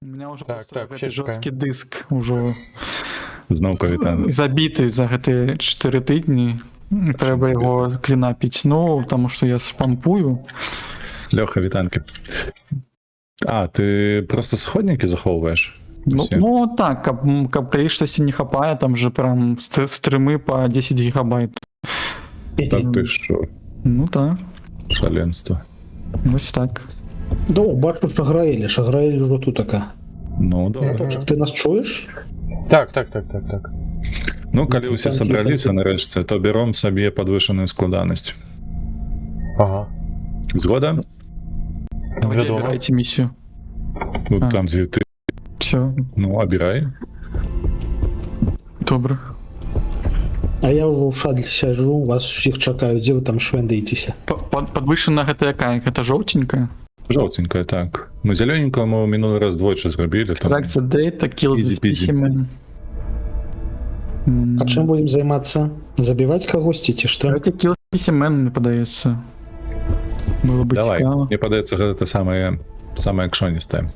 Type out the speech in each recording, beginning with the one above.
У меня уже Так, просто все гэты чекаем. жорсткі дыск ужо Зноў капітан. забіты за гэтыя 4 тыдні. Трэба тебе? яго клінапіць. Ну, таму што я спампую. Лёха, вітанкі. А, ты просто сходнікі захоўваеш? Ну так, каб калі штосьці не хапае, там же прям стрымы по 10 гигабайт. Так ты що? Ну так, Шаленство. вось так. Ну, бачу, Шаграэль ўжо тутака. Ну, добре. Точак, ты нас чуеш? Так. Ну, калі ўсе Танкі, сабраліся танкі. нарэшце, то бяром сабе падвышаную складанасць. Ага. Згода? Вядома. Выбирайте миссию. Ну, А. там, дзе ты. Все, Ну, абірай. добре. А я ўжо ў шадле сяджу, вас усіх чакаю, дзе вы там швэндаецеся? Подвышена гэта якая? Гэта жоўтенькая? Жоўтенькая, так. Мы зялёненькую мы ў минулый раз двойчы зрабілі. Там... Тракция дейта, kill Easy the peasy. specimen. А чым будем займацца? Забіваць кагосьці ці што? Давайте kill specimen, мне падаецца. Было бы Давай, цікава. мне падаецца, гэта самае кшоністае.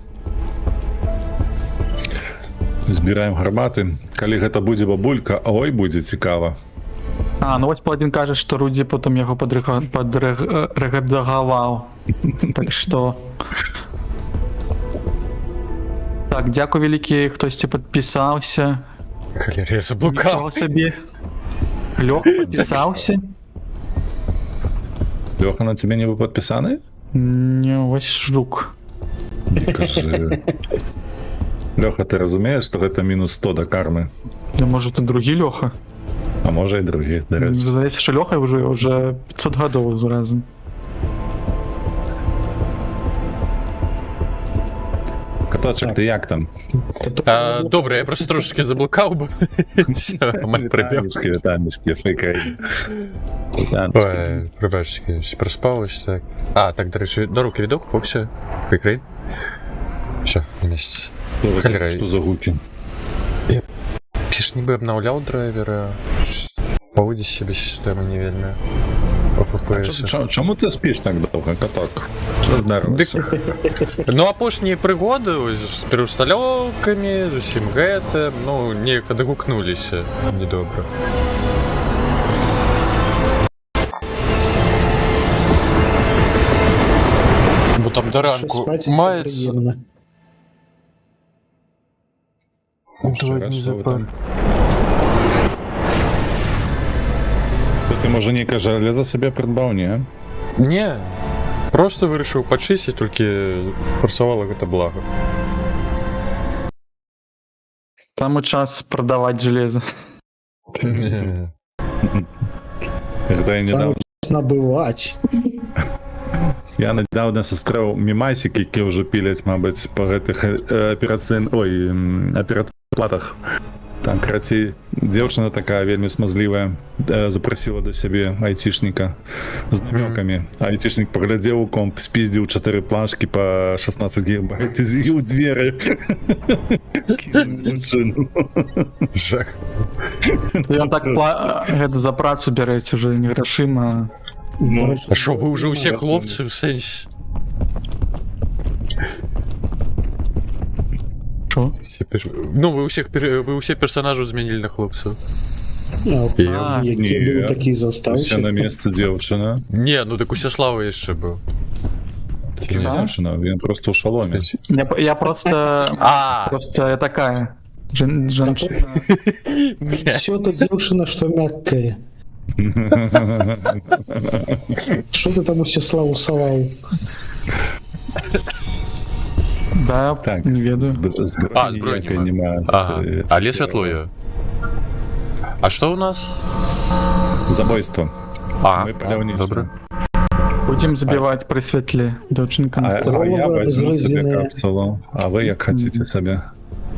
Збіраем гарбаты. Калі гэта будзе бабулька, ой, будзе цікава. А, ну вось Паладин кажа, што Рудзі потым яго падрэгадагаваў. Так што... Так, дзякуй вялікі, хтосьці падпісаўся. Халера, я заблукал. Нічого сабе. Лёха падпісаўся. Лёха, на тебе не вы падпісаны? Не, вось жук. Кажы. Лёха, ты разумееш, што гэта мінус 100 да кармы? Да, можа, ты другі Лёха? А можа і другі, дарэчы. Здаецца, што Лёха уже 500 гадоў разам. Каточак, ты як там? Добре, я просто трошечки заблукав, бо мать прибіг. Вітанечки, фейкай. Ой, пробачки, проспав ось так. А, так, до речі, до руки відок, все, прикрий. Все, на місці. Халера, Што за гукі? ти ж ніби обновляв драйвера, поводі себе систему не вельми. Чому ти спиш так довго, каток? Що здарилося? Ну, апошнія пригоди ось з переустальовками, з усім гэтым, ну, неяк адгукнуліся недобра. Бо там до ранку мається... Давай не запаль. Ти, може, нейка жалеза себе придбав, ні? Не, просто вирішив почистити, тільки працювало гэта благо. Там і час продавати железо. Когда я недавно... Набываць. Я недавно сострел мімасик, які вже пілять, мабуть, по гэтых операплатах. Там, короче, девушка такая вельми смазливая запросила до себе айтишника с намеками. А айтишник поглядел у комп, спиздил 4 плашки по 16 гигабайт и з'їв двери. Жах. Ён так гэта за працу бярэць уже не грашыма. А що, ви вже усі хлопці в сенсі? Що? Ну, ви усі персонажів змінили на хлопців. Які був такий Все застався. на місце дівчина. Ні, ну так Усяслава ще був. Дівчина, він просто у шаломі. Я просто... Просто я такая. Женщина. Все то дзяўчына, што мяккае. Што ты там усе славу саваў? Да, Так, не ведаю. А, зброї нема. Ага, але святло. А що у нас? Забойство. А, Ми паляўнічі. добре. Будем забивать при святле. Доченька. А я Здорово, возьму себе безвредные. капсулу. А вы як хотите себе?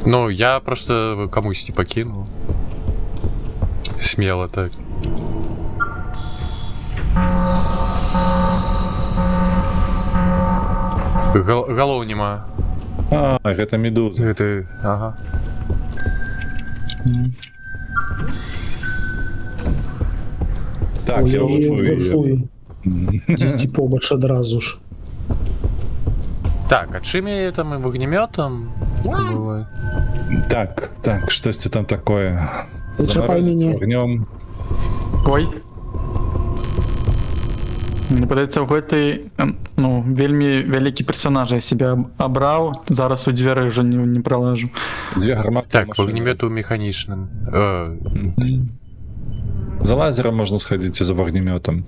Ну, я просто комусь типа кинул. Смело так. Голов нема. А, гэта медуза. Это... Ага. Так, я Ой, уже жахую. Дзеці побач адразу ж. Так, а чым я там и вогнеметом? Бывает. Так, штосьці там такое. Зачапай Заморозить мяне. огнем. Ой. Мне падаецца, у гэтай ну, вельмі вялікі персонаж я себе абраў, зараз у дзверы ўжо не пролажу. Дзве гарматы. Так, огнемету механічным. За лазером можна сходить і за вогнеметом.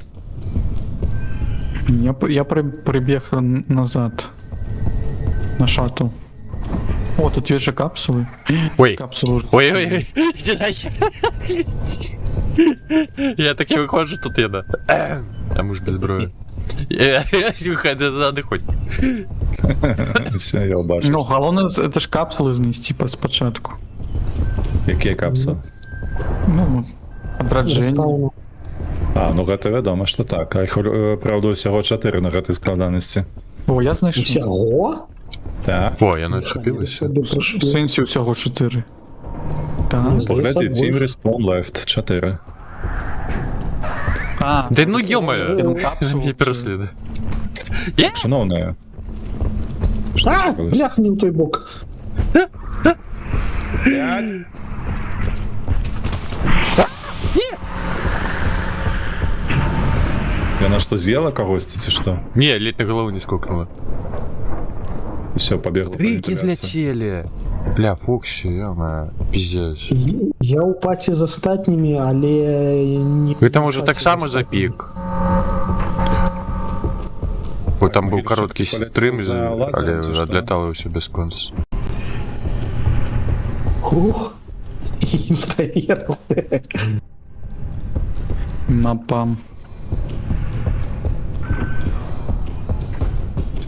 Я прибег назад на шаттл. О, тут есть же капсулы. Ой. Капсулы уже. Ой-ой-ой, иди нахер. Я таки выхожу, тут я, да. А муж без зброї. Надо хоть. Все, я бачу. Ну, головне, это ж капсулы знести спочатку. Які капсули? Ну, адраджэнне. Респауну. А, ну гэта вядома, што так. А іх, правда, усяго 4 на гэтай складанасці. О, я знайшов. Усяго? Так. О, я начепилася. В сенсі всього 4. Так. Погляді, Team Respawn Left 4. А, Да ну ё-моё, ну, капсулу меня чи- переслідує. Шановне. Що А, трапилось? блях, не в той бок. Яна што, з'ела кагосьці, ці што? Не, ледь на голову не скокнула. Все, побег. Трики взлетели. Бля, Фокси, ё-моё, пиздец. Я у паці з астатнімі, але... не Вы там уже паці так з само астатнімі. запік. Бо там був більше короткий полетів стрим, за лазером, але чи що? відлітало все без конца. Ух. Інтроверт. Напам.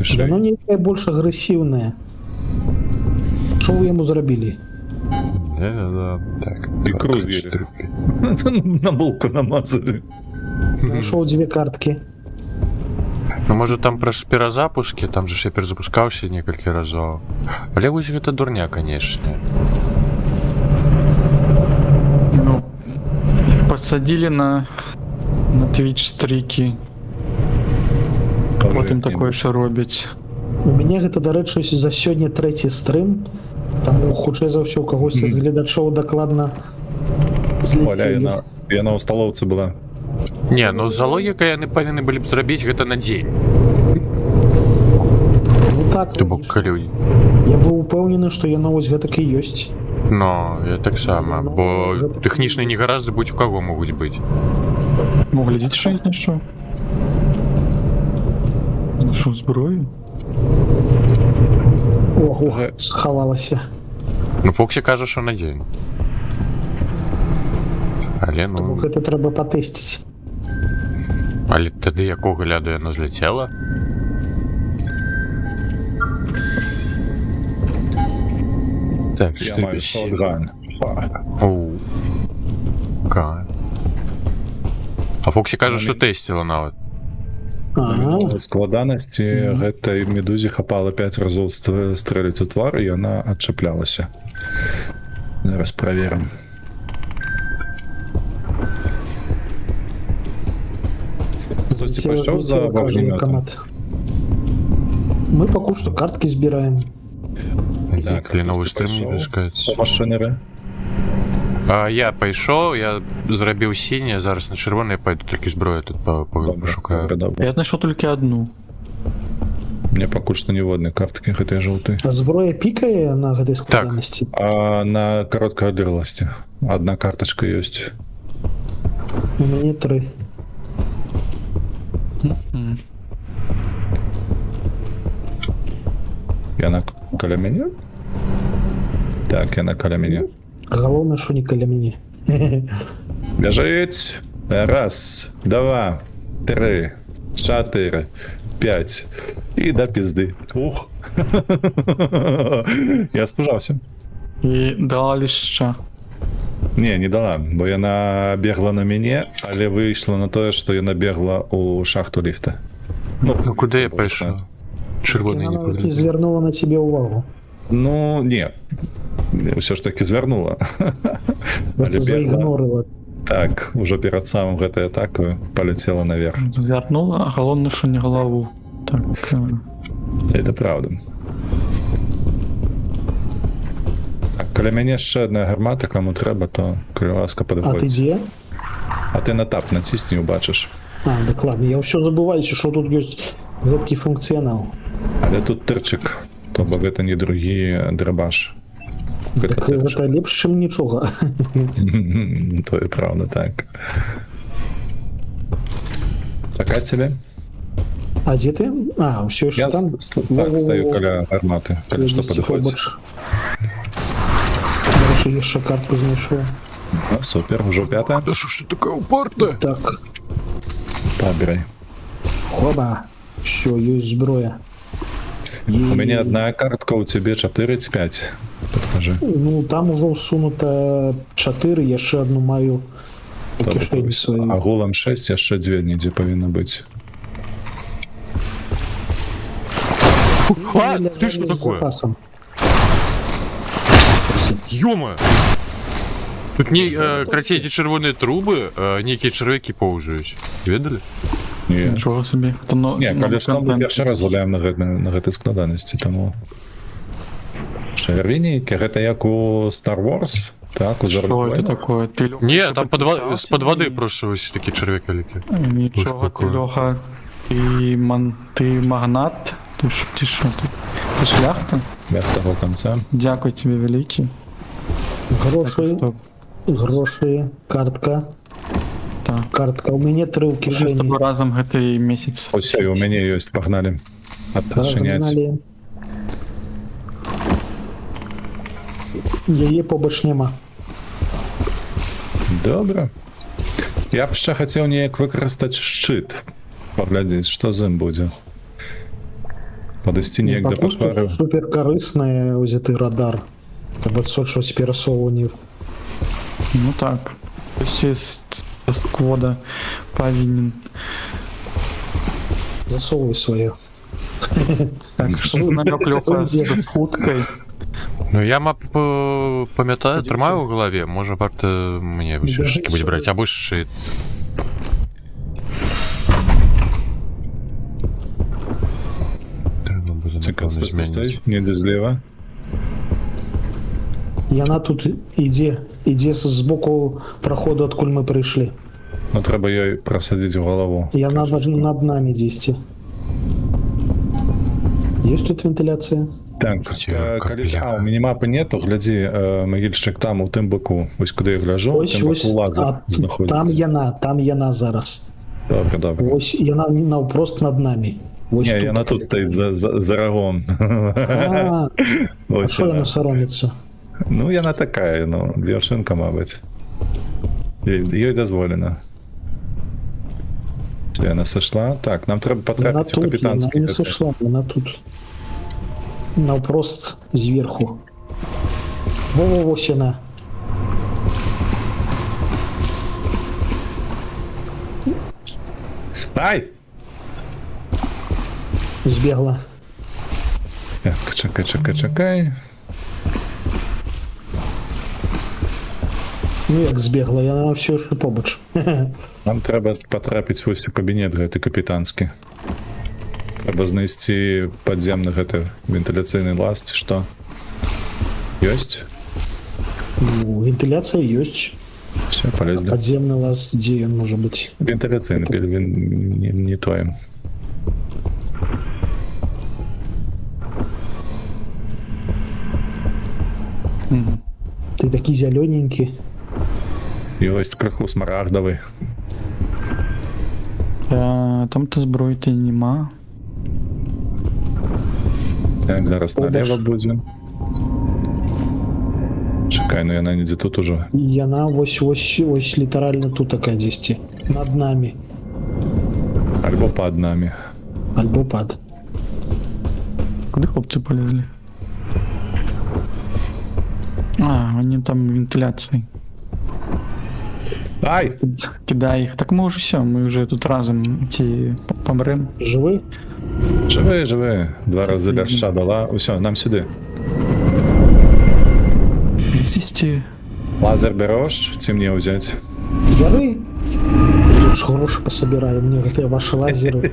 Яно нейкае больш агрэсіўнае. Што вы яму зрабілі? Да, так. Икру так, съели. 4. На булку намазали. Знайшоў 2 карткі. Ну, може там про перезапуски, там же ж я перезапускаўся некалькі разоў. Але вось гэта дурня, канешне. Ну, посадили на Twitch стрики. Потім такое ще робять. У мяне гэта, дарэчы, за сёння 3-й стрым, таму хутчэй за ўсё у кагосьці з гледачоў дакладна Оля, злецелі. яна ў сталоўцы была. Не, ну за логікай яны павінны былі б зрабіць гэта на дзень. Ну так, То бок калі... я быў упэўнены, што яно вось гэтак і ёсць. Но я таксама, бо тэхнічна не гаразд будь у каго могуць быць. Ну, глядите, що я знайшов. Знайшов зброю. Ого, схавалася. Ну, Фоксі кажа, що на дзень. Але, Тому ну... гэта трэба патэсціць. Але тады якога ляду яно зляцела? Так, Я маю 4, шотган. Оу. Ка. А Фоксі кажа, што тэсціла нават. Ага, Складанасці гэтай медузе хапала 5 разоў стрэліць у твар, і яна адчаплялася. Зараз праверым. Хтосьці пайшоў за вогнемётом? Мы пакуль што карткі збіраем. Калі новы стрым не пускаецца. Машынеры. А я пайшоў, я зрабіў сіні, зараз на чырвоны пайду толькі зброю тут пашукаю. Я знайшов тільки одну. Мне пакуль што ніводнай карткі гэтай жоўтай. Зброя пікае на гэтай складанасці. А на кароткай адырласці. Адна картачка ёсць. У мяне 3. Яна каля мяне? Так, яна каля мяне. Галоўнае, што не каля мяне. Бяжыць. Раз, два, 3, 4, 5. І да пізды. Ух. Я спужаўся. І дала ліща. Не, не дала, бо яна бегла на мяне, але выйшла на тое, што яна бегла ў шахту ліфта. Ну куды я пайшоў? Чырвоны не Яна нават не паглядзеў. звярнула на цябе ўвагу. Ну, не. Ўсё ж таки звярнула. Але бегла. Заігнорыла. Так, ужо перад самым гэтай атакаю паляцела наверх. Звярнула, а галоўна, що не голову. Так. Это правда. Каля мяне яшчэ одна гармата, каму трэба, то калі ласка А ты падыходзь. где? А ты на тап націсні, убачыш. А, так ладно, я все забываюсь, что тут есть редкий функционал. Але тут тырчык, то бок гэта не другі драбаш. Гэта Так тырчык. это лепше, чем ничего. То і правда, так. Чакаць цябе? А где ты? А, все еще Я там? так стою каля гарматы, калі што падыходзіш. Дальше еще картку знайшов. Ну, супер, ужо пятая. Да что ж ты такая упартая? Так, Табірай. хоба. Все, есть зброя. У мяне одна картка, у цябе 4 ці 5. Падкажы. Ну, там уже усунуто 4, яшчэ одну маю у кишені свою. Агулам 6, яшчэ 2 нідзе павінна быць. А, ты что С такое? запасом. Ёма! Тут не, карацей, эти чырвоныя трубы, нейкія чарвякі поўжаюць. Ведалі? Не, Нічого собі. То, ну, не, калі што, мы контент. першы раз гуляем на гэтай складанасці, таму... Чарвінейкі, гэта як у Star Wars, так, у Що це Зорлі. таке? Ти, Льоха, Не, що там підписався? з-пад вады просто ось такі чарвяк вялікі. Нічого, ти, Такое. Льоха, ти магнат? Ти що тут? Ти шляхта? Без таго канца. Дякую тобі великий. Гроши, Стоп. гроши, картка. Так. Картка. У меня 3 у Ми з кишені. тобою разом гэтий місяць. Ось і у мяне ёсць, пагналі. Адчыняць. Погнали. Яе побач нема. Добра. Я б ще хацеў неяк выкарыстаць шчыт. Паглядзець, што з ім будзе. Падысці неяк да пашвару. Супер корисний узяти радар. Треба щось пересовуванів. Ну так. Хтось із сквода повинен. Засовуй своє. Так, що намек Льоха з хуткою. Ну я памятаю, трымаю ў галаве, можа варта мне ўсё ж таки будзе браць, або шчыт. Трэба будзе, Цікаво, напэўна, стой, змяніць. недзе злева. Яна тут ідзе з боку проходу, адкуль ми прийшли. Ну, трэба ёй прасадзіць у галаву. Яна над нами дзесьці. Есть тут вентиляція? Так, Цёрка, калі... бляха. у мінімапы нету, глядзі, магільшчык там, у тым баку. Вось куды я гляжу, у Ось, тым ось, баку лазер там знаходзіцца. яна зараз. Добра, добра. Ось яна навпрост над нами. Ось Не, яна тут стаіць за рагом. А Ось що яна. яна соромиться? Ну, яна такая, ну, дзяўчынка, мабыць. Ёй дазволена. Яна сышла. Так, нам трэба Яна патрапіць у тут, яна капітанскі. не сошла, яна тут. Навпрост зверху. Во-во-во, яна. Ай! Збегла. Так, чакай. Ну як збегла, яна все яшчэ побач. Нам трэба патрапіць вось у кабінет гэты капітанскі. Трэба знайсці падземны гэты вентыляцыйны лаз, ці што? Ёсць? Ну, вентиляция есть. Все, полезли. Подземный лаз, где он может быть? Вентиляцыйны, не тое. Ты такие зелененький. Ёсць крыху смарагдавы. Там-то зброї-то нема. Так, зараз налево будзе. Чакай, ну яна недзе тут ужо. Яна ось лiterально тут такая дзесьці. Над нами. Альбо пад намі. Альбо пад. Куди хлопці полізли? А, вони там вентиляції. Ай! Кидай їх. Так ми вже все, ми вже тут разом ті помрем. Живы? Живи. 2 рази ляща дала. Усё, нам сюди. Здесь ті... Лазер береш, ці мне взять? Бяры. Тут ж гроши пособираю мне, это ваши лазеры.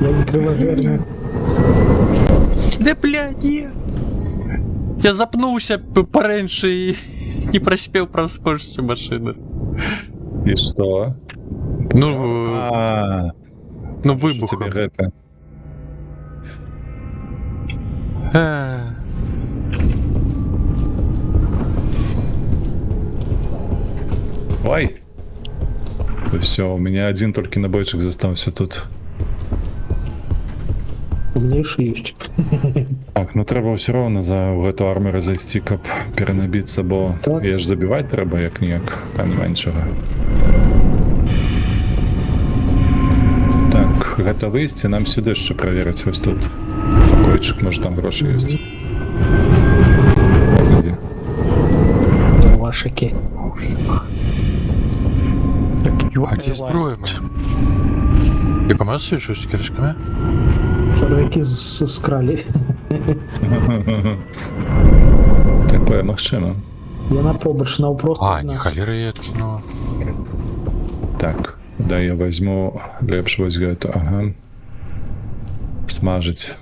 Я не кровожерный. Да блядь, Я запнуўся парэньшы і не праспеў праскочыць у машыны. І што? Ну, Ну выбух. тебе гэта. Ой! Все, у меня один только набойчик застался тут. У меня еще есть. Так, ну трэба ўсё роўна за ў гэту армеру зайсці, каб перанабіцца, бо Так. я ж забіваць трэба як-ніяк, там няма нічога. Так, гэта выйсці, нам сюды яшчэ праверыць вось тут. Пакойчык, можа там грошы ёсць. Погоди. Вашики. А дзе зброя моя? Я камасую щось з кірашками? Чоловіки скрали. Такое магчыма. Яна побач наўпрост А, ад не нас. халера я откинула. Так, дай я возьму лепш вось гэту, ага. Смажыць.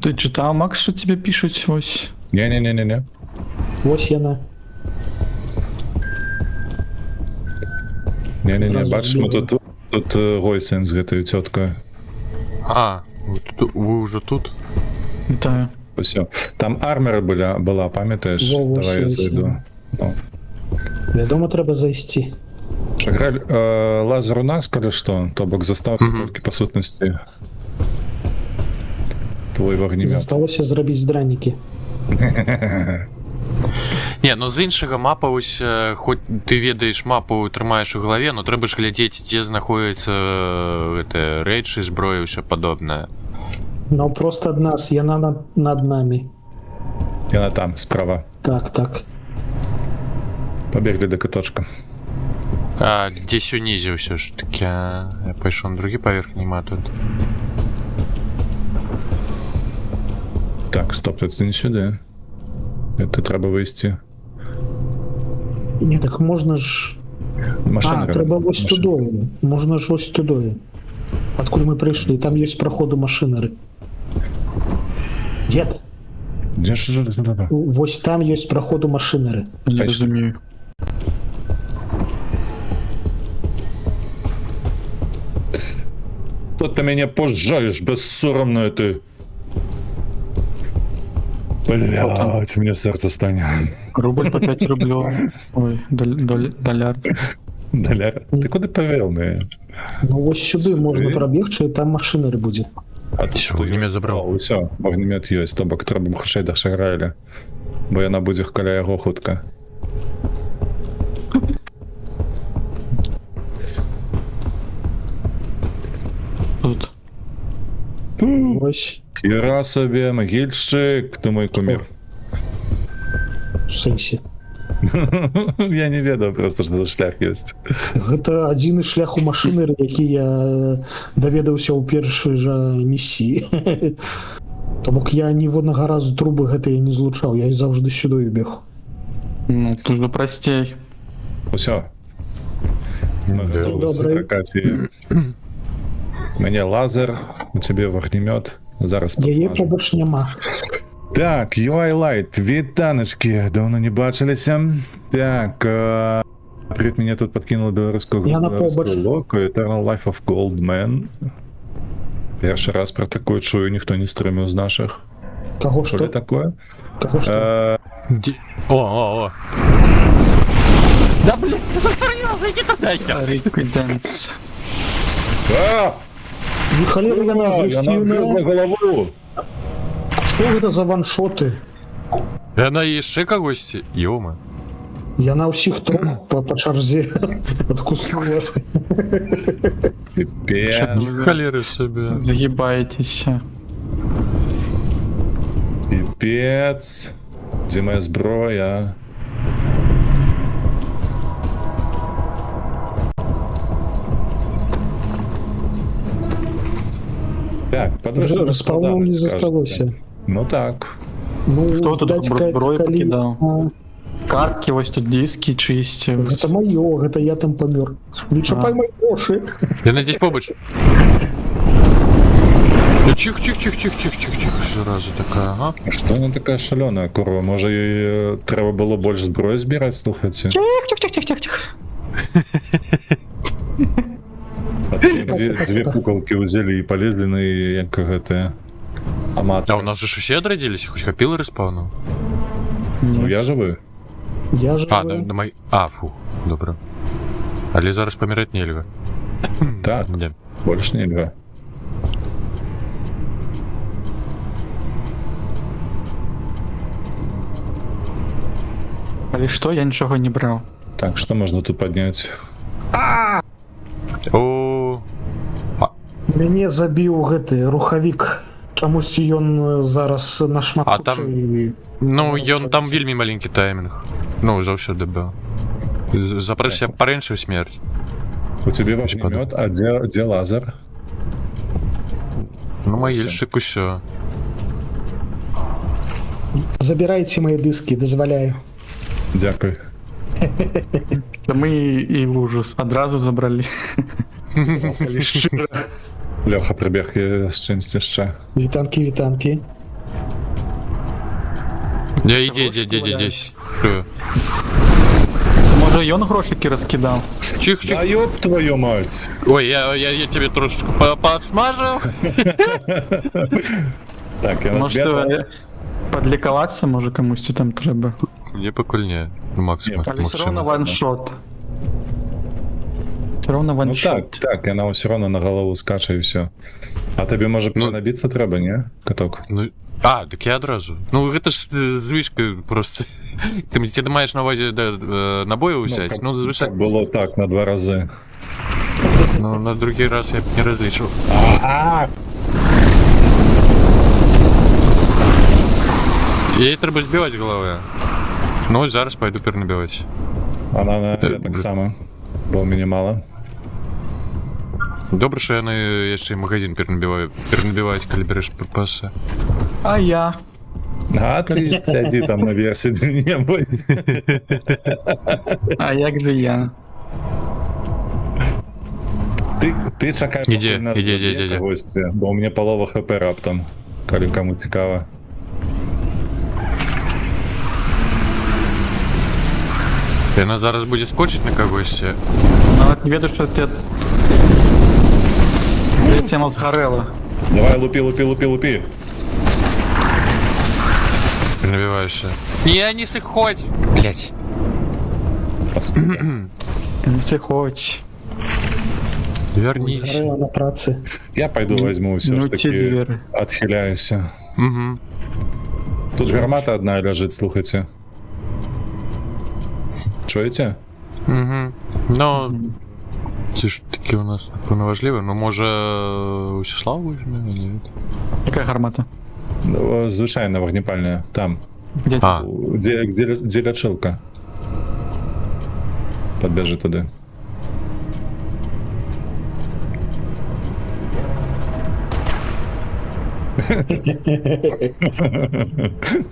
Ты читал, Макс, что тебе пишут? Ось. Не-не-не-не-не. Вось яна. Не-не-не, Зразу бачиш, мы збігаю. тут гойсаем з гэтай цёткаю. А, вы уже тут? Вітаю. Усё. Там армера была, памятаєш? Во, Давай я ось, зайду. Ну. Вядома, трэба зайсці. Шаграль, лазер у нас, калі што? То бок заставка толькі па сутнасці. Твой вогнемёт. Засталося зрабіць дранікі. Не, ну з іншага мапа ось, хоць ты ведаеш мапу, трымаеш у галаве, но трэба ж глядзець, дзе знаходзіцца гэта рэчы, зброя, ўсё падобнае. Наўпрост ад нас, яна над намі. Яна там, справа. Так. Пабеглі да каточка. А дзесь унізе ўсё ж такі, я пайшоў на другі паверх, нема тут. Так, стоп, это не сюди. Это треба вийти. Не, так можна ж... Машина. Трэба вось тудою. Можна ж ось тудою. Адкуль мы прыйшлі, там ёсць праходу машынары. Дед, Де ж це? вось там ёсць праходу машынары. Не Конечно. разумею. Тут ты меня пожжаешь, безсоромно ты. Блять, у меня сердце станет. Рубль по 5 рублей. Ой, доляр. Доляр. Ты куди повел, не? Ну вось сюды можна Вы? прабегчы, і там машынары будзе. А Що, вогнемет забрав? Усё, вогнемет ёсць, то бок трэба хутчэй да Шаграля. Бо яна будзе каля яго хутка. Тут. Вось, Хіра собі, могильщик, ти мой кумір. у сэнсе. Я не ведаю просто, што за шлях ёсць. Гэта адзіны шлях у машынары, які я даведаўся ў першай жа місіі. То бок я ніводнага разу трубы гэтыя не злучаў, я заўжды сюды бег. Ну, тут же простей. Усё. Мы Да. готовы Добрый. сустракаць яе. У мяне лазер, у цябе вогнемёт. Зараз Яе падсмажу. побач няма. Так, UI Light, вітаночки, давно не бачилися. Так, привіт, мені тут подкинули білоруську Я на побач. локу, Eternal Life of Gold Man. Перший раз про таке чую, ніхто не стримив з наших. Каго Що што? ли таке? Каго што? О. Да блин, иди туда, Рикой дэнс. Ні халеры яна Я нагрызла агрэсіўная. голову. Што гэта за ваншоты? Яна яшчэ кагосьці, ёма. Яна ўсіх трох па чарзе адкуснула. Пипец. Халеры сабе. Загибаетесь. Пипец. Где моя зброя? Так, подожди. Распаўнаў не засталося. Ну так. Ну, Хто тут дядька, зброю калі- пакідаў? А, Картки, ось тут диски чисті. Гэта маё, гэта я там памёр. Не чапай мои грошы. Яна здесь побач. Тихо, зараза такая, ага. А что она такая шалёная, курва? Може, їй треба було більше зброї збирати, слухайте? Тихо. А то дві куколки взяли і полезли на її, як это... А у нас же ж усі одрядились, хоч копили респавну. Ну я живий. Я же... А, на мой... А, фу, добре. Але зараз помирать нельга. Так, Де? більше нельга. Але що, я нічого не брав. Так, що можна тут підняти? О, Мяне забіў гэты рухавік. Чамусьці ён зараз нашмат А там- хутчэй. ну, ён там вельмі маленькі таймінг. Ну, заўсёды быў. Запрэшся парэньшую смерць. У тебе вогнемет, а де лазер? Ну, магільшчык усё. Забірайце мае дыскі, дазваляю. Дякую. Та ми і в ужас одразу забрали. Леха прибіг з чимсь ще. Вітанкі. Не, іди. Може, ён грошики розкидав? Чих. Да ёб твою мать! Ой, я тебе трошечку подсмажив. Так, я Може, подлікуватися, може, комусь там треба. Мне покульне. Ну, максимум. Але все одно ваншот. Все одно Ну ваншот. так, і вона все одно на голову скаче і все. А тобі може набитися треба, ні? Каток. Ну, так я одразу. Ну, гэта ж звичка просто. Ти маєш на увазі набої взяти? Ну, Так звичайно. було так, на 2 рази. Ну, на другий раз я б не розлічив. Її треба збивати головою. Ну, ось зараз пойду перенабивати. Вона на так само. Бо у мене мало. Добре, що я ще й магазин перенабиваю. Перенабивають, коли береш припаси. А я? А ти сиди там на версі, не бойся. А як же я? Ти чекай, Іди, поки нас іди. заб'є гості, бо у мене полова хп раптом. Коли кому цікаво. Вона зараз буде скочити на когось. Ну, от веду, що ти... Тема згорела. Давай, лупи. Перенабиваєшся. Не сходь! Блять. Паскуда. Не хоч. Вернись. Гарэла на працы. Я пойду возьму все Ну, ж ті таки. двері. Отхиляюсь. Угу. Тут гармата одна лежит, слухайте. Чуєте? Угу. Ну, це ж таки у нас, напевно, важливо. Ну, може, Усіслав візьме? Ні. Яка гармата? Ну, звичайно, вогнепальная. Там. Где? А, Где лечилка? Подбежи туди.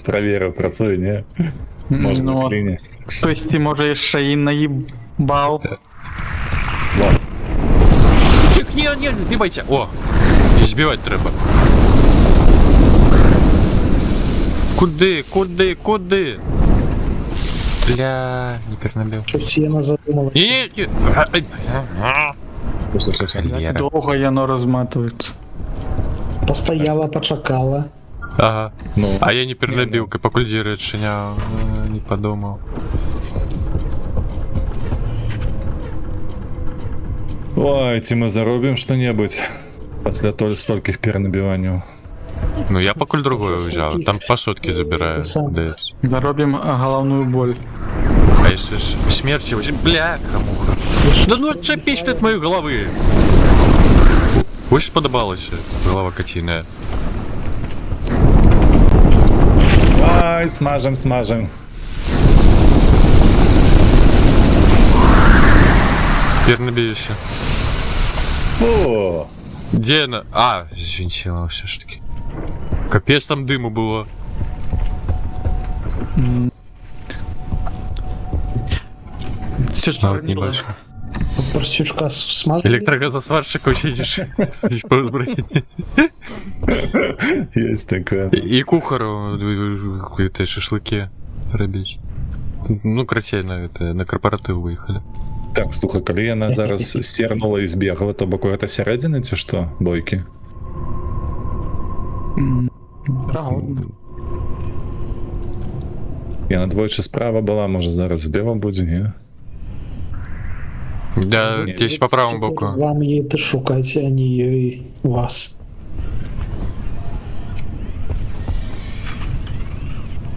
Проверив, працює, ні? Можна Ну, в кліні. Хтось ти, може, ще й наїбав. Тих, не збивайте. О, і збивати треба. Куди? Бля, не перенабив. Щось яна задумала. Ні. Все. Холера. Довго яно розматується. Постояла, почакала. Ага. Ну, А я не перенабив, покуль речення не подумав. ой, ці ми заробимо що-небудь після стольких перенабивань. Ну я покуль другое взял, там по сотке забираю. Да. Заробимо головну боль. А если ж смерти возьми, бля, хамуха. Да ну отчепись ты от моей головы. Ось сподобалася голова котиная. Ай, смажем. Теперь набьюсь. О, Где она? А, звинтила все ж таки. Капец там дыму было. Все ж Навіть не чорніли. бачу. Парсючка смажили. Электрогазосварщиком сидишь по узброению. Есть такое. И кухару это шашлыки робить. Ну, красиво это на корпоратив выехали. Так, слухай, коли яна зараз сернула і збегала, то бок гэта сярэдзіны ці што, бойкі? Верагодна. Яна двойчы справа была, можа зараз злева будзе, не? Да, здесь по правому боку. Вам її те шукать, а не її вас.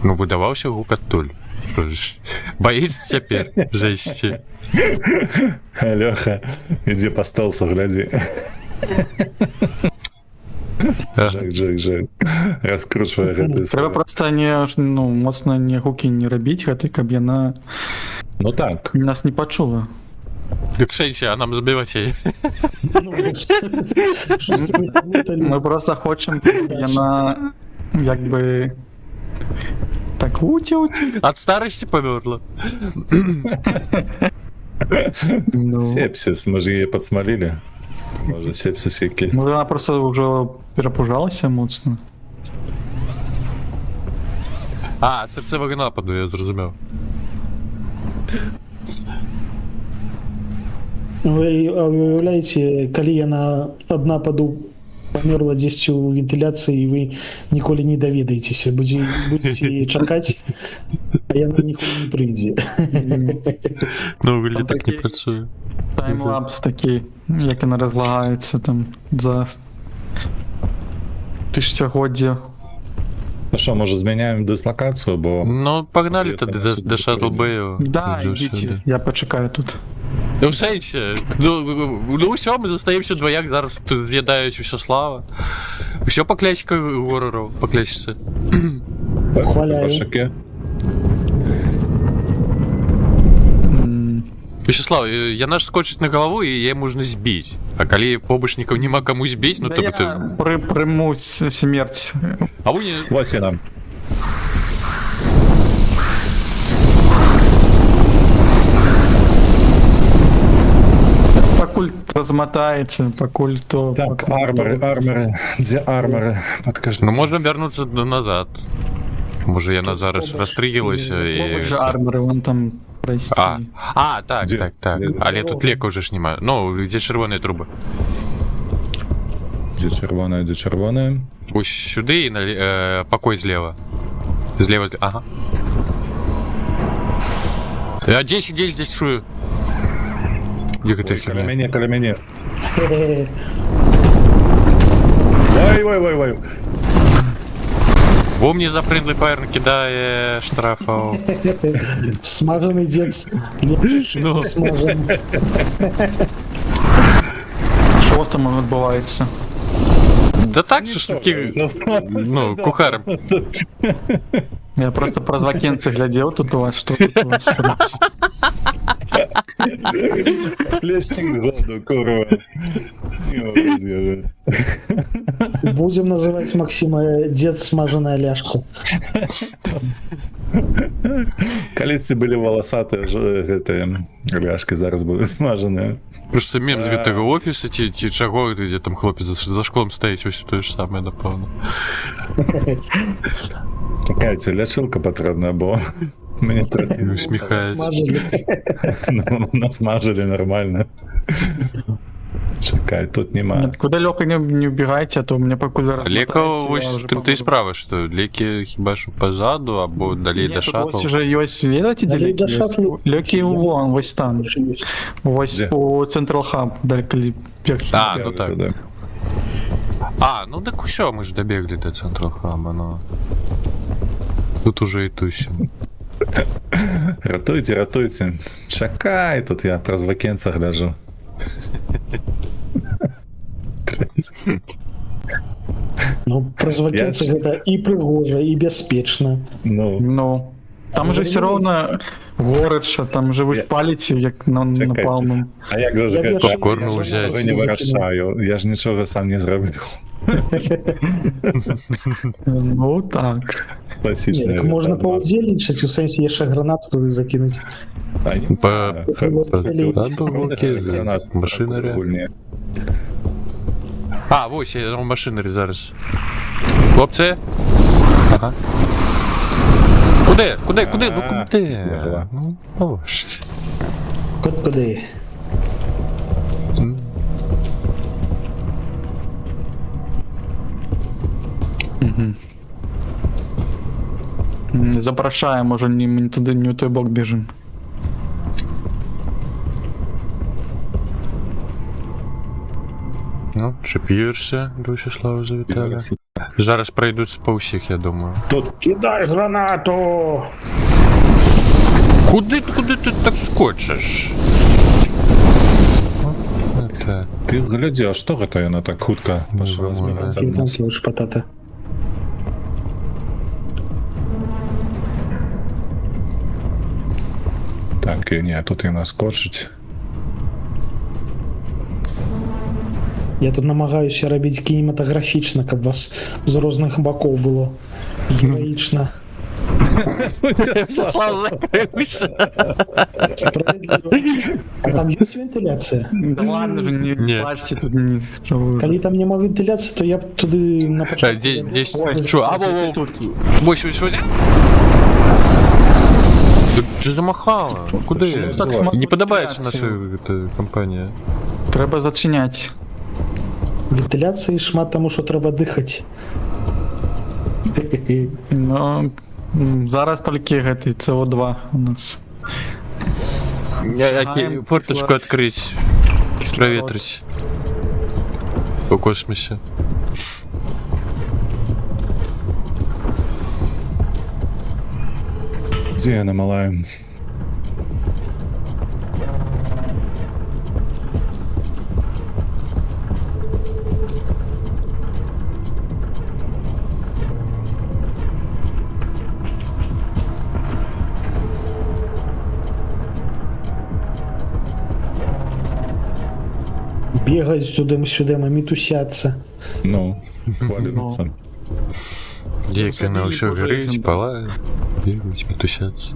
Ну, выдаваўся гук адтуль. Што ж, боіцца цяпер зайсці. Лёха, ідзе па стелсу, глядзі. Жак. Раскручвае гэты Трэба проста не ну моцна не гукі не рабіць гэтай, каб яна Ну так. нас не пачула. Дык сэнсе, а нам забіваць яе. Мы просто хочам, каб яна як бы так уці. Ад старасці памёрла. Ну, Сепсіс, мы ж яе падсмалілі. Можа, сепсіс які. ну, яна просто ўжо перапужалася моцна. А, сэрцевага нападу, я зразумеў. Вы уявляеце, калі яна ад нападу памерла дзесьці ў вентыляцыі, і вы ніколі не даведаецеся, будзеце чакаць, а яна ніколі не прыйдзе. Ну, выглядзе Там так не такі- працуе. Таймлапс такі, як яна разлагаецца там за тысячагоддзя. Ну що, може зміняємо дислокацію, бо Ну, погнали Я тады сам да собі Шаттлбэю. Да, ідзіце, я пачакаю тут. Ну, в сэнсе, ну ўсё, мы застаемся двояк, зараз тут з'ядаюць усё слава. Усё па клясіка горараў, па клясіцы. Хваляю. Пашаки. Вячеслав, яна ж скочыць на галаву, і яе можна збіць. А калі побачнікаў няма каму збіць, ну Да то я ты... прыму смерць. А вы не... Ось яна. Пакуль разматаецца, пакуль то... Так, армори. Дзе армори? Падкажи. Ну, можна вярнуцца назад. Можа, яна зараз растрыгілася і... Уже армары, вон там прайсці. Так. Дзе? Дзе? Але тут лекаў уже ж няма. Ну, дзе чырвоныя трубы. Дзе чырвоная, дзе чырвоная? Ось сюды і пакой злева. Злева, ага. А 10 здесь чую. Где гэта херня? Каля мяне. Вай. Во мне запрыглый пайр кидае штрафаў. Смаженый дед. Ну. Смаженый. Що там адбываецца? Да так, шашлыкі... Ну, кухарам. Я просто праз вакенцы глядзеў тут у вас, што тут у вас робіць. Плесник ззаду, курва. Будем называть Максима дед смаженая ляшка. Калісьці былі валасатыя гэтыя ляшкі, зараз будуць смажаныя. Просто мем з гэтага офіса ці чаго, дзе там хлопец за шклом стаіць, вось тое ж самае, напэўна. Такая ці лячылка патрэбна, бо мне трэба. Усміхаецца. Смажили. Ну, насмажылі нормально. Чакай, тут нема. Куда лёгка не убегайте, а то мне пакуль Лекаў, вось ты справа, што лекі хіба што пазаду, або далей да шатл. Вось уже ёсць, ведаеце, дзе Далей да лекі шатлу. ёсць? Лекі вон, вось там. Вось Дзе? у Central Hub, далеко першы. А, ну так. А, ну так усё, мы ж дабеглі да Central Hub, но... Тут уже і тусім. Ратуйце. Чакай, тут я праз вакенца гляжу. Ну, прозвакенцы гэта і прыгожа, і бяспечна. Ну, Ну, там же все роўно горача, там же вы Е. паліце, як на Чакай. напалмым. а як же Я гэта? більше- Попкорну Я ж взяти. нічого не вырашаю, я ж нічога сам не зроблю. Ну, так. Не, Классичная. так можна ветеринар. паўдзельнічаць, у сэнсе яшчэ гранату туды закінуць. А не По- знаю, по- хотел да, бы окей, гранат машинаря. прикольнее. А, вось, я в машинері зараз. Хлопці? Ага. Куди? Куди? Куди? Ну А, куди? збігла. Ну, ж. Куди? Запрашаем, може не туди, не у той бок біжим. Ну, чіп'єшся, дуже слава завітали. Зараз пройдуть по усіх, я думаю. Тут Кидай гранату! Куди ти так скочиш? Так. ты гляди, а что это она так хутко пошла Ну, збираться Ти от там нас? слышиш, патата. Так, і ні, тут і наскочить. Я тут намагаюся рабіць кінематаграфічна, каб вас з розных бакоў было гераічна. Слава закрився. Справедливо. А там ёсць вентыляцыя? Да ладно же, не Не. плачьте тут, не... Що ви? Калі там няма вентыляцыі, то я б туды на пачатку... Здесь, Ой, чё, а, во, тут. Вось. Ти замахала. Куди? так мало Не подобається вентиляції. наша компанія. Треба зачиняти. Вентыляцыі шмат таму, що треба дыхаць. Ну, зараз тільки гэтый СО2 у нас. Форточку відкрить, проветрить. У космосі. Где она, малая? Бегаць туды-сюды, мітусяцца. Ну, хвалится. Як вона все Боже, горить, він- палає, бігають, метусяться.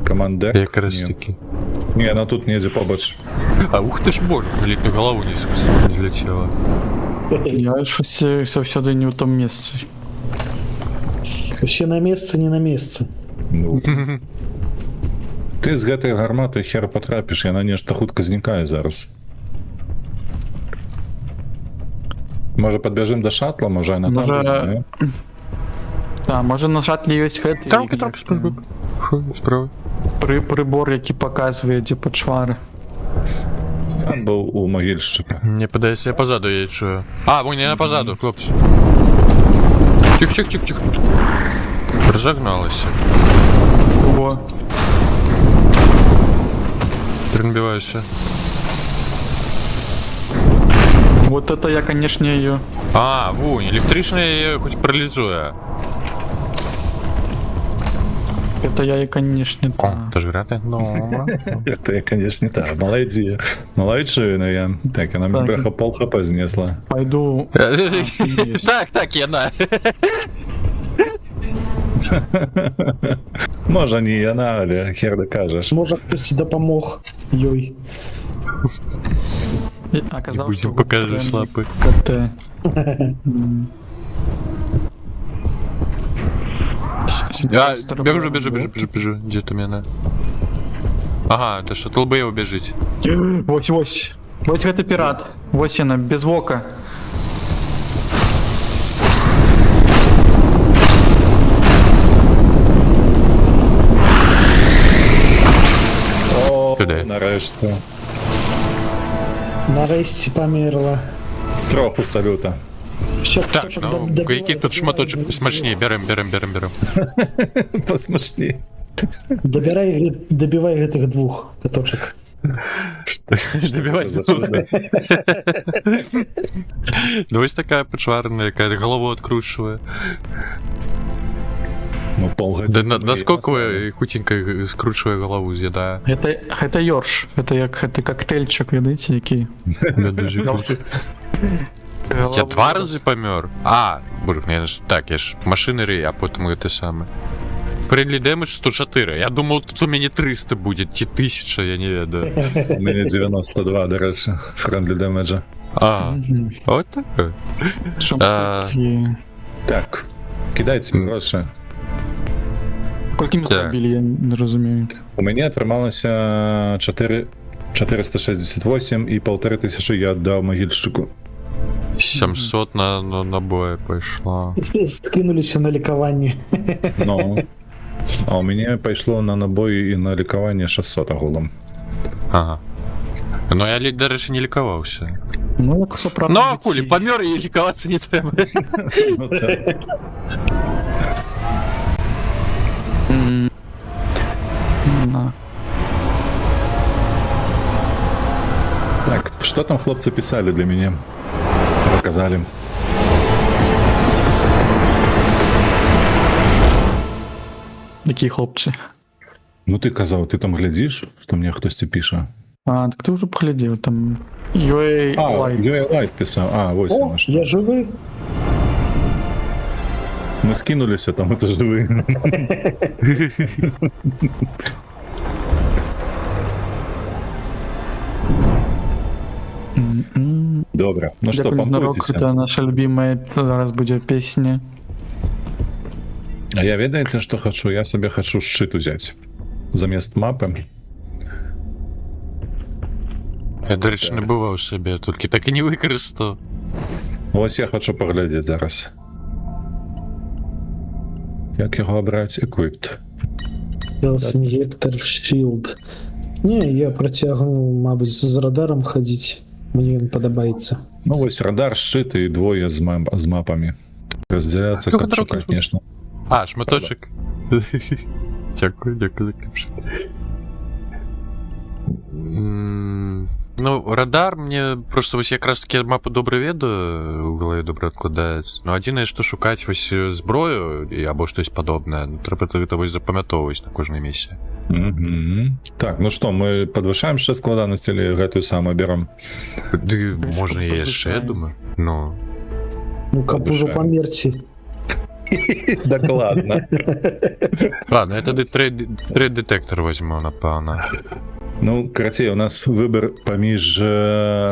Командек? Якраз Ні. таки. Не, она тут недзе побач. А ух ти ж боже, літню голову не злетіла. Я щось завсюди не в тому місці. Усе на месцы, не на месцы. Ну. Ты з гэтай гарматы хер потрапіш, яна нешта хутка знікае зараз. Можа падбяжым да шатла, можа яна там Можа, будзе, не? Так, може на шатлі є гэтий Трамки, спробуй. Що, справа? прибор, який показує, де почвари. Там быў у магільшчыка. Мне падаецца, я позаду я чую. А, вон я позаду, хлопцы. Тихо. Разогналася. Ого. Перебиваюся. Вот это я, конечно, ее. А, вон, електрична я хоч паралізує. Это я и, конечно, О, так. теж грати? Добре. Это я, конечно, так. Малайчина я. Так, она мне Так. бляха пол хп знесла. Пойду. Так, я на. Можа не яна, але хер дакажаш. Можа, хтось дапамог ёй. И оказалось, Будем что покажешь вот лапы. КТ. Я бежу. Где там яна? Ага, это что, толбы его бежить. Вось. Вось гэта пірат. Вось яна, без вока. О, Куди? нарешті. Нарэшце памерла. Троху салюта. Все, Так, ну, який тут шматочок смачнее, берем. Посмішні. Добівай гэтых двух каточек. Добивайся. Ну ось така почварна, яка голову відкручує. Ну, пол Да наскільки ви хутенько скручує голову, з'їдає. Гэта ёрш. Это як гэты коктейльчик, видите, який. Я дуже круто. Я 2 рази помер. А, боже, я ж так, я ж машини рей, а потім те саме. Friendly damage 104. Я думав, тут у мене 300 буде, ті 1000, я не ведаю. У мене 92, до речі, френдлі демеджа. А, от таке. Що А. такі? Так, кидайте гроші. Скільки ми Так. зробили, я не розумію. У мене отрималося 468 і 1500 я віддав могильщику. 700 на набої пішло. Скинулися на лікування. Ну, а у мене пішло на набої і на лікування 600 агулом. Ага. Ну я, до речі, не лікувався. Ну, як все правда. Ну, а хулі, помер і лікуватися не треба. Ну, так. На. Так, что там хлопцы писали для меня? Показали. Які хлопці. Ну ти казав, ти там глядиш, що мені хтось це пише. А, так ти вже поглядів, там UA А, Light. UA Light писав. А, ось О, воно що. я живий. Ми скинулися, там это живі. Добре. Ну що, Дякую, Знарок, пам'ятайтеся. це наша любимая, зараз буде пісня. А я ведаете, что хочу? Я себе хочу щит взять. Замест мапы. Я, до речі, не бував у себе, тільки так і не використав. Ось я хочу поглядіти зараз. Як його обрати? Equipped. Health Injector Shield. Ні, я протягну, мабуть, з радаром ходити. Мені він подобається. Ну ось радар, щит і двоє з мапами. Розділяться, Чого як що, трохи? конечно. А, шматочок. Дякую, дякую за кіпш. Ну, радар мне просто ось якраз таки мапу добре ведаю, у голові добре відкладається. Ну, адзінае, што шукаць вось зброю або штось падобнае, ну, трэба гэта вось запамятоўваць на кожнай місіі. Мгм. Так, ну что, мы подвышаем ще складанность или гэтую самую берем? Ды, Конечно, можна і яшчэ, падвышаем. думаю. Ну, Ну, каб ужо Подышаем. памерці. Докладно. ладно, я тады трейд-детектор возьму, напэўна. Ну, карацей, у нас выбор паміж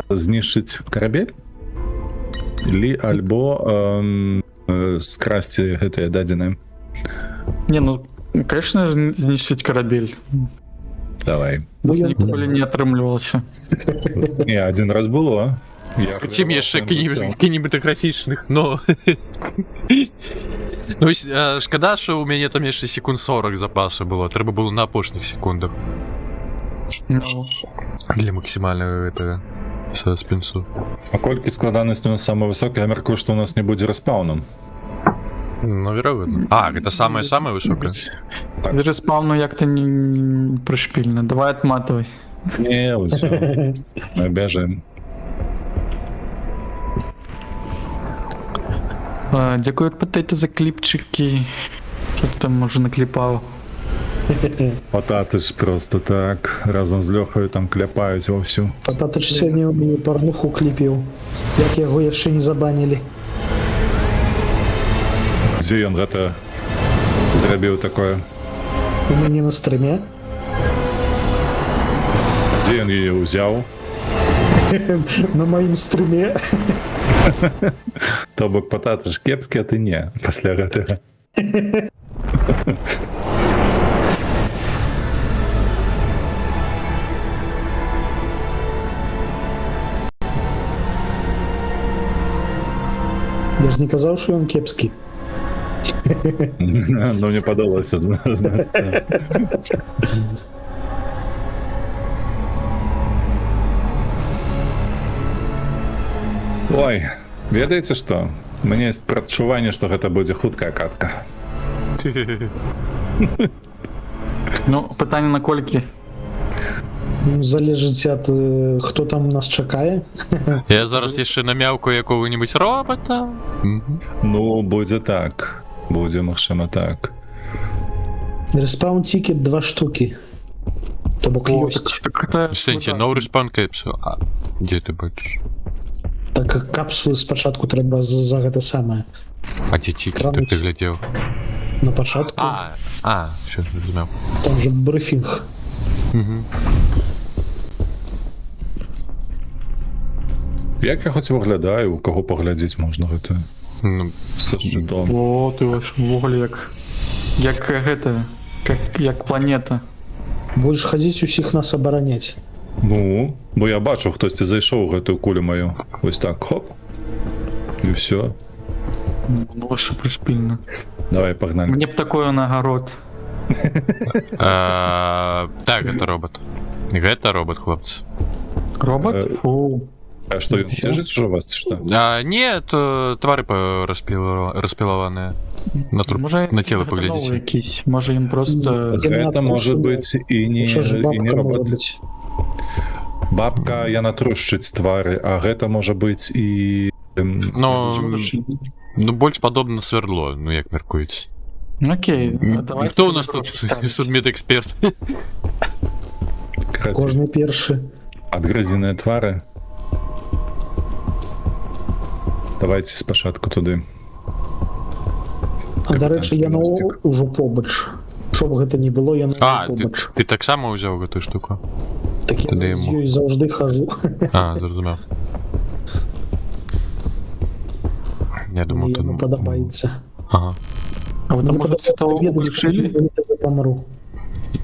знішчыць карабель или альбо скрасці гэтыя дадзеныя. Не, ну, конечно, знищить корабель. Давай. Ну, я Ніколи не атрымлівалася. Не, один раз было. Я Хотим хвалявся яшчэ жыццём. кінематаграфічных, но... Ну, шкада, що у мяне там яшчэ секунд 40 запасу было, трэба было на апошніх секундах. Ну, Для максимального этого саспенсу. А колькі складанасць у нас самая высокая, я мяркую, што у нас не будзе распаўном. Ну, вероятно. А, это самое-самое высокое? з респауну як-то не пришпільно. Давай отматывай. Не, усё. Мы бежим. Дякую, Potato, за кліпчики. Що ти там, може, накліпав? Потати ж просто так, разом з Льохою там кляпають вовсю. Тата ж сьогодні мені порнуху кліпів. Як його яшчэ не забанили. Дзе ён гэта зрабіў такое? У мяне на стрыме. Дзе ён яе ўзяў? На маім стрыме. То бок пататы ж кепскі, а ты не пасля гэтага. Я ж не казаў, що ён кепскі. Ну мне падалося, знаеш. Ой, ведаеце што? У мяне ёсць прадчуванне, што гэта будзе хуткая катка. Ну, питання на колькі? Ну, залежыць ад хто там нас чакае. Я зараз яшчэ намяўкаю якого-нибудь робота. Мгм. Ну, будзе так. Будзе, магчыма, так. Респаун тикет 2 штуки. То бок О, ёсць. так это... В сенсі, no respawn capsule. А, де ти бачиш? Так капсулы спачатку трэба за гэта самае. А ці цікі Крануць. ты глядзеў? На пачатку Все, зразумеў. там же брифінг. Як я хоць выглядаю, у каго паглядзець можна гэта Ну, са шчытом. О, ты ваш ввогуле як гэта, як планета. Будзеш хадзіць усіх нас абараняць. Ну, бо я бачу, хтосьці зайшоў у гэтую кулю маю. Вось так, хоп. І все. Ну, ваше прышпільна. Давай, пагнали. Мне б такое нагарод. Так, гэта робот. Гэта робот, хлопцы. Робот? Фу. А што, ён сцежыць ужо вас, ці што? Не, то твары распілаваныя. На цело паглядзіце. Якісь. Можа, ён просто... Гэта можа быць і не робот. Быць. Бабка, яна трушчыць твары, а гэта можа быць і... Ну, больш падобна сверло, ну як мяркуеце. Окей. Хто у нас тут судмедэксперт? Кожны першы. Адгрызеныя твары. Давайте спачатку туды. А дарэчы, яно ўжо побач. Што б гэта не было, яно побач. Ты таксама ўзяў гэтую штуку? Так я Тады з яму. ёй заўжды хожу. Зразумеў. Я думаў, Мне тут... яно падабаецца. Ага. А вы там, может, это уключили? Я памру.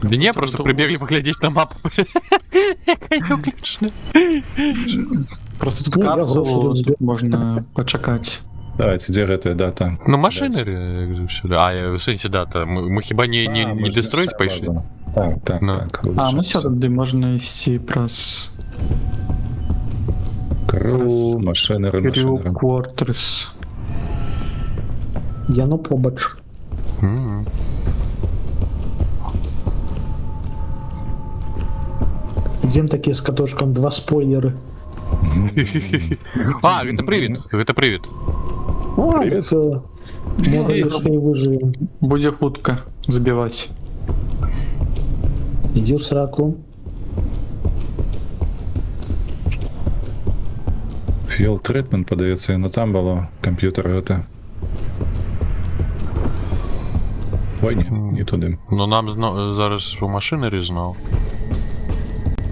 Да не, просто прибегли поглядеть на мапу. Якая уключена. Просто тут Ну, я грошы капсулу тут тут можно почакать. Давайте, дзе гэтая дата? Ну, машины, як заўсёды. В сэнсе дата. Мы хіба не дестроить пайшлі? Так. Ну. Ну все, тогда можно идти праз Кру, машины, Crew машины. Quarters. Яно побач. Ідзем такія з катошкам, 2 спойлеры. Гэта прывід. Гэта прывід. О, Привет. так можа яшчэ і выжывем. Будзе хутка забіваць. Ідзі ў сраку. Філ тритмент, падаецца, яно там было. Камп'ютер гэта. Ой, не туды. Ну, нам зараз у машины різно.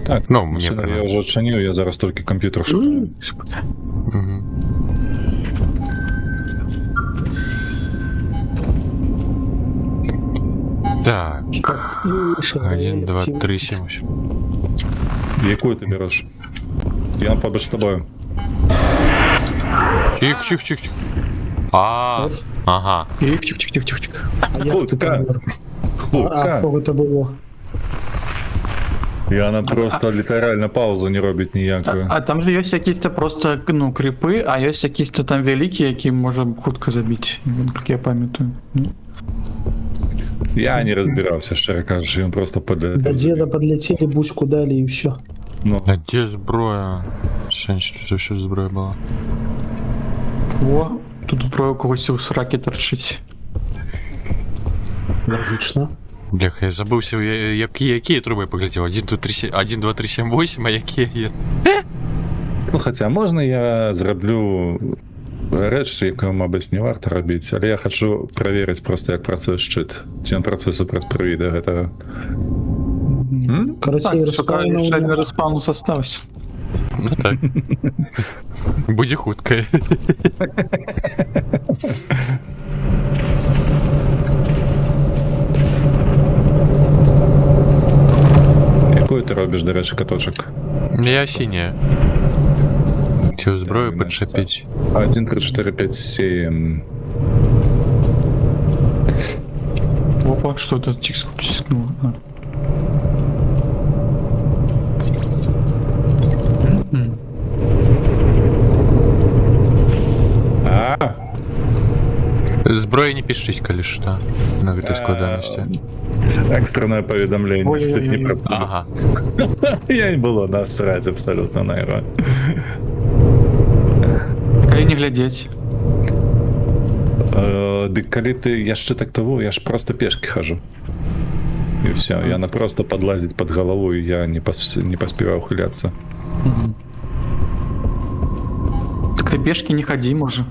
Так, Ну, мне машина я прям- ўжо адчыніў, я зараз толькі камп'ютер шукаю. Так. І 1, 2, 3, 7, 8. Якую ты береш? Я побач з тобою. Чих. Ага. Тих-тих-тих-тих-тих. А як ти Хутка. помер? А Хутка. кого це було? Яна просто літаральна паузу не робіць ніякую. А там же есть якісь-то просто, ну, крипы, а есть якісь-то там великие, які можна хутка забить, як я пам'ятаю. Ну, Я не разбираўся, шчыра кажучы, ён просто До падляцеў. деда подлетели, бучку дали и все. Ну, А де зброя? Сенс, що ще зброя була? о, тут зброя у когось у сраки торчить. Логично. Бляха, я забывся, які труби поглядів. 1, 2, 3, 7, 8, а які є? ну хаця можна я зраблю рэч, якую, мабыць, не варта рабіць, але я хачу праверыць просто, як працуе шчыт. Ці ён працуе супраць прывіда гэтага. Короче, Так, шукаю, ще респаунус остався. Ну так. Буде хутка. Якую ти робиш, до речі, каточок? Я синяя. Цю зброю підчепить. 1, 3, 4, 5, 7. Опа, что это чискнуло? Зброя не пішись, калі што. На гэтай складанасці. Экстренное поведомление. Ой-ой-ой. Не про- Ага. Я не было насрать абсолютно на его. Калі не глядзець. Дык калі ты яшчэ так того, я ж просто пешки хожу. И все, яна просто подлазить под голову, и я не поспеваю ухиляться. Ты пешки не ходи, може.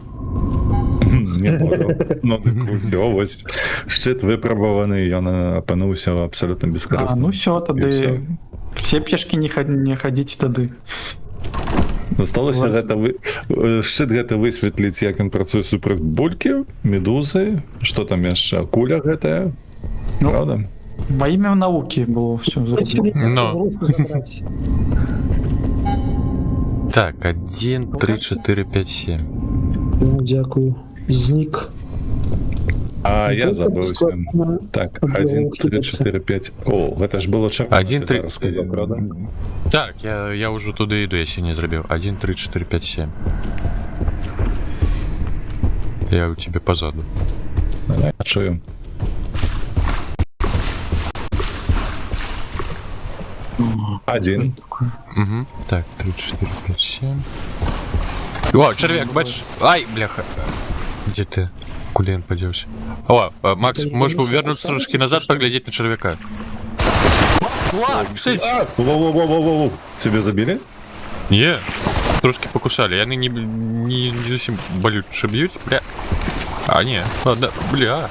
Не можу. Ну, так усё, ось шчыт выпрабаваны, ён апынуўся абсалютна А, бескарысным. ну все, І тады ўсё. все пешки не ходите тады. Засталося Ладно. гэта шчыт гэта высветліць, як ён працуе супраць булькі, медузы, што там яшчэ, куля гэтая, Ну, правда? Во імя науки было все зроблено. Ну. Руку забрать. Так, 1, 3, 4, 5, 7. Ну, дякую. Знік. А я Ну, забыўся. складна. Так, Ад 1, яго 3, кідацца. 4, 5. О, гэта ж было чарно. 1, 3, сказаў, правда? Так, я ўжо туды іду, я ще не зрабіў. 1, 3, 4, 5, 7. Я у тебе позаду. Давай, чую. Один. Угу. Так, 3, 4, 5, 7. О, червяк, бачиш? Ай, бляха. Где ты? Куда он подевся? О, Макс, можешь вернуться трошки назад, поглядеть на червяка. Кстати. Воу-воу-воу-воу-воу. Тебе забили? Не, трошки покусали. Яны не зовсім болюче б'ють. Бля. А, не. Ладно, бля.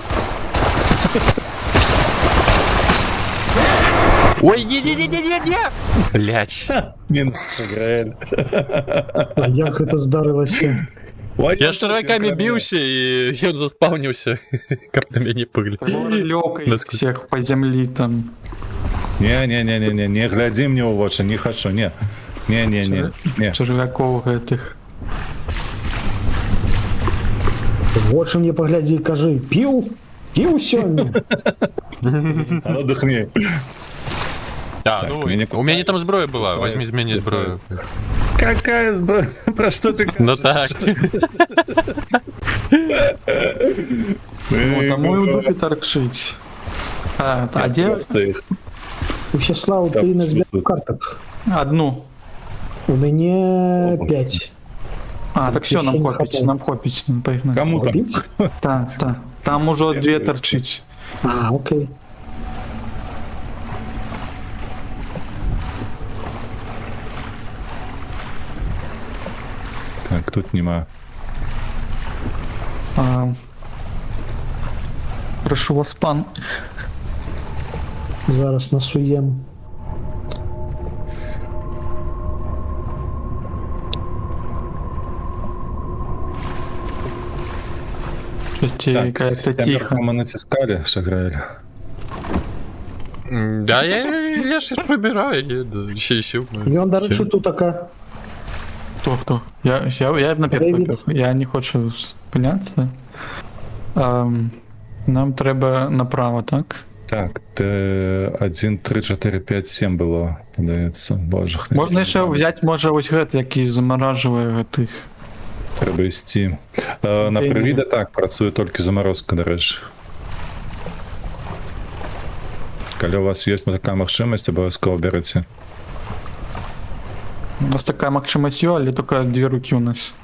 Ой, не-не-не-не-не! Блять. Мінус Граэль. А як гэта здарылася? Я з червяками бився і я заспавнився, каб на мяне пыгли. Лёкает Насколько? всех по земле там. Не-не-не-не-не, не гляди мне у вочы, не хочу, не. Не-не-не, не. Червяков гэтых. Вочы мне паглядзі, кажы, піў? Піў сёння? А ну дыхни. А, Так, ну, меня у меня там кусают, зброя была, кусают, возьми з мяне зброю. кусаются. Какая сброя? Про что ты Ну так. Ну, там мой дупе торчить. А где? Усяслав, Так, ты назбірав тут. карток. Одну. У мяне 5. А, так все, Еще нам не хопить, хватает. нам хопить. Ну, погнали. Кому там? Купить? Та. Там уже две торчить. А, окей. Так, тут нема. Прошу вас, пан. Зараз насуем. Слушайте, как-то тихо. Мы натискали, Шаграэль. Да, я щось пробираю, ще сів. Ён, дарэчы, тут така. Кто? Я наперед Привіт. побег. Я не хочу спиняться. Нам треба направо, так? Так, 1, 3, 4, 5, 7 было, подається. Боже, Можна ще взяти, може, ось гэты, який заморажує гэтых. треба ісці. На привіда так, працює тільки заморозка, до речі. Коли у вас є така можливість, обов'язково берете. У нас така магчимость є, але тільки дві руки у нас.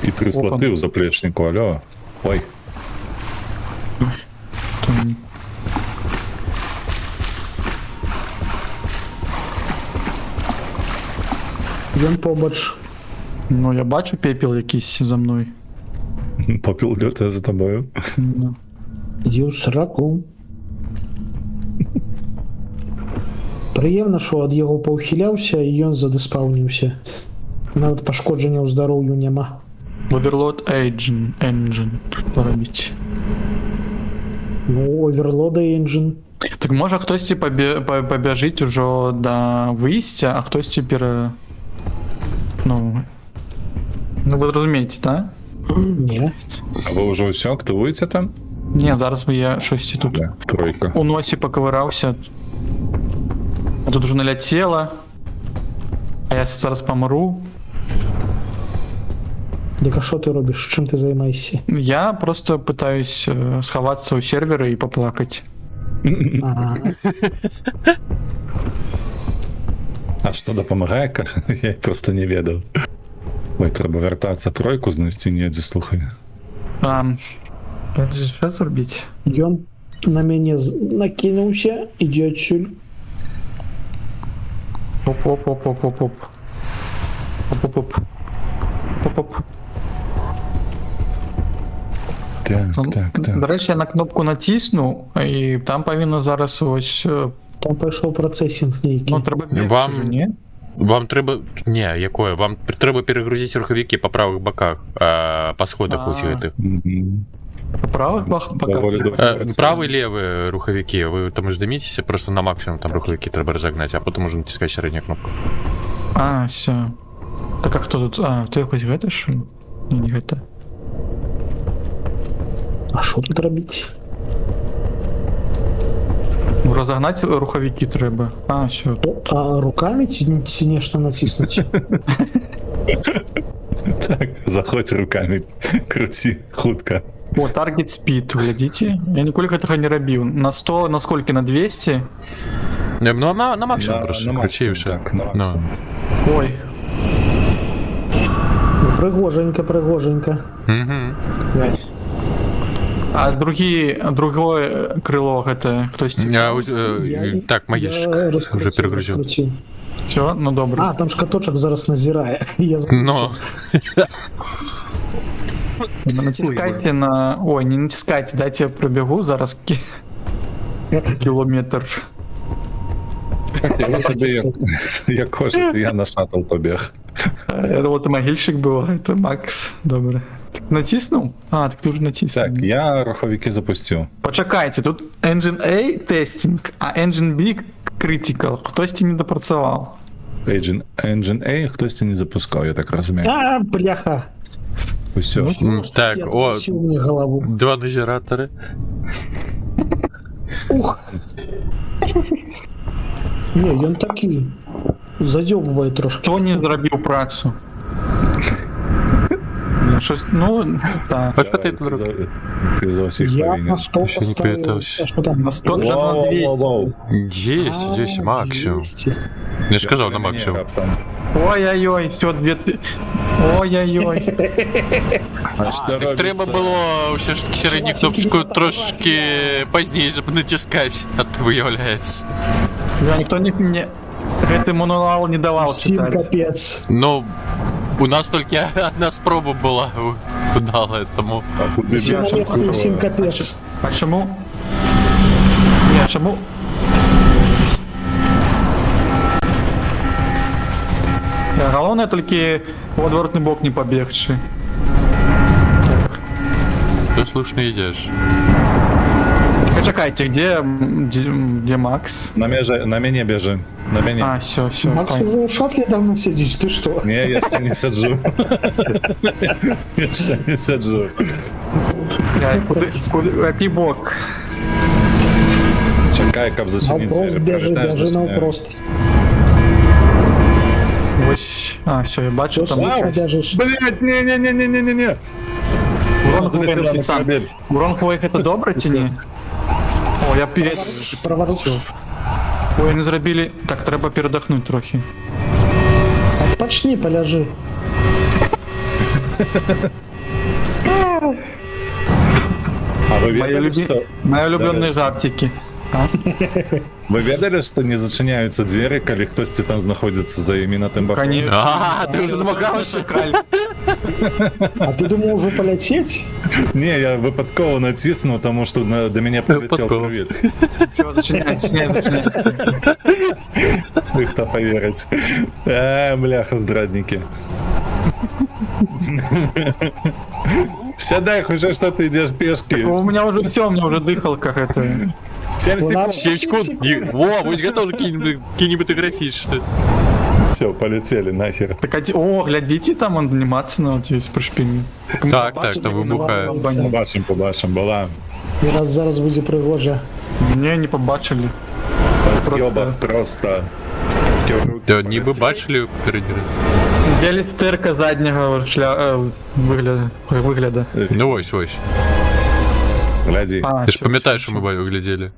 І 3 слоти у заплечнику, алло. Ой, Там... Ён побач. Ну, я бачу пепел якийсь за мною. попіл льота за тобою. Ну. Ідзі ў сраку. Прыемна, што ад яго паўхіляўся і ён задыспаўніўся. Нават пашкоджання ў здароўю няма. Overload engine. Що робити? Ну, оверлода engine. Так може хтось побіжить уже до виїстя, а хтось ну ви розумієте, так? Не. А ви вже все активуєте там? Ні, зараз я щось тут Да, тройка. у носі поковирався. А тут уже налетіло. А я зараз помру. Дик, а що ти робиш? Чим ти займаєшся? Я просто пытаюсь сховаться у сервера и поплакать. Ага. А що допомагає? Я просто не ведав. Ой, треба вертатися тройку знести, ні, слухай. Это же сейчас рубить. Ён на мяне накінуўся, ідзе адсюль. Оп. Оп. Поп-поп. Так, Ну, так, так. До речі, я на кнопку натисну, і там повинно зараз ось. Там пішов процесінг нейкий. Ну, треба бігти Вам- вже, ні? Вам треба. Ні, якое? Вам треба перегрузити руховики по правих боках, по сходах А. усіх этих. Мгм. По правих Доволі боках? добре. Правий, лівий руховики, ви там ждемітеся, просто на максимум там руховики треба розогнати, а потім уже натискати середню кнопку. А, все. Так а хто тут? А, ти якось гетиш? що ли? Ні, не гете. А що тут робити? Ну, розогнати руховики треба. А, все. А руками ці нечто натиснуть? Так, заходь руками, крути, хутка. О, target speed, глядите. Я ніколи гэтага не робив. На 100, на скільки? На 200? Не, ну на максимум просто крути і все. так, на Ну. максимум. Ой. Ну, пригоженько, пригоженько. Мгм. А другое крило гэта хтось. Так, магічка вже перегрузив. Все, ну добре. А, там шкаточок зараз назирає. Я Ну, Натискайте на. Ой, не натискайте, дайте я пробегу зараз кілометр. Я собі, як хочете, я на шаттл побіг. От могильщик був, це Макс. Добре. Так натиснув? А, так ти вже натиснув. Так, я руховики запустив. Почекайте, тут Engine A тестінг, а Engine B critical. Хтось не допрацював. Engine A хтось не запускав, я так розумію. А, бляха. Все. так, Я о, откусил мне голову. 2 дозіратори. Ух. Не, ён такий. Задьобывает трошки. Хто не зробив працю? Бля, щось, ну, так. Хоч ти тут робиш? Ти за всіх Я повинен. на 100 Ще не поставил. пытался. А что там? На 100 вже Вау, на 200. вау, вау. 10, максимум. 200. Я ж сказав на максимум. Раптом. Ой-ой-ой, все, 2000. Ой-ой-ой. А що робиться? Треба було все ж таки середню кнопочку трошки пізніше натискати, а то виявляється. Бля, ніхто не гэты мануал не давав Всім читати. капець. Ну, у нас тільки одна спроба була удала, тому... А куди Я більше? ж Всім всім капець. А чому? Ні, чому? Головне тільки в одворотний бок не побігши. Ти слушно йдеш. Чекайте, где Макс? На мене біжи. На мене. А, все, Макс уже у шатлі давно сидиш, ти що? Ні, я ще не сиджу. Я ще не сиджу. Куди, який бок? Чекай, як зачинити Навпрост двері. біжи, Прилітаєш, біжи зачиняю. навпрост. Ось, а, все, я бачу, там Слава, біжиш. Блять, не. урон хвоїх, Олександр. Урон хвоїх это добре чи ні? О, я перед... Проворот. Ой, не зробили... Так, треба передохнути трохи. Почни, поляжи. А ви Мои, ведали, що... Мои улюбленные жартики. Ви ведали, що не зачиняються двері, коли хтось там знаходиться за іменно тим боком? Конечно. А, ти вже намагався? А ты думал уже полететь? Ні, я випадково натиснув, тому що до мене прилетів Випадково. привіт. Все, зачиняйте. Хто повірить. Бляха, здрадники. Сядай, уже что ты идешь пешки. У меня уже все, у меня уже дыхалка это. 7 секунд. 7 секунд. Во, ось готов кинематографічно. Все, полетели нахер. Так, о, глядите, там он анимация на вот есть пришпильный. Так, там вибухає. Побачим, була. І раз зараз буде пригожа. Мне не побачили. Съеба просто. Та ніби бачили переді. Де люстерка заднього вигляда. Ну ось. Гляди. А, Ти ж пам'ятаєш, що ми глядели?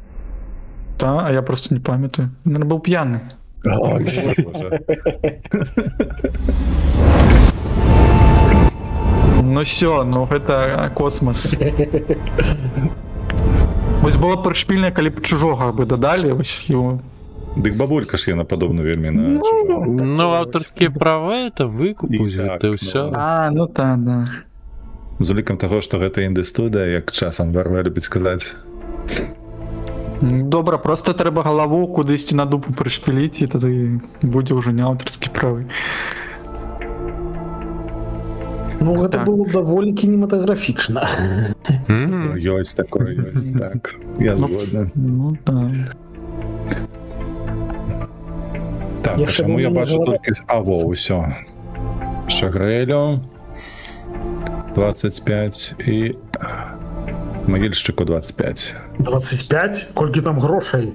Та, а я просто не пам'ятаю. Наверное, был пьяный. О, боже. Ну все, ну это космос. Ось було б пришпільне, коли б чужого би додали, ось його. Дык бабулька ж яна падобна вельмі на чужого. Ну, авторские права это выкупить, И так, это ну. все. А, ну та, да. З улікам таго, што гэта інды-студыя, як часам Варва любіць сказаць. Добра, просто трэба галаву кудысьці на дупу прышпіліць, і тады будзе ўжо не аўтарскі правы. Ну, гэта Так. было даволі кінематаграфічна. Ёсць такое, ёсць, так. Я згодны. Ну да. Так, Я а ще чаму я не бачу говорю. толькі... А, во, ўсё. Шагрэлю 25 і Магільшчыку 25. 25? Колькі там грошай?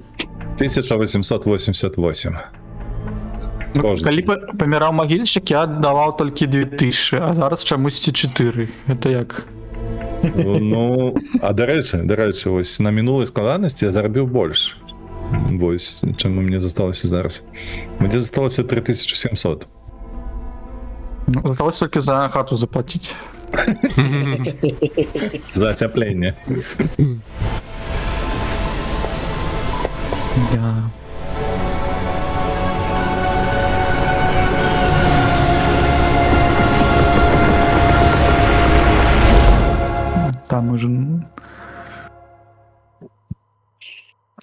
1888. Ну, Кожны. калі паміраў магільшчык, я аддаваў толькі 2000, а зараз чамусьці 4. Гэта як? Ну, а дарэчы, вось на мінулай складанасці я зарабіў больш. Вось, чаму мне засталася зараз. Мне засталася 3700. Ну, засталось толькі за хату заплаціць. За ацяпленне. Да. Там уже...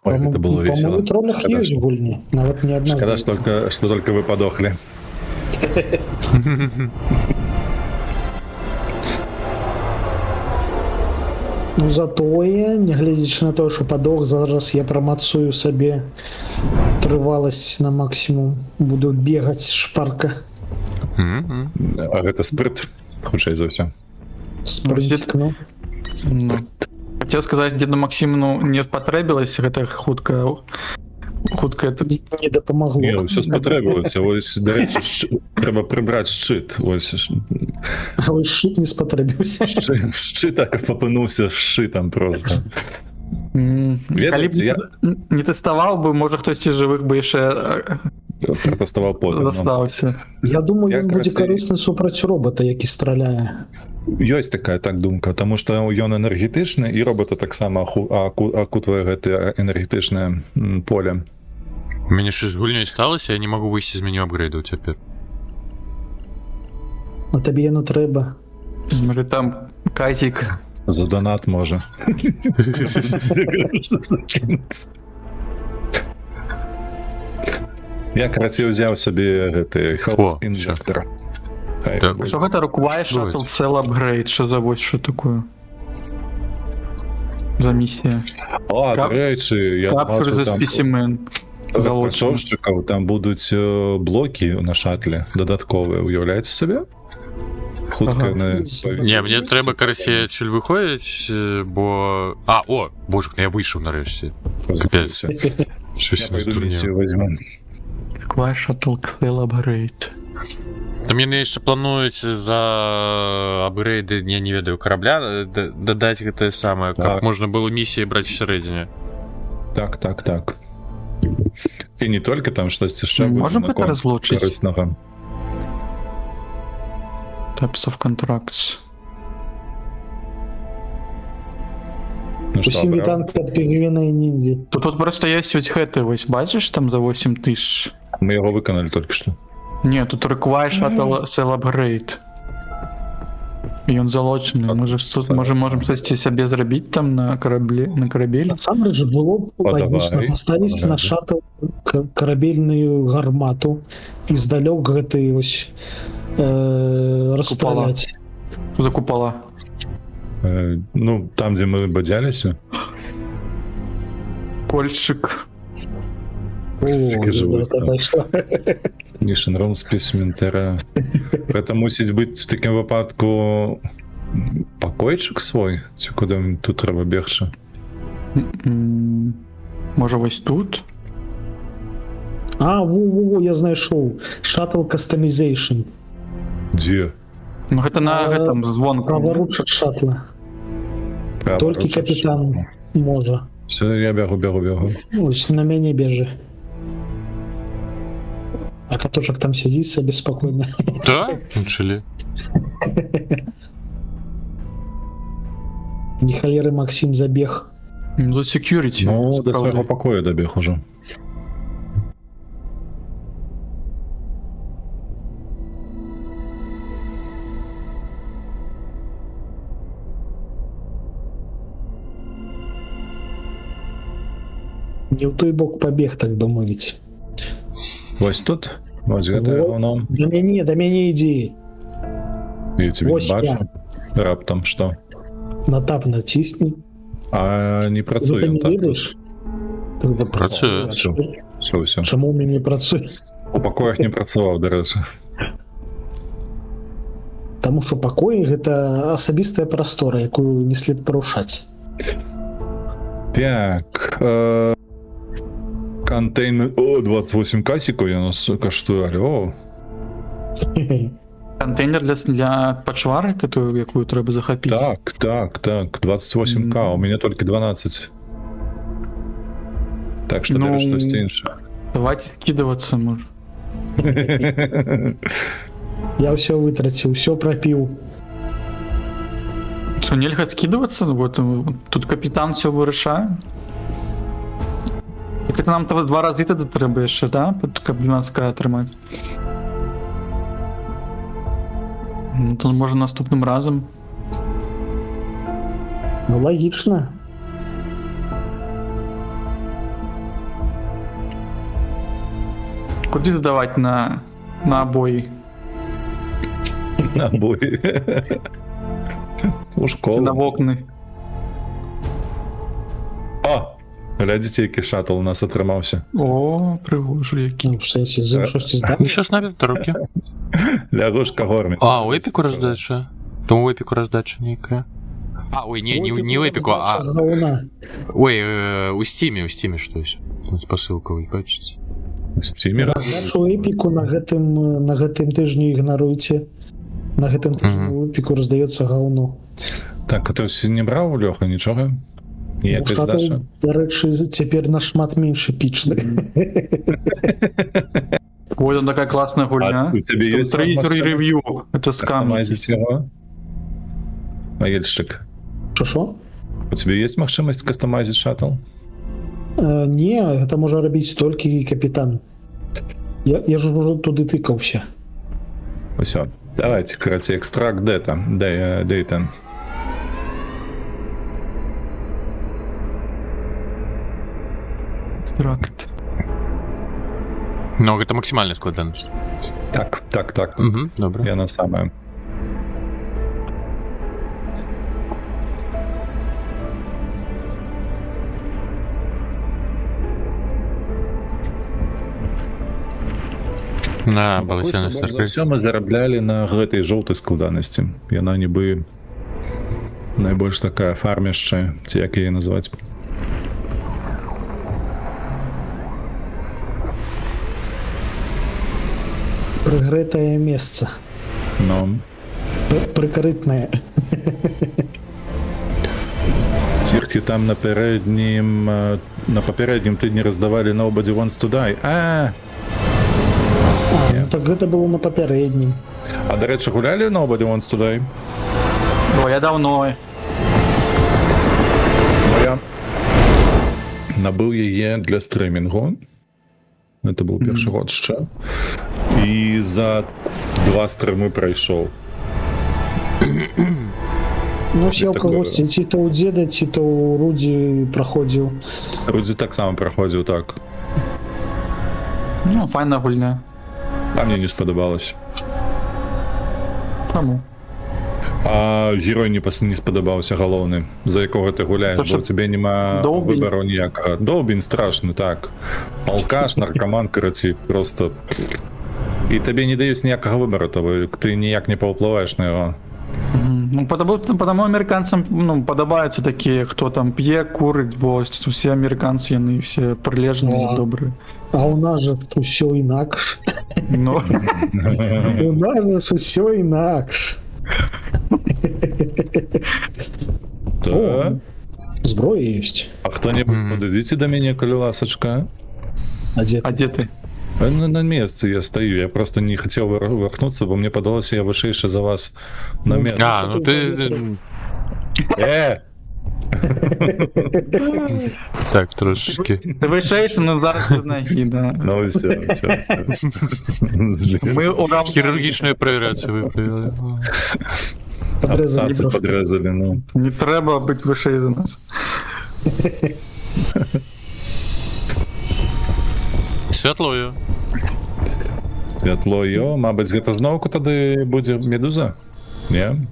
Ой, гэта было По весело. троллях Шкада, ёсць гульні. Нават не адна. Шкада, здаецца. што только вы падохлі. Ну, затое, нягледзячы на тое, што падох, зараз я прамацую сабе трываласць на максімум. Буду бегаць шпарка. А гэта спрыт, хутчэй за ўсё. Спрынтик, ну. Ну, хотел сказать, деду Максиму, ну, не патрэбілася гэта хутка это... Не дапамагло. Не, ўсё спатрэбілася. Вось, дарэчы, трэба прыбраць шчыт. Вось, А вось шыт не спатрэбіўся. шчыт так апынуўся шчытам просто. Калі Ведаеце, я б не тэставаў бы, можа хтосьці жывых бы яшчэ пратэставаў потым. застаўся. Я думаю, Я ён будзе красивей. карысны супраць робота, які страляе. Ёсць такая так думка, таму што ён энергетычны і робота таксама акутвае гэтае энергетычнае поле. У меня что с гульней сталося, я не могу выйти из меню апгрейда теперь. А табе яно трэба. Може там казик. За донат можа. Я карацей узяў сабе гэты О, інжектор. Так. Що гэта Require Shuttle Cell Upgrade? Що за вось, що такое? За місія. О, Кап- дарэчы, я Capture the бачу там Specimen. распрацоўшчыкаў, там будуць блокі на шатле дадатковыя, уяўляеце сабе? Хутка Ага. на Не, мне треба, карацей, адсюль выходзіць, бо... А, о, божак, я выйшаў нарэшце. Капец. Щось Я я пойду здурнеў. місію возьму. Require Shuttle Cell Upgrade. Там яны яшчэ плануюць за апгрейды, я не ведаю, карабля дадаць гэтае самае, Так. каб можна было місіі браць всярэдзіне. Так. І не толькі там штосьці яшчэ Можем гэта разлучыць? карыснага. Types of Contracts. Ну што, Усім браў? вітанка ад пігвіна і ніндзі. Тут просто есть ведь гэты, вось, бачиш, там за 8000. Мы яго выканалі толькі што. Не, тут Require Shuttle Cell Upgrade. І ён залочены. Так, Мы же тут можем штосьці сабе зрабіць там на карабель. Насамрэч было б Давай, лагічна паставіць на давай. шаттл карабельную гармату і здалёк гэты вось расстраляць. За купола. Ну, там, дзе мы бадзяліся. Кольшчик. О, жывуць гэта там. пайшла. Mission Room спецментара. Гэта мусіць быць в такім выпадку пакойчык свой, ці куды тут трэба бегчы. Можа вось тут? А, во, я знайшоў. Shuttle Customization. Дзе? Ну гэта на гэтым звонку. Праваруч ад шаттла. Толькі капітан можа. Все, я бегу. Ось на мяне бежы. А каточак там сядзіць сабе спакойна. Да? Начали. Не халеры Максим забег. Ну, за security. Ну, до справді. свайго пакоя дабег ужо. Не ў той бок пабег, так бы мовіць. Вось тут? Вось гэтае Во. гаўно. Да мяне ідзі. Я тебе Вось бачу. Раптам што? На тап націсні. А не Ты працуе не так. ведаеш? Працуе. Все. Чаму ў мяне працуе? У пакоях не працаваў, дарэчы. Таму што пакоі гэта асабістая прастора, якую не след парушаць. Так. Контейнер. О, 28 касікаў я нас каштуе. Алло. Контейнер для пачвары, якую трэба захапіць. Так. 28к, у меня только 12. Так что Ну, дарэч штосьці іншае. Давайте скидываться, может. Я ўсё вытраціў, ўсё прапіў. Что, нельга скидываться? Вот тут капитан все вырашае. Так это нам того 2 разы тады трэба яшчэ, да? Каб 12к атрымаць. Ну, то можа наступным разам. Ну, лагічна. Куды дадаваць на абоі? Обои. У На школу. вокны. О! Глядзіце, які шаттл у нас атрымаўся. О, прыгожы які. Ну, в сэнсе, з ім штосьці здаць. Нічого снабі на руки. Лягушка гормі. А, у эпіку раздача. То у эпіку раздача нейкая. А, ой, не у эпіку, а... Гауна. Ой, у стиме штось. Тут посылка, вы бачите. Стімі раз. Нашу эпіку на гэтым тыжню ігнаруйце. На гэтым тыжні ў эпіку раздаецца гаўно. Так, а ты ўсё не браў, Лёха, нічога? Ніякай здача? Дарэчы, цяпер нашмат менш эпічны. Ой, там такая классная гульня. А у тебе есть Трейлер и возможность ревью. Это скам. кастомайзіць яго? Магільшчык, Шо? у тебе есть магчымасць кастомайзіць шаттл? Не, гэта можа рабіць толькі капітан. Я ж ужо туды тыкаўся. Усё. Давайте, карацей, экстракт дейта. Экстракт. Ну, гэта максімальная складанасць. Так. Угу, добра. Яна самая. На балацяны За старкай. ўсё мы зараблялі на гэтай жоўтай складанасці. Яна нібы найбольш такая фармішчая, ці як яе назваць. Прыгрэтае месца. Но Прыкарытнае. ціркі там на папярэднім тыдні раздавалі Nobody Wants to Die. Ну так гэта было на папярэднім. А дарэчы, гулялі Nobody Wants to Die? О, я давно. Я набыў яе для стрымінгу. Это быў першы год яшчэ. І за 2 стрымы прайшоў. Ну, я ў так кагосьці, ці то ў дзеда, ці то ў Рудзі праходзіў. Рудзі таксама праходзіў так. Ну, файная гульня. А мне не спадабалось. Кому? А герой не спадабаўся галоўны, за якога ты гуляеш, То, бо што ў цябе няма Доўбень? выбару ніякага. Доўбень страшны, так. Алкаш, наркаман, карацей, просто... І табе не даюць ніякага выбару, то ты ніяк не паўплываеш на яго. Ну, потому американцам подобаются такие, кто там п'е, курить, бо все американцы, яны все прилежные, А. добрые. А у нас жа усё інакш. Ну, У нас жа усё інакш. Так. Зброя ёсць. А хто-небудзь падыдзіце да мяне, калі ласачка? А дзе? а где ты? На месцы я стою, я просто не хотел вахнуться, бо мне падалося, я вышэйшы за вас на месцы. А, ну ты... Так, трошечки. Ты вышейший, но зараз без ноги, да. Ну все. Мы уравняли. Хірургічную аперацію ви провели. Подрезали Абцасы трохи. подрезали, ну. Не треба быть выше за нас. Святлою. Святло, йо, мабуть, гэта зноўку тады будзе медуза? Не?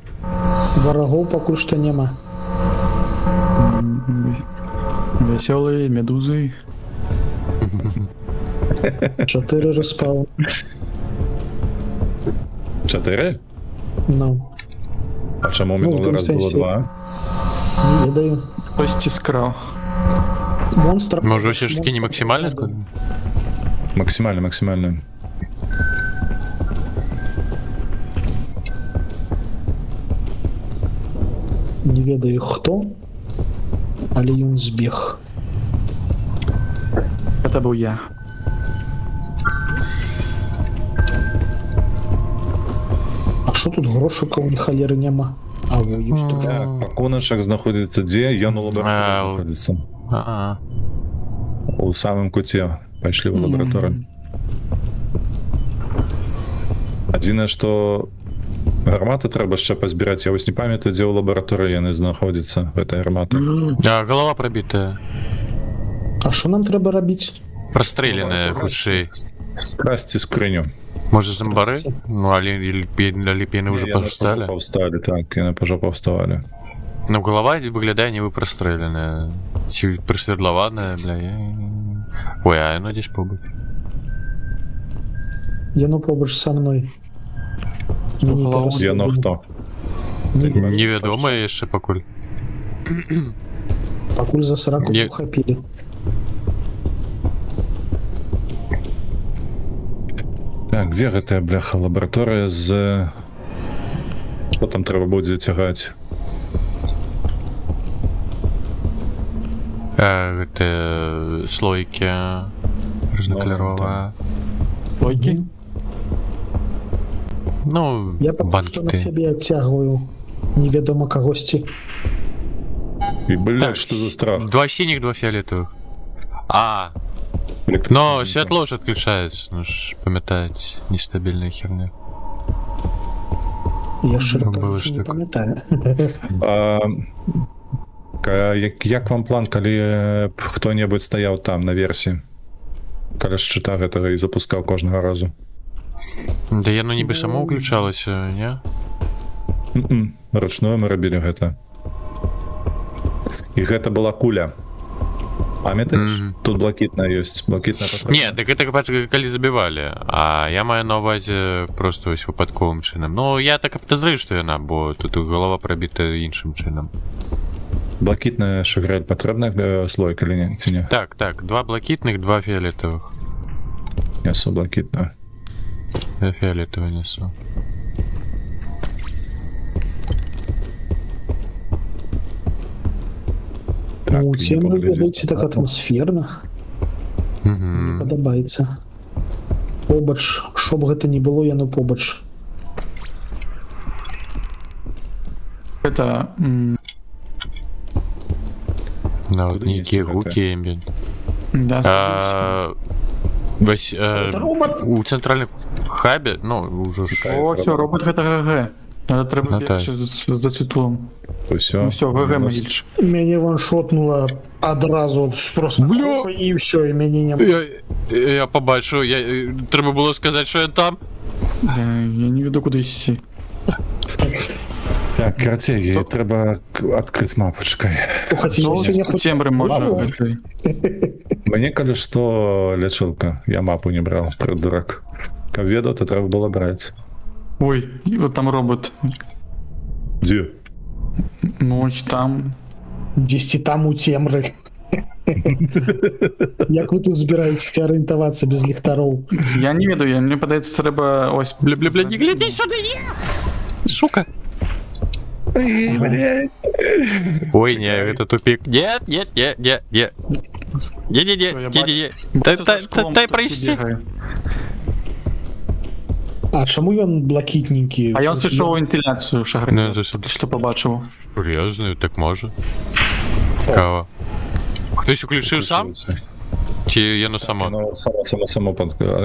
Варагоў пакуль што няма. Веселые медузы. 4 распаў. 4? Ну, А чаму Ну, мінулы в раз было сэнсе- 2? не ведаю. Хтось скрав. Монстр. Может, все ж таки не максимально? Максимально, максимально. Не ведаю хто, але ён збег. Это был я. А що тут грошикаў ні халеры няма? А во, ёсць тут. Так, пакуначак знаходзіцца дзе? Ён у лабараторыі А, знаходзіцца. А-а. У самым куце. Пайшлі ў лабараторыю. Адзінае, што гарматы трэба яшчэ пазбіраць. Я вось не памятаю, дзе ў лабараторыі яны знаходзяцца, гэтая гармата. А, голова пробитая. А що нам трэба рабіць? Простреленная худшей. Скрасці скрыню. Может, зомбары? Ну, а ліпіни уже Яны повстали? Паўсталі, так, яны пажо паўставалі. Ну, голова выглядает не вы простреленная. Чи присвердлованная, бля. Ой, а оно здесь побыть. Яно побач са мной. Мені Голову переслідує. Яно хто? Неведомо яшчэ пакуль. Пакуль за сраку Не- ухапілі. Так, дзе гэтая бляха лабараторыя з... Што там трэба будзе цягаць? Это слойки разнокольоровые. Лойки? Ну, Я пакуль што на банки. сябе адцягваю невядома кагосьці. І, блядь, што за страх? Два синих, два фиолетовых. А, но светло уже отключается. Ну ж, памятаете, нестабильная херня. Я шчыра Было кажучы, не штука. памятаю. Як вам план, калі б хто-небудзь стаяў там, на версіі? Каля шчыта гэтага і запускаў кожнага разу? Да яно ніби само включалася, не? Ручную мы рабілі гэта. І гэта была куля. Памятаеш? Тут блакітная ёсць. Блакітная Не, так это калі забівалі. А я маю на увазе просто ось випадковим чином. Ну, я так і підозрюю, що яна, бо тут голова пробита іншим чином. Блакітная шагрель патрэбна слой, калі не, ці не? Так, так, два блакитных, два фиолетовых. Нясу блакітную. Я фиолетовый несу. Так, Ну, у не цемры, паглядзець. ведаеце, так атмасферна. Угу. Падабаецца. Побач, што б гэта ні было, яно побач. Это... Да, вот Куди некие нести гуки, блин. Да, Вось, Это робот. у центральных хабе, ну, уже О, все, робот гэта ГГ. Надо треба Ну, більше за світлом. Усё. Ну все, ГГ ми більше. Мяне ваншотнула адразу от просто Бля! і все, і мяне няма. Я побачу, треба було сказати, що я там. Я не веду, куди йти. Так, карацей, їй треба адкрыць мапу, чакай. Слухайте, я сьогодні У тембри можна Ладно. гэтай. Мне калі што лячылка, я мапу не браў, придурак. Каб ведаў, то трэба было браць. Ой, і от там робот. Дзе? Ну, ось там. Десьці там у цемры. Як ви тут збираєтеся орієнтуватися без ліхтарів? Я не веду, мені подається, треба ось... Бля, не гляди сюди, сука. Ой, не, это тупик. Нет. Не. Дай пройти. А чому він блакитненький? А я пішов у вентиляцію, шагри. Ну, це сюди. Що побачив. Серйозно, так може. Цікаво. Хтось включив сам? Чи я на само? Ну, само.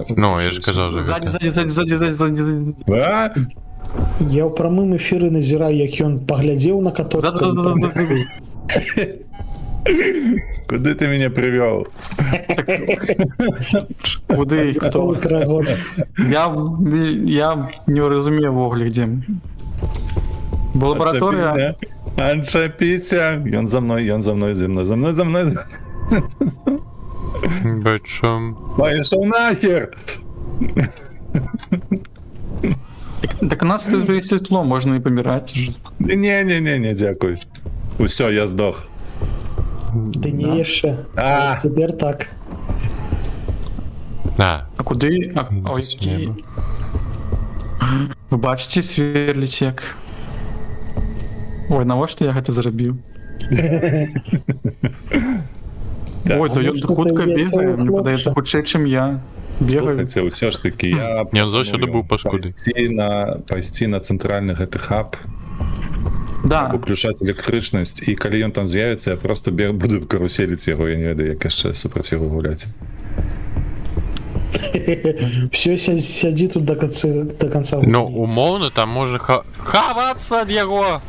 Ну, я ж казав, що Ззаді. А? Я ў прамым эфіры назіраю, як ён паглядзеў на каток. Ззаді. Куди ти мене привел? Куди? Хто? Крагот. Я не розумію вуглі, де ми. Бо лабораторія... Анчапіся. Ён за мною, за мною. Бачу. Пішов нахер. Так у нас вже є світло, можна і помирати. вже. Ні, дякую. Усьо, я здох. Ти не ще. А. Тепер так. А, А куди? Ой, які... Ви бачите, сверлить як. Ой, навошта я гэта зрабіў? Ой, да ён может, хутка это бегае, веселый мне падаецца хлопчик. хутчэй, чым я. Бегаю. Слухайте, ўсё ж таки, я Ён заўсёды быў паскудай. пайсці на цэнтральны гэты хаб, Да, уключаць электрычнасць, і калі ён там з'явіцца, я просто буду каруселіць яго, я не ведаю, як яшчэ супраць яго гуляць. Все сядзі тут до конца. ну, умоўна, там можна хавацца ад яго.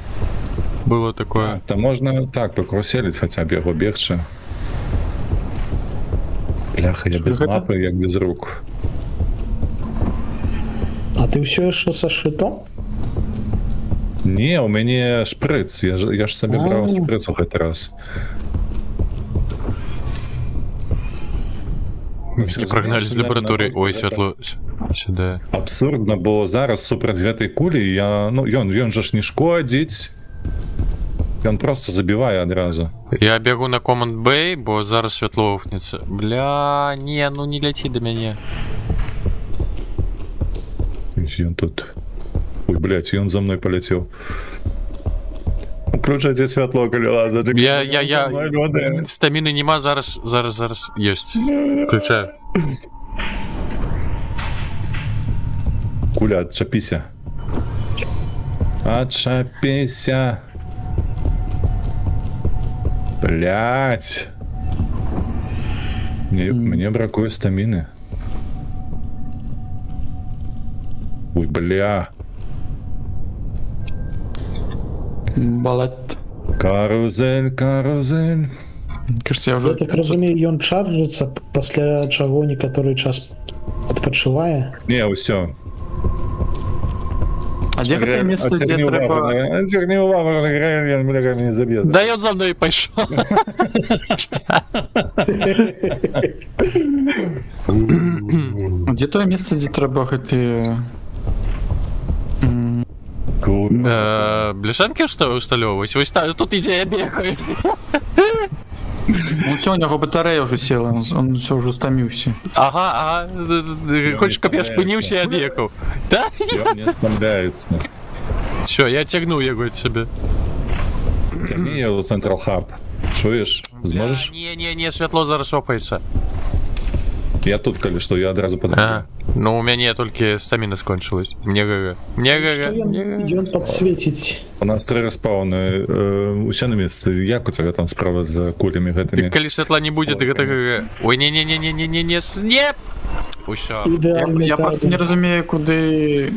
Было такое. Та можна так пакруселіць хаця б яго бегчы. Бляха, я без гэта? мапы, як без рук. А ты все яшчэ са шытом? Не, у мяне шпрыц, я ж сабе браў А. шпрыц у гэты раз. Не прагналі з лабараторыі. Ой, святло сюда. Абсурдна, бо зараз супраць гэтай кулі ён жа ж не шкодзіць. Ён просто забівае адразу. Я бегу на Command Bay, бо зараз святло уфнецца. Бля, не, ну не ляці да мяне. Ён тут. Ой, блядь, ён за мной паляцеў. Уключайце святло, калі лаза. Я стаміны нема, зараз ёсць. Включаю. Куля, адчапіся. Адчапіся. Блядь. Мне бракуе стаміны. Ой, бля. балет. Карузель. Кажется, я Я вже... так разумею, ён чаржыцца, пасля чаго некаторы час адпачывае. Не, ўсё. А де гэта месца, де трэба... Цягні увагу, ён, бля, мяне заб'е. Да ён за мной пайшоў. Де тое месца, дзе трэба гэты... Бляшанкі усталёўваць? Вось тут ідзе, я бегаю. Ну все, у него батарея уже села, он все уже стомился. Ага. Хочеш, каб я спыніўся і ад'ехаў? Да? Ён не стамляецца. Всё, я цягну яго ад сябе. Цягні яго ў Централ Хаб. Чуеш? Зможаш? Не, святло зараз опаецца. Я тут, калі што, я адразу падаю. Ну, у мяне толькі стаміна скончылась. Мне гага. Ён падсвеціць. У нас 3 распаўны усе на месцы. Як у цябе там справа з кулямі гэтымі? Калі святла не будзе, дык гэта гага. Ой, не. Усё. Я просто не разумею, куды...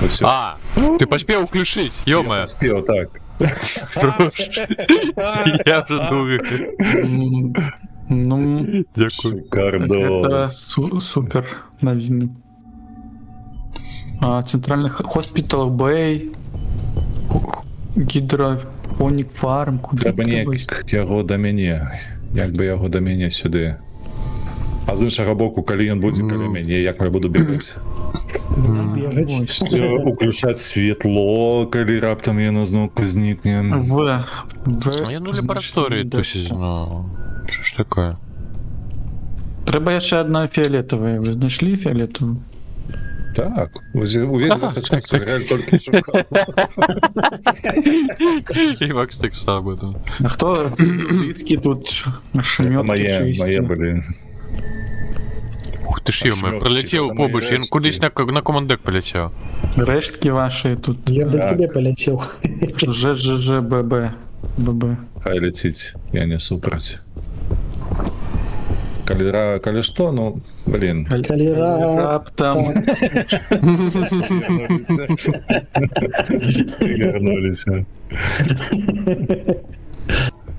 Усё. А, ты паспеў уключыць, ёмае. Спеў, так. Я вже думаю. Ну, Дякую. это Кардос. супер новизны. Центральный хоспитал Бэй, гидропоник фарм, куда Трэба неяк яго да мяне. Як бы яго да мяне сюды. А з іншага боку, калі ён будзе каля мяне, як я буду бегаць? Бегаць. Уключаць светло, калі раптам яно зноўку знікне. Я на лабараторыі тусіць, ну... Що ж такое? Трэба яшчэ одна фіолетовая. Вы знайшлі фіолетовую? Так, увесь гэты час реаль толькі шукаў. І Макс так само, да. А хто блізкі тут шамёткі Мае чисті? былі. Ух ты ж, ёмае, пролетел побач, ён кудись на командек полетел. Рештки ваші тут. Я до тебе полетел. ЖЖЖББ. Хай ляціць, я не супраць. Калі што, ну, блин. Калі раптам. Вярнуліся.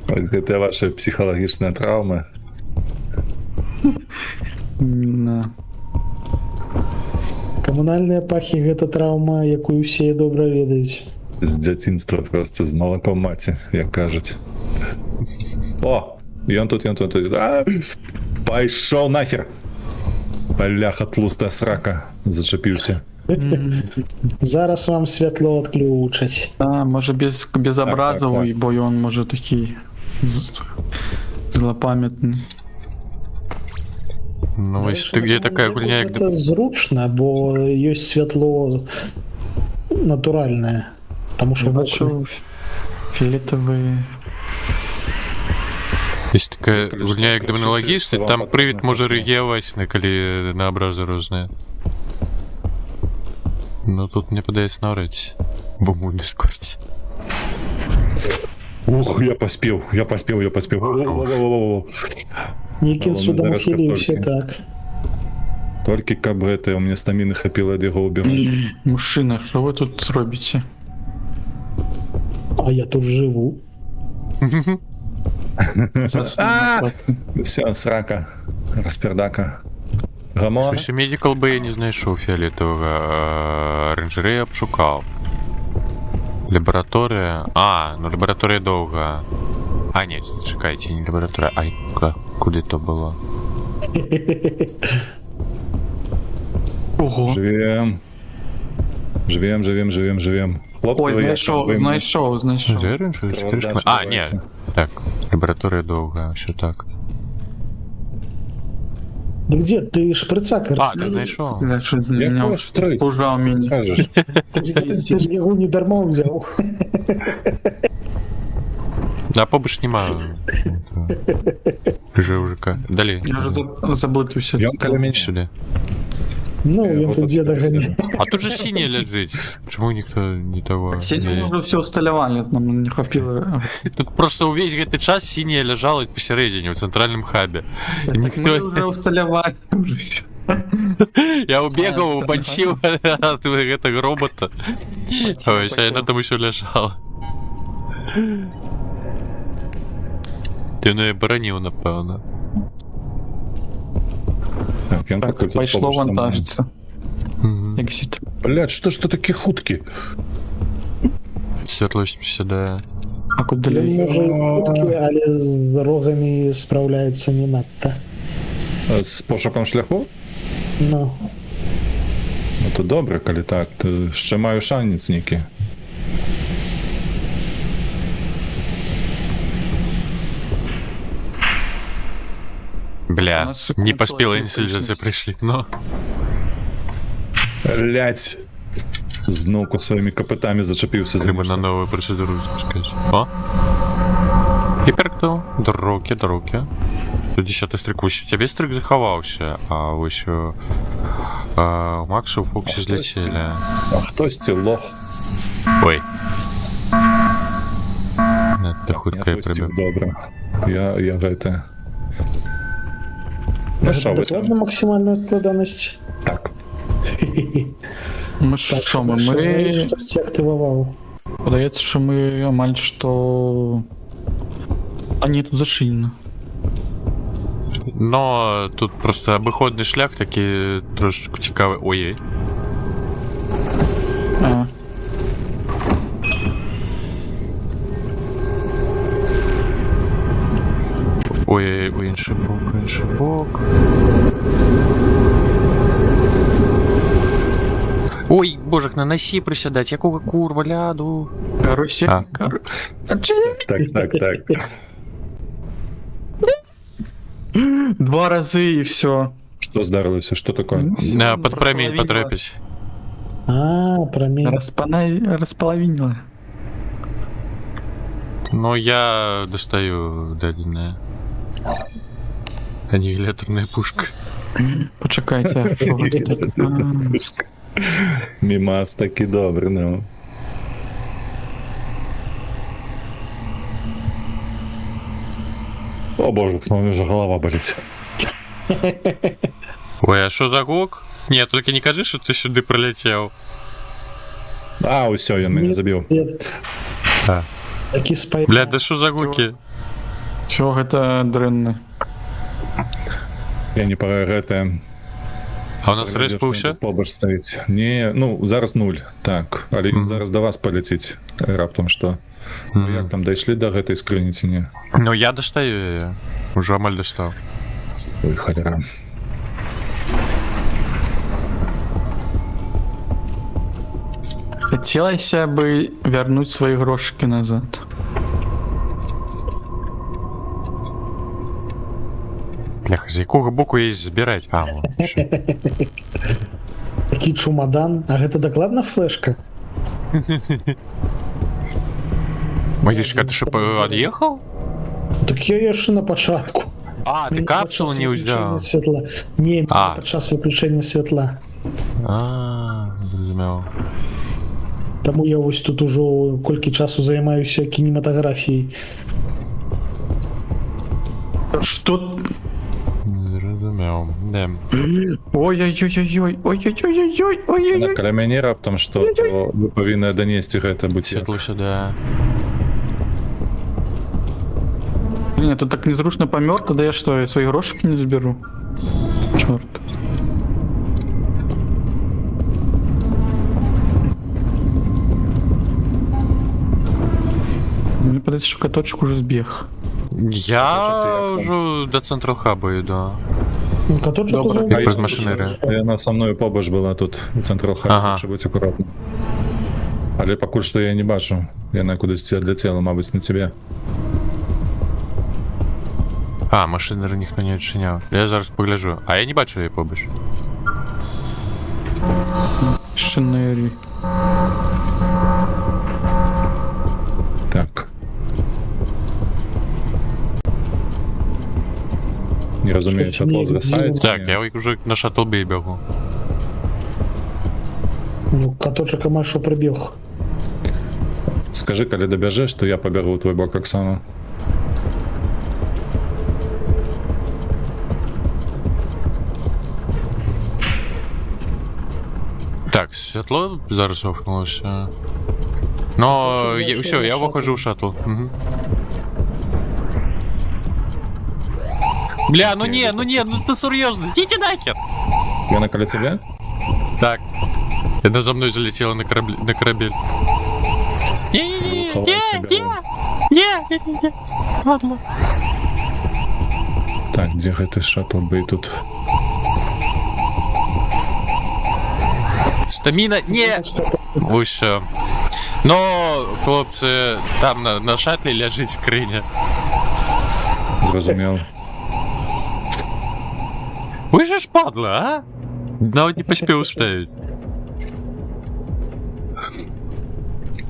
Ось гэта ваша псіхалагічная траўма. Да. Камунальныя пахі гэта траўма, якую усе добра ведаюць. З дзяцінства просто з малаком маці, як кажуць. О, ён тут. А, пайшоў нахер. Бляха тлустая срака, зачапіўся. Зараз вам святло адключаць. Да, може без образовый, так. бо он може такий злопам'ятний. Ну, если ты где такая гульня, як Гэта зручна, бо ёсць святло натуральнае. Таму што вокны. Бачу фіолетовий. Есть такая гульня, як дэмоналагічны, там прывід можа рэагаваць на калі на абразы розныя. Ну тут мне падаецца наврад, бо мой дыскорд. Ух, я паспеў. Во-во-во-во-во. Нейкім Але мы судам зараз ухіліўся, картофель. так. Толькі каб гэта, у мяне стаміны хапіла ад яго ўбіраць. Мужчина, що ви тут робите? А я тут живу. Все, срака, распердака. Гамон. Слушай, медикал бы я не знайшоў фіолетовага, аранжарэя абшукаў. Лабараторыя... А, ну лабараторыя доўга. А, не, чакайце, не лабараторыя. Ай, куды то было? Ого. Живем. Хлопцы, Ой, як там ви? знайшов. Дзе аранжарэя? Справаздача А, не, называецца. так, лабараторыя доўга, ўсё так. Где ты шприцак? А, ты знайшоў? Якого шприц? Пужав мене. Кажеш. Ты ж яго не дарма ўзяў. А побач нема жыўжыка. Далей. Я вже заблитився. Ён каля мяне. Сюды. Ну, Я ён вот тут деда отсюда ганяе. А тут же синяя лежить. Почему никто не того? Сьогодні вже все усталювали, нам не хватило. Тут просто увесь гэты час синяя лежала посередине, в центральном хабе. И Мы никто... вже усталювали. Уже все. Я убегал, убачил от этого робота. Ой, а она там еще лежала. Ты не оборонил, напевно. Так, ён такой тут Пошло побач са мною. вантажиться. Exit. Блядь, што ж ты такі хуткі? Светлость сюда. А куди Ён лі? можа і хуткі, але з рогамі спраўляецца не надта. З пошуком шляху? Ну, Ну то добре, калі так, то ще маю шанец нейкі. У Бля, нас не кончилась поспела электричность. инсульжаться пришли. Ну, Блять! Знову своїми копитами зачепився за треба на нього. новую процедуру запускать. О! Гиперкту. Дороги. 110 стрик. Вось у тебя стрик заховался, а вось у Макса у Фоксі злетели. А хтось ці лох. Ой. Это хутка я пустив, прибив. добре. Я гэта... Ну що ви докладна там? максимальна складанасць. Так. Ну що, ми Щось активував. подається, що ми амаль що... А ні, тут зашинено. Но тут просто обиходний шлях такий трошечку цікавий. Ой-ой. А, Ой, інший бок. Ой, божик, на носі присядать, якого курва ляду. карусель. А. Так. Два рази і все. Що здарилося? Що таке? Под промінь потрапить. А, промінь. Розполовинило. Ну, я достаю дадене. Аннигиляторная пушка. Почекайте, а що ви тут? Мімас таки добре, ну. О боже, у мене вже голова болить. Ой, а что за гок? Нет, только не кажи, что ты сюда пролетел. А, усе, він мене забив. А. Такі спай. Бля, да что за гуки? Чого це дренне? Я не пора гэта... А у нас рейс быўся? Побач ставіць. Не, ну, зараз 0, так. Але ён зараз да вас паляціць раптам што. Ну, як там, дайшлі да гэтай скрыніцы, не? Ну, я дастаю яе. Ужо амаль дастаў. Ой, халера. Хотелось бы вернуть свои грошики назад. Бляха, з якога боку її збираць? А, о, що? Такі чумадан, а гэта дакладна флешка? Магічка, ты що, ад'їхав? Так я яшчэ на пачатку. А, ты капсулу не ўзяў. Святла. Не, А. падчас выключэння святла. А, зразумеў. Таму я вось тут ужо колькі часу займаюся кінематаграфіяй. Что? Зразумеў. Да. Ой-ой-ой-ой-ой, ой-ой-ой-ой, ой-ой-ой. Каля мяне раптам што, то вы павінны данесці гэта быць. Святло сюда. Блин, я тут так незручно помер, тогда я что, я свои грошики не заберу? Черт. Мне подается, что каточек уже сбег. Я ўжо до Централ Хаба іду. Каточек Добре. уже... Без машини. Яна са мною побач была тут у Централ Хаба, Ага. щоб бути акуратно. Але пакуль што я не бачу. Яна кудысьці адляцела, мабыць, на цябе. А, машини ніхто не відчиняв. Я зараз погляжу. А я не бачу її побач. Шинери. Так. Не разумею, Щось святло не згасається. Так, я вже на шаттлбей бігу. Ну, каточек амаль що прибіг. Скажи, калі дабяжэш, то я пабягу ў твой бок Оксана. Так, святло зараз офнулося. Но все, я виходжу в шаттл. Угу. Бля, ну ты серьезно, идите нахер! Яна каля цябе? Так. Это за мной залетела на корабель. Не-не-не, Ховай себе. не, ладно. Так, дзе гэты шаттлбей тут? Стаміна, не! Ой, що. Но, хлопці, там на шатлі ляжить скриня. Зразумеў. Вы же ж падла, а? Навіть не поспів уставить.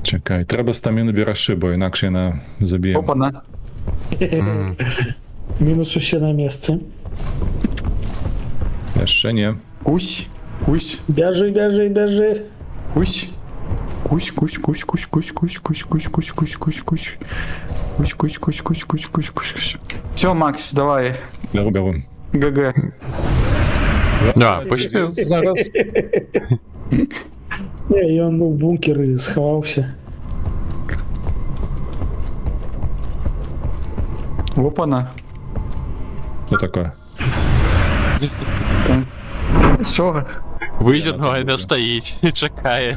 Чакай, трэба стаміну берашы, бо інакш яна заб'е. Опа-на. Мінус усе на месцы. Яшчэ не. Кусь. Кусь. Бяжы, бяжы, бяжы. Кусь. Кусь, кусь, кусь, кусь, кусь, кусь, кусь, кусь, кусь, кусь, кусь, кусь. Кусь, кусь, кусь, кусь, кусь, кусь, кусь, кусь. Все, Макс, давай. Беру. ГГ. Да, поспів. Зараз. Не, ён у бункеры схаваўся. Опа-на. Що таке? Що? Визірно, а не стоїть і чекає.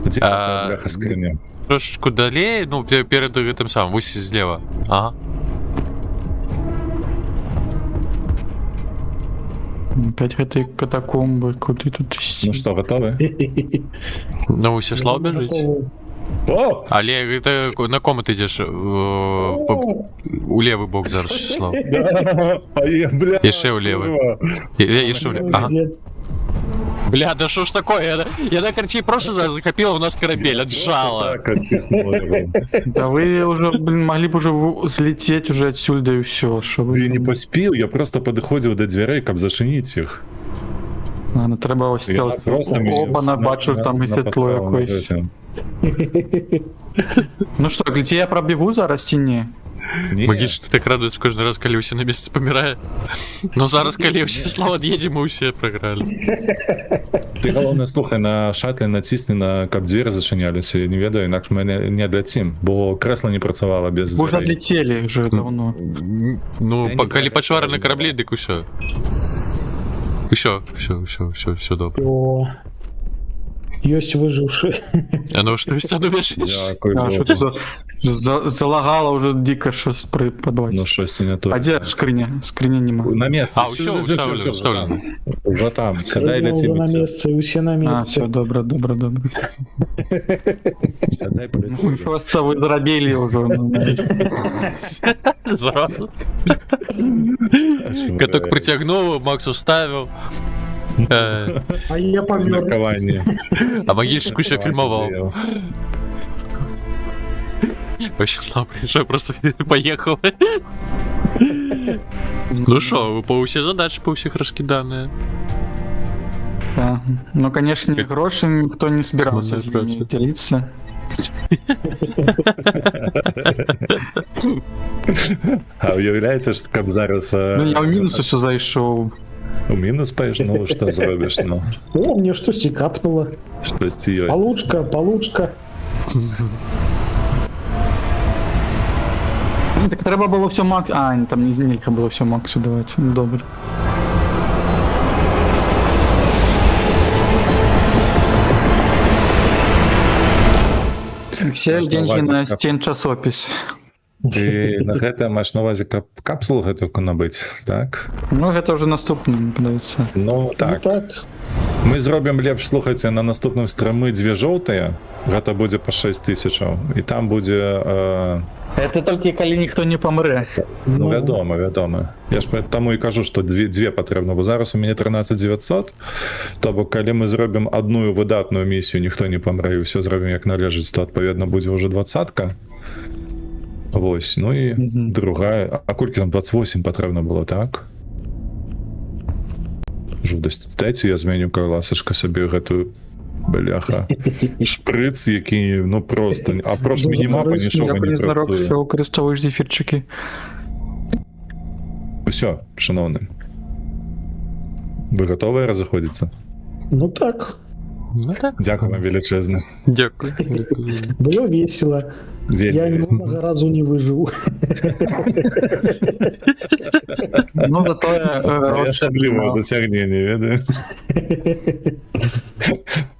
Дзе А, така бляха скриня? Трошечку далі, ну, перед этим самым, вось зліва. Ага. Опять этой катакомбы, куди тут ісці? Ну што, гатовы? Ну, усе слав біжить. О! Але это на кому ты ідеш? У левый бок зараз, Слав. А я, бля. Яшчэ ў левы. Яшчэ ў левы. Ага. Бля, да что ж такое? Я на короче просто захопила у нас корабель, отжала. Так, оттиснула его. Да вы уже, блин, могли бы уже взлететь уже отсюда, да и все. Я не поспеў, я просто падыходзіў да дзвярэй, каб зачыніць іх. Ладно, треба ось Я стелс. просто Опа, на бачу, там і світло якось. Ну что, где я пробегу зараз ці ні? Ні. Магічно так радуюсь кожен раз, коли усі на місці помирає. Ну зараз, коли всі слава від'їде, ми усі програли. Ти головне, слухай, на шатлі натисни, каб двері зачинялися, я не ведаю, інакше ми не відлетім, бо кресло не працювало без Вы уже дверей. отлетели уже давно. Ну, Та ні, коли так, почвари так, на кораблі, дик усьо. Все добре. О, есть выживший. А ну що ти думаєш? Дякую, А, Богу. что-то залагало уже дико, что подавать. Ну, щось не то. А где скриня? Скриня нема. На место. А, усьо, вставлено. Уже там, сядай Уже летим. на всё. месте, все на А, месте. все, добро. Сядай, Ну, полетим. просто вы зарабели уже. Зразу. Каток притягнув, Макс уставив. А я помер. Смеркование. А могильщик ще фільмував. Вообще, слава прийшов, просто поїхав. Ну що, по усі задачі, по всіх розкидані. Да. Ну, конечно, гроши никто не собирался Ну, с ними да, делиться. А уявляється, що каб зараз Ну, я в минус все зайшов. у мінус поїш, ну що зробиш, ну. О, мне что-то капнуло. Щось ці є. Получка. Ну, так треба було все Макс. А, ні, там не нельзя було все Максу давати. Ну, добре. Все Маєш на деньги увазі, на як- стен часопис. Ти на гэта маєш на увазі капсулу гэту набыть, так? Ну, гэта вже наступне, мені подобається. Ну Ну так. так. Мы зробім лепш, слухайце, на наступным стрымы дзве жоўтыя, гэта будзе па 6 тысячаў, і там будзе Це тільки коли ніхто не помре. ну, вядома. Я ж таму і кажу, што дзве патрэбна, бо зараз у мяне 13 900, то бок калі мы зробім адную выдатную місію, ніхто не памрэ, і ўсё зробім як належыць, то адпаведна будзе ўжо 20-ка. Вось, ну і другая, а колькі там 28 патрэбна было, так? Жудасць. Дайце я зменю, кай ласачка сабе гэтую бляха. Шпрыц, які, ну просто, апроч Дуже мінімапа корисний, нічога Дякую, не Незнарок, працює. що використовуєш зефірчики. Усё, шановны. Вы готовы разыходзіцца? Ну так. Ну так. Дякую вам величезна. Дякую. Было весело. Я ни Вельмі. одного разу не выжил. Ну, зато Асаблівае дасягненне, ведаю.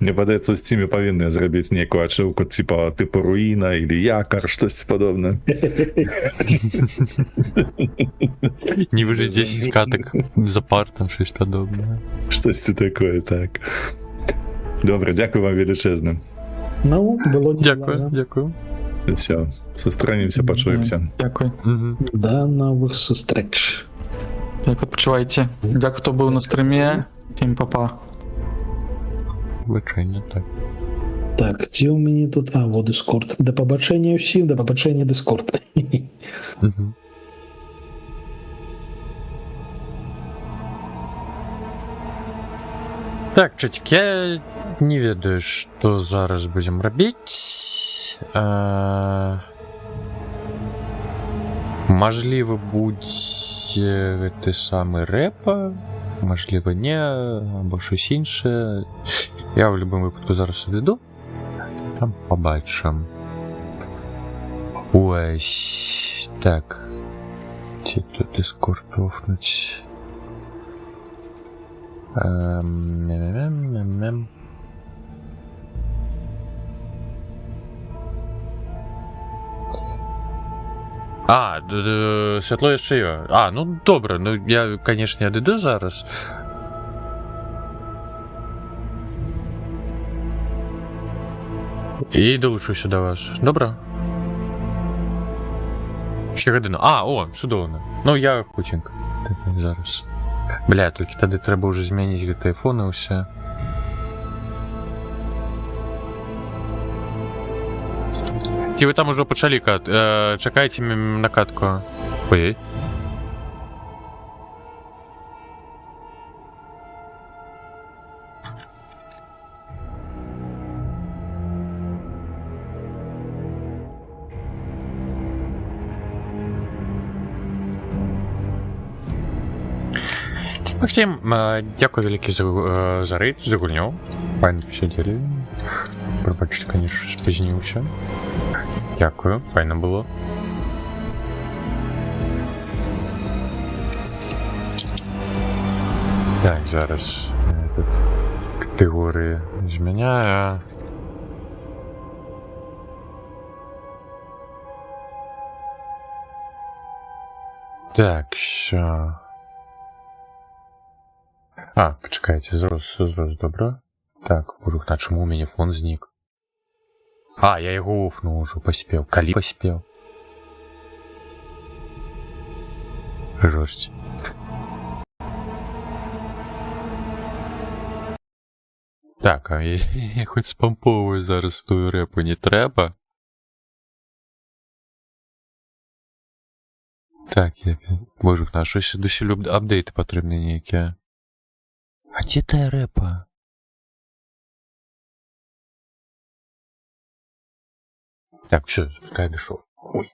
Мне падаецца, у Steam павінны зрабіць нейкую ачыўку типу руіна или якар, штосьці падобнае. Не выжить 10 каток за пар, там щось подобне. Штосьці такое, так. Добре, дякую вам величезна. Ну, было не Дякую. Все, сустрэнемся, пачуемся. Дякую. До новых встреч. Так, відпочивайте. Дякую, хто був на стрімі. Всім па-па. Звичайно, так. Так, где у меня тут? А, вот Discord. До побачення всім, до побачення Discord. Мгм. Так, чатик, я не ведаю, што зараз будзем рабіць. Мажліва будзе гэты самы рэпа, мажліва не, або щось іншае. Я ў любым выпадку зараз веду. Там побачым. Ось. Так. Ці тут Discord офнуць. А, святло яшчэ ёсць. А, ну добра, ну я, канешне, адыду зараз. І долучуся да вас. Добра? Ще гадину. А, о, цудоўна. Ну я хутенька. Зараз. Бля, толькі тады трэба ўжо змяніць гэты айфон і ўсё. Ці вы там ужо пачалі кат? Чакайце на катку. Ой. Максим, дякую велике за рейд, за гульню. Файно посидели. Пробачте, конечно, спізнився. Дякую, файно було. Так, зараз тут категорії зміняю. Так, що... А, почекайте, зараз, добре. Так, боже, на чому у мене фон зник? А, я його офнув уже, поспел. Калі поспел. Жесть. Так, а я хоч спамповую зараз тую репу не треба. Так, я... Боже, на щось досі апдейти потрібні ніякі. А де та репа? Так, все, запускай дошел. Ой.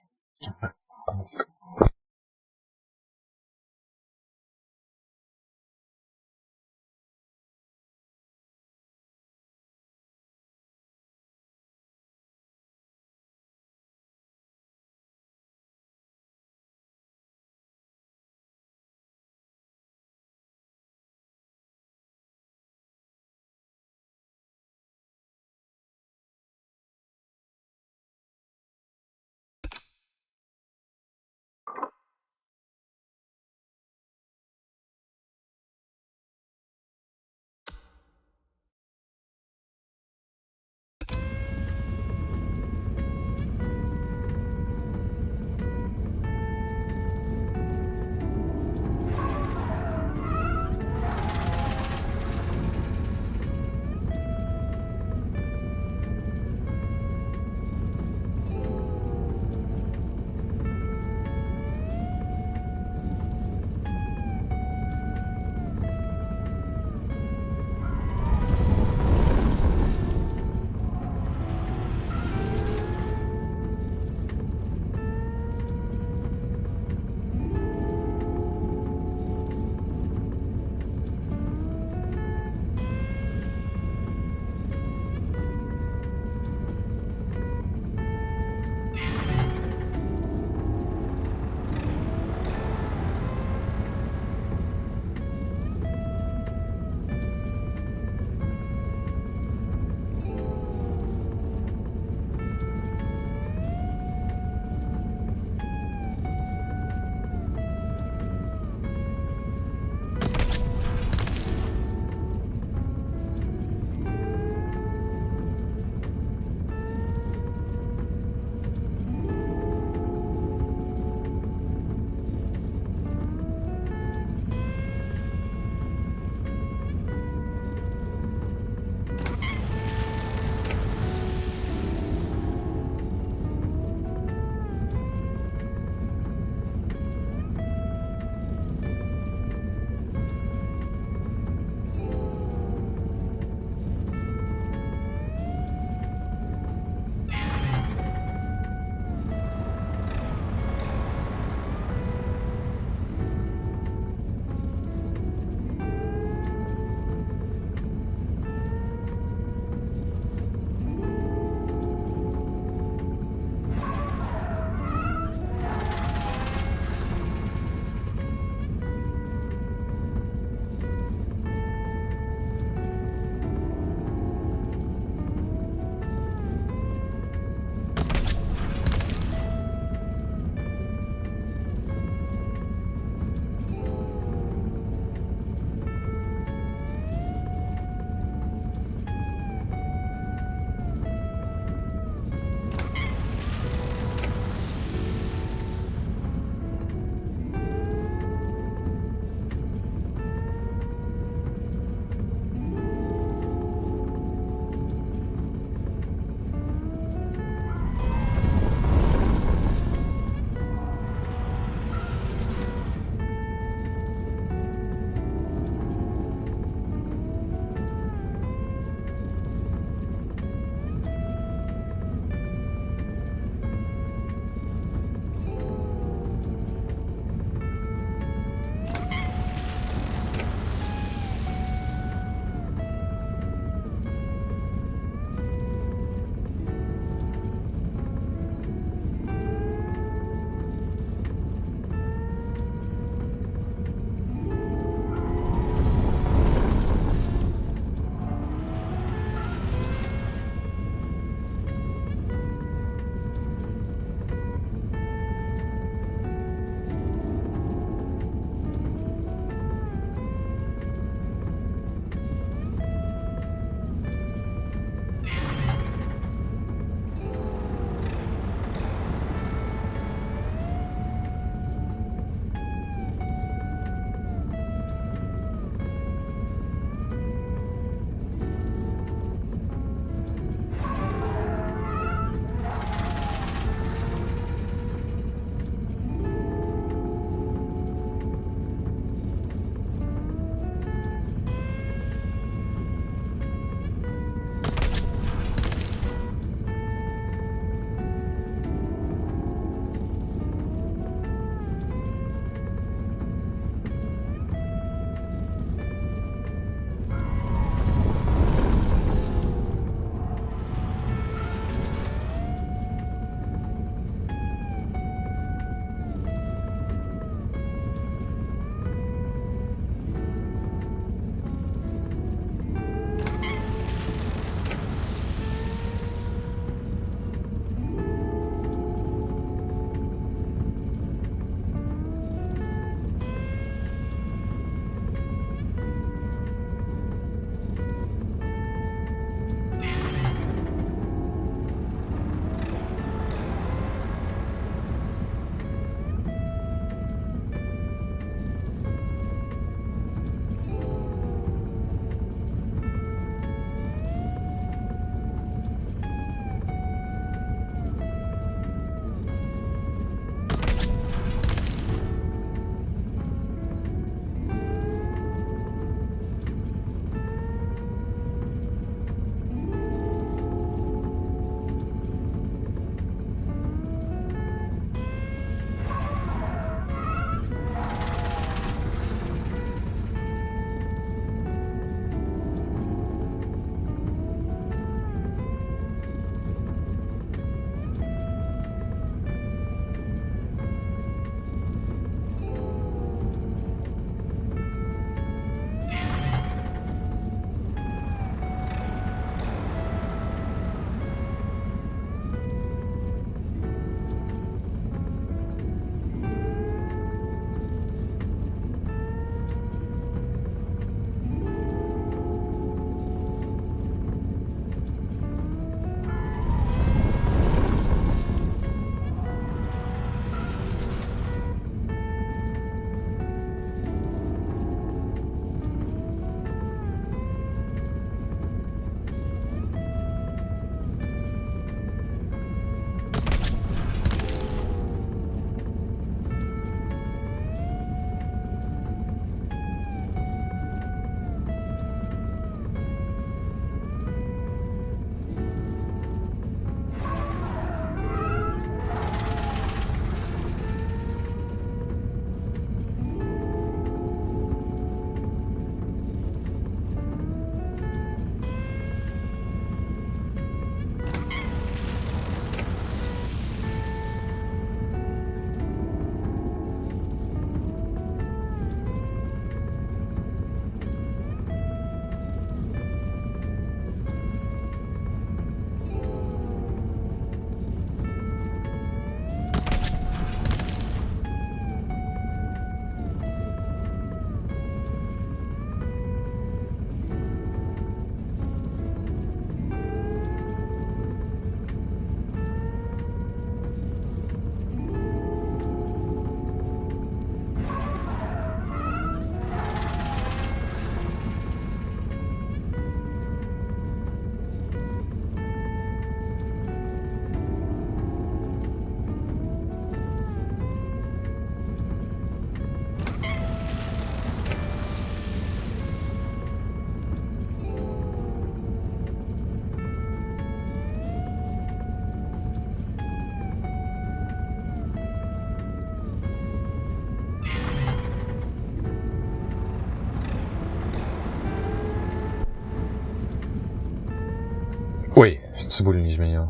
Цибулю не изменил.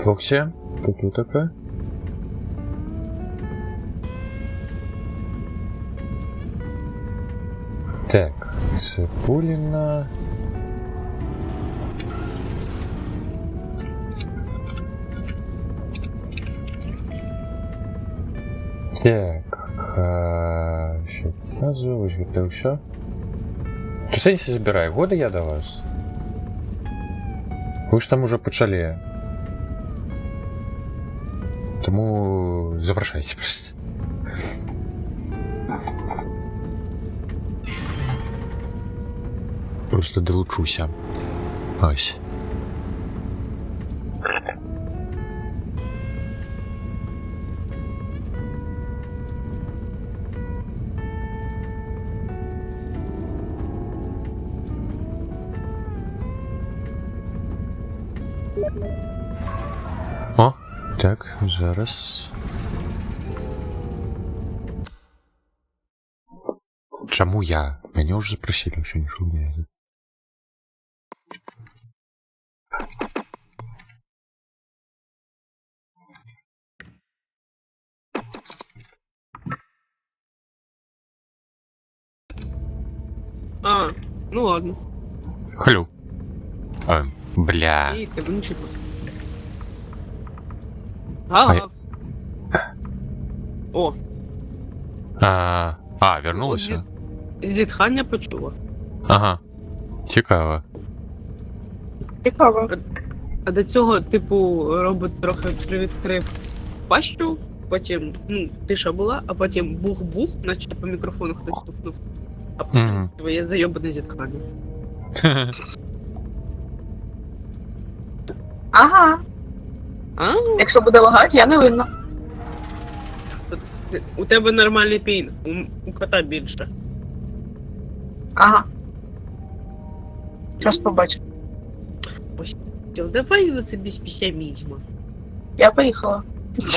Фокси, тут такая. Так, цибулина. Так, що показую, ось це все. Присадіться, забирай, года я до вас. Ви ж там уже почали. Тому запрошайте просто. Просто долучуся. Ось. О, так, зараз. Чому я? Мене вже запросили, що нічого не є. А, ну ладно. Халю. Бля. И тебе ничего. А О, вернулася? зітхання почула. Ага. Цікаво. Цікаво. А до цього, типу, робот трохи привідкрив пащу, потім, тиша була, а потім бух-бух, наче по мікрофону хтось стукнув. А потім Мгм. твоє зайобане зітхання. Ага. А, Якщо буде лагати, я не винна. у тебе нормальний пінг, у кота більше. Ага. Зараз побачимо. Давай оце без пісямізму. Я поїхала.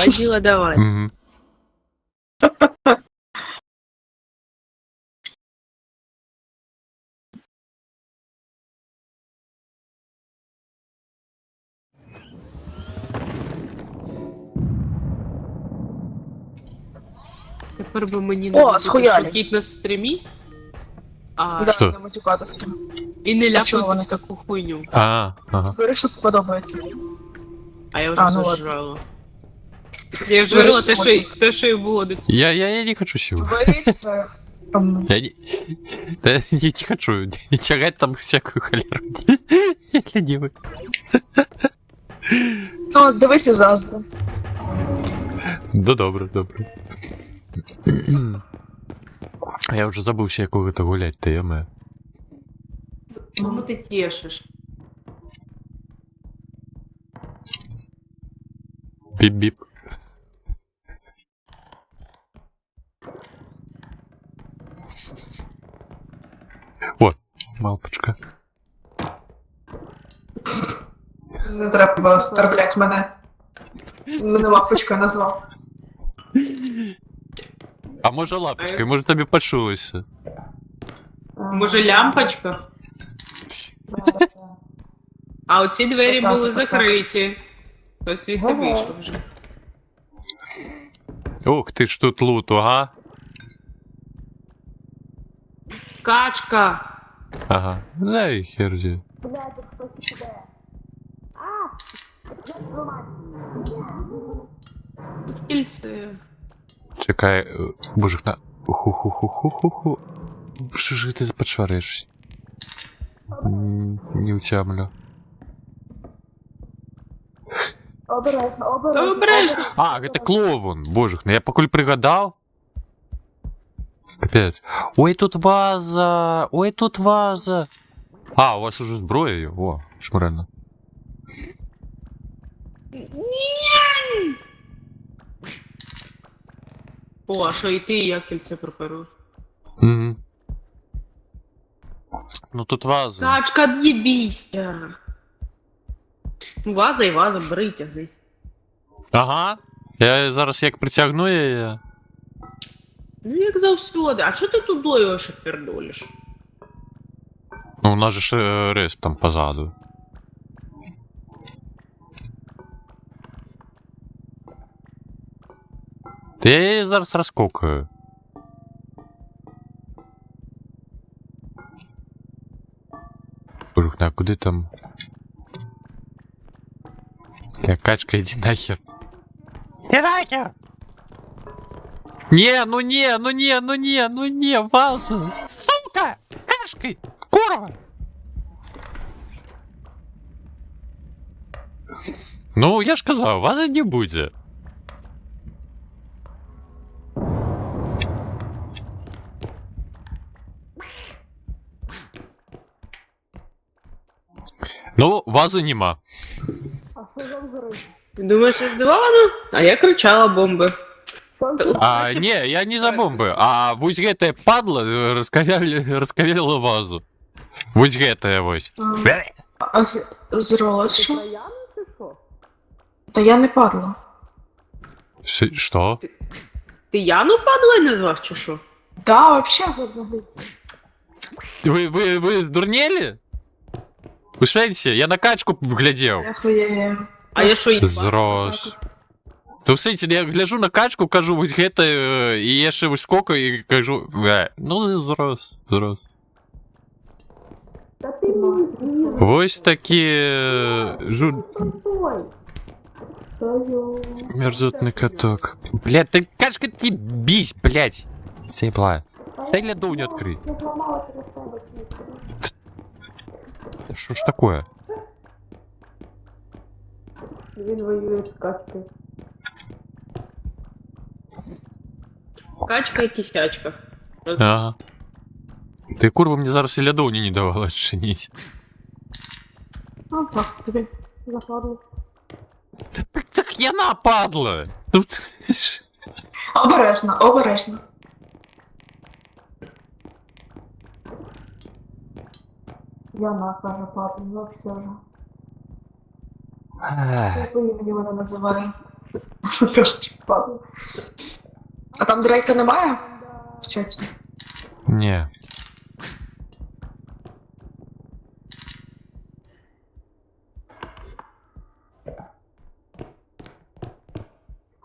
Водила, давай. Мгм. Тепер би мені О, не забути схуяли. шутіть на стрімі, Да, Що? не матюкатися. і не А чого ляпнути вони в таку хуйню. Ага. Вирішив, подобається. А я вже А, ну ладно. зажрала. Я вже жрала Вирішив. те, що і було до цього. Я не хочу сил. Вирішив. Там, Я не... Да, не хочу не тягать там всякую холеру. Я ленивый. ну, дивися заздру. Да добре. Я вже забувся, якого то гулять, та яме. Кому ти тішиш? Біп-біп. О, мавпочка. Не треба оскорблять мене. Мене лапочка назвав. А може лапочка, може тобі почулося? Може лямпочка? А оці двері Отак, були отак. закриті. Хтось звідти вийшов вже. Ух ти ж тут лут, ага. Качка! Ага. Да і хер зі. Тут кільце. Чекай, боже, на... Ху-ху-ху-ху-ху-ху. Що ж ти почвариш? Не утямлю. Обережно! А, это клоун, боже, ну я покуль пригадал. Капец. Ой, тут ваза! Ой, тут ваза! А, у вас уже зброя? О, шмарально. О, а що і ти, я кільце проперу. Угу. Ну тут ваза. Качка, d'єбійся! Ну, ваза і ваза, бери, тягни. Ага. Я зараз як притягну її. Ну, як завсюди. А що ти тудою ще пердолиш? Ну, у нас же ж респ там позаду. Та я її зараз розкокаю. Брух, а куди там? Я качка, иди нахер. Иди нахер! Не, ну не, ну не, ну не, ну не, вазу! Сука! Кашкой! Курва! Ну, я ж казав, вази не буде. Ну, вази нема. Ти думаєш, я здивована? А я кричала бомби. А, не, я не за бомбы. А вось гэтая падла расковялила вазу. Вось гэтая вось. А зірвалося що? Та я не падла. Что? Ти Яну падлою назвав чи що? Да, вообще. Вы сдурнели? Вы шенси, я на качку глядел. Я хуєю. А я що їбала? Зрос. То сенсі, я гляжу на качку, кажу, вось гэта, і яшчэ вось скока, і кажу, ну, зрос. Вось такі мерзотный каток. Блядь, ты качка ты бись, блядь. Сейбла. Дай ляду не открыть. Что ж такое? Він воює з качкою. Качка і кістячка. Ага. Ты, курва, мне зараз и лядовни не давала отшинить. Ну, так, тобі западло. Так я нападла! Тут... Обережно, обережно. Я каже, падла, ну все ж. Як по імені мене називає? Кажуть, падла. А там Дрейка немає? В чаті? Не.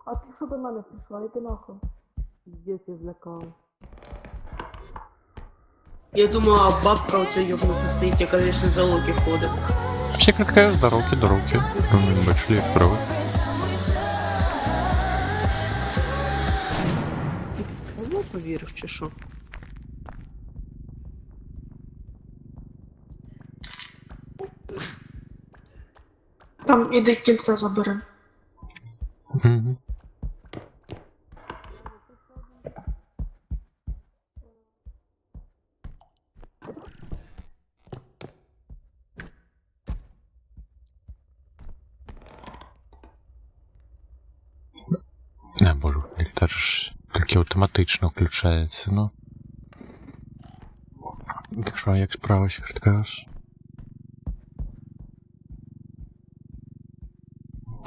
А ти що до мене прийшла? Іди нахуй. Піздець, я злякала. Я думала, бабка оце йобнута стоїть, яка вічно за локи ходить. Все какая с дороги. Большие кровы. Кому повірив чи що? Там іди кільце забери. Мгм. Боже, ліхтар ж тільки автоматично включається, ну. Так що, як справа скажеш?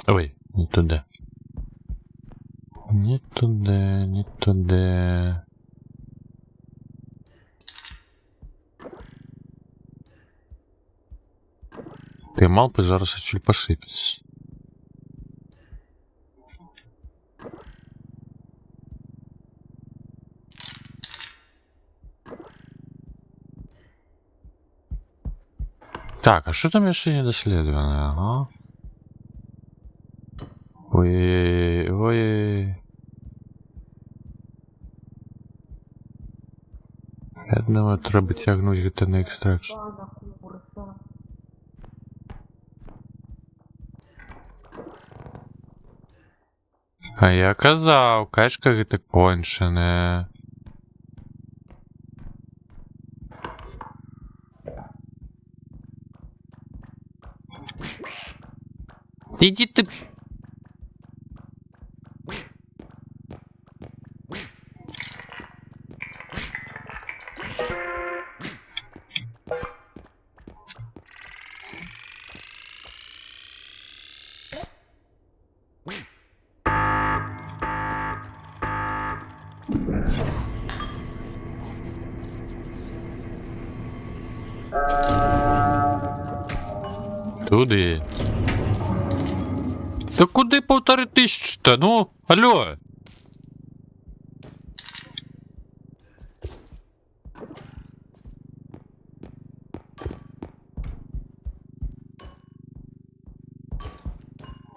Ой, не туди. Не туди. Ти малпи зараз отсюль посипеться. Так, а что там еще не доследовано, ага? Ой. Я думаю, треба тягнуть где-то на экстракшн. А я казав, качка гэта конченая. Иди ты... Туди. Та куди 1500-то? Ну, алло.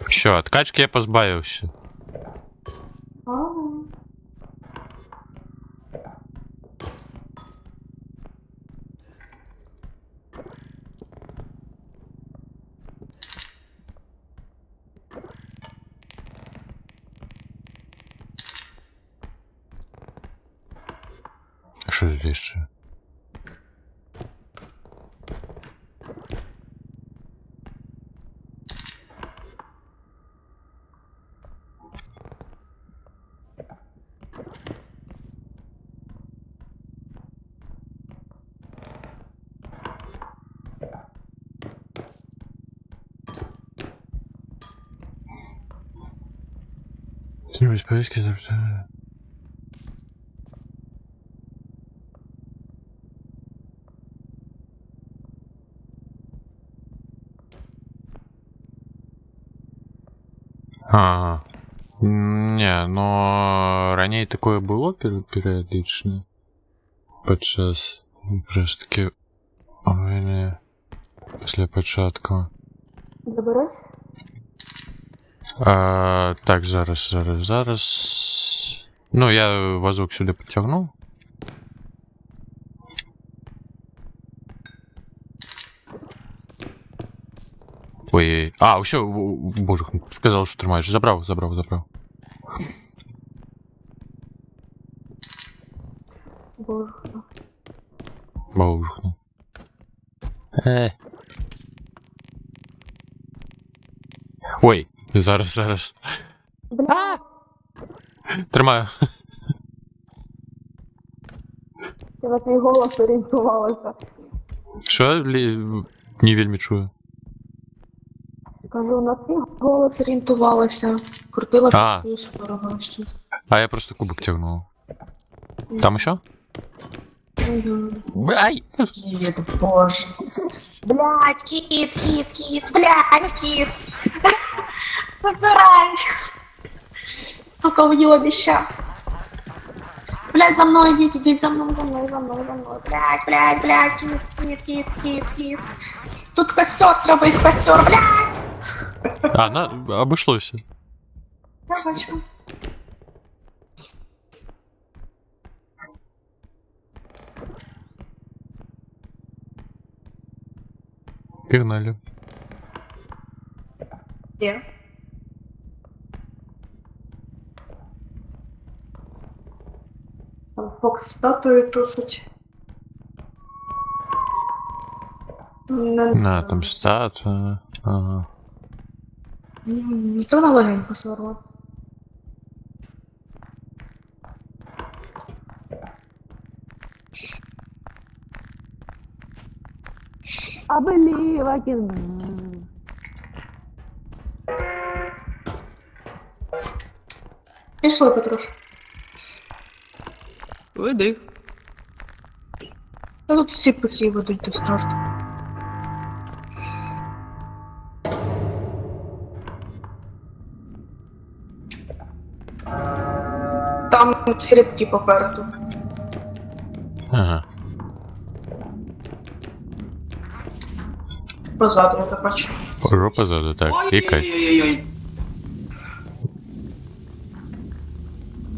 Все, от качки я позбавився. Що тут ще? Ось повістки завжди. Ага. Не, но ранее такое было периодично. Подчас. Просто таки війни після початку. Забереш? Так, зараз. Ну, я вазок сюди потягнув. Ой, все, боже, сказав, що тримаєш. Забрав. Боже. Ой, зараз. Бля, Тримаю. я на твій голос орієнтувалася. Що? Не вельми чую. Кажу, на твій голос орієнтувалася. Крутила А. в свою сторону щось. А я просто кубок тягнув. Там еще? Ай! Кіт, боже. Блядь, кіт, блядь, кіт. Забирай. Пока уебища. Блядь, за мной идите, за мной. Блядь, кіт. Тут костер, треба їх костер, блядь. Обошлося. Я бачу. Пігнали. Де? Там фокс статую тусить. На, там статуя. Ага. Ніхто на легенько сверло. I believe I can. Пішли, Петруш. Веди. Та тут всі путі ведуть до старту. Там хребті попереду. Ага. Позаду, я так бачу. Пожо позаду, так. І кайф. Ой-ой-ой-ой.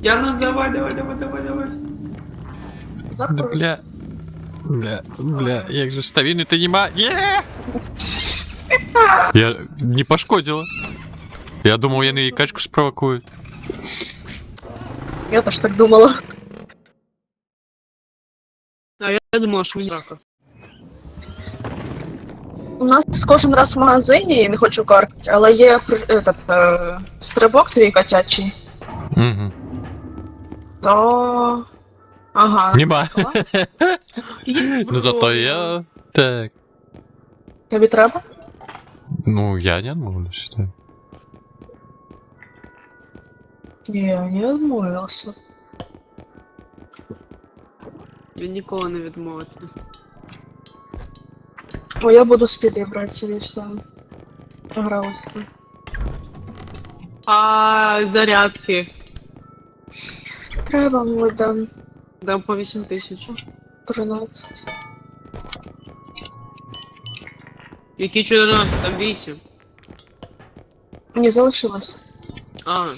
Яна, давай. Да бля, як же ставіни ти нема. Я не пошкодила. Я думав, я не качку спровокую. Я теж так думала. А я думала, що він рака. У нас кожен раз в магазині, я не хочу каркати, але є стрибок твій котячий. Угу. То... Ага. Нема. Ну зато я... Так. Тобі треба? Ну, я не отмовлюсь, так. Ні, не відмовився. Він ніколи не відмовиться. О, я буду спіди брати собі все. Погралася. А зарядки. Треба, мой дам. Дам по 8000. 13. Які 14, там 8. Мені залишилось. А,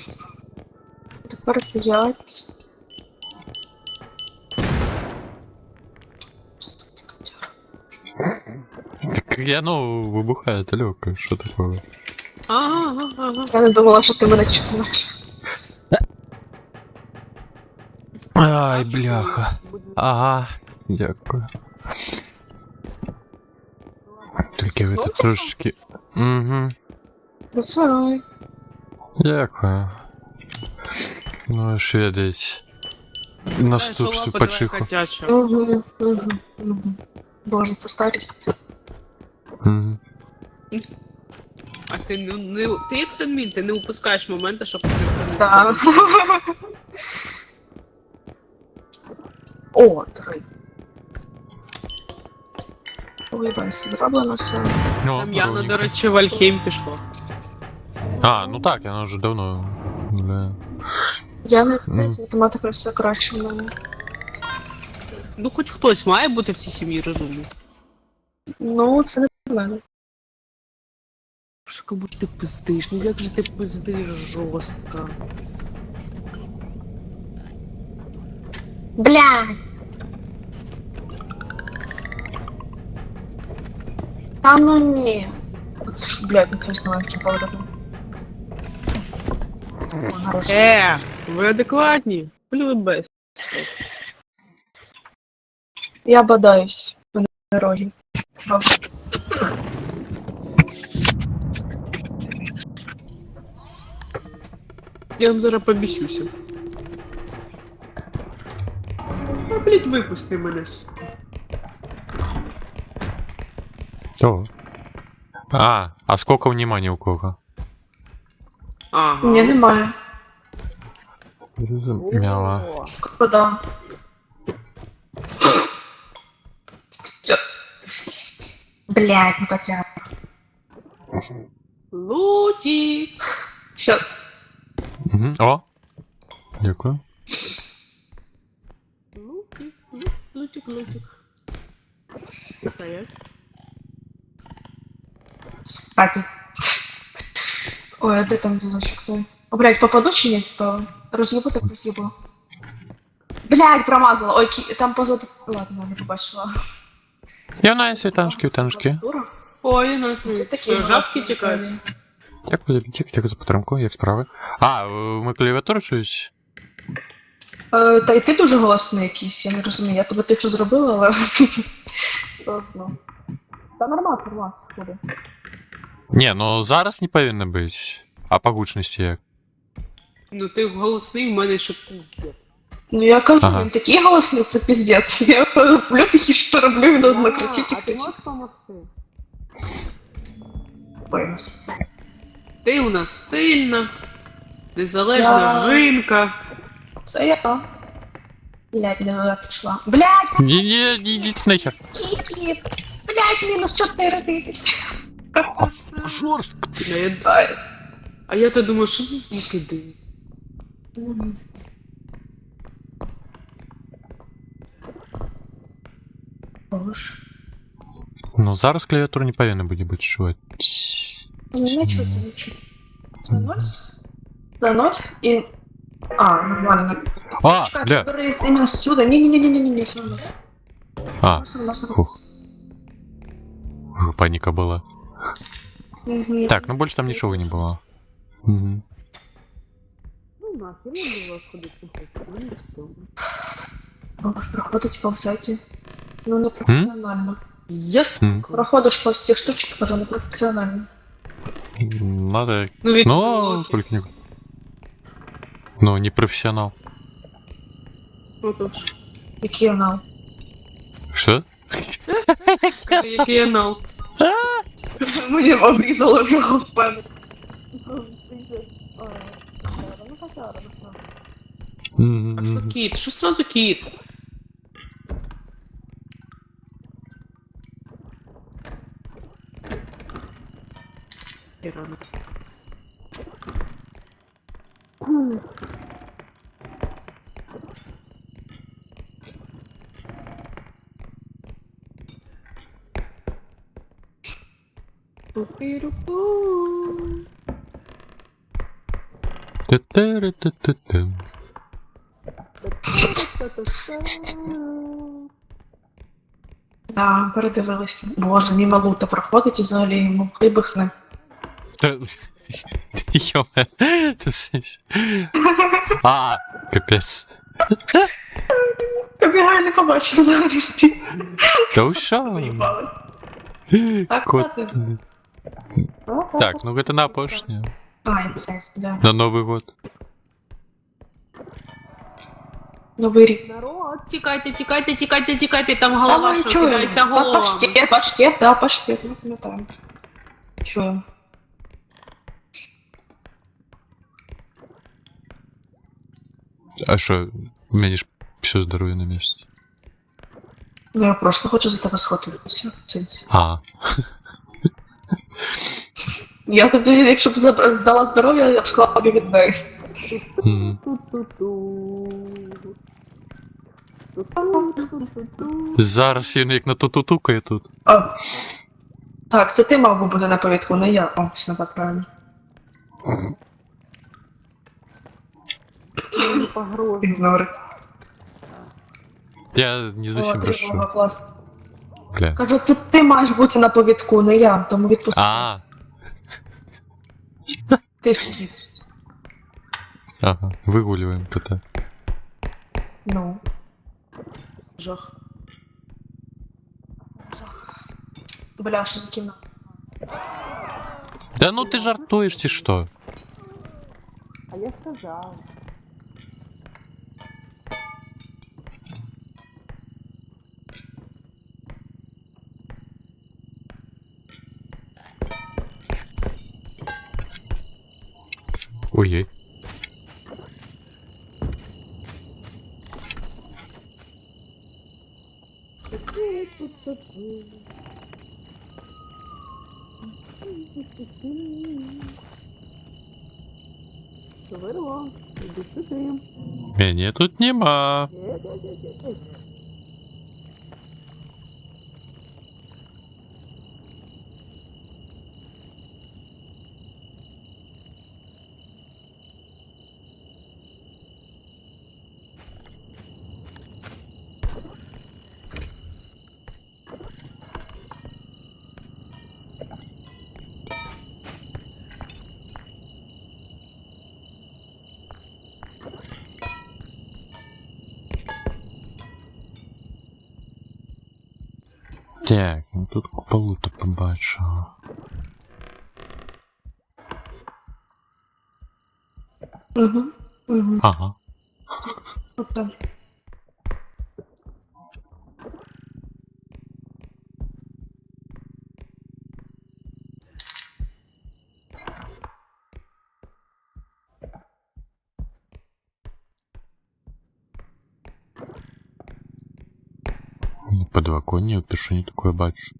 Тепер 5. Так я, ну, вибухає далеко, що такое? ага. Я не думала, що ти мене читаєш. Ай, бляха. Ага, дякую. Тільки ви тут трошечки... Угу, Працюй. дякую. Ну, що я десь... Наступству почиху. Котяча. Угу. Боже, це старість. Мгм. А ти ти як Сенмін, ти не упускаєш моменти, щоб ти принести. Так. О, 3. Уїбайся, зроблено все. Ну, Там Яна, ровненько. до речі, в Альхейм пішла. А, ну так, я вже давно... Бля. Я не з математикою все краще в мене. Ну, хоч хтось має бути в цій сім'ї розумний. Ну, це не в мене. Що кому ж ти пиздиш? Ну як же ти пиздиш жорстко? Бля! Та ну ні. От ж, блядь, не знаю, які поводи. Ви адекватні? Блюбес. Я бодаюсь в дорогі. Я вам зараз побіщуся. А, блядь, випусти мене, сука. О. А сколько внимания у кого? Ага. Ні, немає. Мяла. О, Куда? Блядь, ну хотя. Луті! Щас. Угу. О. Дякую. Лутик. Стоять. Спати. Ой, а де там візочок той? О, блядь, попаду чи ні, типа? Роз'єбу так роз'єбу. Блядь, промазала. Ой, там позаду... Ладно, не побачила. Я на світаншки. Дура. Ой, у нас Це такі що, жабки тікають. Дякую за підтримку, як справи. А, ми клавіатуру щось? Та й ти дуже голосний якийсь, я не розумію. Я тебе тихо зробила, але... Ну. Та нормально, буде. Ні, ну зараз не повинно бути. А по гучності як? Ну ти голосний, в мене ще пиздец. Ну я кажу, Ага. він такий голосний, це піздець. Я роблю тихіше роблю, він одно кричить і кричить. допомогти? Ой, Ти у нас стильна, незалежна Я- жінка. це я. Блядь, не вона пішла. Блядь, Ні, йдіть нахер. кіт! Блядь, мінус 4000. Жорстко. Ай. А я то думаю, що за звуки дивні? Боже. Ну зараз клавіатура не повинна буде чувати. Ну, не чути, не чути. Занось. Занось і... А, нормально. А, Чекай, бля. бери іменно сюди. Ні, все одно. А, Все одно. фух. Уже паніка була. Мгм. Так, ну більше там нічого не було. Угу. Ну, нахер, я не вас ходити не хочу, ну ніхто. Боже, проходить по всякі. Ну, не професіонально. Ясно. Проходиш по всіх штучках, кажу, не професіонально. Надо... Ну, від Ну, только не... Ну, не профессионал. Отож. Який анал. Що? Скажи, який анал. Мені обрізало його в пам'ять. А що кіт? Що сразу кіт? Рано. Ту-ту-ру-ту-ту-ту. Да, передивилися. Боже, мимо лута проходить і взагалі йому вибухне. Йоме, ти сенс. А, капець. Я не побачив взагалі стіль. Та ви що? Так, Кот. ладно. Так, ну это на опошнее. Ай, блядь, да. На Новый год. Новий рік. Народ, тікайте, там голова, що чуємо. кидається головами. Паштет, да, паштет, ну, пам'ятаємо. Чуємо. А что, у меня ж все здоровье на месте. Ну, я просто хочу за тебе схватити. Все, сенсі. А, Я тобі, якщо б дала здоров'я, я б склала від неї. м. Зараз він як на тутукає тут. А. Так, це ти мав би бути на повідку, не я. О, все так правильно. Ігнори. Я не зовсім прошу. Клас. Бля. Кажу, це ти маєш бути на повідку, не я, тому відпусти. А, Ти ж кіт. ага, выгуливаем кота. Ну. Жах. Бля, що за кіно? Да ну ты жартуешь, ты что? А я сказала. Ой-ой. Вирвав, іди сюди. Меня тут нема. Так, ну тут полу-то побачу. Угу. Угу. Ага. Оце. Подвоконник, ты что не такое бачу?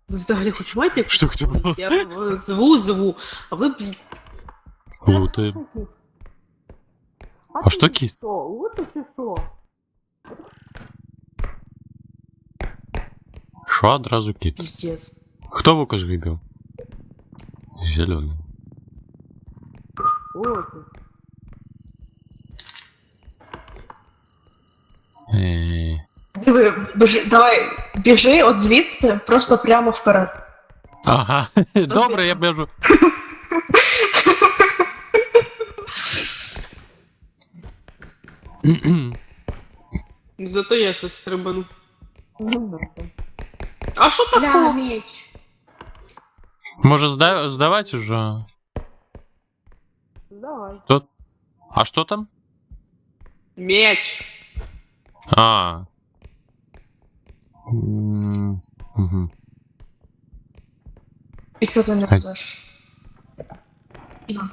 Ви взагалі хоч маєте якусь Що це було? Я зву, а ви, блін, Лутаем. А что кит? що, лути чи що? Шо одразу кит? Піздець. Кто в указ выбил? Зеленый. Лути. Диви, давай, біжи от звідси, просто прямо вперед. Ага, добре, я бежу. Зато я щось стрибану. А що Бля, такого? меч. Может сдавать уже? Давай. А что там? Меч. А. Мгм. І що ти не везеш? На.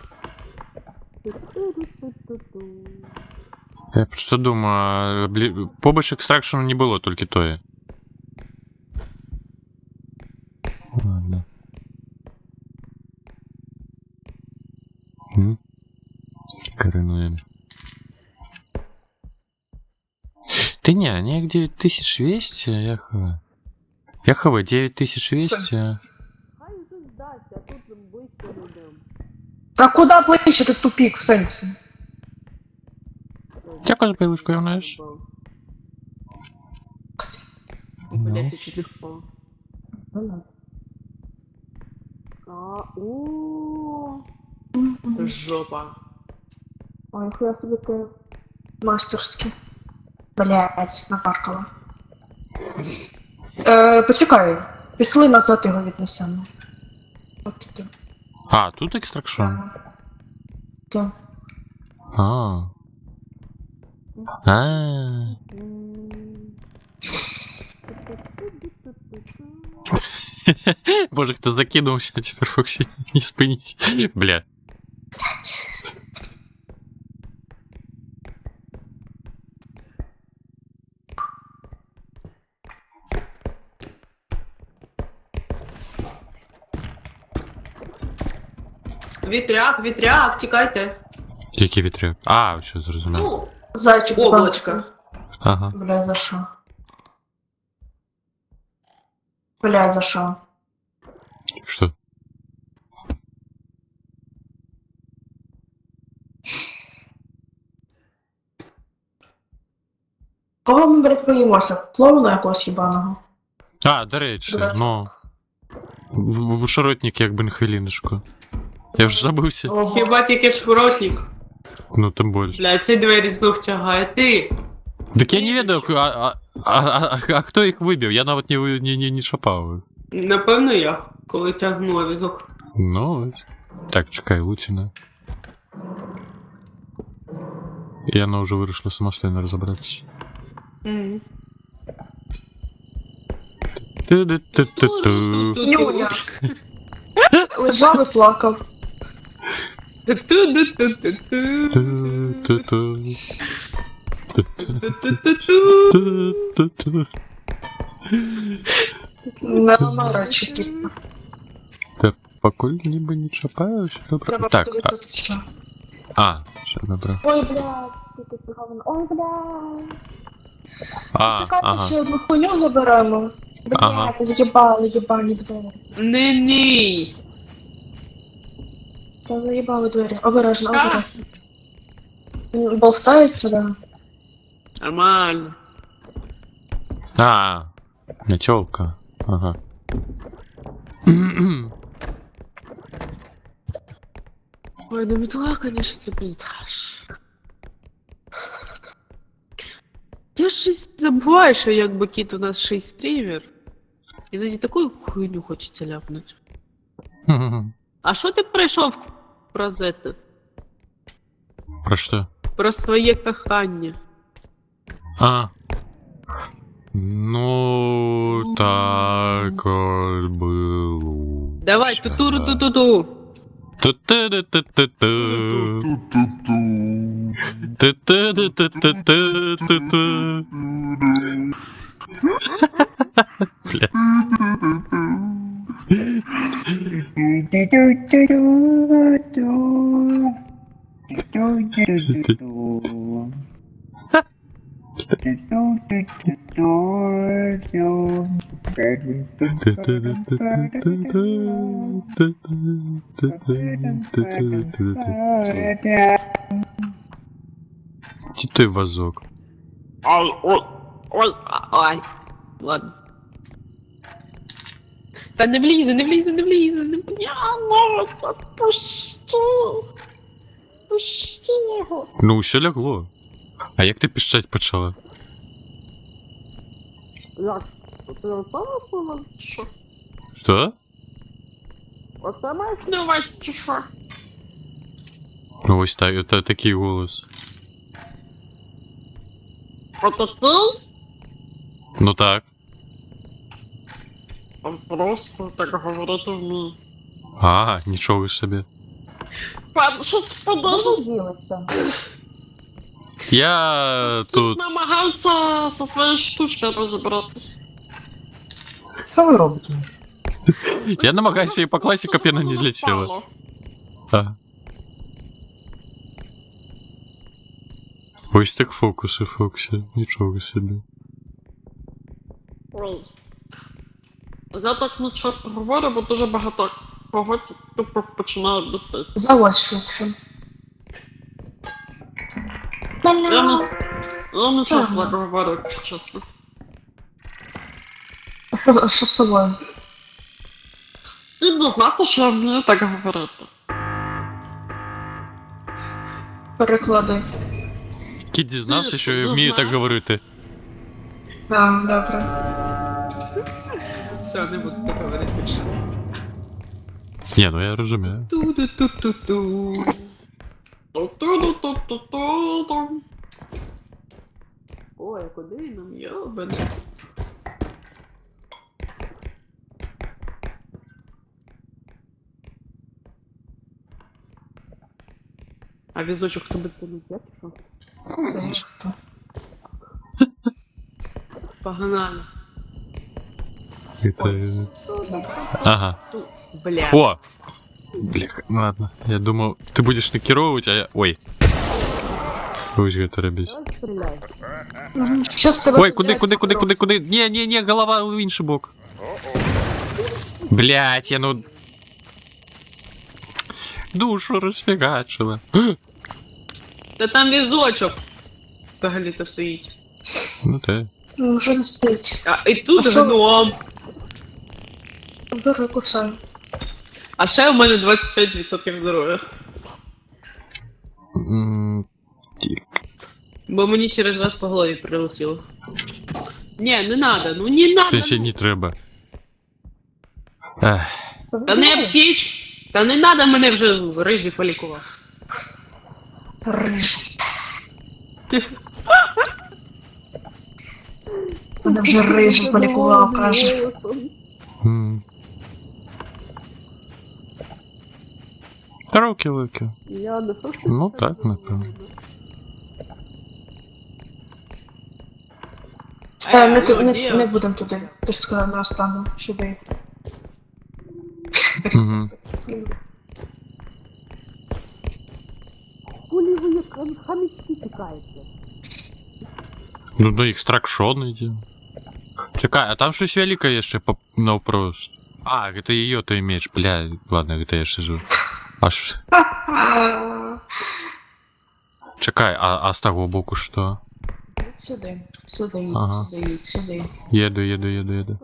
Я просто думаю, побольше экстракшена не было, только тое. Коренуем. Ты не 9200, я хв. Я хв, 9200. А куда ближче ти тупік в сенсі? Дякую за появушку, знаєш. Блять, я чуть не впал. Жопа. Ой, я собі ти мастерськи. Блять, накаркала. Почекай. Пішли назад його віднесемо. От туди. А, тут екстракшн. Так. А. А. Боже, кто закинулся, а теперь Фокси не спынить. Бля. Вітряк, тікайте. Який вітряк? А, все, зрозумів. Ну, Зайчик облачко. Ага. Бля, за що? Бля, за що? Что? Кого ми, блядь, боїмося? Клоуна якогось їбаного? А, до речі, ну. Шаротник, якби на хвилиночку. Я вже забився. Хіба тільки швиротник. Ну, тим більше. Бля, цей двері знов тягає. Ти. Так я не ведаю, а хто їх вибив? Я навіть не шапав. Напевно, я, коли тягнула візок. Ну, так, чекай, Лутіна. Яна вже вирішила самостійно розібратися. Ту-ду-ту-ту-ту. Нюня. Лежав і плакав. Ту-ту-ту-ту-ту. Ту-ту-ту. Ту-ту-ту. На речі. Та покуль ніби не чапаю, все добре. Треба Так, подивитися тут що. все добре. Ой, блядь, ти тут говно. Ой, блядь. Чекайте, Ага. ще одну хуйню заберемо. Ага. Блядь, заїбали, єбані двері. Не-ні. Та заїбали двері. Обережно, обережно. Він Болтається, да. Нормально. Метелка. Ага. Ой, ну метла, конечно, це пиздаш. Я щось забуваю, що якби кіт у нас ще й стрімер. Іноді таку хуйню хочеться ляпнути. А що ти прийшов про зете? Про що? Про своє кохання. Ну, так от було. Давай, ту-туру-ту-ту-ту. Ту-ту-ту-ту-ту. Ту-ту-ту-ту-ту-ту-ту. Бля. Где той вазок? Ой. Ладно. Та не влізе. Пусти. Пусти його. Ну, ще лягло. А як ти піщать почала? Як? Оце опало, що? Що? Оце маєш на увазі, чи що? Ну, ось такий голос. Ото ти? Ну так. Просто так говорити вмію. Нічого собі. Пан, що це подобається? Я тут... Намагався зі своєю штучкою розібратися. Що ви робите? Я намагаюся і по класі коп'яна не злетіла. Ось так фокуси, Фоксі. Нічого собі. Ой. Я так не часто говорю, бо дуже багато кого це тупо починає бесити. Заводь швидше. Я не часто так говорю, якщо чесно. Що з тобою? Ти дізнався, що я вмію так говорити. Переклади. Кіт дізнався, що я вмію так говорити. А, добре. Все, не буду так говорити більше. Ні, ну я розумію. Ту-ду-ту-ту-ту. Ту-ду-ту-ту-ту-ту. Ой, а куди нам йобанець? А візочок хто буде понять, що? Хто? Погнали. Это... Ага. Ту, бля. О! Бляха, ну ладно. Я думал, ты будешь накировывать, а я... Ой. Будешь это робить. Стреляй. Що з тебе? Ой, куди? Не, голова в інший бок. Блять, я ну... Душу розфігачила. Та там візочок. Взагалі-то стоїть. Ну те. Ну, вже не стоїть. А і тут А що? гном. Бери, кусай. А ще у мене 25% здоров'я. Бо мені через вас по голові прилетіло. Ні, не надо, ну не В надо. сенсі не треба. Ех. Та не аптеч. Та не надо мене вже рижий полікував. Риж. Мене вже рижу полікував, каже. М. Та руки. Я не просто... Ну так, напевно. Не будемо туди. Ти ж сказав на останню, сюди. Угу. Кулі ви як хамічки тікаєте. Ну до екстракшон йде. Чекай, а там щось велике є ще навпрост. А, это ее ты имеешь, бля, ладно, это я сижу. Аж... Чекай, а с того боку что? Сюди, сюди, Ага. сюди. Еду.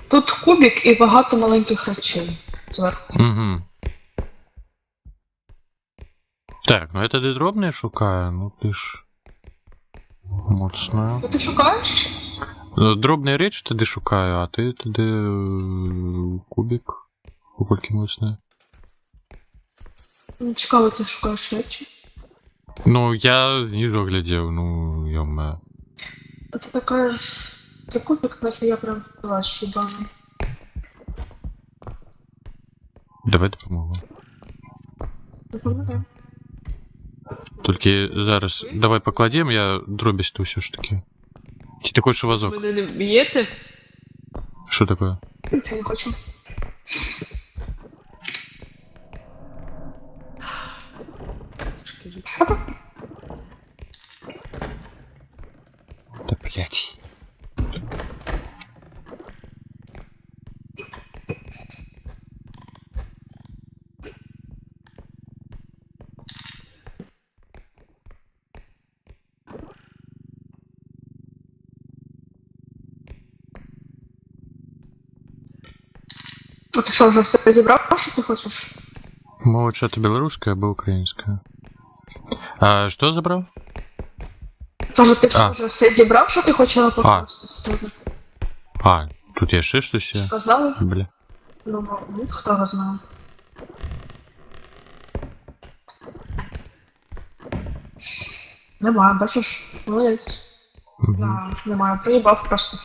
Тут кубик і багато маленьких речей зверху. Угу. Так, ну это ты дробные шукаю, ну ты ж... Моцно. Ти шукаєш? Дробные речі тоді шукаю, а ти тоді кубик. Кубики моцні. Цікаво, ти шукаєш речі. Ну, я знизу глядел, ну, ё-моё. Це така... Це кубик, наче я прям важчий бажу. Давай допомогу. Тільки зараз давай покладем, я дробісту все ж таки. Чи ти хочеш вазок? Мене не б'єте? Що таке? Нічого не хочу. Що так? Да блять. А ти що, вже все зібрав, що ти хочеш? Мова что-то белорусская, або українська. А що забрав? Кажу, ти А. вже все зібрав, що ти хотіла покласти з тебе? А, тут є ще щось є? Сказали? Бля. Ну, хто його знає. Немає, бачиш? Молодець. Угу. Немає, приїбав просто.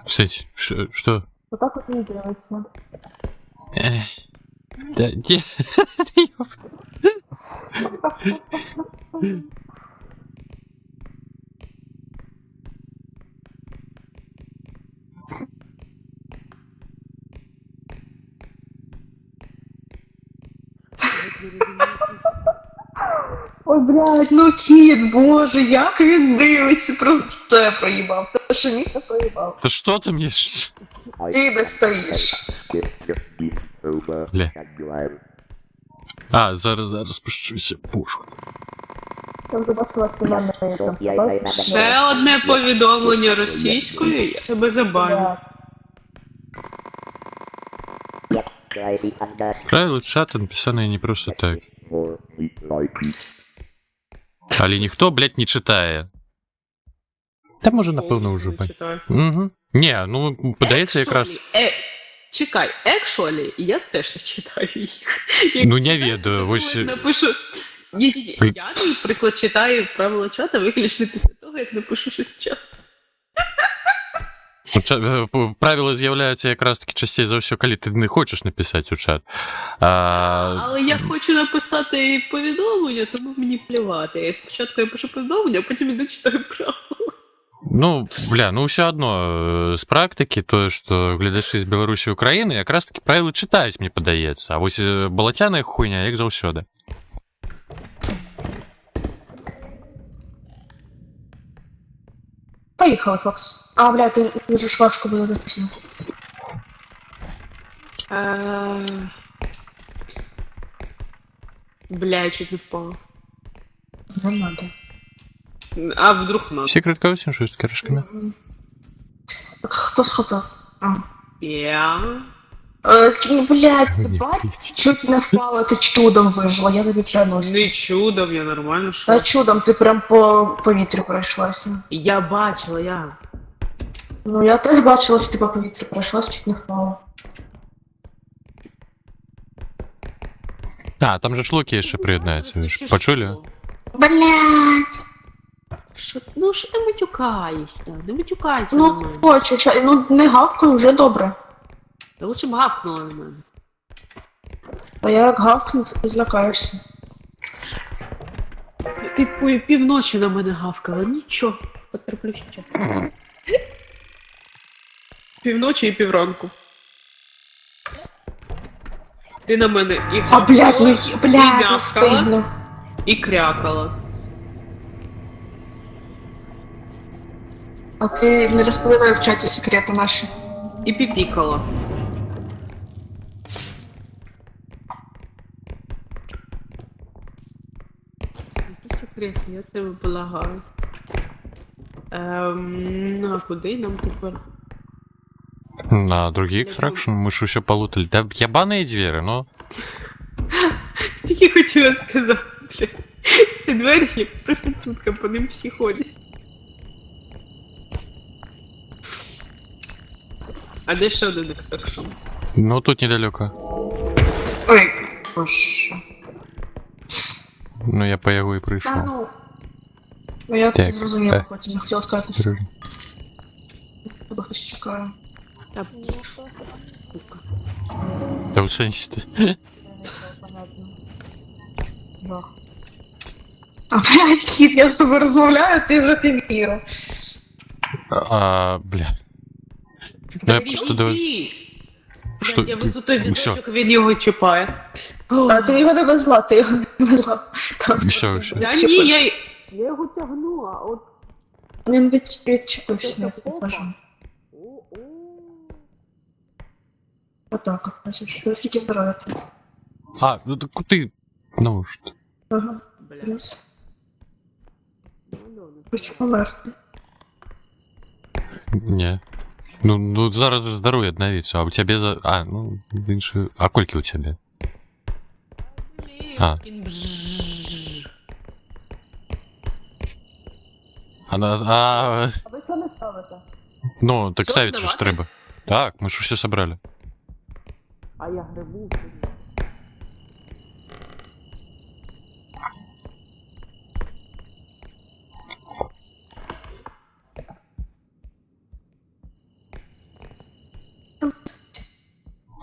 Кстати, що? Отак от не дивиться. Да, де? Ой, блядь, ну кіт, боже, як він дивиться, просто все проїбав. Те, що ніхто проїбав. Да что ты мне... Ти де стоїш? Бля. А, зараз спущуся. Боже. Я вже бачила фінальне там. Ще одне повідомлення російською, я тебе забаню. Правила чата написаны не просто так. Але ніхто, блядь, не читає. Та може, напевно, уже бань. Угу. Ні, ну, подається якраз... Чекай, actually, я теж не читаю їх. Ну, не ведаю, ось... Напишу... Ні, я, наприклад, читаю правила чата виключно після того, як напишу щось в чат. Правила з'являються якраз таки частіше за все, коли ти не хочеш написати у чат. Але я хочу написати повідомлення, тому мені плювати. Я спочатку я пишу повідомлення, а потім іду читаю правила. Ну, бля, ну все одно з практики, то, що глядачі з Білорусі і України якраз таки правила читають, мені подається. А ось болотяна хуйня, як завсюди. Поїхали, Фокс. А, бля, ти вже швачку буде написано. Бля, я чуть не впала. Не надо. А вдруг надо? Секрет Каусин, що з керешками? Хто схопив? А. Я... Блядь, бать, чуть не впала, ти чудом вижила, я тобі клянусь. Не чудом, я нормально Та шла. чудом, ти прям по повітрю пройшлася. Я бачила, я. Ну, я теж бачила, що ти по повітрю пройшлась, чуть не впала. А, там же шлоки ще приєднаються, ви ж почули? Блядь! Ну, що ти матюкаєшся? Не матюкайся на Ну, мене. хочу, ну не гавкаю, вже добре. Та лучше б гавкнула на мене. А я як гавкну, ти злякаєшся. Ти півночі на мене гавкала, нічого. Потерплю ще. Півночі і півранку. Ти на мене і А, блядь, ну, гавкала, і блядь, не мявкала, встигну. і крякала. А ти не розповідай в чаті секрети наші. І піпікала. Які секрети, я тебе благаю. Ну, а куди нам тепер? На другий екстракшн ми ж усе полутали. Та ябаные двері, ну. Тільки хотіла сказати, блядь. Ці двері, як проститутка, по ним всі ходять. А де ще один екстракшн? Ну, тут недалеко. Ой, боже. Ну, я по його і Та прийшов. ну. Ну я Так, так зрозуміла, так. потім хотіла сказати, що тебе хтось чекає. Та сука. Та в сенсі. Жах. А, блядь, кіт, я з тобою розмовляю, ти вже півміру. Бля. Ну, я просто давай. Іди! Що? Блядь, я везу той Всё. візочок, він його чіпає. А ти його не везла, ти його не везла. Там Все, все. Та ні, я його тягнула, а от... він відчепився, я тобі кажу. Отак, от, бачиш, ти скільки здоров'я ти. А, ну так ти. Ну ж. Ага, Бля. плюс. Хочу померти. Ні. Ну зараз здоров'я відновиться, а у тебе за. А, ну, інше. А кольки у тебе? А. Він бжжж. А, А ви що не ставите? ну, так Всё, ставить же ж давай. треба. Так, ми ж все собрали. А я грибу.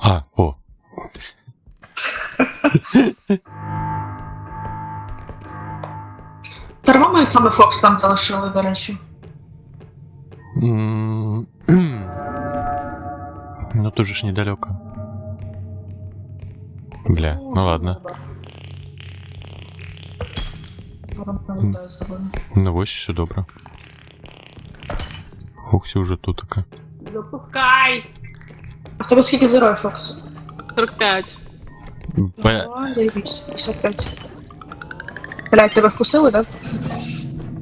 А, о. Дарма ми саме Фокс там залишили, до речі. Ну, тут же ж недалеко. Бля, ну ладно. Ворон пам'ятаю з тобою. Ну ось, все добре. Фоксі вже тут така. Запускай! А в тебе скільки зерой, Фокс? 45. Б... Дивись, 55. Блядь, тебе вкусили, да?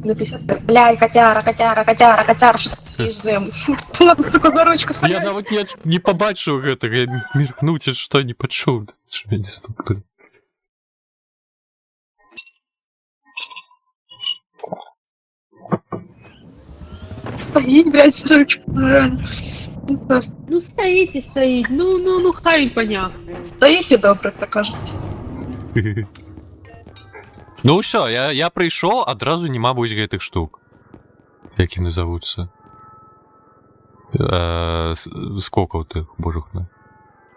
На 55. Блядь, котяра, що ти з ним? Надо, сука, за ручку Я стоять. навіть не побачив гэтага, я міркнув, чи що, не почув, що я не стукнув. Стоїть, блядь, за ручку, реально. Ну, просто Ну стоїть і стоїть. Ну, хай він поняв. стоїть і добре, так кажуть. Ну все, я прийшов, одразу нема вось гэтых штук. Як вони зовуться? Скоков тих, боже хна.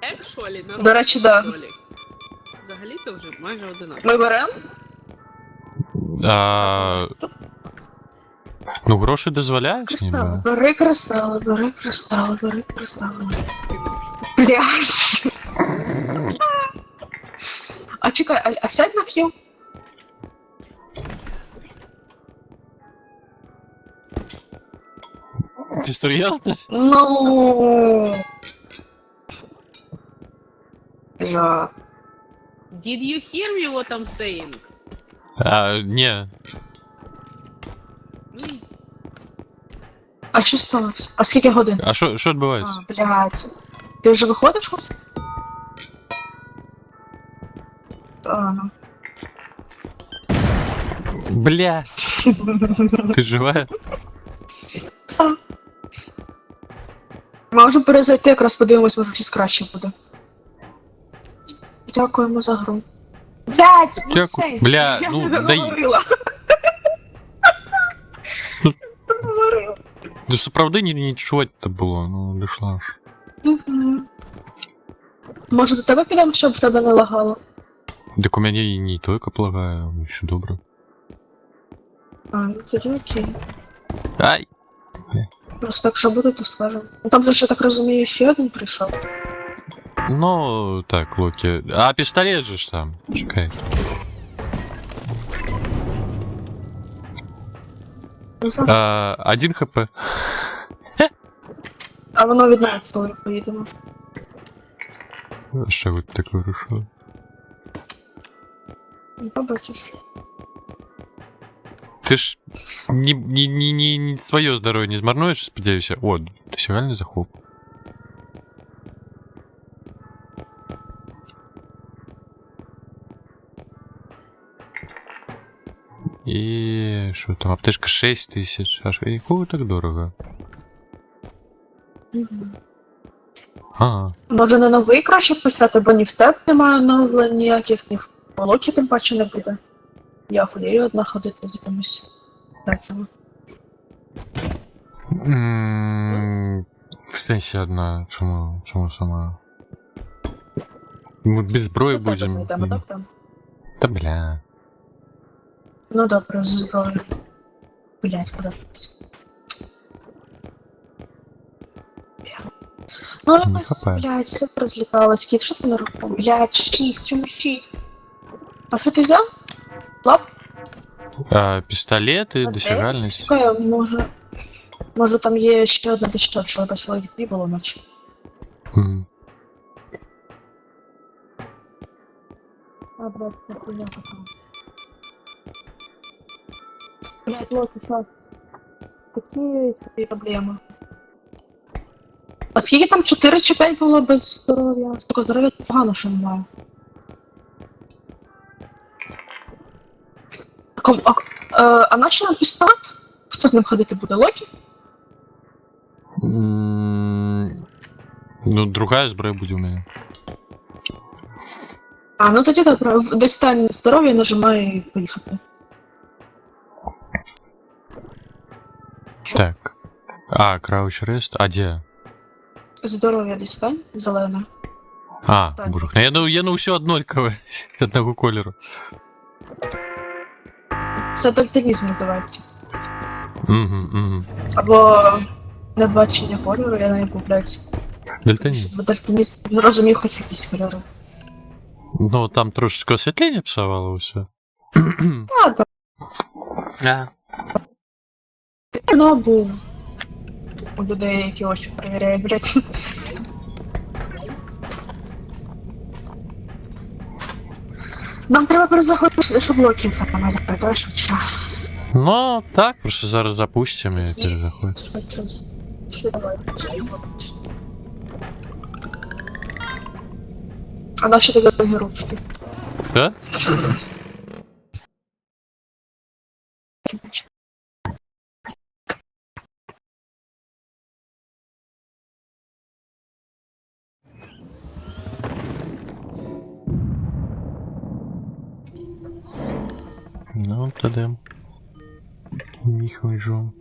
Як шолі? До речі, да. Взагалі-то вже майже одинаково. Ми беремо? Ну, гроші дозволяють Кристали, ніби. бери кристали. Блядь. А чекай, а сядь на Q? Ти серйозно? Ну. Ja. Did you hear me what I'm saying? Ні. Ну, А що сталося? А скільки годин? А що відбувається? А, блядь. Ти вже виходиш, Хос? А, ну. Бля. Ти жива? Можу перезайти, якраз подивимось, може щось краще буде. Дякуємо за гру. Блядь, ну Дякую. це, Бля, я ну, не дай- договорила. Договорила. Ну, справді не чувати-то було, ну, дійшла ж. Мгм. Може до тебе підемо, щоб в тебе не лагало? Так у мене і не тільки полагає, все добре. А, ну тоді окей. Ай! Просто якщо буде, то скажемо. Ну там же, я так розумію, ще один прийшов. Ну, так, Локи. А пістолет же ж там. Чекай. Не знаю. 1 хп. А воно відновиться, коли поїдемо. Що ви так вирішили? Ну, побачиш. Ти ж не твоє здоров'я не змарнуєш, сподіваюся. О, досягальний захоп. І що там, аптечка 6000. Аж якого так дорого? Мгм. Ага. Може на новий краще почати, бо ні в тебе немає оновлень ніяких, ні в Локі тим паче не буде. Я худію одна ходити з якимось весело. В сенсі одна. Чому сама? Ми без зброї До тебе будемо. зайдемо, так там? Та бля. Ну добре, з зброєю. Блять, куди? Ну Не якось, хапає. блять, все розліталось. Кіт, що ти на руку? Блять, 6, чому 6? А що ти взяв? Лап? Пістолет і А досягальність. Чекай, може там є ще одна дешевша, якось ледь 2 було наче. Мгм. А, блядь, це хуйня така. Блядь, вот сейчас. Такі проблеми. А скільки там 4 чи 5 було без здоров'я? Тільки здоров'я погано, що немає. А нащо нам пістолет? Хто з ним ходити буде? Локі? Ну, другая зброя буде у мене. А, ну тоді добре. Достань здоров'я, нажимай і поїхати. Так. Crouch Rest. А де? Здоров'я достань, зелене. Так. Боже. Я на все однолькове. Одного кольору. Це дальтонізм називається. Угу. Або небачення кольору, я не купляюся. Дальтонізм. Бо дальтонізм не розумію хоч якісь кольори. Ну, там трошечки освітлення псувало все. Так, А. Ну, був. У людей, які очі перевіряють, блядь. Нам треба перезаходити, щоб блоків запам'ятати, давай швидше. Ну, так, просто зараз запустимо і перезаходимо. А наші тоді групки. Що? Ну, тоді. Їх вижу.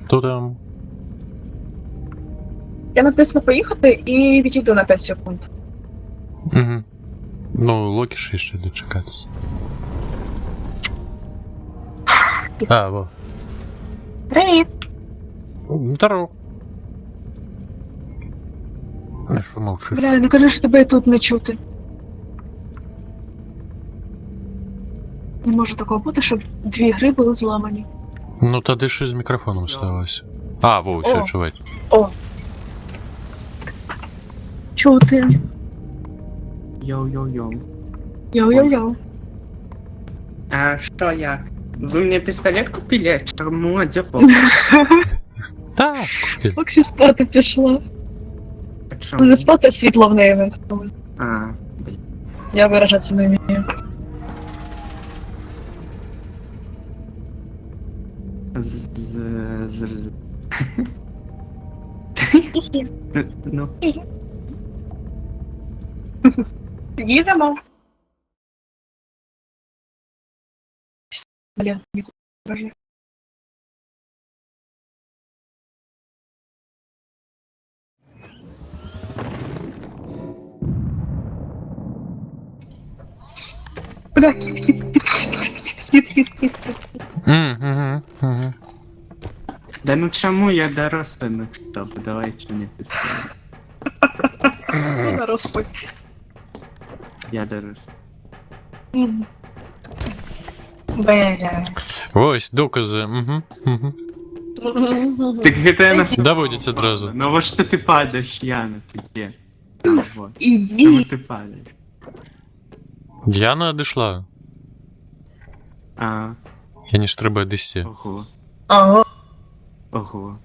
Хто там? Я натисну поїхати і відійду на 5 секунд. Угу. Ну, Локі ще дочекатися. А, во. Привіт! Здорово. А що мовчиш? Бля, не кажи, що тебе і тут не чути. Не може такого бути, щоб 2 гри були зламані. Ну, тоді щось з мікрофоном сталося. А, во, все, О. чувать. О! Чути. Йоу-йоу-йоу. Йоу-йоу-йоу. А что я? Вы мне пистолет купили? Чому одягов? Так. Оксі спати пішла. Чому? Не спати, світло в неї вимкнули. А, блин. Я виражатися не вмію. Ну, Їдемо. Бля, нікуди. Бля, кіт. Угу. да ну чому я дорослий, ну что, давайте мне пистолет. Дорослий. Я дорослий. Бля. Ось, докази. Угу. Так это я на Доводится одразу. Ну вот что ты падаешь, Яна, ты где? Вот. Чому Іди. ти падаєш? Яна одійшла. А, Я не ж треба одійти. ого, Ага. ого.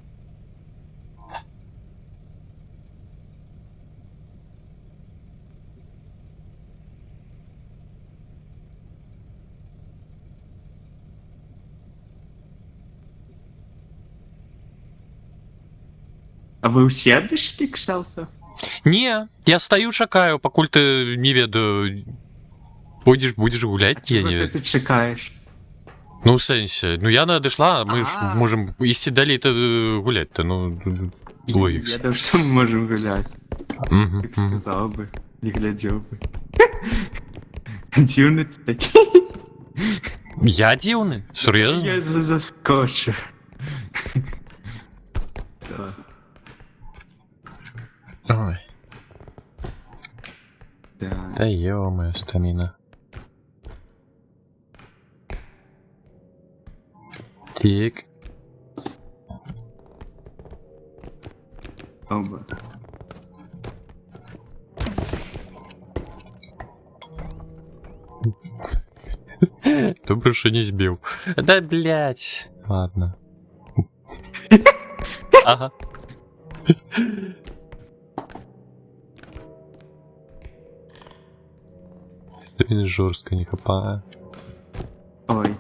А ви усі дошли к шелту? Ні, я стою, чекаю, покуль ти, не ведаю, будеш гулять, я Чого не ти ведаю. тут чекаєш? Ну, в сенсі, ну Яна одійшла, ми ж А. можемо, якщо далі то гулять-то, ну, логікс. Я думаю, что мы можем гулять. Угу, Как сказал бы, не глядел бы. Дивный ты такие. Я дивний? Серйозно? Я заскочу. Давай. Ой, Да. та ё-моё, стаміна. Так. Оба. Добре, що не збив. Да, блядь. Ладно. Ага. Він жорстко не хапає. Ой.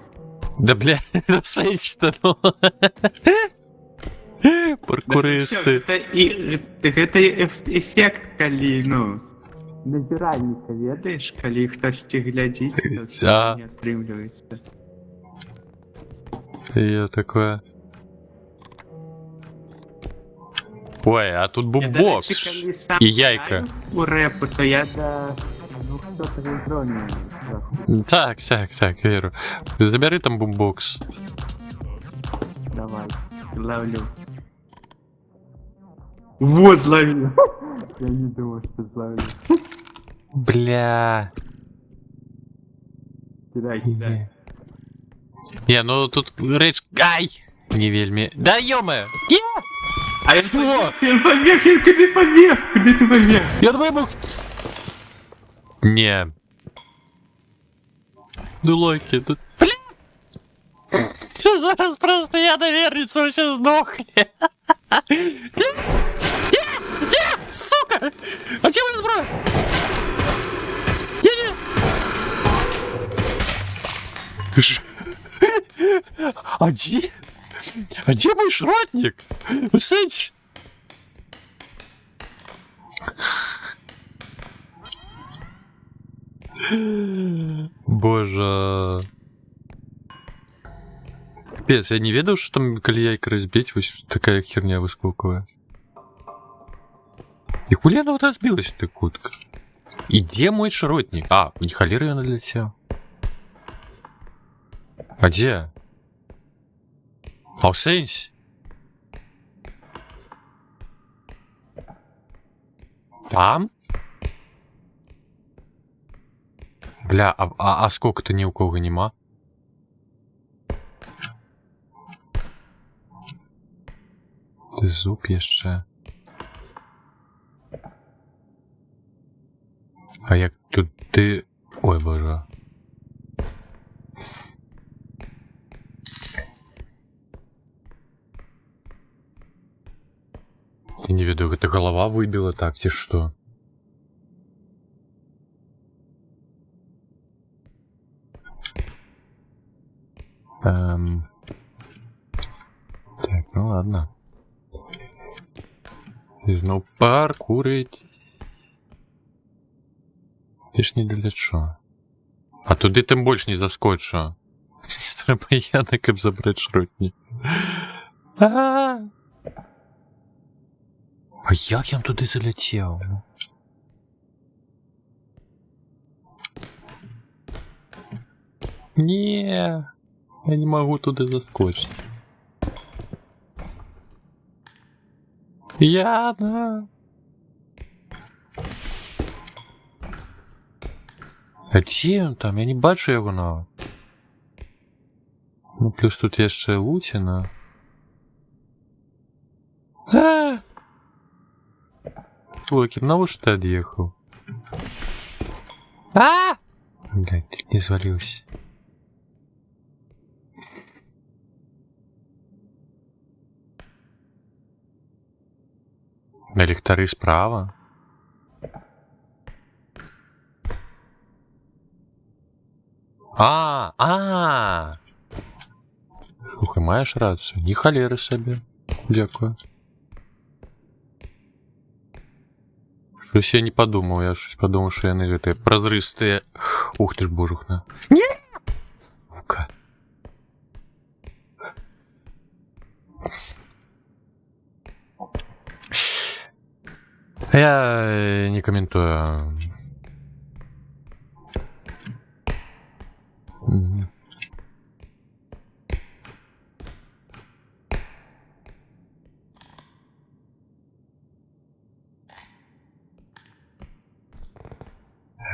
Да, бля, сенсі-то, ну. паркуристы. Гэта эфект, калі, ну, назіральніка ведаеш, калі хтосьці глядзіць, то А. не атрымліваецца. Я такое. Ой, а тут бумбокс. І яйка. У репу, то я да 200 уровня. Так, вірю. Забери там бумбокс. Давай, ловлю. Во, зловил. Я не думал, что зловлю. Бля. Кидай. Не, ну тут речь... Ай! Не вельми. Да ё-моё! А я Что? Я побег, куди побег? Куди ти побег? Я выбух! Не. Ну лайки, тут... Бля! Зараз просто я наверница, все сдохли. Не! Сука! А где моя зброя? Не! А где? А где мой шротник? Сэнс? Боже. Капец, я не ведал, что там колеяйка разбить, вот такая херня выскокивает. И хули она вот разбилась, ты кутка? И где мой шротник? А, не холера я налетел. А где? А в сенсе? Там? Бля, а сколько-то ни у кого нема? Зуб jeszcze. А як тут ти... Ой, боже. Я не веду, это голова выбила так, те что? Так, ну ладно. Ну, паркурить. Я ж не долечу. А туди тим більше не заскочу. Треба Яна, каб забрати шротник. А як я туди залетів? Ні, я не можу туди заскочити. Яна! А де он там? Я не бачу його навіть. Ну, плюс тут є ще Лутіна. Локер, на что ты отъехал? Блядь, ты не свалился. Электоры справа. Слухай, маєш рацію? Ні холери собі. Дякую. Щось я не подумал, я щось подумал, що я не это прозрыстые. Ух ты ж божухна. Нет! Ну-ка. Я не комментую.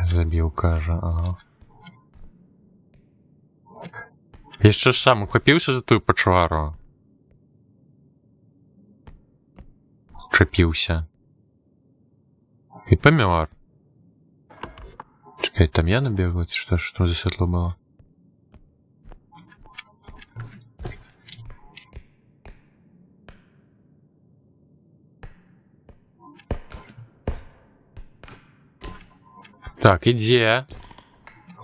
Забил, кажа, ага. Jeszcze сам ухопился за ту почвару. Чепился. И помер. Чекай, там я набегал? Что за светло было? Так, іде.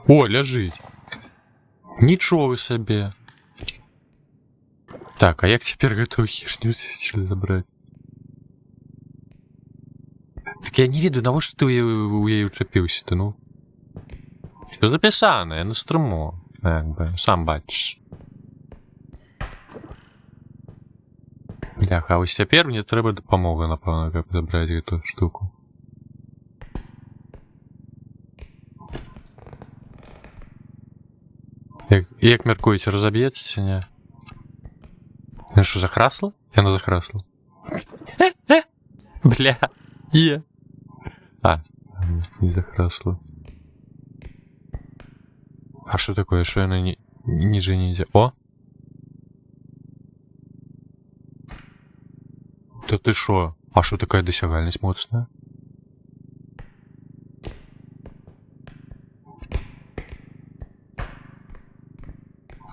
О, лежить. Нічого собі. Так, а як тепер гэтую херню забраць? Так я не ведаю, навошта ты у яе учапіўся, ты, ну? Што запісана, я на стрыму, як бы, сам бачыш. Бляха, а вось цяпер мне трэба дапамога, напэўна, каб забраць гэту штуку. Як мяркуеце, разаб'ецца ці не? Яна што, захрасла? Яна захрасла. Бля, е. А, не захрасла. А што такое, што яна ніжэй не ідзе? О! То ты шо? А шо такая досягальнасць моцная?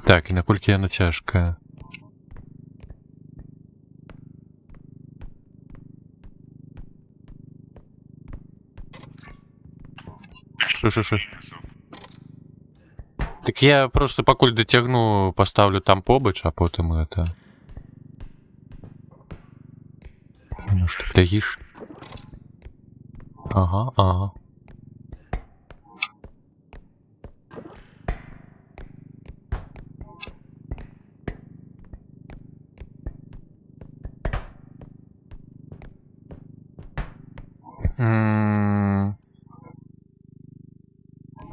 Так, і наколькі яна цяжкая? Шо? Так я просто пакуль дацягну, паставлю там побач, а потым это... Ну что, глядишь? Ага.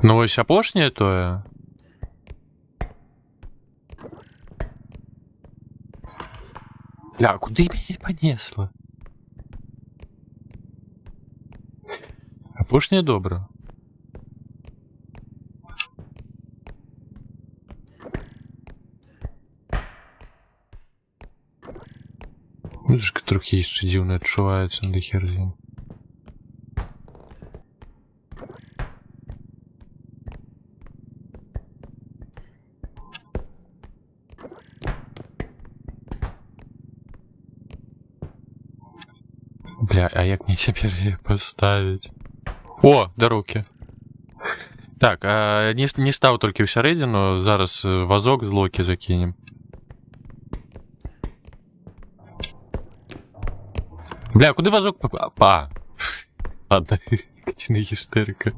Ну вось апошняе тое. Бля, куды мяне панесла? Апошняе добра. Музычка трохі яшчэ дзіўна адчуваецца, да хер з ім. Бля, а як мне цяпер яе паставіць? О, да рукі. Так, не стаў толькі ўсярэдзіну, зараз вазок з локі закінем. Бля, куды вазок па? Ладно, каціна гістэрыка.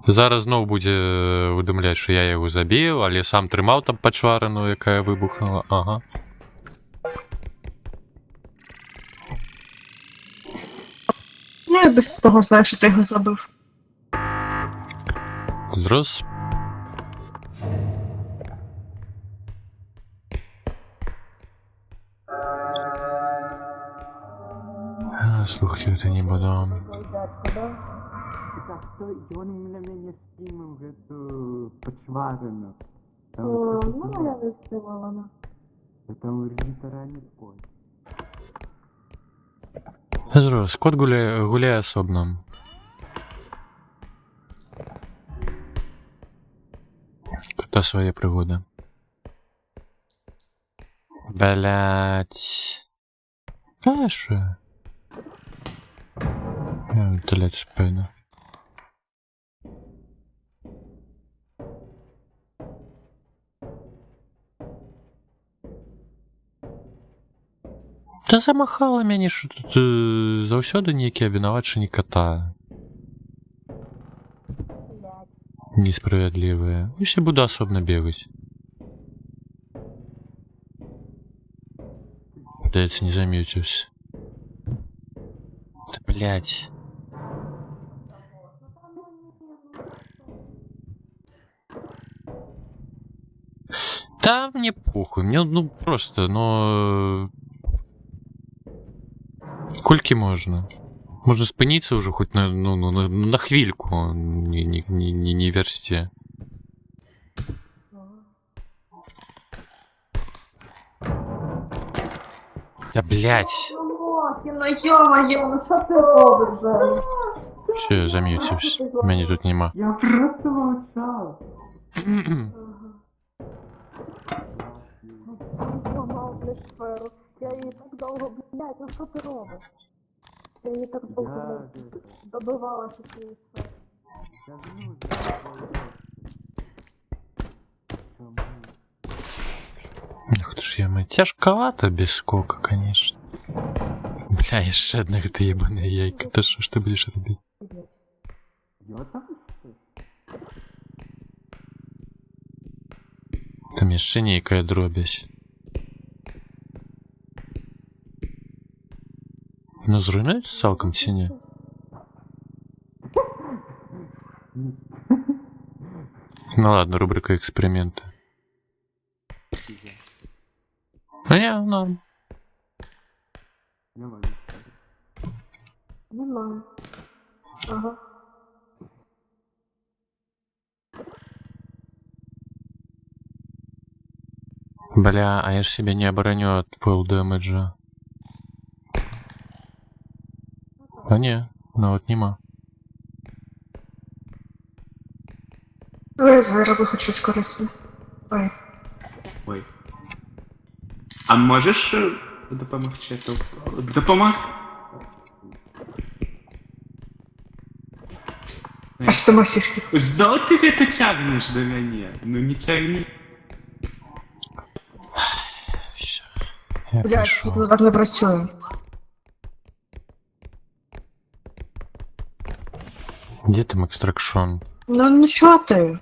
Зараз зноў будзе выдумляць, што я яго забіў, але сам трымаў там пачварану, якая выбухнула. Ага. Ну, я без того знаю, що ти його забив. Зрос. Слухайте, это не буду. Ён на мяне скінуў гэтую пачварыну. Ну, я не здивована. Там літаральны конь. Зрос, кот гуляе асобна. Кота свае прыгоды. Блять. А шо? Вентиляцию пойду. Та замахала мяне, що тут заўсёды нейкія вінавачанні кота. Несправядлівыя. Усе буду асобна бегаць. Даецца, не замьютился. Да, блядь. Да, мне похуй. Мне, ну, просто, но... Колькі можна? Можна спыніцца ўжо хоць на хвільку, не версце. Да, блядь. Ну, ё-моё, ну що ти робиш же? Все, я зам'ютився. Мене тут нема. Я просто мовчав. Я її так довго, блядь, ну що ти робиш? Я не так долго добывала такие. Ах ты ж яма, тяжковато без скока, конечно. Бля, яшчэ одна гэта ебаная яйка, та що ж ты будеш робіць? Там яшчэ нейкая дробязь. Ну зруйнуецца цалкам ці не? Ну ладно, рубрика эксперименты. Ну не, норм. Нема. Ага. Бля, а я ж себя не обороню от full дэмэджа. А не, ну вот нема. Ой, звери хочу скорості. Ой. Ой. А можеш допомогти? Допомог? А що мовчиш? Знову ти гэта тягнеш до мяне? Ну не тягни. Всё. Я Блядь, пішов. тут так не працює. Где там экстракшон? Ну чого ти?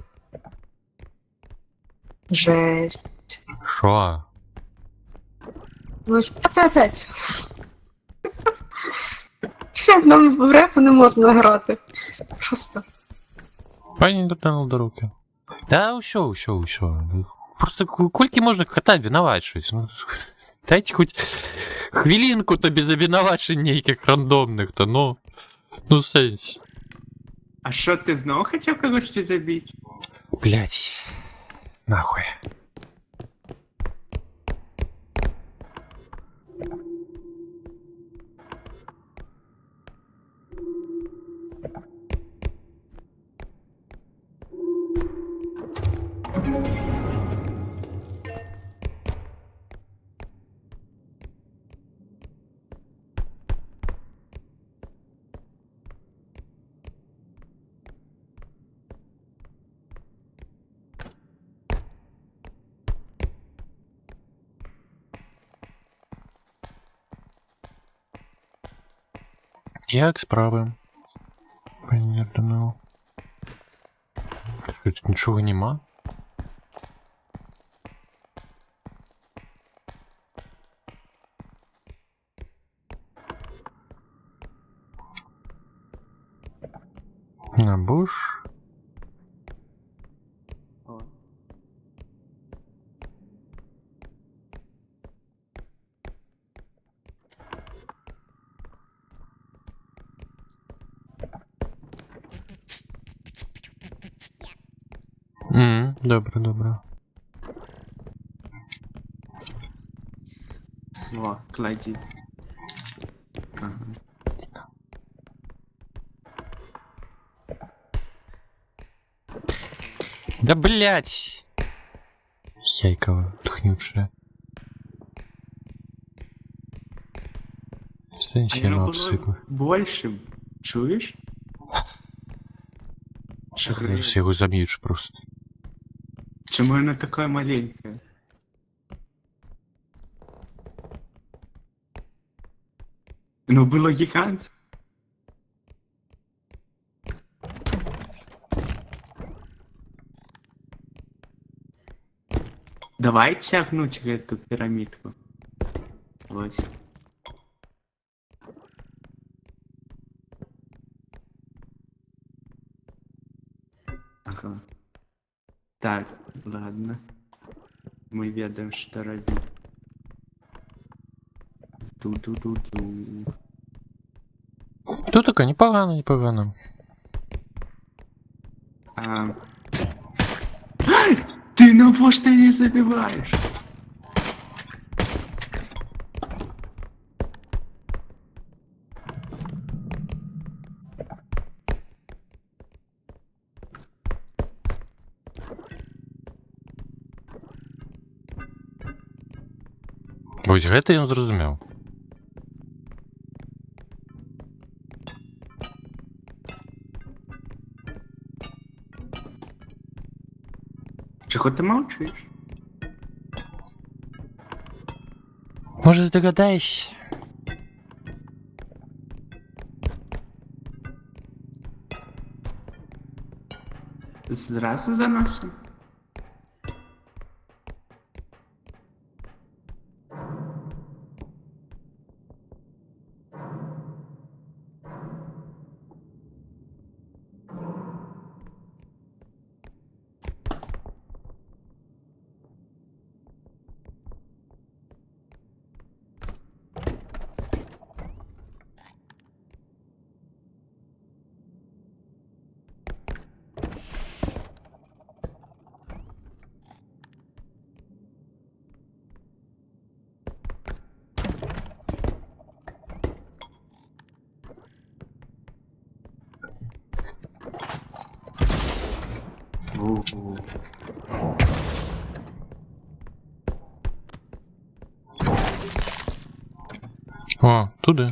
Жесть. Шо? Ну що ти опять? Блядь, нам в репу не можна грати. Просто. Пані дотянув до руки. Да, усё. Просто колькі можна кота винавачваць? Ну, дайте хоть хвилинку тобі завинавачень нейких рандомних-то, ну. Ну, сенс. А що ти знову хотів когось забити? Блять. Нахуй. Як справи? Понятно. Тут нічого нема? На буш. Добре. О, клади. Ага. Да блять! Яйкова, тхнючая. Стенчину Оно обсыпал. было большим. Чуешь? Сейчас его замьють просто. Чему оно такое маленькое? Ну, было гигантское. Давай тягнуть эту пирамидку. Вот. Ага. Так, ладно. Мы ведаем, что робить. Ту-ту-ту-ту. Тут таке непогано. Ты на что не забиваешь? Вось гэта ён зразумеў. Чего ты молчишь? Може, здогадаєшся? Зразу заносим? У-у. О, туди.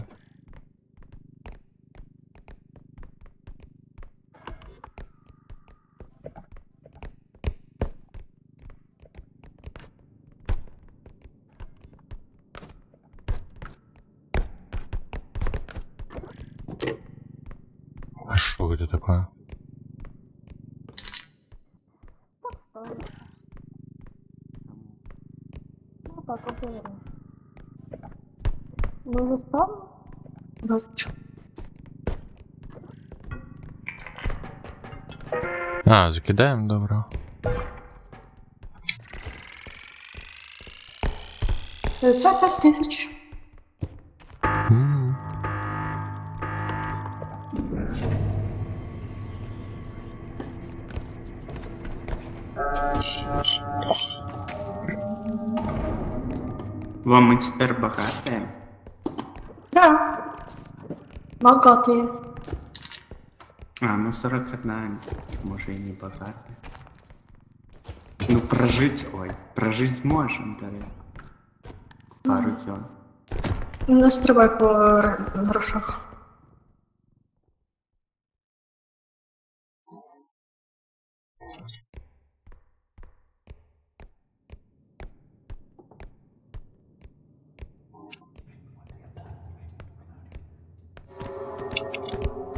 А что это такое? Мы же там? Да, чё? А, закидаем, добро. 55 тысяч. М. Вам мы теперь богатые? Да. Богатые. А, ну 41, может и не богатые. Ну прожить можем, да. Пару дён. Не стрибай по грошах.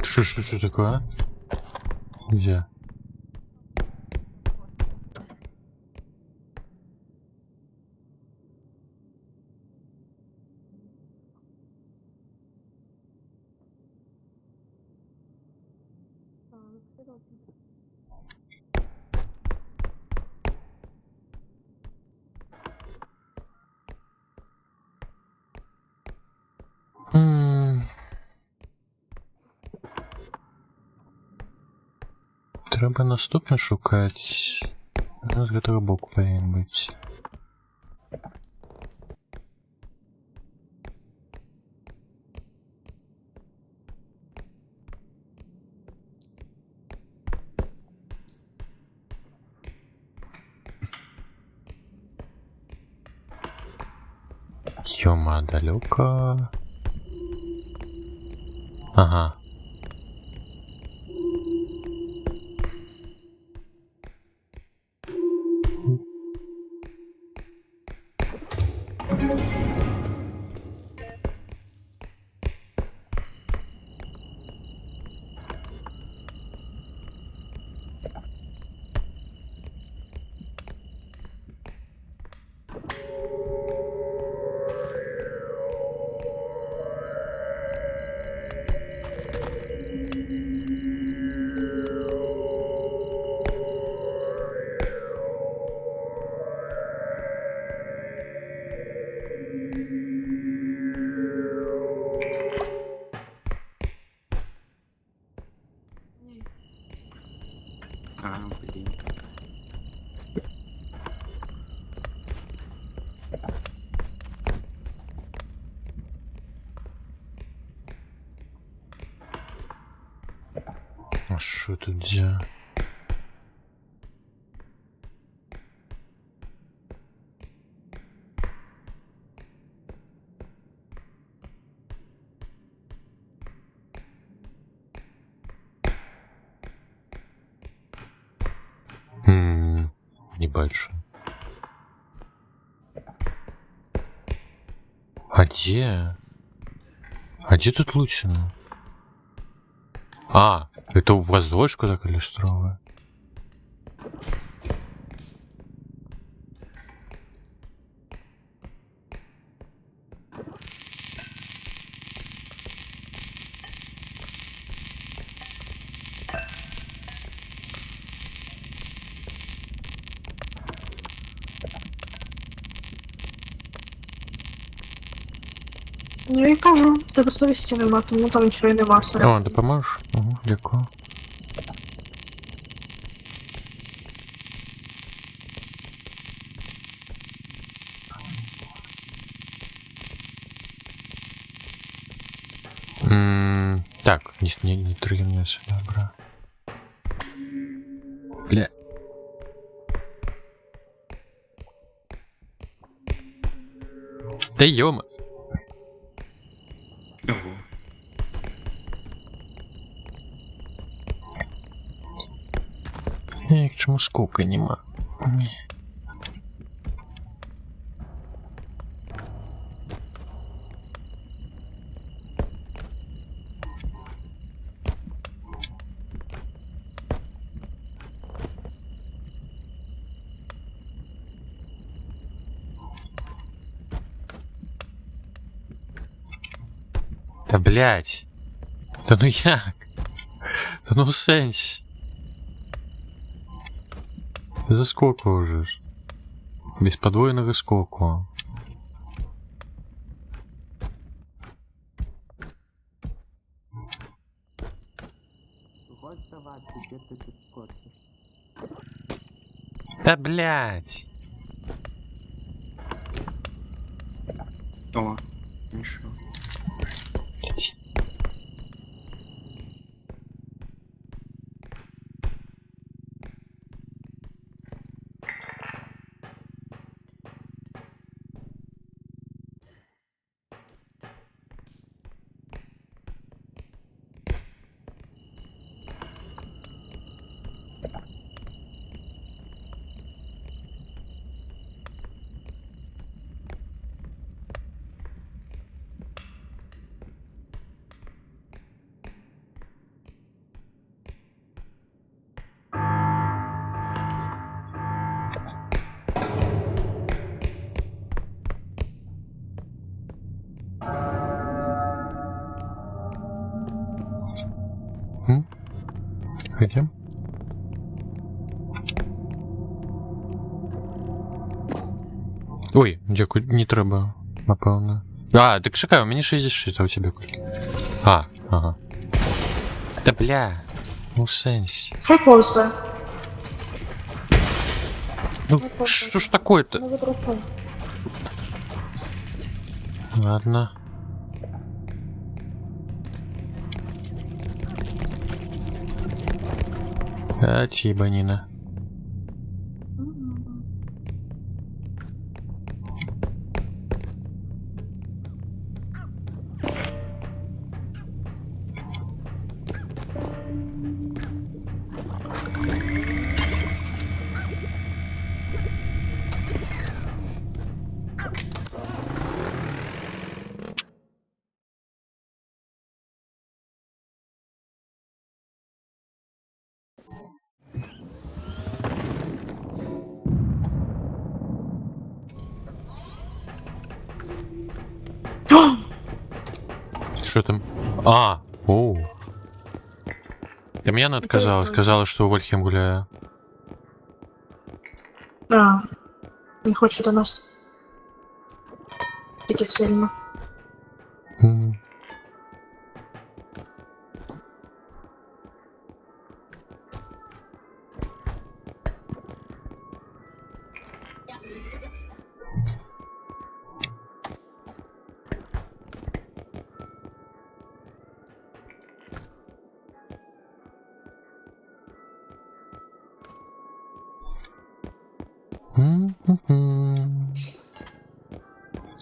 Что такое? Где? Треба наступне шукати. У нас готовий бок повинен бути. Ёма, далеко. Ага. А, блин. А що тут за? небольшой. А где? А где тут Лучина? А, это в воздушку так иллюстровано. Ну і кажу, тебе совісті нема, тому там нічого і нема все. О, допоможеш? Угу, дякую. Так, не труги меня сюда, бра. Бля. Да ёма. Ого. К чому скука нема. Да блять. Да ну як? Да ну в сенсі. За сколько уже ж? Без подвоенного скоку. Да блять. О, ничего. Хотим? Ой, дякую, не треба, напевно. А, так чекай, у мене 66, а у тебе кілька? А, ага. Да бля, ну сенс. Хай повзде. Ну, что ж такое-то? Не витрачай. Ладно. А, тибанина. Что там? А, оу. Тамьяна отказалась, сказала, что у Вольхем гуляю. А, не хочу до нас. Тільки сильно.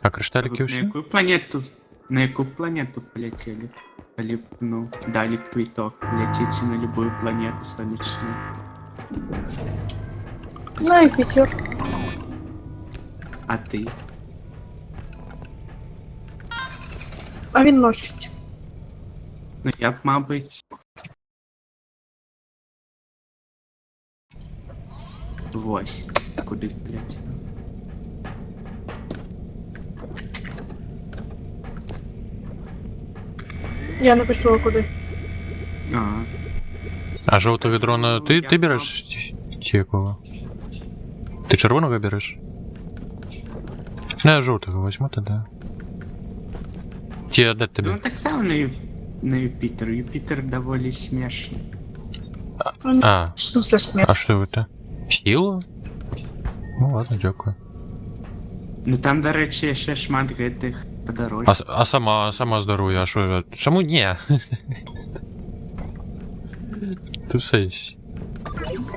А кришталики На все? яку планету полетели? Ну, дали квиток. Летите на любую планету солнечную. На Юпітер. А ти? А він носить. Ну я б, мабуть. Ось. Куди, блядь? Я не почула куди. А, А жовтого дрона ти береш чи якого? Ти червоного береш? Ну, я жовтого возьму тоді. Чи отдать тобі? ну так само на Юпітер. Юпітер доволі смішний. А, В смысле смерть? а що це? Сілу? Ну ладно, дякую. Ну там, до речі, ще шмат гэтых подорожей. А сама здоров'я, а що? Чому ні? Ти в сенсі.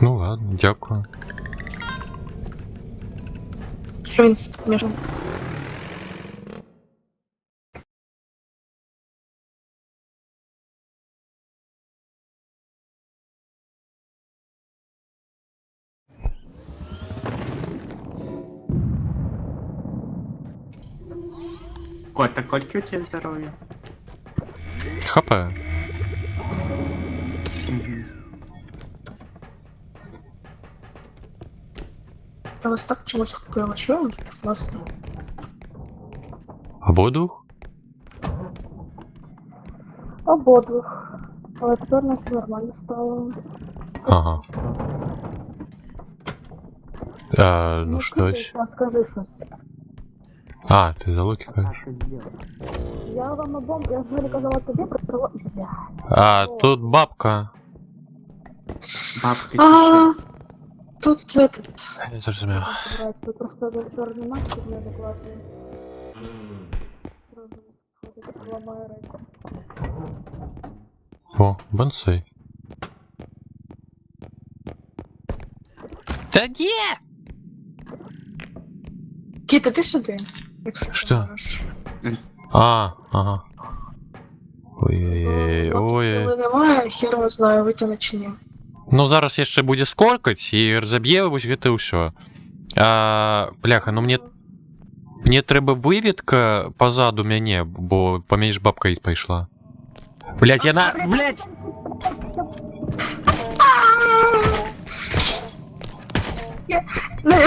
Ну ладно, дякую. Що він смішний? Кот, а кольки у тебя здоровье? ХП. Угу. Я вас так чомусь хукаю, що? Класно. Або дух? Ободвих. Але тепер нас нормально стало. Ага. Ну щось. Скажи щось. А, ти за Локі кажеш. Я вам обом, я ж не казала тобі про того. А, тут бабка. Бабка А, тут этот. Я зрозумів. Тут просто чорний маск неадекватний. Ламає речі. О, бонсей. Та ні! Кіта, ти сюди? Якщо Що? можеш. А, ага. Ой-ой-ой, ой. Сили немає, хер його знаю, витягне чи ні. Ну зараз яшчэ будзе скоркаць і разаб'е вось гэта ўсё. Бляха, ну мне трэба выведка пазаду мяне, бо паміж бабкай пайшла. Блядь, яна... Блядь!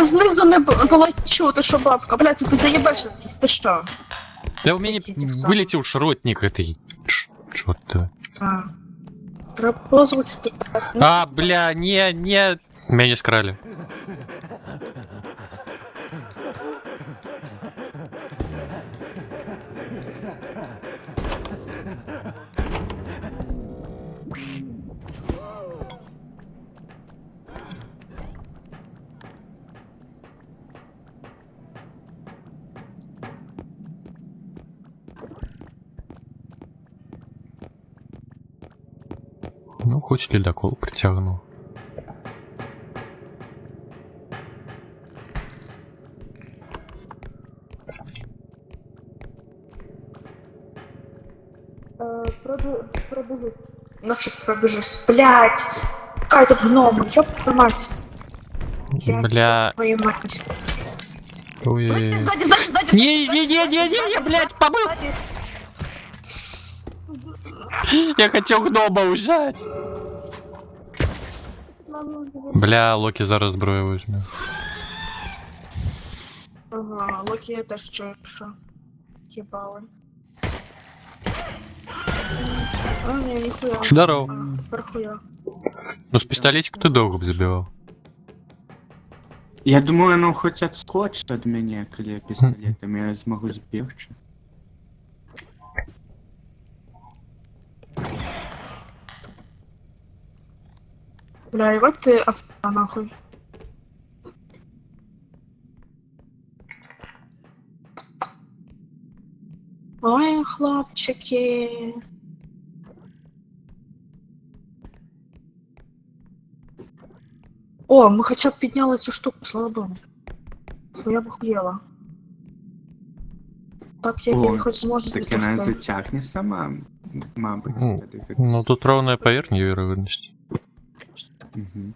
Знизу не було чути, що бабка. Блядь, ти заєбешся, ти що? Да у мяне вылетеў шротнік гэтай. Чорт. А. Треба було озвучити так. А, бля, не. Мяне скралі. Ну, хоч ледокол притягнув. Пробежись. Ну что пробежись? Блядь! Какая тут гнома, ёб твою мать! Бля... Твою мать! Ой. Сзади! Не, блядь, побыл! Сзади! Я хотел гнома взять. Бля, Локи зараз зброю возьме. Ага, Локи я теж чую, що ебалы. А, не, нихуя. Здорово. Пархуя. Ну, с пистолетика ты долго б забивал. Я думаю, оно хоть отскочит от меня, коли я пистолетом, я смогу сбегчь. Бля, и вот ты авто нахуй. Ой, хлопчики. О, мы хотя бы підняли цю штуку, слава богу. Бо я б хуєла. Так, як я хоч зможу Так она затягне сама, мабуть. Ну, тут ровная поверхня вероятности. Угу.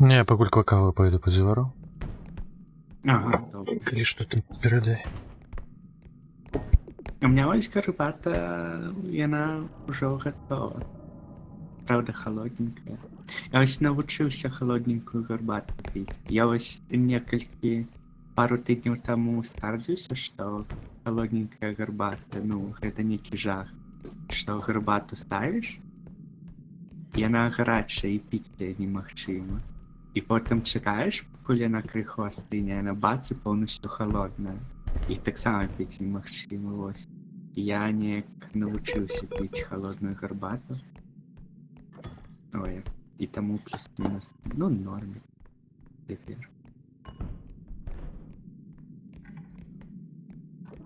Не, я покуль каву пойду по двору. Ага, добре. Или что ты передай. У меня ось гарбата, яна уже готова. Правда, холодненькая. Я ось навчився холодненькую гарбату пить. Я ось пару тижнів тому скаржився, що холодненькая гарбата, ну, это некий жах. Что гарбату ставишь, и она гарячая, и пить тебе немагчыма. И потом чекаешь, поки яна крыху остыне, она бац, и полностью холодная. І так само пить немагчыма, ось. І я неяк навчыўся піць холодную гарбату. Ой, і таму плюс-мінус, ну, норме. Цяпер.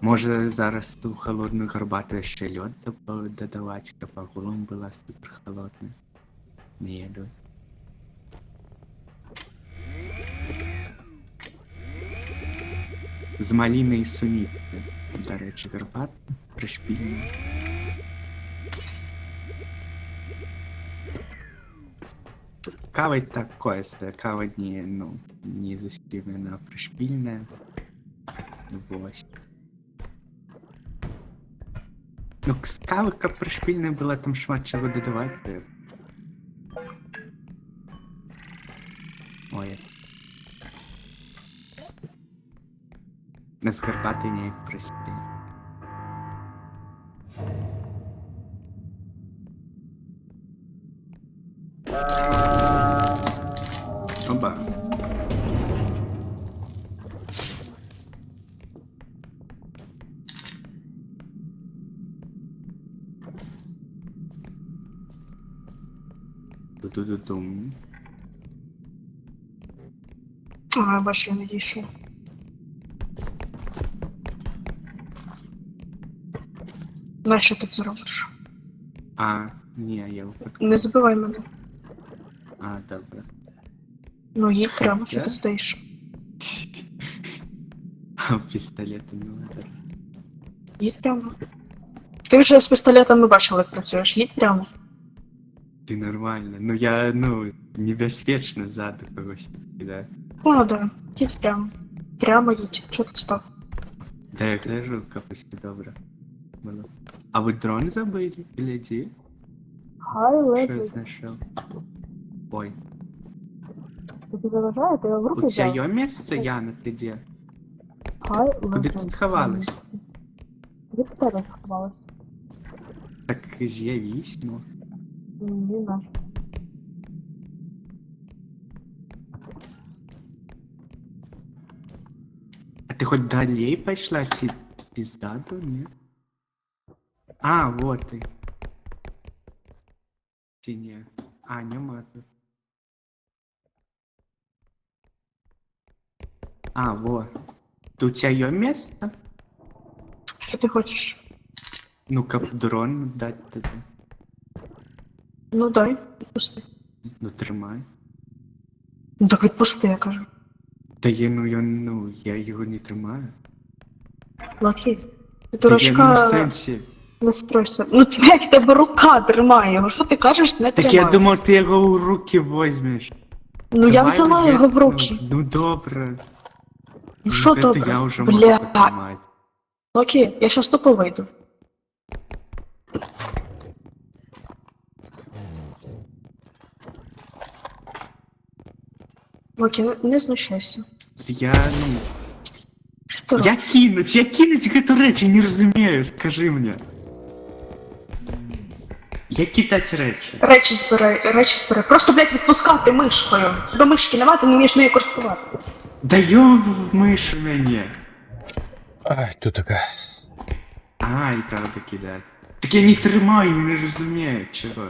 Може зараз ту холодную гарбату яшчэ лёд дадаваць, каб агулам была супер холодная. Не еду. З малінай суніцы. Дарэчы, гарбат прышпільны. Кава такое, кава не, ну, не застівлена, а прышпільная. Вось. Ну, з кави, каб прышпільная была, там шмат чаго дадаваць. Ой. З гарбатай неяк прасцей. Оба. Ту-ту-ту-тум. А, бачу, не дійшов. На що ти це робиш? А, ні, я випадку. Не забивай мене. А, добре. Ну, їдь прямо, що ти стоїш. А пістолетом не надо. Їдь прямо. Ти вже з пістолетом не бачив, як працюєш. Їдь прямо. Ти нормально. Ну я, ну, небезпечно ззаду когось кидаю. О, да. Їдь прямо. Прямо їдь. Чого ти став? Да я гляжу, капусь добре. Було. А ви дрон забили? Гляді? Хай Що я знайшов? Ой. Тобі заважає, ти його в руки У цього є місце, Яна, ти де? Хай Куди ти сховалась? Від тебе сховалась. Так з'явись, ну. Ні, наш. А ти хоч далі пішла, чи ззаду, ні? А, вот ти. Чи ні? А, нема тут. А, вот. Тут у тебя є місце? Що ти хочеш? Ну, кап дрон дать тобі. Ну дай, відпусти. Ну, тримай. Ну так відпусти, я кажу. Та я його не тримаю. Лакі. Ти Та я дурачка не в сенсі. не стройся. Ну блядь, в тебе рука тримає його. Що ти кажеш, не Так тримай. я думав, ти його у руки візьмеш. Ну я Давай взяла я- його в руки. Ну добре. Ну що це добре? я вже можу Бля. потримати. Лакі, я щас тупо вийду. Лакі, не знущайся. Я, ну... Що ти робиш? Я кинуть эту речі не розумію, скажи мені. Як кидати речі? Речі збирай. Просто, блядь, відпускати мишкою. До мишки нема, ти не вмієш нею користувати. Даю миш мені. Ай, тут такая. А, і правда кидати. Так я не тримаю, я не розумію, чого.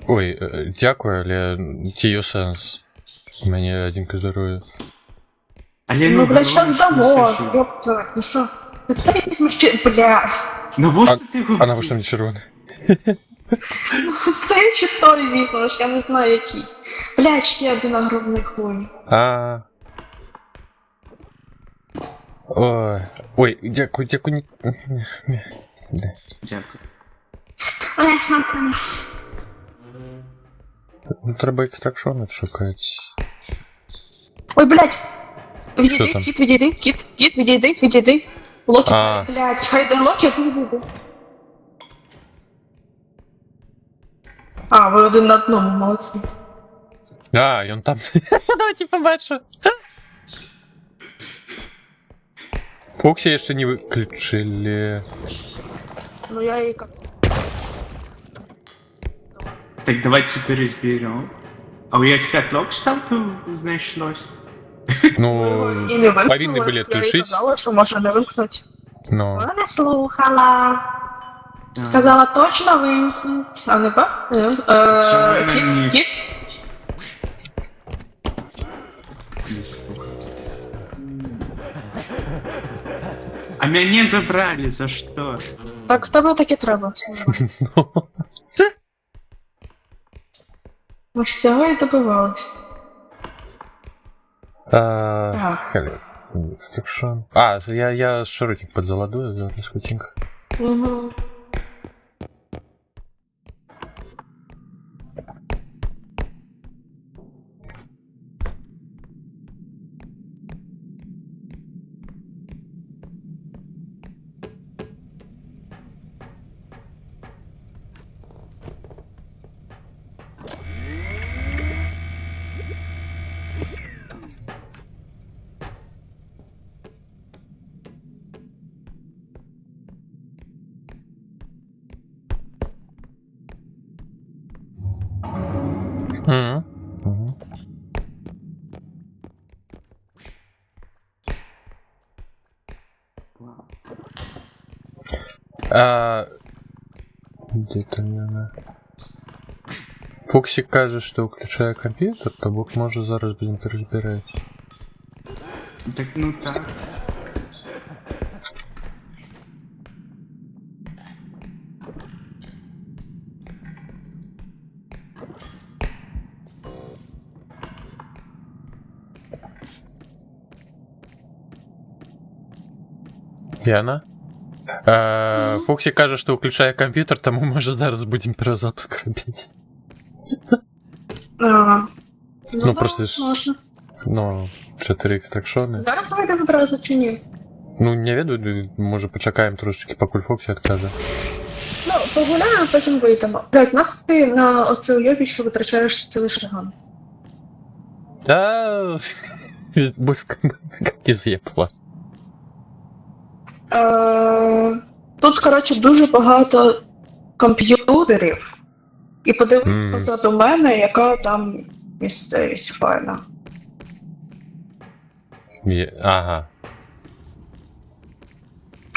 Ой, дякую, але тію сенс. Мені один к здоров'ю. Але Ну, блядь, щас головне, дамо. що це- Ёпта, ну що? Ти це візьмеш чи... Бля. Ну вот ти його... А навіщо мені червоний? Цей чи той візьмеш, я не знаю який. Блядь, ще один огромний хуй. А. Ой. Ой, дякую, ні. Дякую. Ну, треба екстракшони шукати. Ой, блядь! Що Відійди, там? кіт, відійди, кіт, відійди. Локі, А. блядь, хайде Локі, відійди. А, ви один на одному, молодці. А, і он там. Давайте побачу. Фокси ще не виключили. Ну я і как. Так давайте перезберем. А у я світло кшталту знайшлось? Ну, І не вимкнули. повинні були Я їй відключити. казала, що може не вимкнути. ну. Вона не слухала. Казала точно вимкнуть. А не ба? Чому ні? Кіт. А меня забрали, за что? Так в тебе таки треба. Ми ж цього і добивалися. Так. Instruction. А, я широких подзаладую зараз хотінка. Угу. Где там она? Фоксик каже, що включає комп'ютер, то Бог може зараз будемо перебирати. Так ну так. Яна? Фоксі каже, що включає комп'ютер, тому може зараз будемо перезапуск робити. Ну, просто ж... Можна. Ну, 4 екстракшони. Зараз вийдемо одразу чи ні? Ну, не веду, може почекаємо трошечки, поки Фоксі відкаже. Ну, погуляємо, потім вийдемо. Блять, нахуй ти на оце уйобіще витрачаєш цілий шаган? Та... Близько, як із єпла. Тут, коротше, дуже багато комп'ютерів. І подивись позаду мене, яка там місцевість файна. Ага.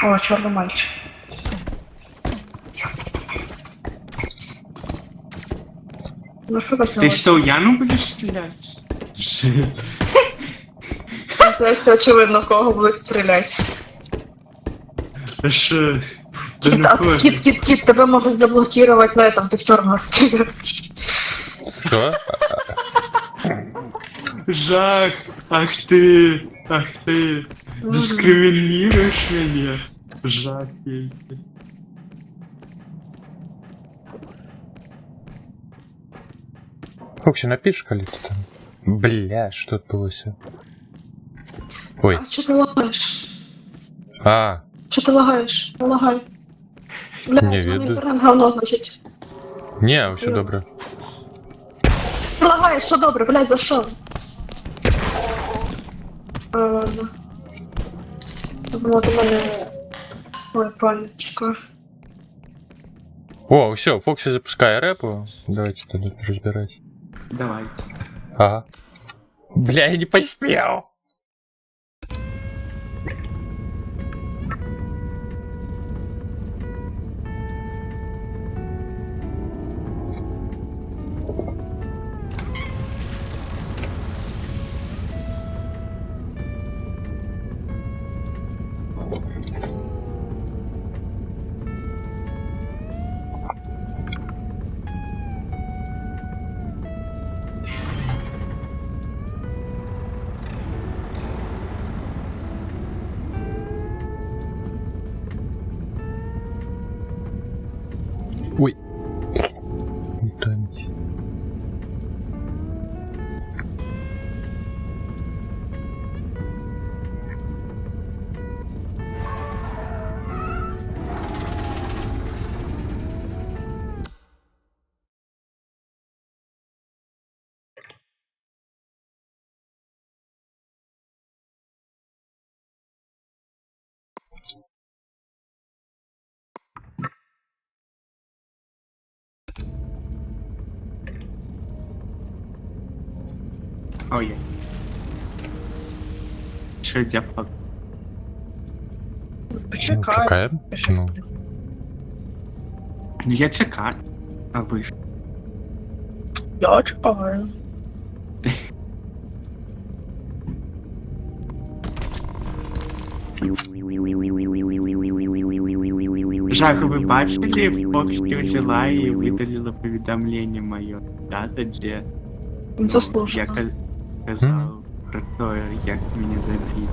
О, чорний мальчик. Ну що бачимо? Ты что, в Яну будешь стрелять? Здається, очевидно, в кого будуть стріляти. Что? Кіт, тебе можуть заблокувати на этом, ти в чорного стріляєш. Що? Жах! Ах ты! Ах ты! Дискриминируешь меня! Жах, ей-ей. Фоксі, напиши, коли ти там. Бля, що відбулося? Ой. А чого ти лагаєш? А, Чого ти лагаєш? Не лагай. Бля, Не в мене веду. інтернет говно, значить. не, все добре. Ти лагаєш, все добре, блядь, за що? Ладно. Вот у мене... Ой, панечка. О, все, Фоксі запускає репу. Давайте тоді розбирати. Давай. Ага. Бля, я не поспел. Ой. Що дяпак? Почекай. Чекаємо? Ну, Ну я чекаю. А ви ж? Я чекаю. Жах, ви бачили, Фоксі взяла і видалила повідомлення моє. Да, де? Я Заслужено. казав про то, як мені забили.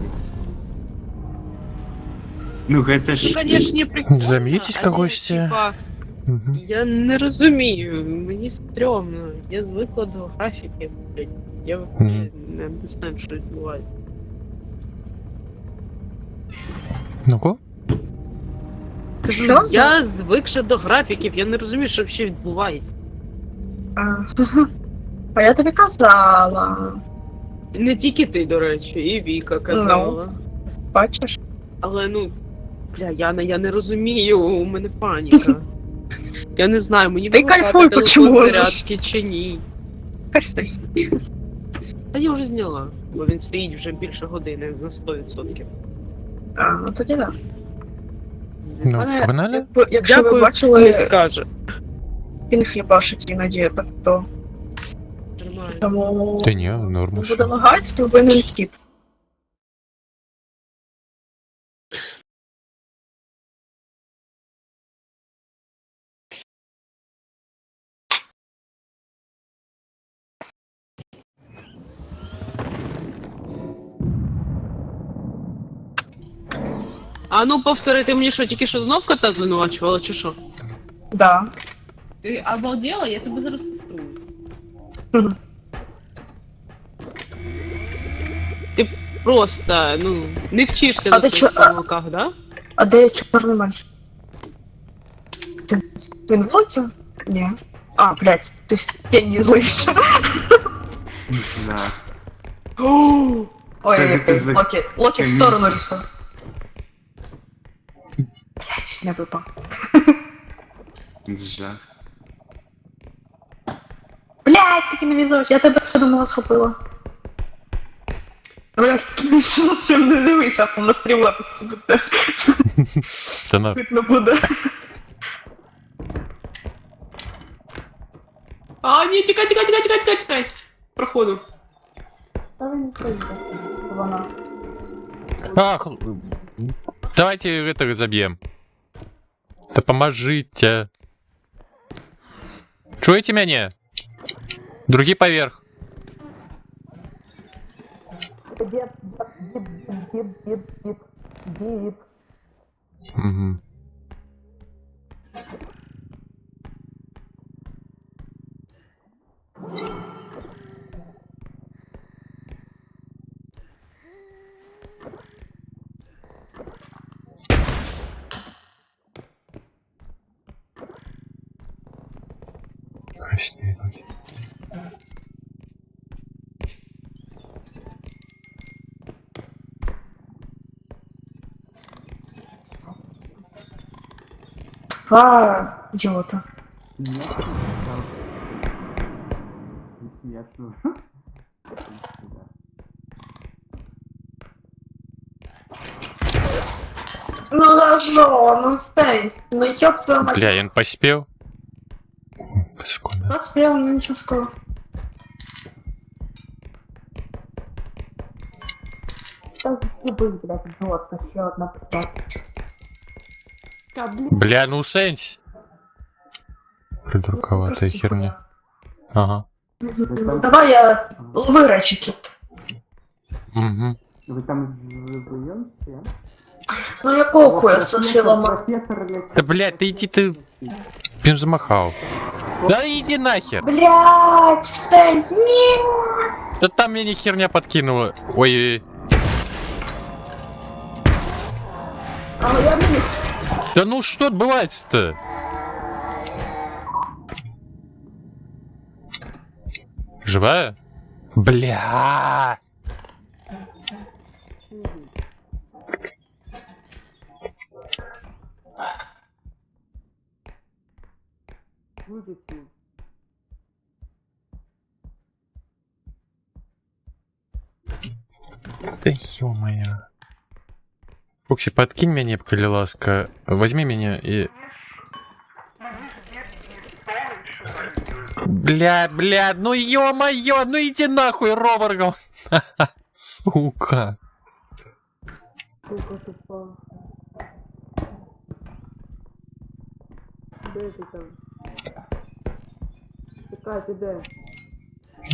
Ну, це ж... Ну, конечно, прикольно. Замітить але, когось. типа, мгм. я не розумію, мені стрьомно. Я звикла до графіки, блядь. Я Мгм. не знаю, що відбувається. Ну-ка. Кажу, Що? я звикша до графіків, я не розумію, що взагалі відбувається. А я тобі казала. Не тільки ти, до речі, і Віка казала. Бачиш? Але ну, бля, я не розумію, у мене паніка. Я не знаю, мені Ти вимикати кайфуй, телефон почему ж? зарядки чи ні. Хай стоїть. Та я вже зняла, бо він стоїть вже більше години на 100%. А, ну тоді да. Ну, Мене, погнали? якщо ви Дякую, бачили, не скаже. пінг єбашить іноді, так то. Нормально. Тому Та ні, норм. не буде лагать, то винен кіт. А ну повтори, ти мені що, тільки що знов кота звинувачувала, чи що? Да. Ти обалдела? Я тебе зараз каструю. Мгм. Ти просто, ну, не вчишся А на ти своїх чо- помилках, да? А де чорний мальчик? Він в лоті? Ні. А, блядь, ти в стіні злився. Жах. Ой, Та як ти ти за- Локі в Ні. сторону рисував. Блядь, не випав. Жах. Блядь, таки не візуєш, я тебе думала схопила. Блядь, цим не дивися, там на стрімла Та на. видно буде. А, ні, тікай. Проходу. Та він не прийде, вона. Ах, давайте это разобьем. Да поможите. Чуете меня? Другие поверх. Угу. Краснеет. Идиота. Смешно. Ну за что? Ну Стейс, ну ёб твою мать. Бля, он поспел. Паскуда. 21, ну ничего такого. Там съебы, блядь, идиотка, еще одна, блядь. Бля, ну сенс. Придурковатая херня. Ага. Ну, давай я вырачу кит. Угу. Вы там вдвоем все? Ну якого хуя сошила ма? Профессор или... Да, блядь, ты иди ты. Пин замахал. Да иди нахер. Блядь, встань, нет! Да там меня херня подкинула. Ой. А я вниз. Да ну что отбывается-то? Живая? Бля. Да ё-моё. Фокси, подкинь меня, коли ласка. Возьми меня и... Бля, ну ё-моё, ну иди нахуй, Роваргал. Сука.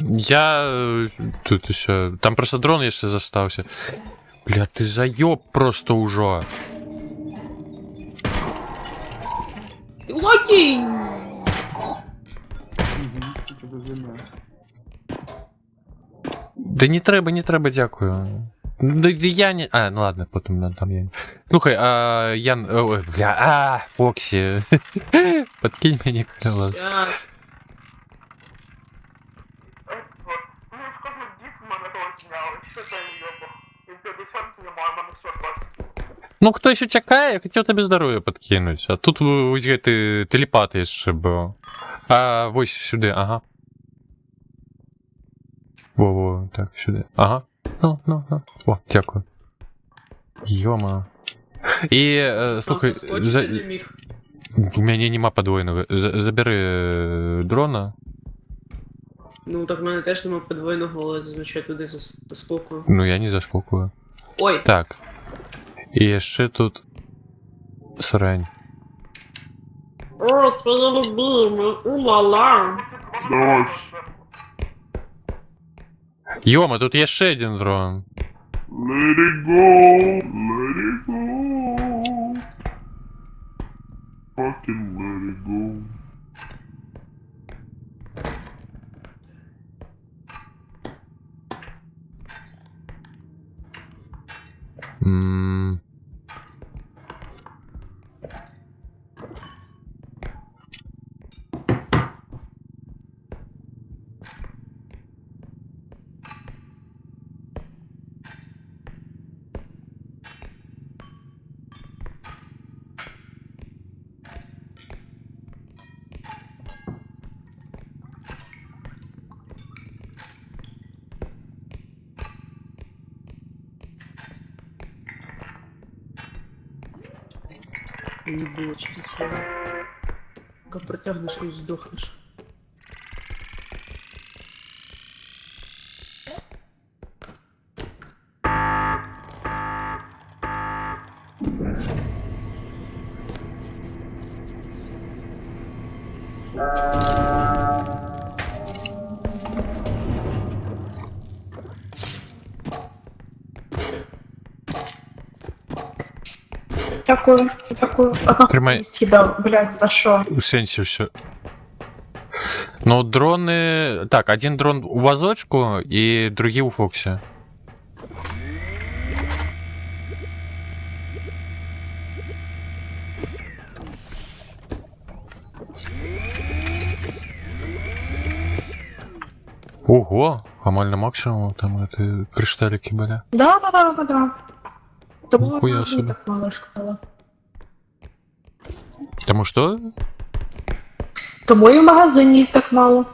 Я тут еще... Там просто дрон если застался. Бля, ты заеб просто уже. Локи! Да не треба, дякую. Да я не... А, ну ладно, потом там я... Слухай, а Ян... Ой, бля, Фокси. Подкинь мне колес. Сейчас. Ну, хтось утякає, я хотів тобі здоров'я подкинуть. А тут ось ти телепати ще був. А, ось сюди, ага. Во, так, сюди. Ага. Ну. О, дякую. Йома. І, слухай, у мене нема подвойного. Забери дрона. Ну, так в мене теж нема подвойного, але зазвичай туди заскокую. Ну, я не заскокую. Ой, Так. І ще тут... Срань. о, це я любимий, ула-ла. Йома, тут є ще один дрон. Let it go, let it go. Fucking let it go. Не було через слово. Поки протягнеш, не здохнеш. Дякую. Одна Тримай. съедал, блядь, за що? У сенсі все. Ну, дрони... Так, один дрон у вазочку і другий у Фоксі. Ого, амаль на максимум там это кришталики были. Да. Тому Ніхуя я собі. так мало сказала. Тому что? Тому і в магазині їх так мало.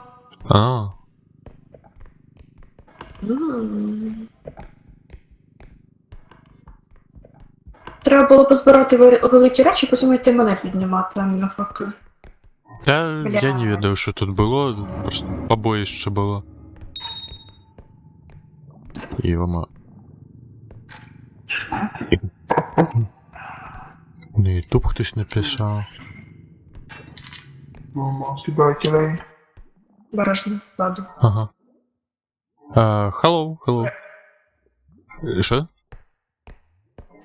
А, Треба було позбирати великі речі, потім йти мене піднімати, а не навпаки. та Бля. я не ведаю, що тут було, просто побоїще було. Йома. На YouTube хтось написав. Мама, сюда кидай. Бережно, ззаду. Ага. Hello. Що?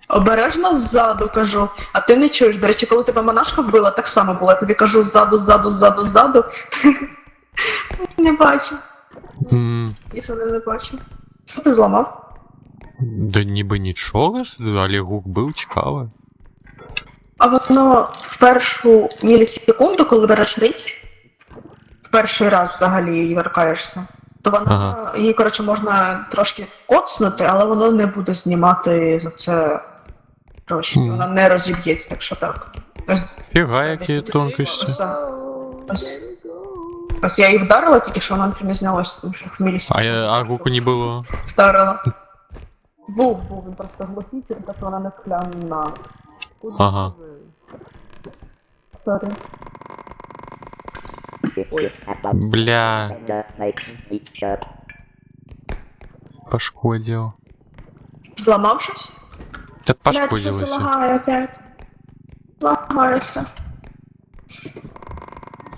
Обережно ззаду, кажу. А ти не чуєш. До речі, коли тебе монашка вбила, так само було. Я тобі кажу ззаду. Не бачу. І що не бачу. Що ти зламав? Да ніби нічого, але гук був цікавий. А воно в першу мілісекунду, коли береш річ, в перший раз взагалі її торкаєшся, то вона, її, коротше, можна трошки коцнути, але воно не буде знімати за це гроші. Вона не розіб'ється, так що так. Тобто, Фіга, які тонкості. Ось я її вдарила, тільки що вона не знялась, тому що в мілі А гуку не було. вдарила. Був, він просто глухий, так що вона не скляна. Ага. Сорі. Бля. Пошкодил. Зламав щось? Та Блядь, що це пошкодилося. лагає опять? Лагається.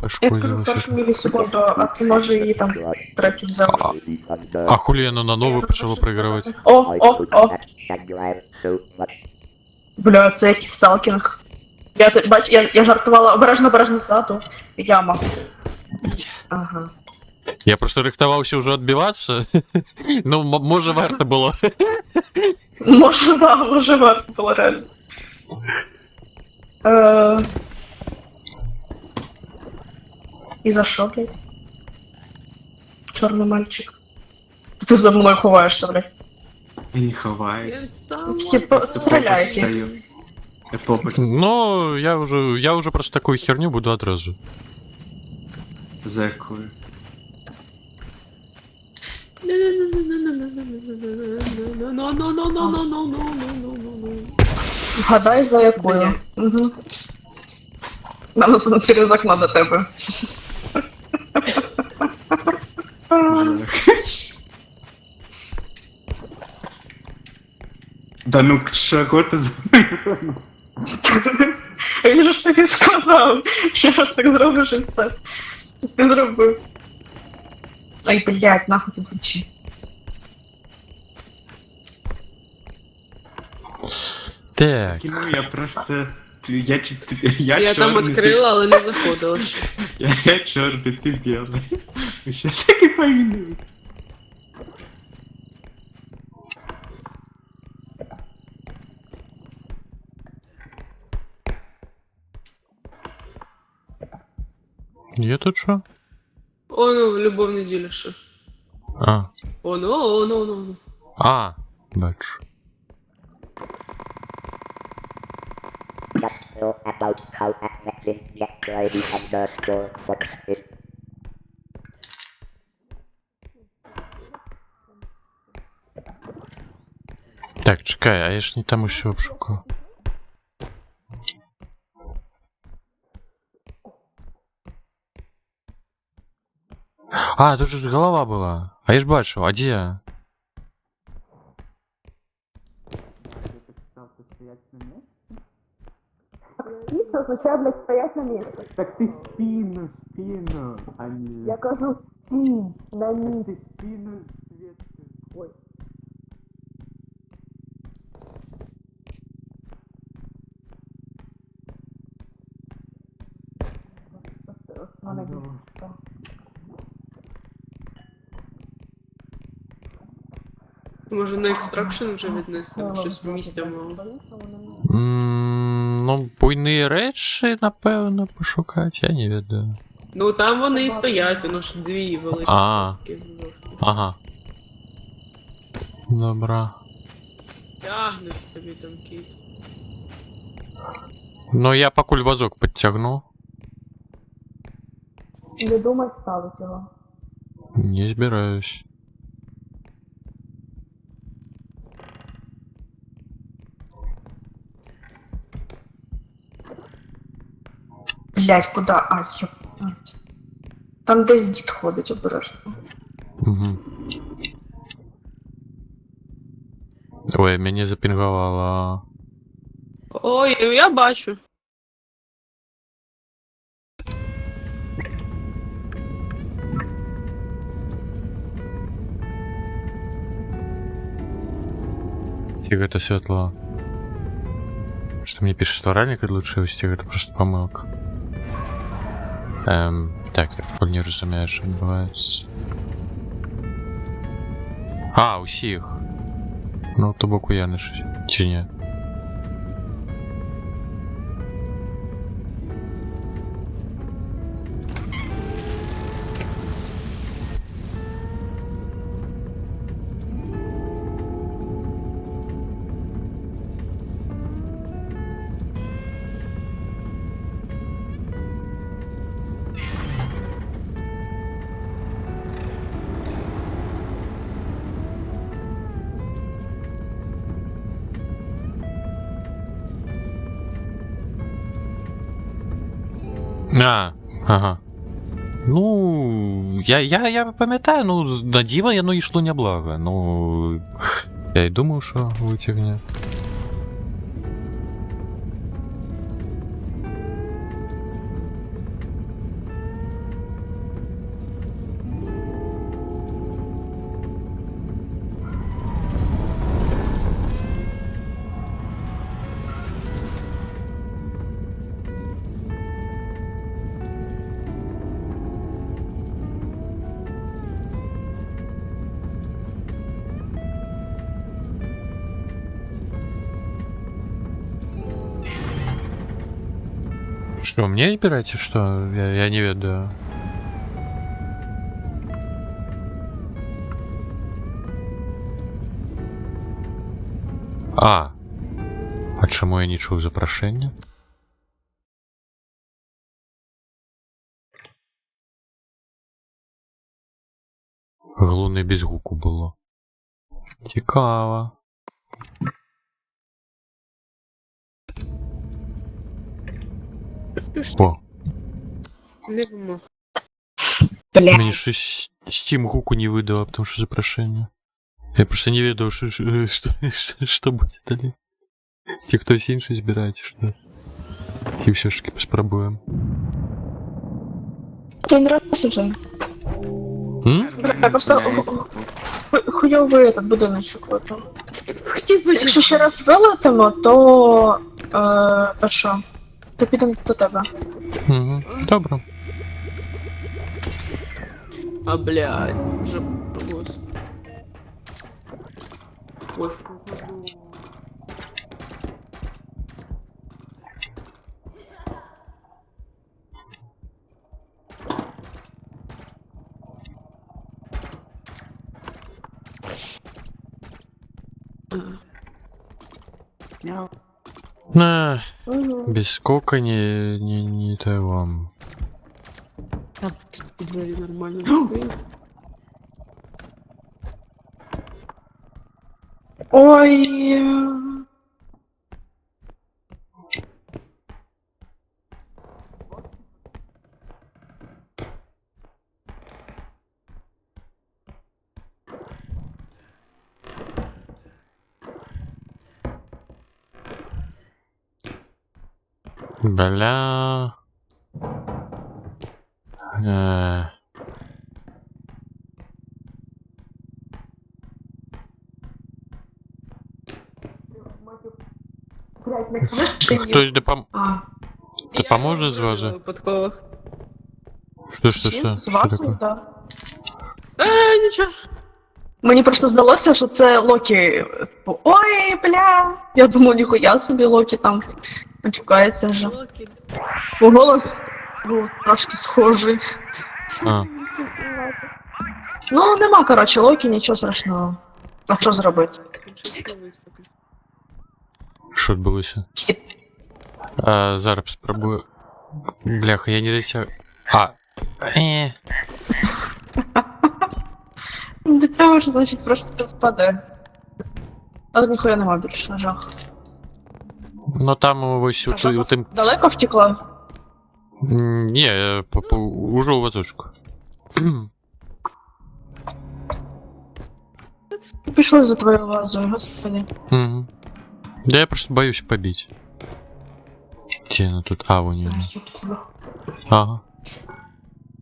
Я скажу Пошкодилося. першу мілісекунду, а ти може її там третю взяв. А хули оно на новую почало проигрывать? О! Бля, це який сталкінг. Я жартувала обережно ззаду. Яма. Ага. Я просто рихтовался уже отбиваться. Ну, може варто було. Може варто було реально. І за що, блядь? Чорний мальчик. Ти за мною ховаєшся, блядь. Я не ховаюсь. Типа, стріляй. Стою. Я попасть Ну, я уже просто такую херню буду отразу. зекую. Гадай, за якою. Угу. Нам через окно до тебе. Да ну чого ти за мною? Він же ж тобі сказав. Ще раз так зробиш і все. Ти зробив. Ай, блядь, нахуй ти кричи. Так. Ну я просто... Я Я там чорний, відкрила, але не заходила ще. Я чорний, ти білий. Все так і повинні. Я тут що? О, ну, любовне зіліще. А. О, ну. А, бачу. Так, чекай, а я ж не там усё обшукав. А, тут же голова была. А я ж бачу, а где? Це означає, блядь, стоять на місці. Так ти спину, а не... Я кажу, стій на місці. спину Светки. Ой. Може на екстракшн вже віднести, щось місця мало. Ну, буйні речі, напевно, пошукати, я не ведаю. Ну там вони і стоять, воно ж дві великі. А. такі. Ага. Добра. Тягне тобі там кіт. Ну, я покуль вазок підтягну. Не думай ставити його. Не збираюсь. Блять, куди? А, ёбать. Там десь дід ходить обережно. Угу. Ой, мене запінговало. Ой, я бачу. Стиг это светло. Что мне пишет, что ранник отлучил, стиг это просто помылка. Так, я не разумею, что відбувається. А, усіх. Ну, то боку я не щось. Чи ні? Ага. Ну, я пам'ятаю, ну, на диво воно йшло неблаго. Ну, я й думав, що витягне. Что, мне избираете, что? Я не ведаю. А чому я не чув запрошення? Глуни без гуку було. Цікаво. О, Левому. Бля. мені щось Steam гуку не видало, потому що запрошення. Я просто не ведав, що буде далі. Ті, хтось інший збирає, чи що? І все ж таки спробуємо. Тебе нравится вже? М? Бля, просто хуйовий этот будиночок. Вот. Хотів би Якщо ще раз вилетимо, то що? То підемо до тебе. Угу. Добре. А, блядь, уже просто. Ой, в погоду. На, без скока не то вам. Там двери нормально. Ой. Бля. Хтось допоможе з вас? Випадково. Що? З Що вазою, таке? так. Нічого. Мені просто здалося, що це Локі. Типу, ой, бля. Я думаю, ніхуя собі Локі там матюкається вже. Локі. Бо голос був трошки схожий. А, Ну, нема, коротше, Локі, нічого страшного. А що зробити? що відбулося? Кіт. Зараз спробую. Бляха, я не дотягую. До цього ж, значить, просто впаде. Але ніхуя нема більше, жах. Ну там ось у тим. Далеко втекла? Ні, я уже у вазочку. Пішли за твоєю вазою, господи. Мгм. Да я просто боюсь побить. Где она тут? Вон ее. Ага.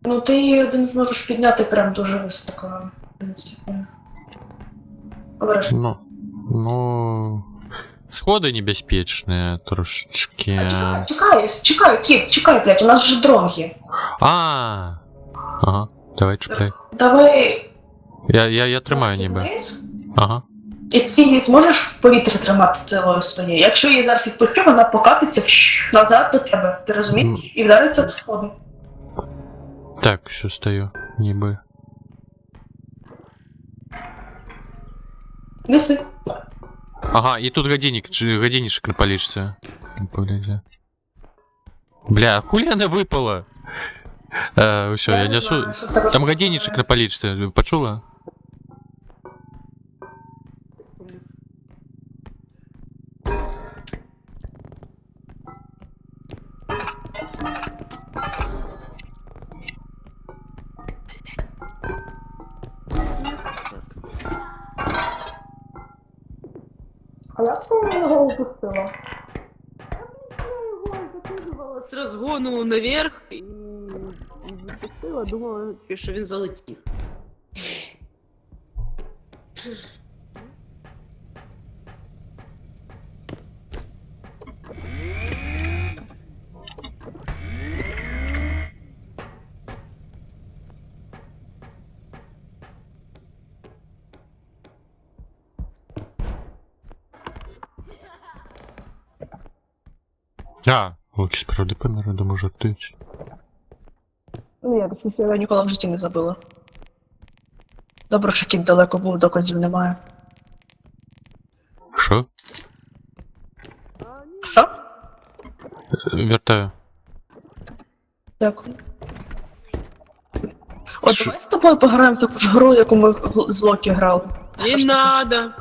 Ну, ти її один зможеш підняти прям дуже високо, в принципі. Обережно. Ну... Сходи небезпечні трошечки. Чекай, кіт, чекай, блядь, у нас же дрон є. Ага, давай чіпляй. Давай. Я тримаю ніби. Вниз, Ага. і ти її зможеш в повітрі тримати силою своєю. Якщо її зараз відпущу, вона покатиться назад до тебе, ти розумієш? І вдариться в сходи. Так, все, стою. Ніби. Де ти? Ага, и тут годинничек напалишься. Бля, хули она выпала? Все, я несу. Там годинничек напалишься, почула? пустила. З розгону наверх і відпустила, думала, що він залетів. А, Луки справді помер, я думаю, ти. Ну, я думаю, що я ніколи в житті не забила. Добре, що кіт далеко був, доказів немає. Що? Що? Вертаю. Дякую. От Що? давай з тобою пограємо в таку ж гру, яку ми з Локі грали. Не надо.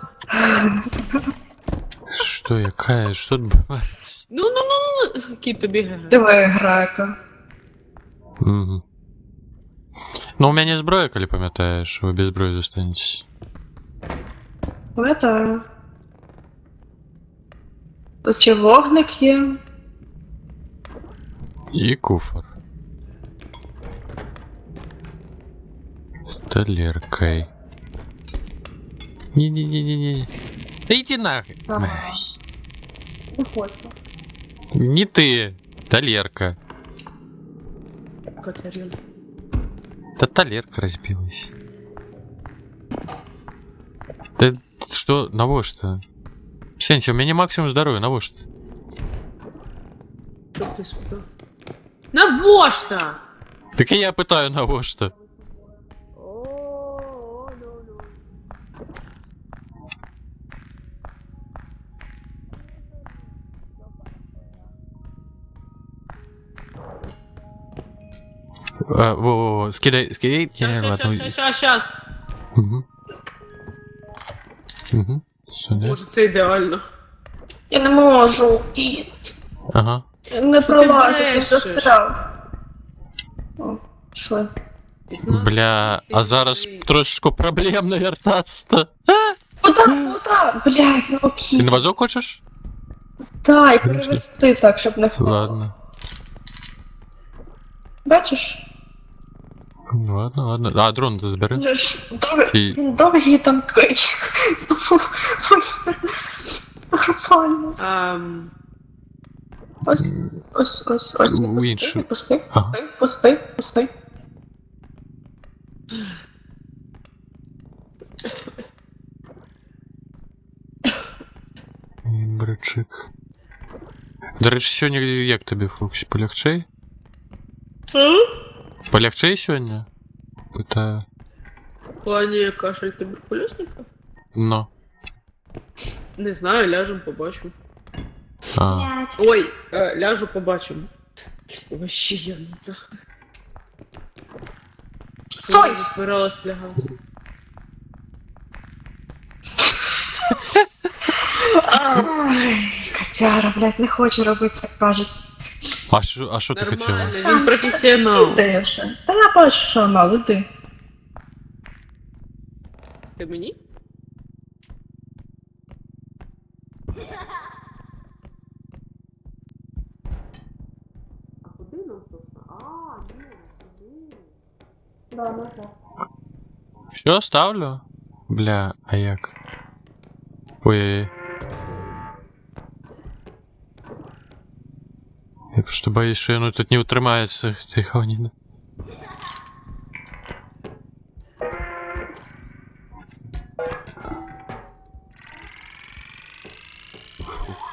Що, яка? Що відбувається? Ну, кіт тобі грає. Диви, гра яка. Угу. Ну, у мене зброя, коли пам'ятаєш, ви без зброї зостанетесь. Пам'ятаю. Тут ще вогник є. І куфар. З талеркою. Ні-ні-ні-ні-ні. Та йди нахуй. Ага. Не хочу. Не ты, талерка. Катерина. Да талерка разбилась. Да что, на что? Сенси, у меня максимум здоровья, на что? Що ти сюди? На бошта! Так и я пытаю, на что? Во, скидай, ладно. Щас. Угу. Угу. Сюда. Може, це ідеально. Я не можу, кіт. Ага. Не пролазить, ти брешеш? застряв. О, пішли. Бля, а зараз трошечку проблемно вертаться-то. Куда? Блядь, ну Ты окей. на вазок хочешь? Дай перевести так, щоб не впало. Ладно. Бачиш? Ладно. А, дрон забери. Вже ж І- Він довгий і тонкий. Нормально. Ось. У іншого. Пусти. Ага. Пусти. Бричик. До речі, сьогодні як тобі, Фоксі, полегчей? Полегчей сьогодні? Питаю. В плані кашель туберкульозника? Ну. Не знаю, ляжем, побачу. А. Ой, ляжу, побачимо. Вообще я не так. Я Стой! не збиралась лягати. Ай, котяра, блядь, не хоче робити, як кажуть. А що ти хотіла? Нормально, він професіонал. Іди вже. Та я бачу, що мало, іди. Ти мені? А куди нам тут? Ні. Да, можна. Все, ставлю? Бля, а як? Ой. Я просто боюсь, що воно тут не утримається, цієї говніни.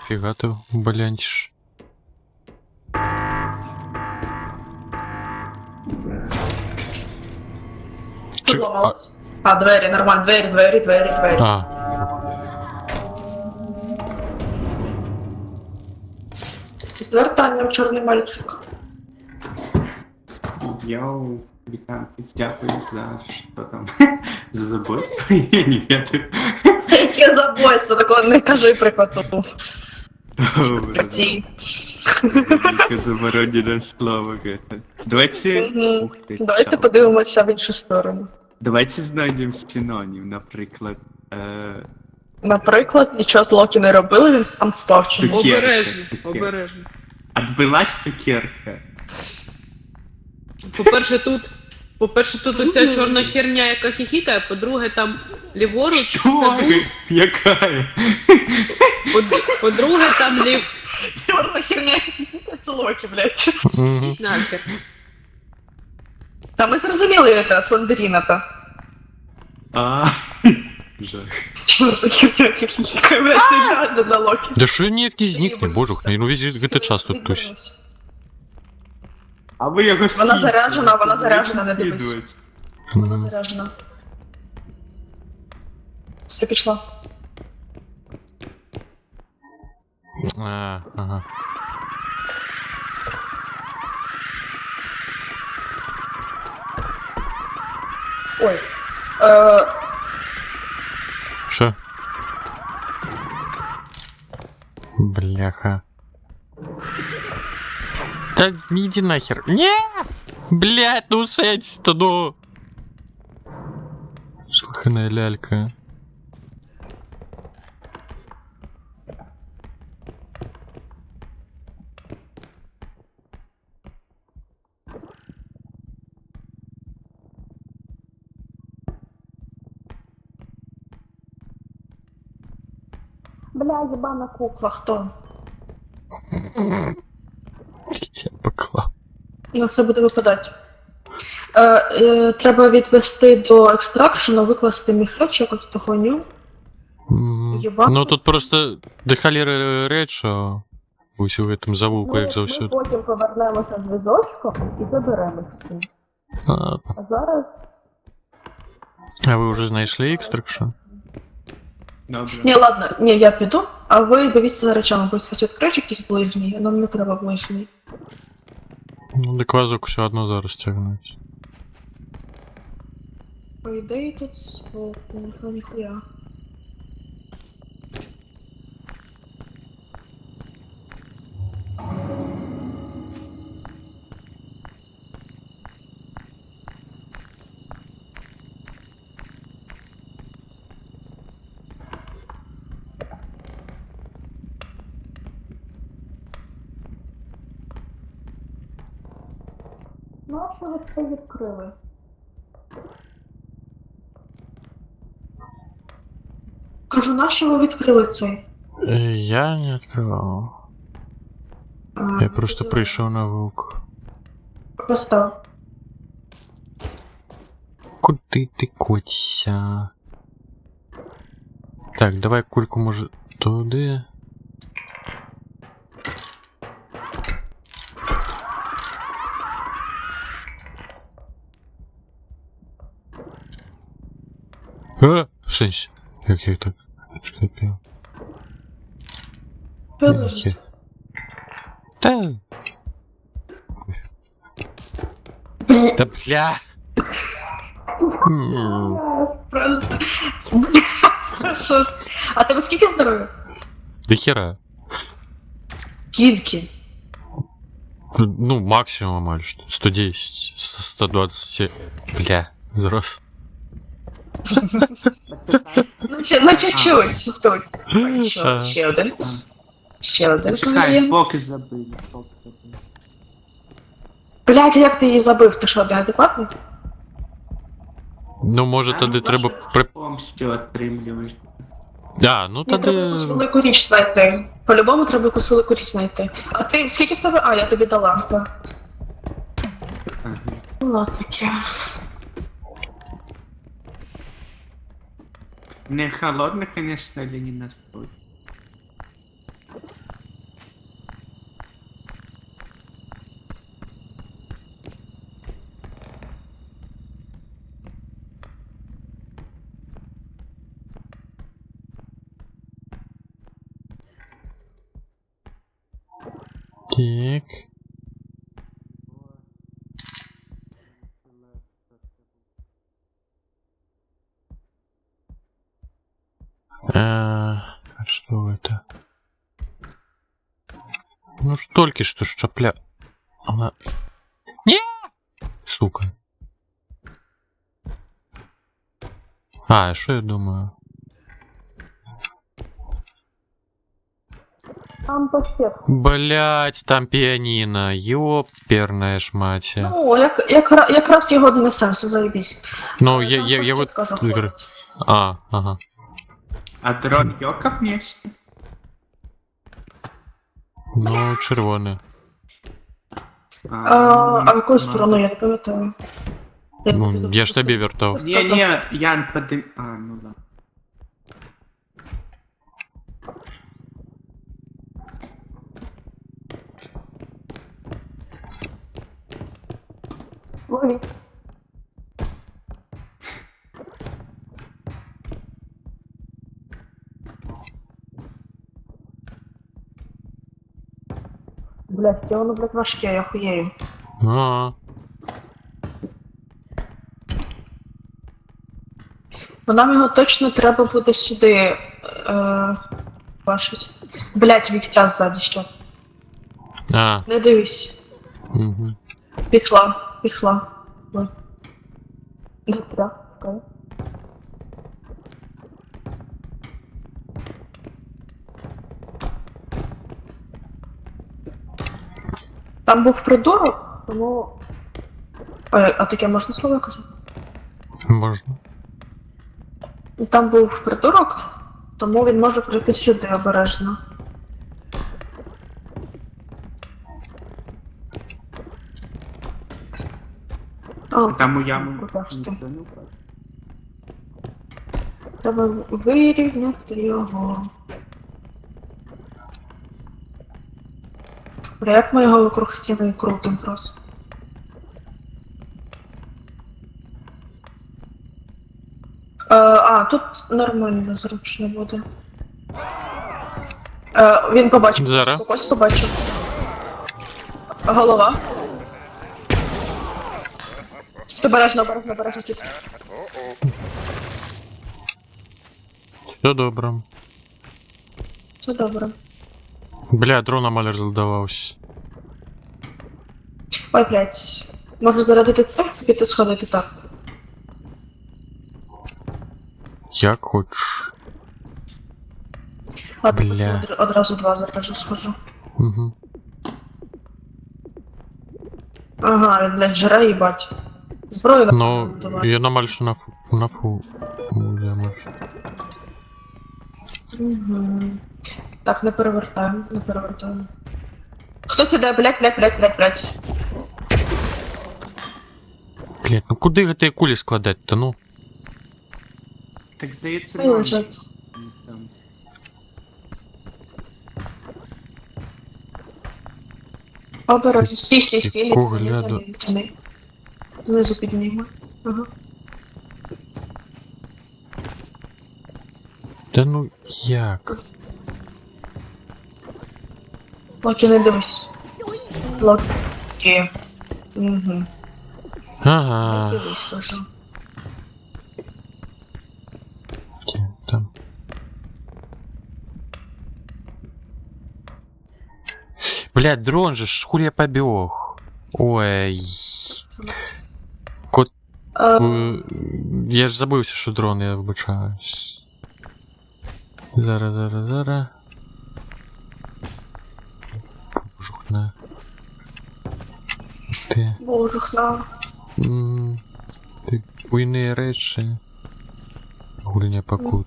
Фіга ти блянчиш. Чи- Зламалось. А, двері, нормально, двері. А, З звертанням чорний мальчик. Йоу, вітаю, дякую за що там? За забойство? Я не веду. Яке забойство, такого не кажи при коту. Добре, Проти. Велике заборонене слово. Давайте... Мгм. Ух ти, Давайте чао. подивимося в іншу сторону. Давайте знайдемо синонім, наприклад, Наприклад, нічого з Локі не робили, він там впав чи ні? Цукерка, Обережно, цукерка. обережно. Отбилась цукерка. По-перше, тут оця чорна херня, яка хихікає, по-друге, там ліворуч. Що? табу, Яка? По-друге, там Чорна херня, це Локі, блядь. Мгм. нахер. Та ми зрозуміли це, Слендеріна-то. А, жах. Чорна херня, хихікає, блядь, це ідеально на Локі. Да що ніяк не зникне, божух, ну весь GTA час тут тусить. А ви його Вона скиньте. заряджена, не дивись. Скидувати. Вона заряджена. Все, пішла. Ага. Ой. Що? Бляха. Да не иди нахер. Не! Блять, ну сядь-то, ну! Шлаханая лялька. Бля, єбана кукла, хто? Я поклав. Ну, все буде випадати. Треба відвести до екстракшену, викласти міфеч, якусь ту хуйню. Єбать. Ну тут просто дихалі речь, що усю в этом завулку, як завсюди. потім повернемося з візочком і заберемо всі. А зараз... ви вже знайшли екстракшн? Добре. Ні, ладно, ні, я піду, а ви дивіться за речами, бо хоч відкрич якийсь ближній, нам не треба ближній. Ну, так вазок все одно зараз тягнуть. По ідеї тут спокійно, ніхуя. Ну, а що ви це відкрили? Кажу, нащо ви відкрили цей? Я не відкривав. Я просто прийшов на вулк. Просто. Куди ти котися? Так, давай кульку може туди. А, в сенсі? Як я так? Скопив. Хе. Та. Та бля. Просто. Що ж? А тебе скільки здоров'я? До хера. Скільки? Ну, максимум, майже. 110, 120. Бля, зрос. Ну, чуть-чуть. Ще один. Ще один. Чекай, поки забили. Блядь, а як ти її забив? Ти що, неадекватний? Ну, може тоді треба Помстю отримлюєш. А, ну Мені треба тоді. якусь велику річ знайти. По-любому треба якусь велику річ знайти. А ти, скільки в тебе? А, я тобі дала. Так. Ну, таке. Не холодно, конечно, или не настолько. Так. Что это? Ну ж только что шчапля. Она... Не! Сука. А что я думаю? Там паспет. Блять, там піаніно, ёперная ж матя. Ну, якраз його донесем, все заєбісь. Ну, Там я вот... паспет, кажу, Ага. А дрон ёкав нечто? Ну, червоне. А в яку сторону, я не пам'ятаю. Ну, я ж тобі вертав. Не, Ян, подым... А, ну да. Лови. Блядь, я воно, блядь, важке, я хуєю. А, Но нам його точно треба буде сюди бачить. Блядь, віктра ззаді ще. Не дивись. угу. Пішла. Ой. Віктра, чекай. Там був придурок, тому... А таке можна слово казати? Можна. Там був придурок, тому він може прийти сюди обережно. О, Там у яму... куда ж ти? ніхто не впав. Треба вирівняти його. Бля, як ми його вокруг стіни крутим просто. Тут нормально, зручно буде. Він побачив. Зараз. Когось побачив. Голова. Обережно, кіт. Все добре. Все добре. Бля, дрона маляр задавався. Ой, блядь. Можу зарядити це, піти сходити так. Як хочеш. Ладно, Бля. потім одразу два заражу схожу. Угу. Ага, він, блядь, жре, їбать. Зброю Ну, давати. я намаль, що на фу. Я можу. Угу. Так, не перевертаємо. Хтось іде, блядь. Блять, ну куди ти кулі складати-то, ну? Так здається, Хай лежать. Там. Обережно. Стій. Якого гляду? Знизу підніми. Ага. Та ну як? Локі, не дивись. Локі. Угу. Ага. Дивись, кажу. Там. Блядь, дрон же ж, хуй я побег. Ой. Кот... Я ж забився, що дрон, я вибачаюсь. Зараз. Жухна. Ти... Божухна. Ти буйні речі. Гульня покут.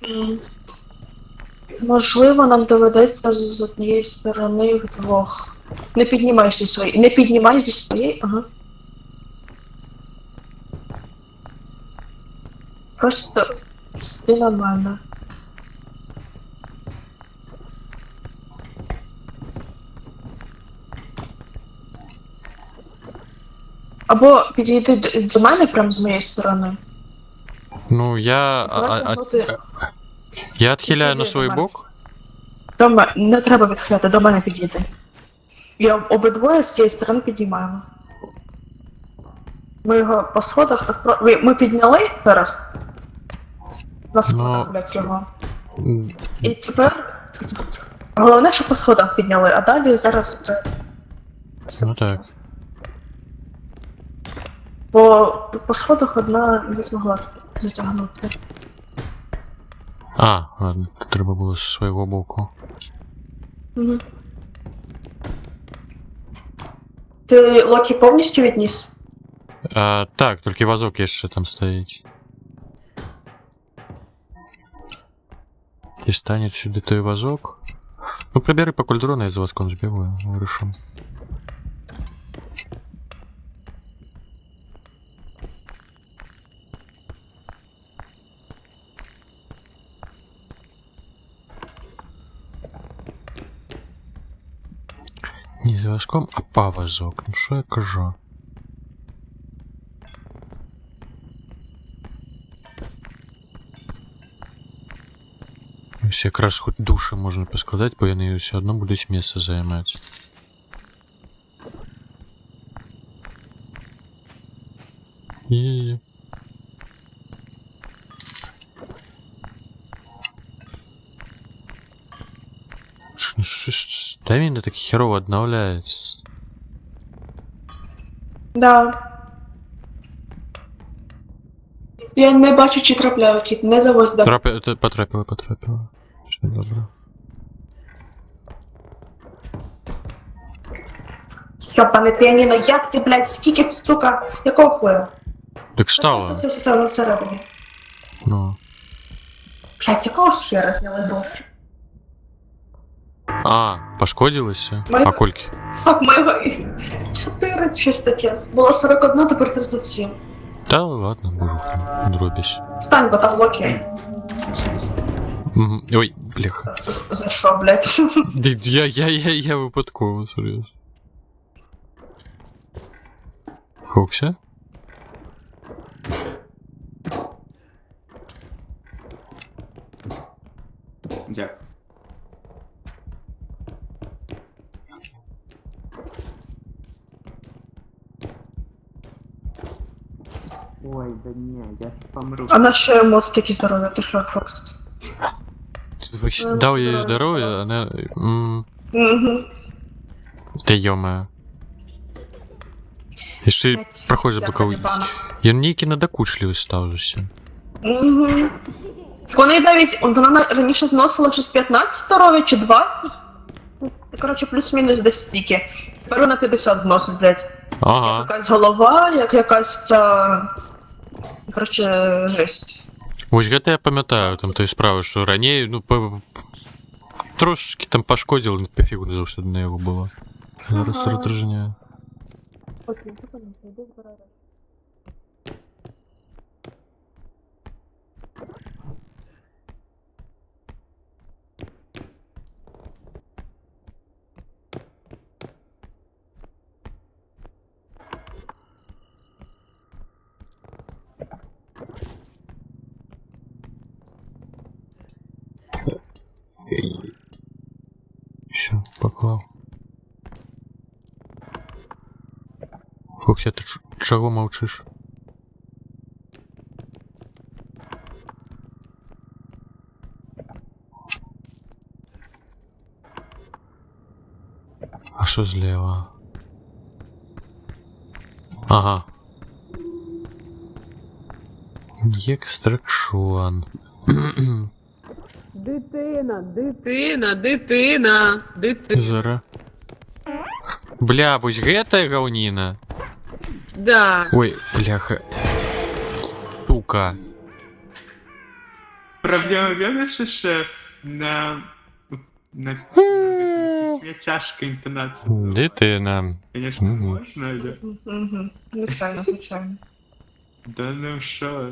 Можливо, нам доведеться з однієї сторони вдвох. Не піднімай зі своєї. Не піднімай зі своєї. Ага. Просто ти на мене. Або підійди до мене прямо з моєї сторони. Ну, я... Давай тягнути. Я відхиляю на Підійди свій до мене. бок. До мене. Не треба відхиляти, до мене підійди. І обидвоє з цієї сторони підіймаємо. Ми його по сходах... Ми підняли зараз. На сходах, блядь, його. І тепер... Головне, що по сходах підняли, а далі зараз вже... Ну так. Бо по сходах одна не змогла затягнути. А, ладно, треба було з свого боку. Угу. Ти Локі повністю відніс? Так, тільки вазок є ще там стоїть. Дістанет сюди той вазок. Ну, прибери по кульдрону, я за вазком збігаю, вирішимо. Не за вазком, а по вазок. Ну що я кажу? Ось якраз хоч душі можна поскладати, бо вони все одно будуть місце займати. Є-є-є. Та він так херово обновляється. Да. Я не бачу, чи трапляю, кіт, не завозь, да. Потрапило. Все добре. Йопане піаніно, як ти, блядь, скільки, сука, якого хуя? Так стало. Все всередині. Ну. Блядь, якого хера зняли гроші? Пошкодилося? Ми- А кольки? Так, моєго... 4, щось таке. Було 41, тепер 37. Та ладно, боже, дробісь. Встань, бо там Локі. Ой, бляха. За що, блядь? Я випадково, серйозно. Фокся? Дякую. Ой, да не, я ж помру. А наші мост такі здорові, ти що, Фокс? Дав їй здоров'я, она... Угу. Та ё-моё. І ще й прохожий боковий. Я ніякі надокучливий став усім. Угу. Вони навіть, вона раніше зносила щось 15 здоров'я чи 2. Коротше, плюс-мінус десь стільки. Тепер вона 50 зносить, блядь. Ага. Якась голова, як якась ця... Коротше, жесть. Ось гэта я пам'ятаю, там той справи, що ранее, ну, трошечки там пошкодил, пофігу не завжди на його було. Зараз роздражняє. Все, поклав. Фокся, ти чого мовчиш? А що зліва? Ага. Екстракшон. Дитина. Зара. Бля, вось гэтая гаўніна. Да. Ой, бляха. Сука. Проблема верно, шеф, на письме тяжкая интонация. Дитина. Конечно, Мгм. можно, да? Угу. Звичайно. Да ну шо?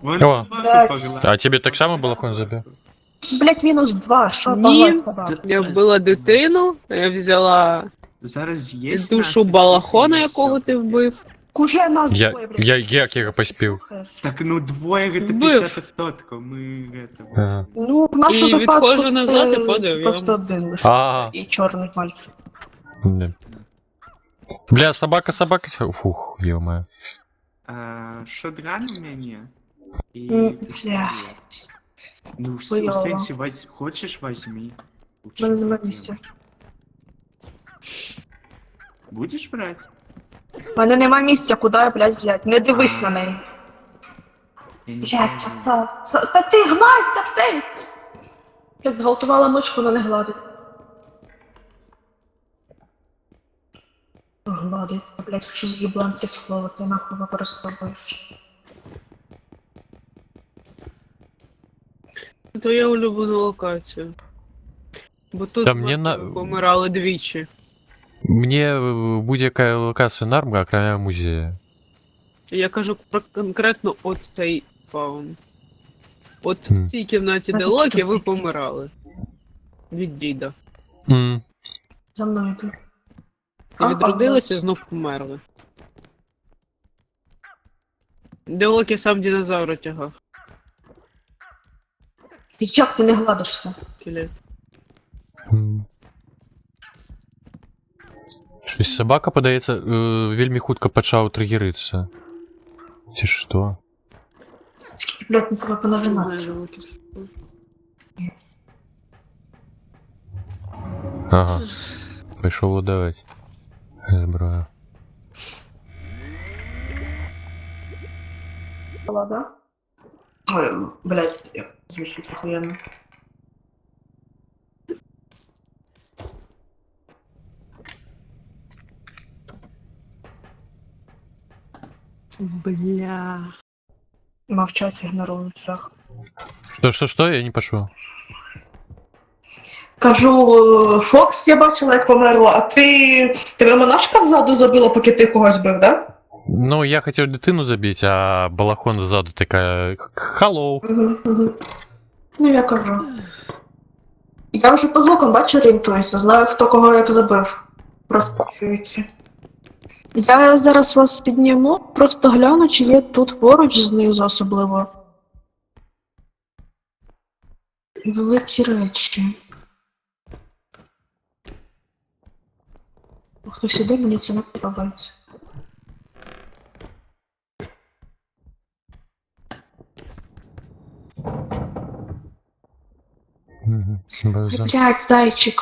Вон О. собаку Блядь. погладь. А тебе так само балахон забив? Блять, мінус 2, що Ні. погладь собаку? Я вбила дитину, я взяла Зараз є душу балахона, якого ти вбив. Уже нас Я двоє, блядь. як його поспів? Так ну двоє это Вбив. 50%. Ми это... Ага. Ну, в нашому І випадку відходжу назад і це падаю, просто я- один лише. А. І чорний мальчик. Да. Бля, собака. Фух, ё-моё. Шодран у меня. И... Бля. Ну, в Хуёво. сенсі, хочеш возьми. В мене нема місця. Будеш брати? В мене нема місця, куди я, блядь, взять. Не дивись на неї. Я не Блядь, пойму. та ти гладься в сенс! Я зґвалтувала мишку, але не гладить. Гладить, блядь, що з їблем слово, ти нахуй використовуєш. Твоя улюблена локація. Бо тут Та мені помирали двічі. Мне будь-яка локація норм, окремя музея. Я кажу про конкретно от цей спаун. От Мгм. в цій кімнаті, де Локі, ви помирали. Від діда. За мною йду. І відродилися і знов померли. Де Локі сам динозавра тягав. Як ти не гладишся? Скелет. Щось собака, подається, вельми хутко почав тригеритися. Чи що? Блядь, не треба Не понажимати. знаю, де Локі слухав. Ага. Пішов удавати. Зброю. Да? Ой, блядь, звучит охуенно. Бля. Мовчать, ігнорують шах. Що? Я не пішов. Кажу, Фокс, я бачила, як померла, а тебе монашка ззаду забила, поки ти когось бив, да? Ну, я хотів дитину забити, а балахон ззаду така. Hello. Угу. Ну, я кажу. Я вже по звукам бачу, орієнтуюся, знаю, хто кого як забив. Просто чуючи. Я зараз вас підніму, просто гляну, чи є тут поруч знизу особливо. Великі речі. Хтось іде, мені це не подобається. База. Блядь, зайчик.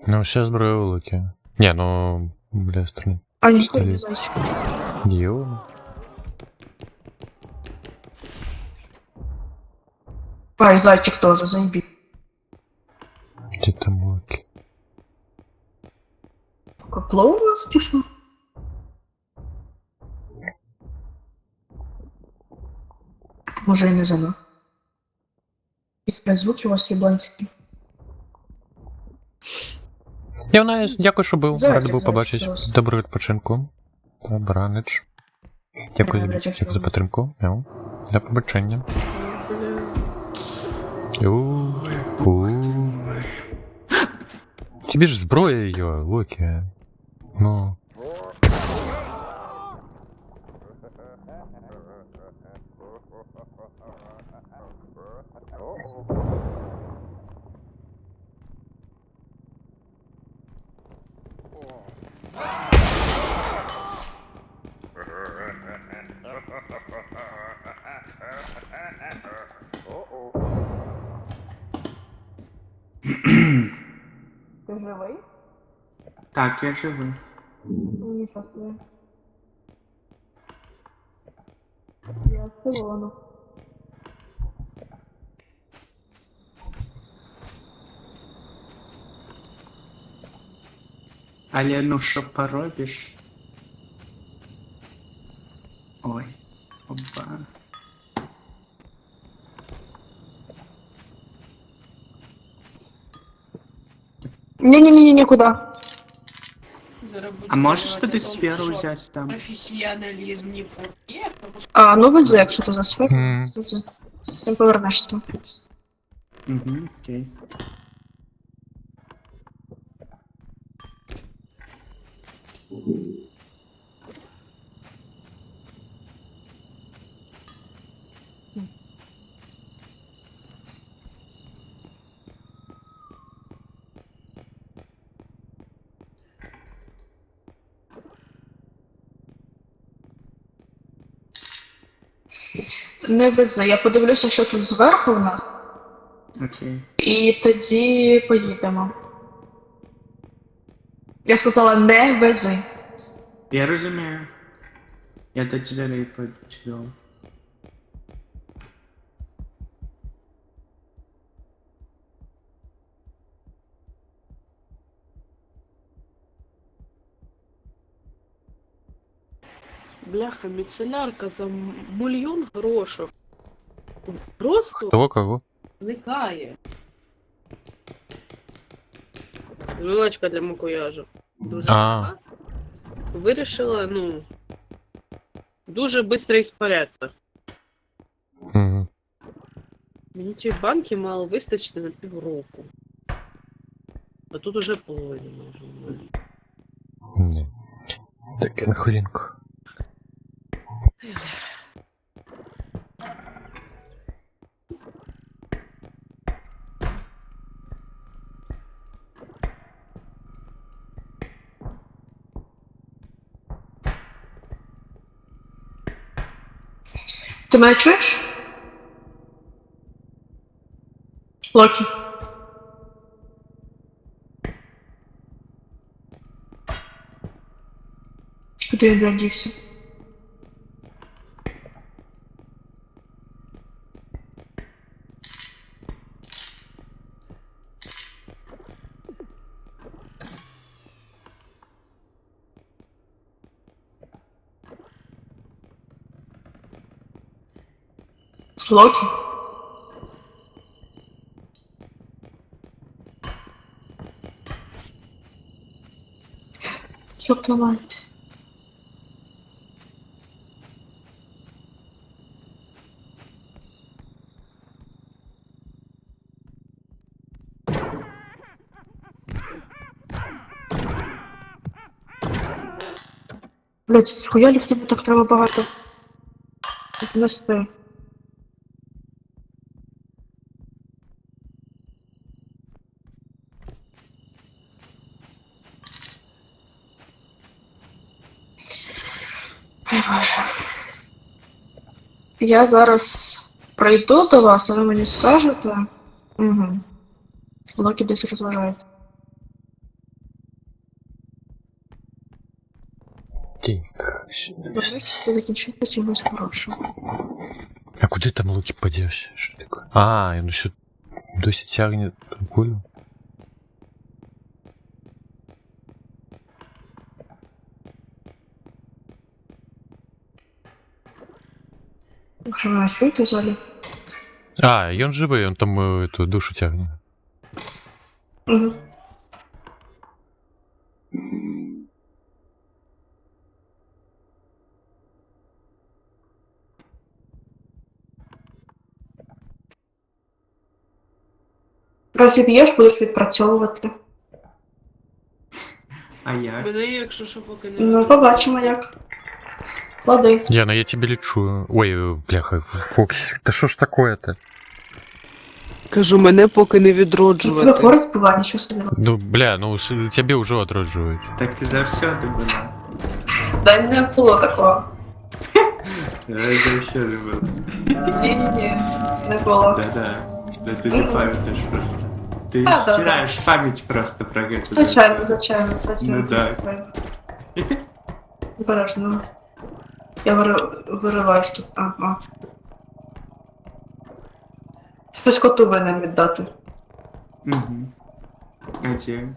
Ну, вся зброя у Луки. Не, ну, бля, стрельни. А ніхто не зайчик. Йо. Ай, зайчик тоже, заеби. Где там Луки? Клоун у нас пішов? Може і не зано. І звуки у вас єбланські. Я Найс, дякую, що був. Зайчик, Радий був зайчик, побачити. зайчик. Доброго відпочинку. Добраніч. Дякую Добре, за дякую. підтримку. До побачення. Тебе ж зброя її, Локі. Ну. Ти живий? Так, я живий. Нічого собі. Я здивована. Але ну що поробиш? Ой, оба. Не-не-не, куда? А можеш туди сферу взяти там? Професіоналізм не порє, тому що А, ну вези, якщо ти за сферу. Мгм. Ти повернешся. Угу, окей. Не вези, я подивлюся, що тут зверху у нас, Окей. і тоді поїдемо. Я сказала, не вези. Я розумію. Я до дверей почув. Бляха, міцелярка за мільйон грошей. Просто Кого? зникає. Жилочка для макуяжу. Дуже А. дорога. Вирішила, дуже швидко іспарятися. Мгм. Мені цієї банки мало вистачити на півроку. А тут уже половина може. Ні. Таке на хрінку. Ти мене чуєш? Локі. Куди він дівся? Локі. Ёпта мать. Блять, хуя ли в тебе так треба багато? Знести. Ой, Боже. Я зараз прийду до вас, а ви мені скажете. Угу. Локі десь розважається. Так. Давайте закінчити чимось хорошим. А куди там Луки подівся? Що таке? А, він ще досі тягне кулю. Що ви чуєте взагалі? А, і він живий, він там эту душу тягне. Угу. Розіб'єш, будеш відпрацьовувати. А як? Мене, якщо що, поки не... Ну, побачимо як. Клади. Яна, я тебе лечу. Ой, бляха, Фокс, да що ж такое-то? Кажу, мене поки не Тебе відроджувати. користь бува, нічого собі. Ну, бля, ну тебе уже отроджують. Так ти завсюди була. Да не було такого. Завсюди була. Ні-ні-ні, не було. Да-да. Да ты не памятаешь просто. Ты Да, да, стираешь память просто про это. Звичайно. Ну да. Обережно. Я вириваюсь тут. Ага. Хтось коту винен віддати. Угу. А те?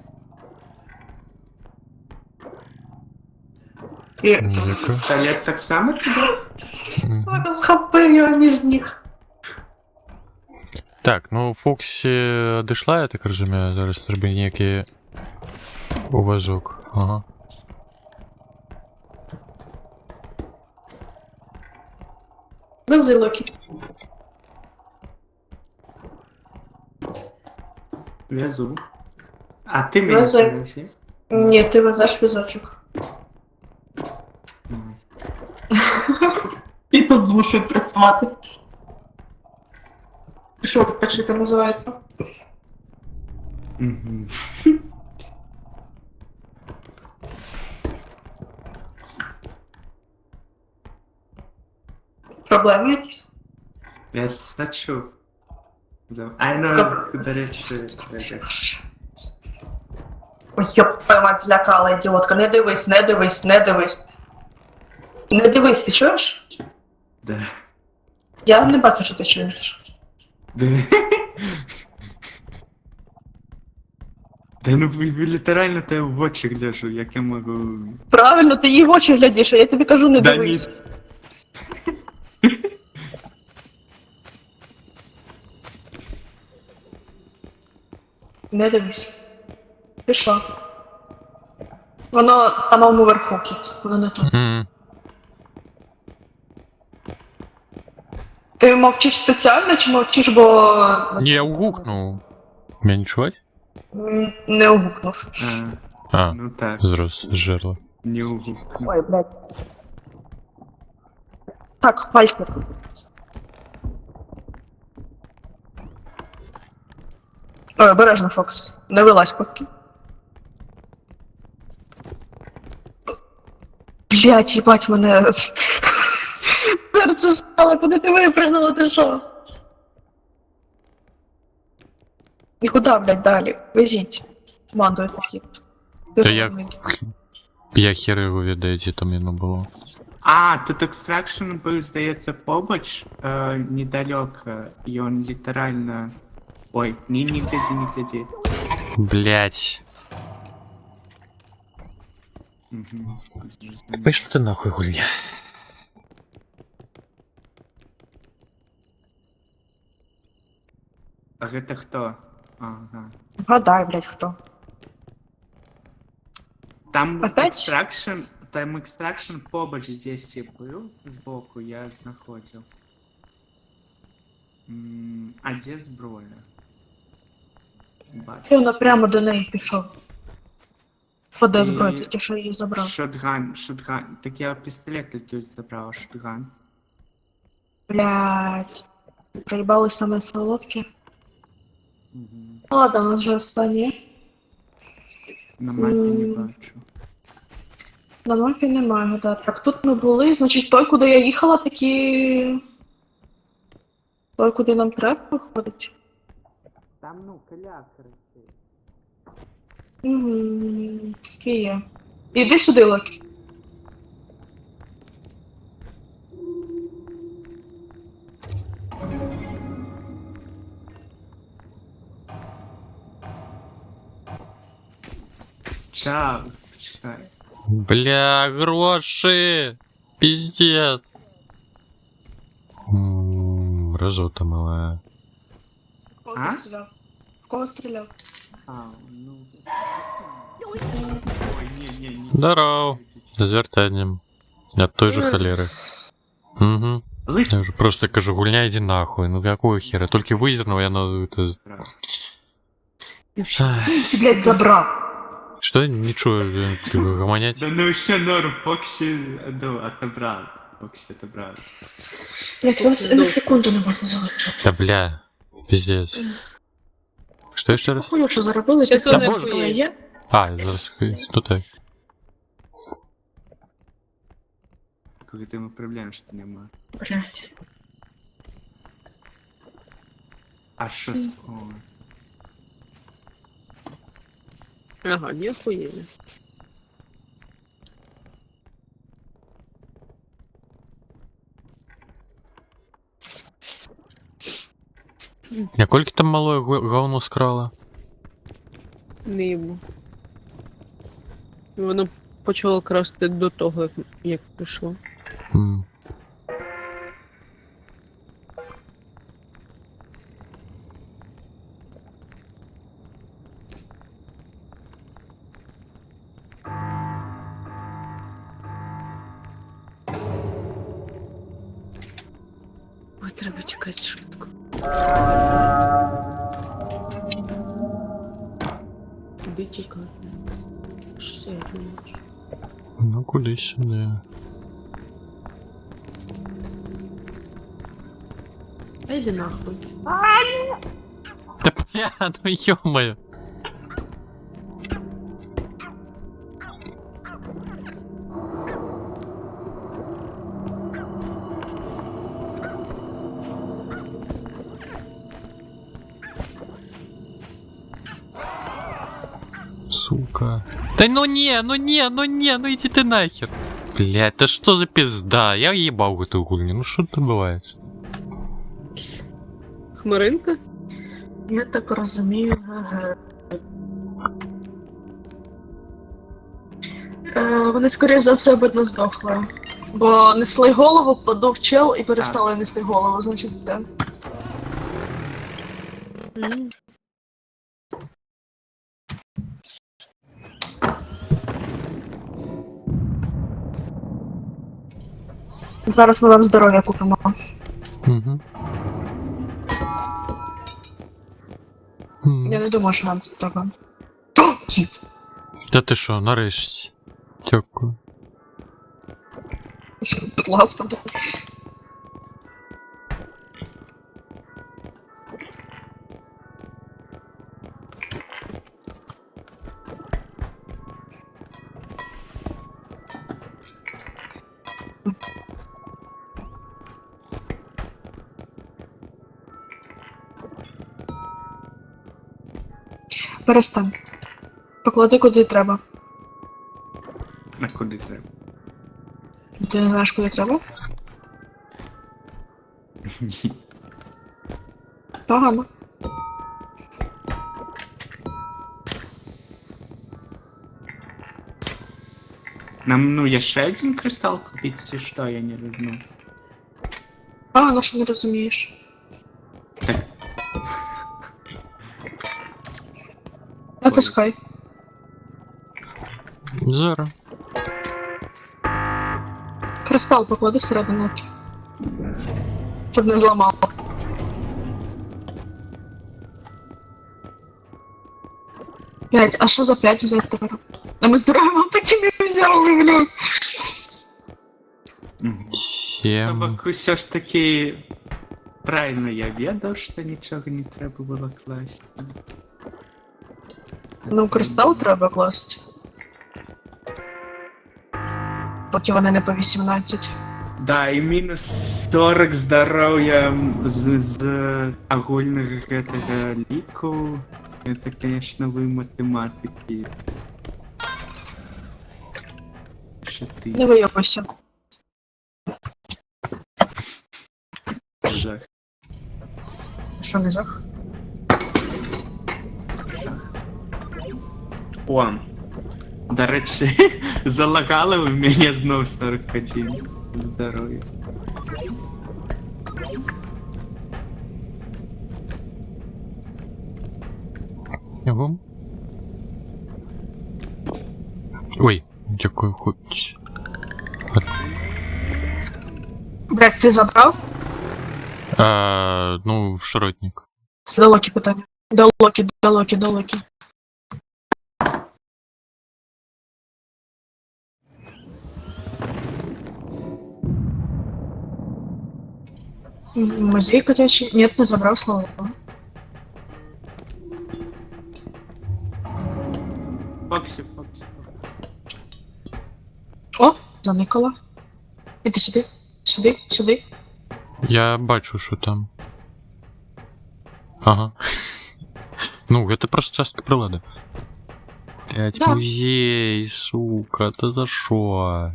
І Дяка. Туалет так само тебе? схопив його між ніг. Так, ну Фоксі одійшла, я так розумію, зараз треба ніякий уважок. Ага. Вези, Локі. Везу. А ты меня Вези. принеси. Ні, ти везеш візочок. І тут змушують працювати. Що це перший там називається? Угу. Проблеми якісь? Я сачу. А ну, до речі, Ой, ёп, твою мать, злякала, ідіотка. Не дивись. Не дивись, ти чуєш? да. Я не бачу, що ти чуєш. Да. Да ну літерально тебе в очі гляжу, як я можу... Правильно, ти її в очі глядиш, а я тобі кажу, не Да дивись. Не дивись. Пішла. Воно там вверху, кіт, воно не тут. М. Ти мовчиш спеціально чи мовчиш, бо Я угукнув. Меня не чувать? не угукнув? А, Ну так, зрос, жерло. не угу. Ой, блядь. Так, пальчик. Ой, обережно, Фокс. Не вилазь поки. Блять, їбать мене. Серце стало, куди ти випрыгнула, ти що? І куди, блядь, далі? Везіть. Командує такі. Та я хер його відаю, де там воно було. А, тут екстракшн був, здається, побач, недалеко, і он літерально... Ой, не гляди, не гляди. Блять. Угу. Пішли ти нахуй, гульня. А гэта хто? Ага. Гадай, блядь, хто. Там Опять? екстракшн побач здесь был, сбоку я знаходил. А де зброя? Бачу. Він прямо до неї пішов. Поде зброю, тільки що її забрав. Шотган. Так я пістолет тільки забрав, а шотган. Блядь. Проїбали саме солодкі. Ну ладно, ми вже останні. На мапі не бачу. На мапі немає, да. Так, тут ми були, значить той, куди я їхала, такі... Той, куди нам треба, виходить. Там, ну, коляска росте. Такі є. Іди сюди, Локі. Так, чекай. Бля, гроши! Пиздец. Разота малая. В кого А? ти стріляв? В кого стріляв? А, ну... Ой, не. Здорово. З звертанням. Я той же холеры. Угу. Лиш... Я уже просто кажу, гульня, иди нахуй. Ну какого хера? Только выдернул, я надо это... Ти, блядь, забрав. Что? Ничего, гомонять. Да ну ще норм, Фоксі, ну, отобрав. Фоксі отобрав. Блядь, вас на секунду не можна залишити. Да бля, пиздец. Что еще раз? Хуй, що заробили, Щас після вони того, що охуєють. є. А, зараз, ну так. Коли ти ми проблем, що нема. Блядь. А що з... О. Ага, не охуели. А кольки там малое говно скрала? Не йому. Воно почало красти до того, як пішло. Ой, треба тікати швидко. Куди тікати? Що це я не можу? Ну куди сюди? А йди нахуй. Да бля, ну ё-моё. Сука. Да ну не, ну иди ты нахер. Блять, да что за пизда? Я ебал эту гульню, ну что это бывает? Хмаринка? Я так розумію, ага. Вони, скоріше за все, обидва здохли. Бо несли голову, подув чел і перестали нести голову, значить, так. М. Зараз ми вам здоров'я купимо. Угу. Я не думаю, що нам це треба. Кіт. Та ти що, нарешті. Дякую. Будь ласка. Перестань. Поклади куди треба. А куди треба? Ти не знаєш, куди треба? Ні. Погано. Нам, ну, я ще один кристал купить, чи що, я не розумію. Погано, що не розумієш. Так, Натискай. Зараз. Кристал поклади всередину луки. Щоб не зламало. П'ять, а що за 5 взяти тепер? А ми збираємо такими взяли, бля. мгм. 7. Табаку все ж таки правильно я ведав, що нічого не треба було класти. Ну, кристал треба класти. Поки вони не по 18. Да, і мінус 40 здоров'я з огульного этого ліку. Это, конечно, ви математики. Що ти Не вийобуйся. жах. Що не жах? О, до речі, залагали в мене знов 41 здоров'я. Його. Ой, дякую, хоч. Блять, ти забрав? Ну, шротник. До Локі питання. До Локі. Музей котячий? Нет, не забрав слово. Фоксі. О, заникала. Іди сюди. Я бачу, що там. Ага. Ну, это просто частка прилади. Блять, Да. музей, сука, это за шо?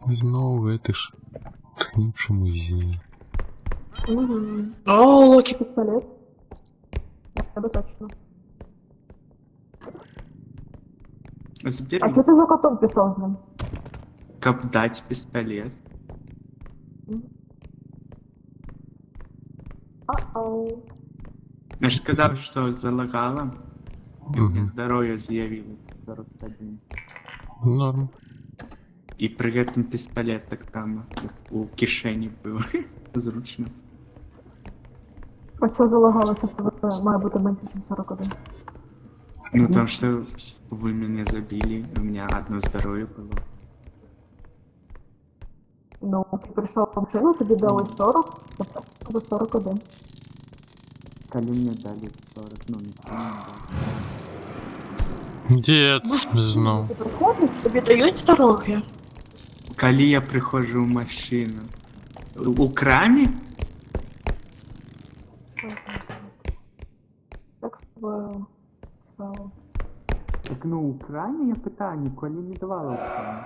Знову это ж тхнувший музей. О, Локі пістолет. Я тебе точно. Збери, А що ти за котом пішов з ним? кап дать пістолет. Я ж казав, що залагало. І у мене здоров'я з'явилось 41. Норм. І при этом пістолет так само у кишені був. Зручно. А що залагалося, що це має бути менше, ніж 41? Ну там что вы меня забили, у меня одно здоровье было. Ну, ти прийшов в машину, тобі дали 40, тобто 41. Коли мне дали 40, ну ничего не дали. Дед, знов. Ти приходиш, тобі дають здоров'я. Коли я приходжу в машину. У крамі? Так, Так ну у крамі я питаю, ніколи не давала у крамі.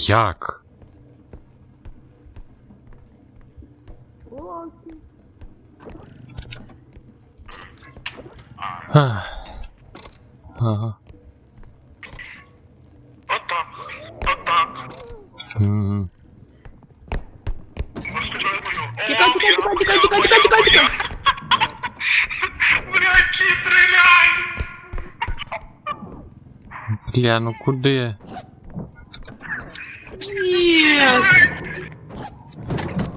Як? Ах. Ага. Отак. Отак. Мгм. Тікай, тікай, тікай, тікай, тікай, тікай, тікай. Блядь, стріляй! Бля, ну куди? Нет.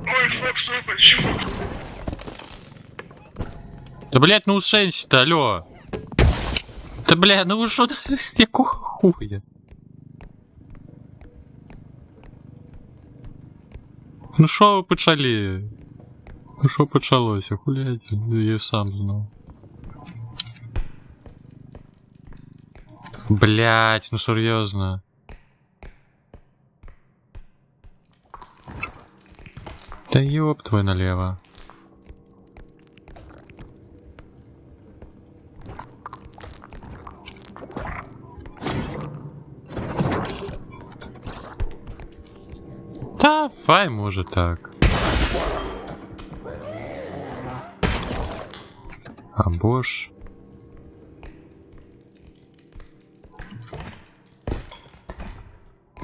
Ой, Фокс, вибач. Та, блядь, ну усенься-то, алло. Та, бля, ну ви що, якого хуя? Ну що ви почали? Ну що почалося? Хуляйте, я сам знав. Блять, ну серйозно. Да ёб твой налево. Та, фай може так. Або ж...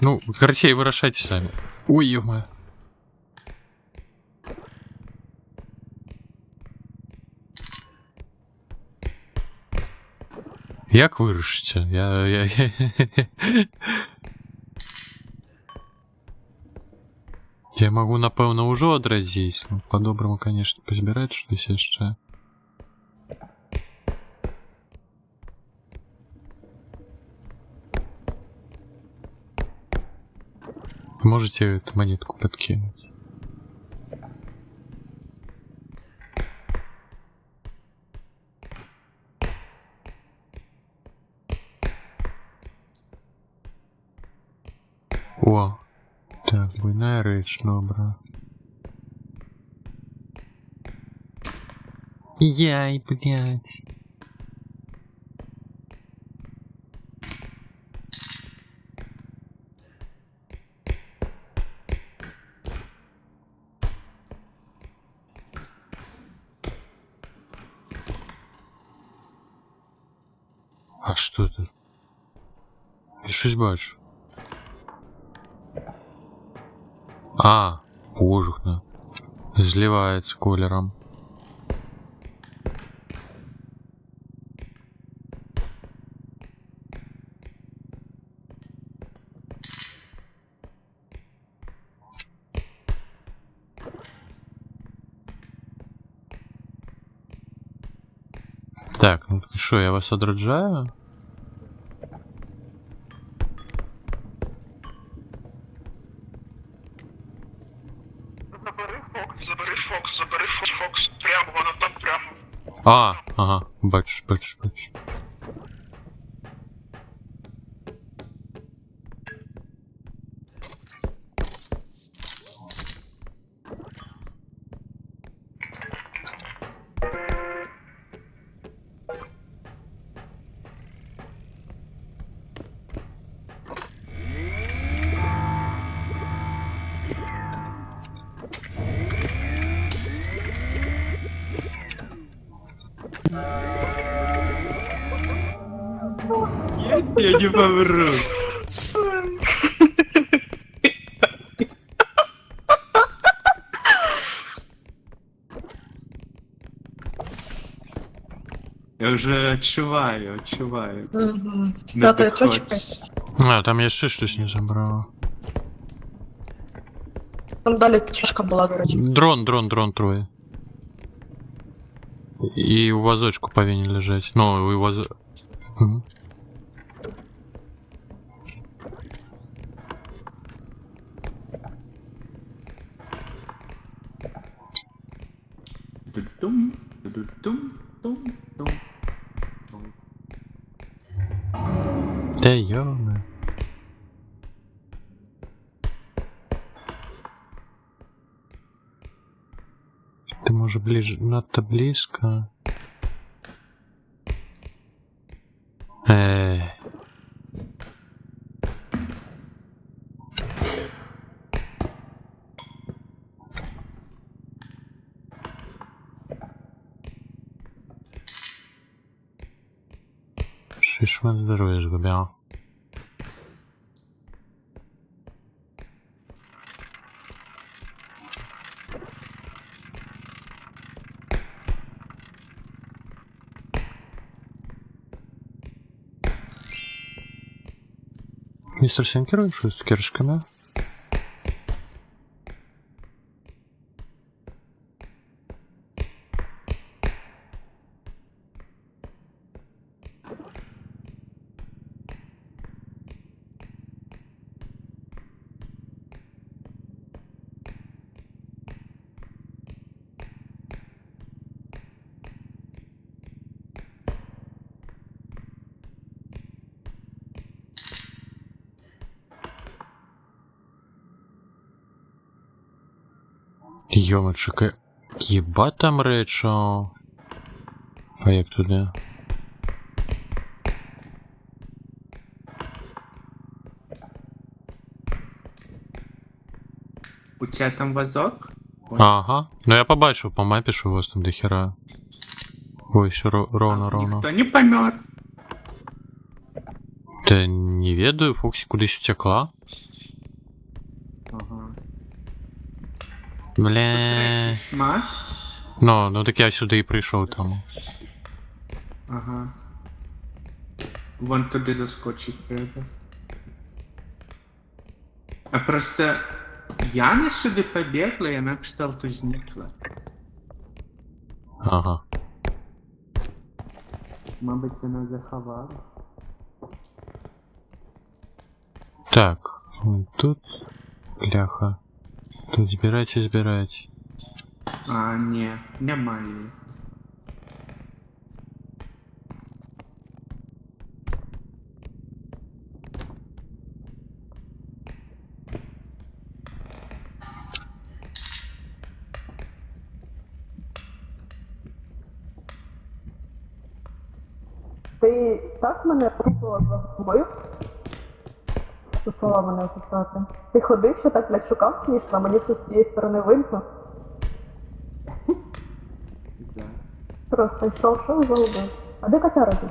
Ну, короче, выращайте сами. Ой, ё-моё. Як вирішите? Я... Я могу, напевно, уже одразить. Ну, по-доброму, конечно, позбирать щось ще. Можете эту монетку подкинуть. О, так, буйная речь, добра. Яй, блядь. А что тут? Я щось бачу. А, кожухна. Зливается колером. Так, ну что, я вас одраджаю? Забери Фокс, прямо, вона там прямо. А, ага, бачу. Я не помру. Я уже отшиваю. Не Пятая точка. доходь. А, там я ще щось не забрав. Там далі птичка була, до речі. Дрон троє. І у вазочку повинен лежать. Ну, і ваз... Угу. Ту-ду-дум, ту-ду-дум, дум-дум. Да ёме. Ты може ближе, надто близько. Шишман здоров'я згубив. Мистер Сенкер, що з кіршками? Йома, чекай. Єба там речо. А як туди? У тебя там вазок? Ага. Ну я побачив по мапі, що у вас там дохера. Ой, все ровно. Никто не помер. Та не ведаю, Фоксі кудись втекла. Ага. Бля. Шмат. Ну так я сюди і прийшов там. Ага. Вон туди заскочить треба. А просто Яна сюди побігла, і вона кшталту зникла. Ага. Мабуть, вона заховала. Так, тут бляха. Тут збирайте. А, ні, немає. Ти так мене просто загубив? Послала мене описати. Ти ходив, що так блядь, шукав смішно, мені все з цієї сторони видно. Да. Просто йшов і загубив. А де котяра тут?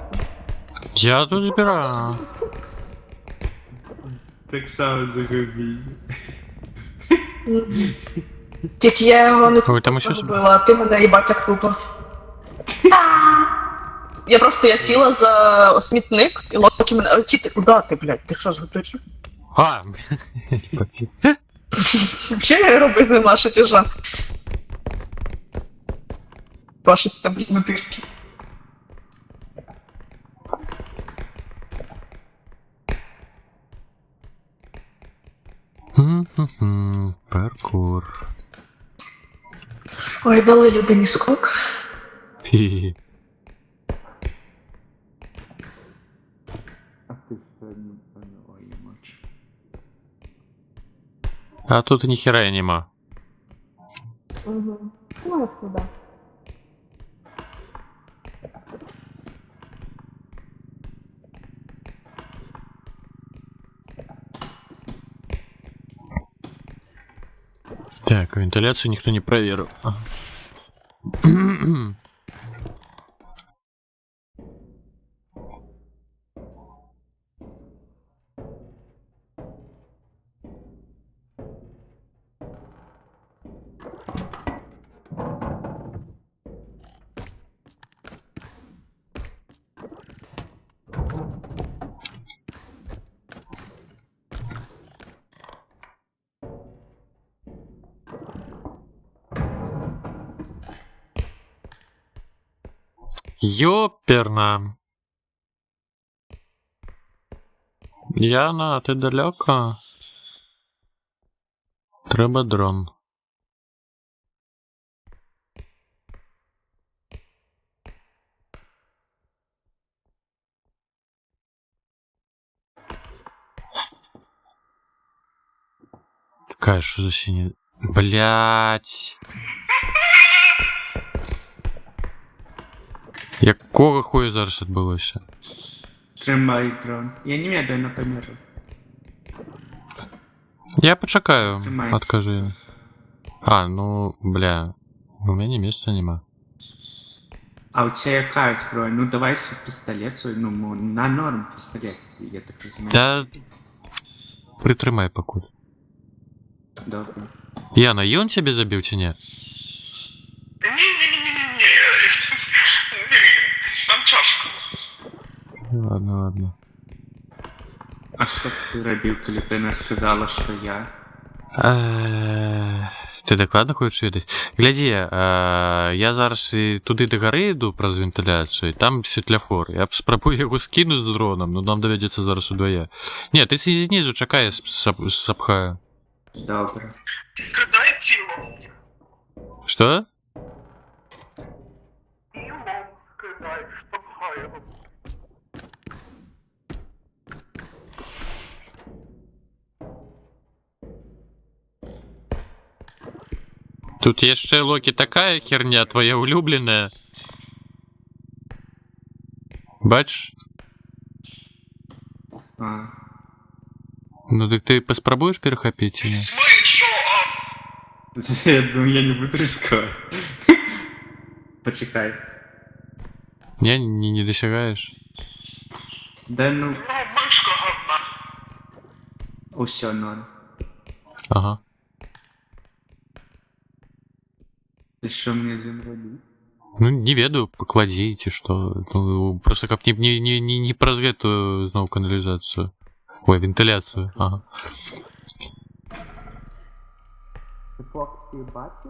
Я тут збираю. Так само загубив. Тільки я його не Ой, там ще зробила, а ти мене їбать як тупо. Я сіла за смітник, і Локі мене... Кіти, куди ти, блядь? Ти що, зготовив? А, Що я робити нема, що тяжа? Бачить там дирки. паркур. Ой, дали людині скок. Хі-хі. А ти що не поняла, мочь. А тут ніхера нема. Угу. Ну, як сюди. Так, вентиляцию никто не проверил. Ёперна. Яна, ти далеко? Треба дрон. Чекай, що за сині... Блять. Якого хуя зараз відбулося? Тримай дрон. Я немедленно померу. Я почекаю, Тримай. откажи. А, ну, бля. У мене місця нема. А у тебя яка зброя? Ну давай ще пістолет свой, ну на норм пістолет, я так розумію. Та... Притримай покуда. Добре. Яна, і он тебе забив чи ні? Не-не-не-не-не. Там тяжко. Ладно, ладно. А що ти робив, коли ти не сказала, що я? Ти докладно хочеш відати? Гляді, я зараз і туди до гори йду праз вентиляцію, і там світляфор. Я спробую його скинути з дроном, но нам доведеться зараз удвоє. Ні, ти знизу чекай, запхаю. Добре. Кидай тіло. Що? Тіло кидай, штовхай його. Тут є ще, Локі, така херня твоя улюблена. Бачиш? А. Ну так ти поспробуєш перехопити чи ні? Ми що, Я думаю, я не буду рисковать. Почекай. Ні, не досягаєш. Да ну, Ну, мишка гарна. усё норм. Ага. Ты что мне замродил? Ну, не ведаю, поклади, ці що. Ну, просто как не праз гэту знову каналізацію. Ой, вентиляцію, ага. Ты плохо съебаться?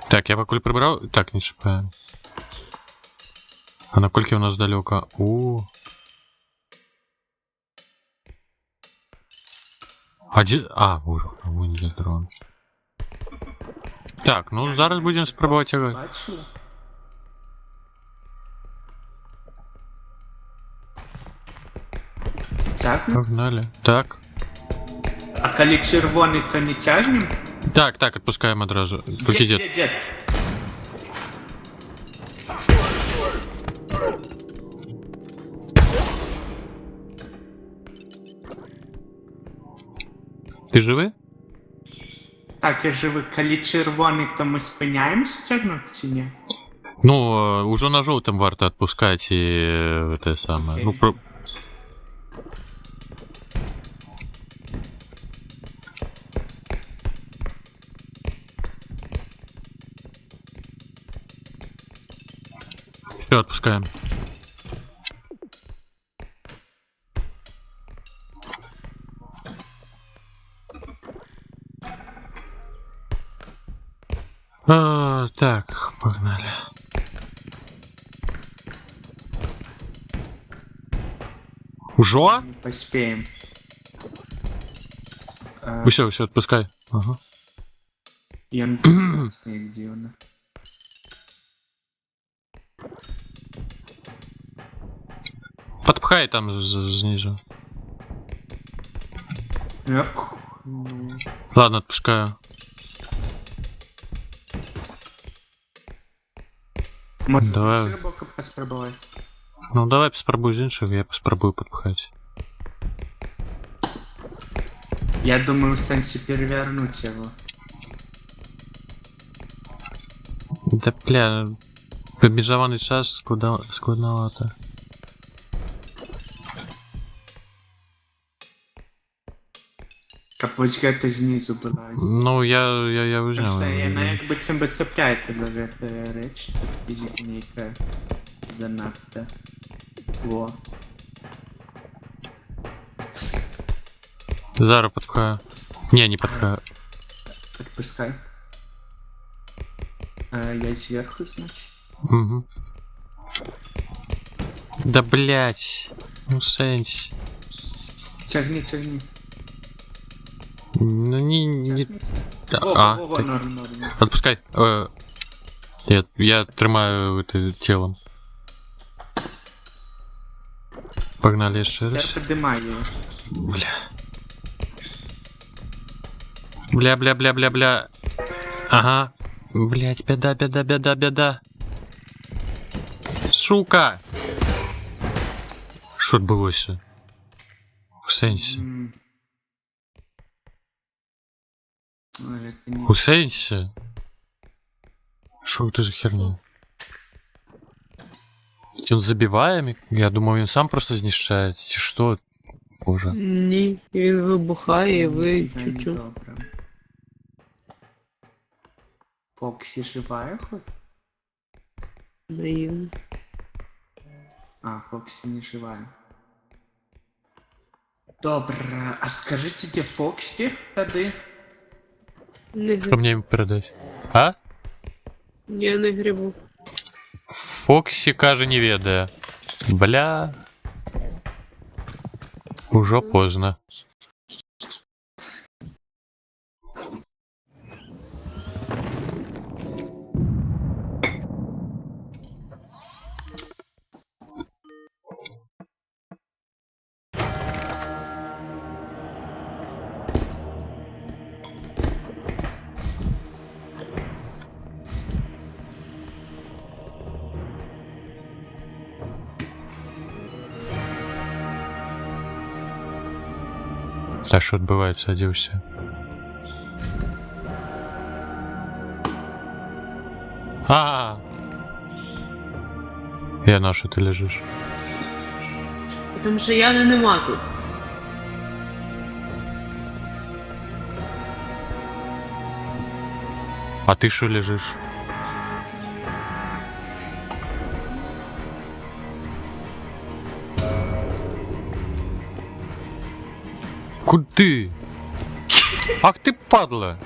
Так, я покуль прибрав. Так, не шипаємо. А накольки у нас далеко? Вон є дрон. Так, ну зараз будемо спробувати його. Бачила? Тягнем? Погнали. Так. А коли червоний, то не тягнем? Так, відпускаємо одразу. Тільки дід. Дед. Ти живий? Так, я живий. Коли червоний, то ми спиняємося тягнути чи ні? Ну, уже на жовтому варто відпускати і те саме. Окей. Ну, про... Все, отпускаем. Так, погнали. Ужо? Не поспеем. Все, отпускай. Ага. Я не знаю, где она. Подпхай там знизу. Эх, ну. Ладно, отпускаю. Может, Давай. іншого боку поспробувати? Ну давай поспробуй з іншого, я поспробую подпхати. Я думаю, в сенсі перевернуть его. Да бля, побіжаваний час складновато. Капочка это знизу была. Ну, я Так визняв. що вона якби цим би цепляється за цю реч. Фізикнійка занадто. Во. Зараз подпхаю. Не подпхаю. Отпускай. Я сверху, значит. Угу. Да блять. Ну сенс. Тягни. Ну не... Во, А, во, ты- норм. отпускай. Я тримаю это телом. Погнали еще Я раз. піднімаю. Бля. Ага. Блять, беда. Сука! Що відбулося? В сенсі? Ой, це не... У сенсі? Що це за херня? Он забиває? Я думав, він сам просто знищається, чи що? Боже. Ні, він вибухає, і ви Це не чуть-чуть. добре. Фоксі живая хоч? Наївно. А, Фоксі не живая. Добре, а скажіть, де Фоксі тоді? Не Що мені їм передати? А? Я не грибу. Фоксі каже не ведає. Бля. Уже поздно. А що відбувається, де все? А! Я на що ти лежиш? Тому що Яни нема тут. А ти що лежиш? Куди? Ах ти падла!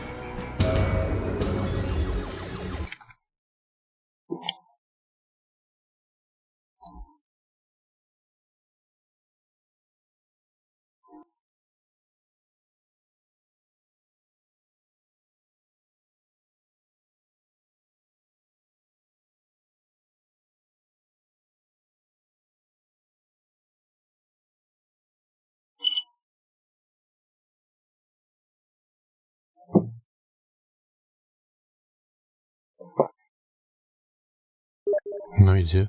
Ну иди.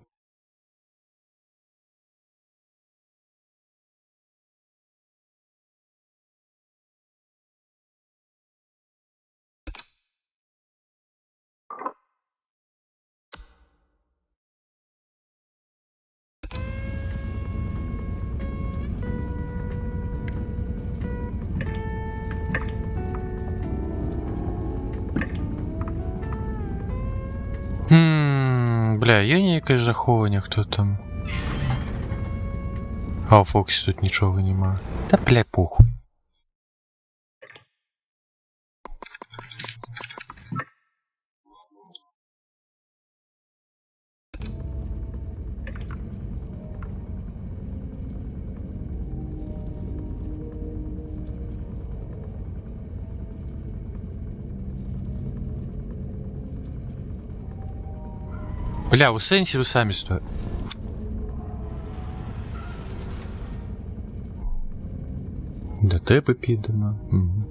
Бля, є якесь заховання, хто там. А у Фоксі тут нічого нема. Та бля, похуй. Бля, у сенсі ви самі стоїте. До тебе підемо. Угу.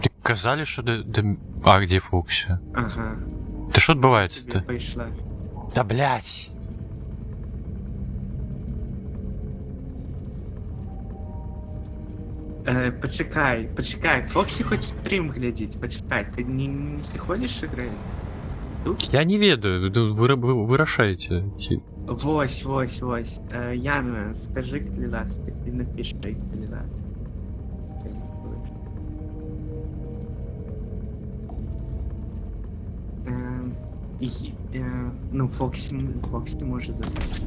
Ти казали, що де... А, где Фоксі? Ага. Та що відбувається-то? Тобі прийшла. Та блять. Почекай, Фоксі хоч стрім глядіть, почекай, ти не сходиш іграти? Я не ведаю, вы решаете. Вось. Яна, скажи клірас, ти напиши клірас. Ну, Фоксі може записати.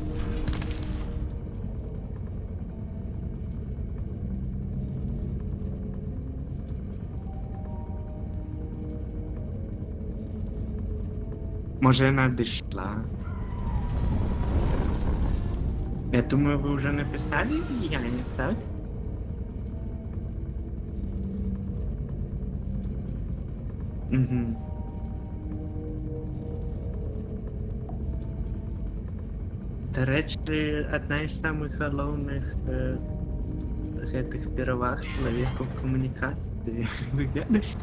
Може, она дошла. Я думаю, вы уже написали Яне, так? Угу. До речі, одна із самих головних гэтых переваг чоловіка в комунікації. Виглядаєш?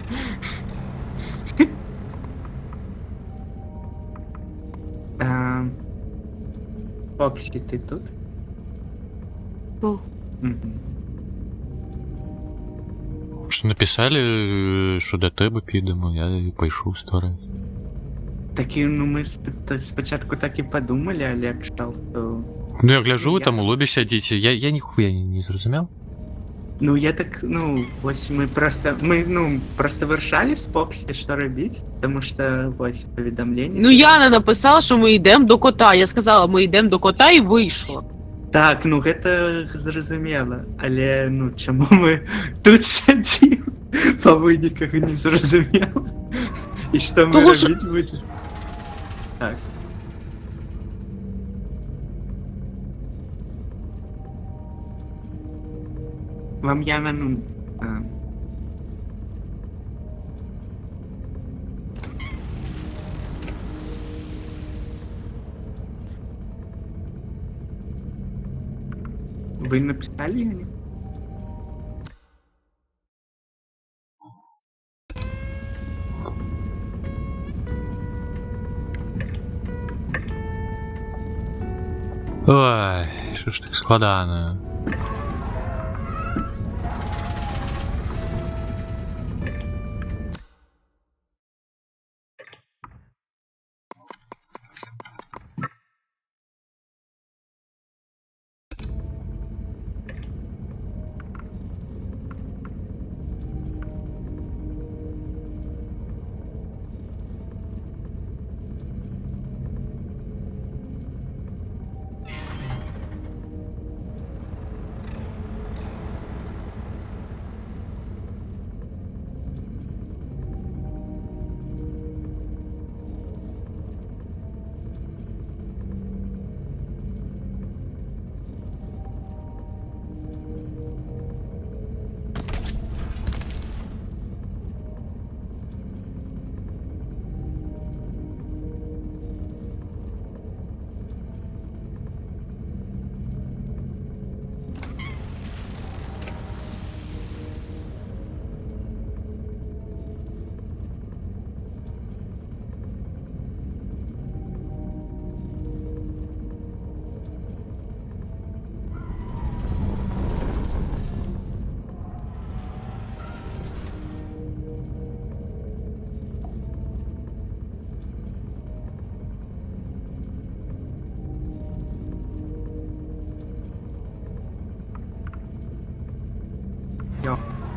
Фоксі, ти тут? Ну. Угу. Що написали, що до тебе підемо, я і пішов в сторону. Так, ну ми спочатку так і подумали, а Олег сказав, що... Ну я гляжу, ви там у лобі сидите, я ніхуя не зрозумів. Ну, я так, ну, ось ми просто вирішали з Фоксі, що робити, тому що, ось, повідомлення. Ну, Яна написала, що ми йдемо до кота. Я сказала, ми йдемо до кота і вийшла. Так, ну, це зрозуміло, але, ну, чому ми тут сидимо, по виниках не зрозуміло. І що ми Того, що- робити будемо? Так. Вам Яна, ну... Вы написали Яне? Ой, що ж так складано.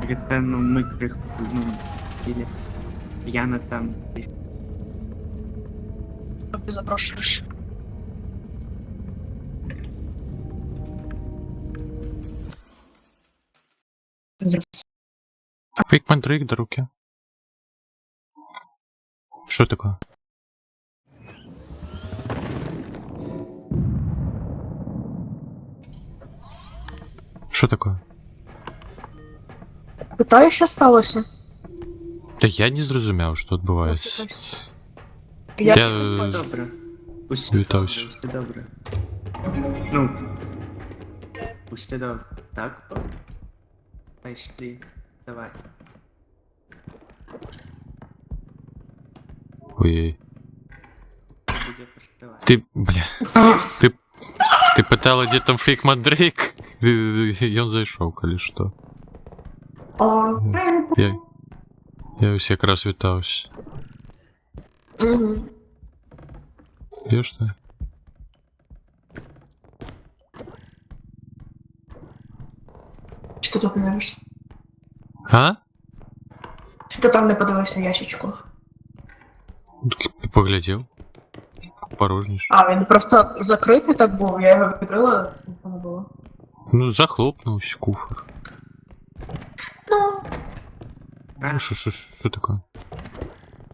Это, ну, мы ну, или Яна там. Запрошуєш. Фейк мандрик до руки. Що таке? Що таке? Питаю, що сталося? Та я не зрозумів, що відбувається. Я... Все добре. Усе добре, Вітаюсь. усе добре. Ну. Усе добре. Так? Пошли. Давай. Ой. Буде працювати. Ти, бля. Ти питала, де там фейк мандрейк? І він зайшов, коли що. О, привіт. Я ось якраз вітався. Угу. Де ж ти? Що ти тут дивишся? А? Що ти там не подивився в ящичку? Поглядів. Порожніш. А, він просто закритий так був, я його відкрила, нічого не було. Ну, захлопнувся куфер. Ну, Ну, що таке?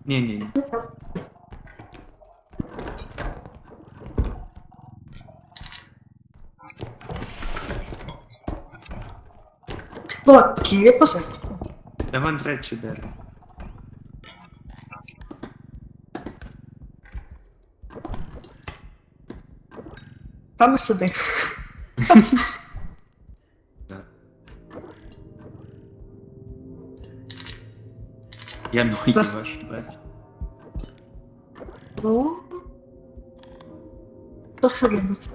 Не-не-не. Локі, відпусти. Та вон речі дерево. Там і сюди. Я ною Нас- ваш, бач. Ну. То що любить?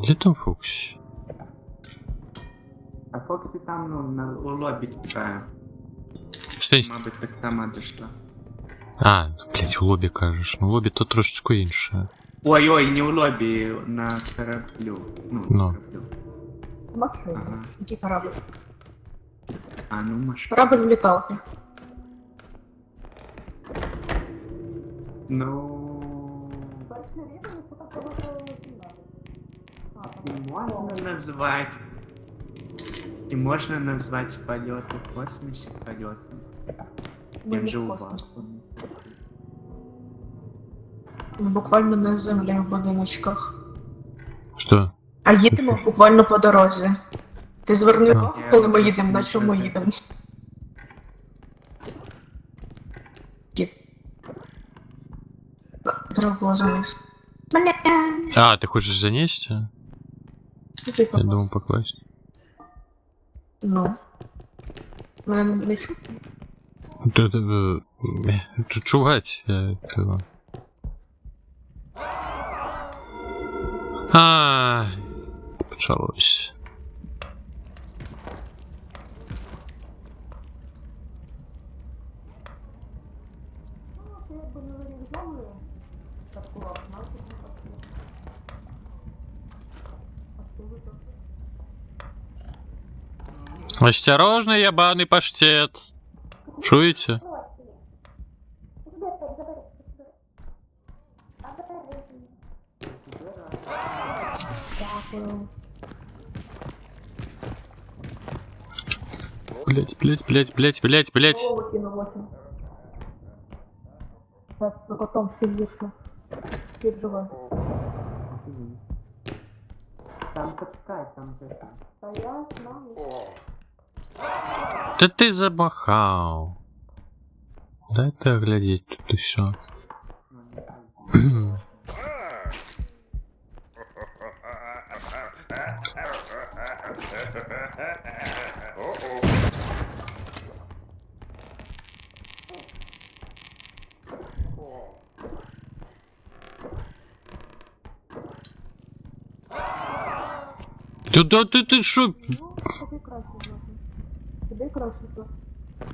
Де там Фоксі? А Фоксі там, ну, у лобі тікає. Сенс... Мабуть, так само дійшла. А, блять, у лобі кажеш. Ну, лобі то трошечку інше. Ой-ой, не у лобі, на кораблю. Ну, Ну. кораблю. Машина. Ага. Який корабль? А, ну, машина. Корабль в літалки. Ну... И можно назвать полеты в космосе полетом. Тем же у вас. Буквально на землі в будиночках. Що? А їдемо буквально по дорозі. Ти зверни увагу, Я коли ми просто їдемо, на не чому знаю. їдемо. Треба було занести. Бля, А, ти хочеш занести? ти Я думав покласти. Ну. Мене не чути? Чувать, я этого. А, почалось. Осторожно, ябаный паштет. Чуете? Блять. За котом сидіться. Підживай. Там почекай, там это. Та я знаю. Да ты замахал. Дай-то оглядеть тут еще. Да ты шо? Тобі краще тут.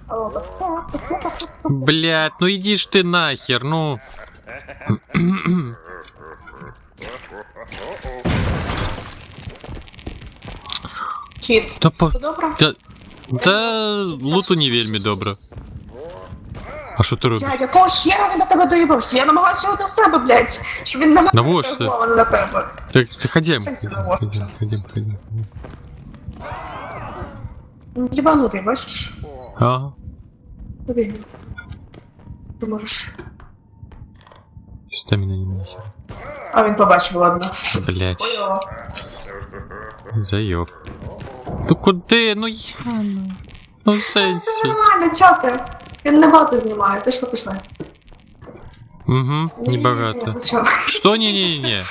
О, так. Блядь, ну иди ж ты нахер, ну. Кіт. Да по... Все добре? Да луту не вельми добре. А що ти робиш? Блядь, якого хера він до тебе доїбався? Я намагався його до себе, блядь. Щоб він на мене Навось ти. реагував, а не на тебе. Так, ходим. Ходим. Єбанутий, бачиш? Ага. Тобі. Ти можеш. Стамина не нахер. А він побачив, ладно. Блять. Ой-о. Заеб. Ну куди? Ну я. Ну в сенсі. Нормально, чо ти? Він не багато знімає, пішли. Угу, небагато. Ні, зачем? Что? Не-не-не.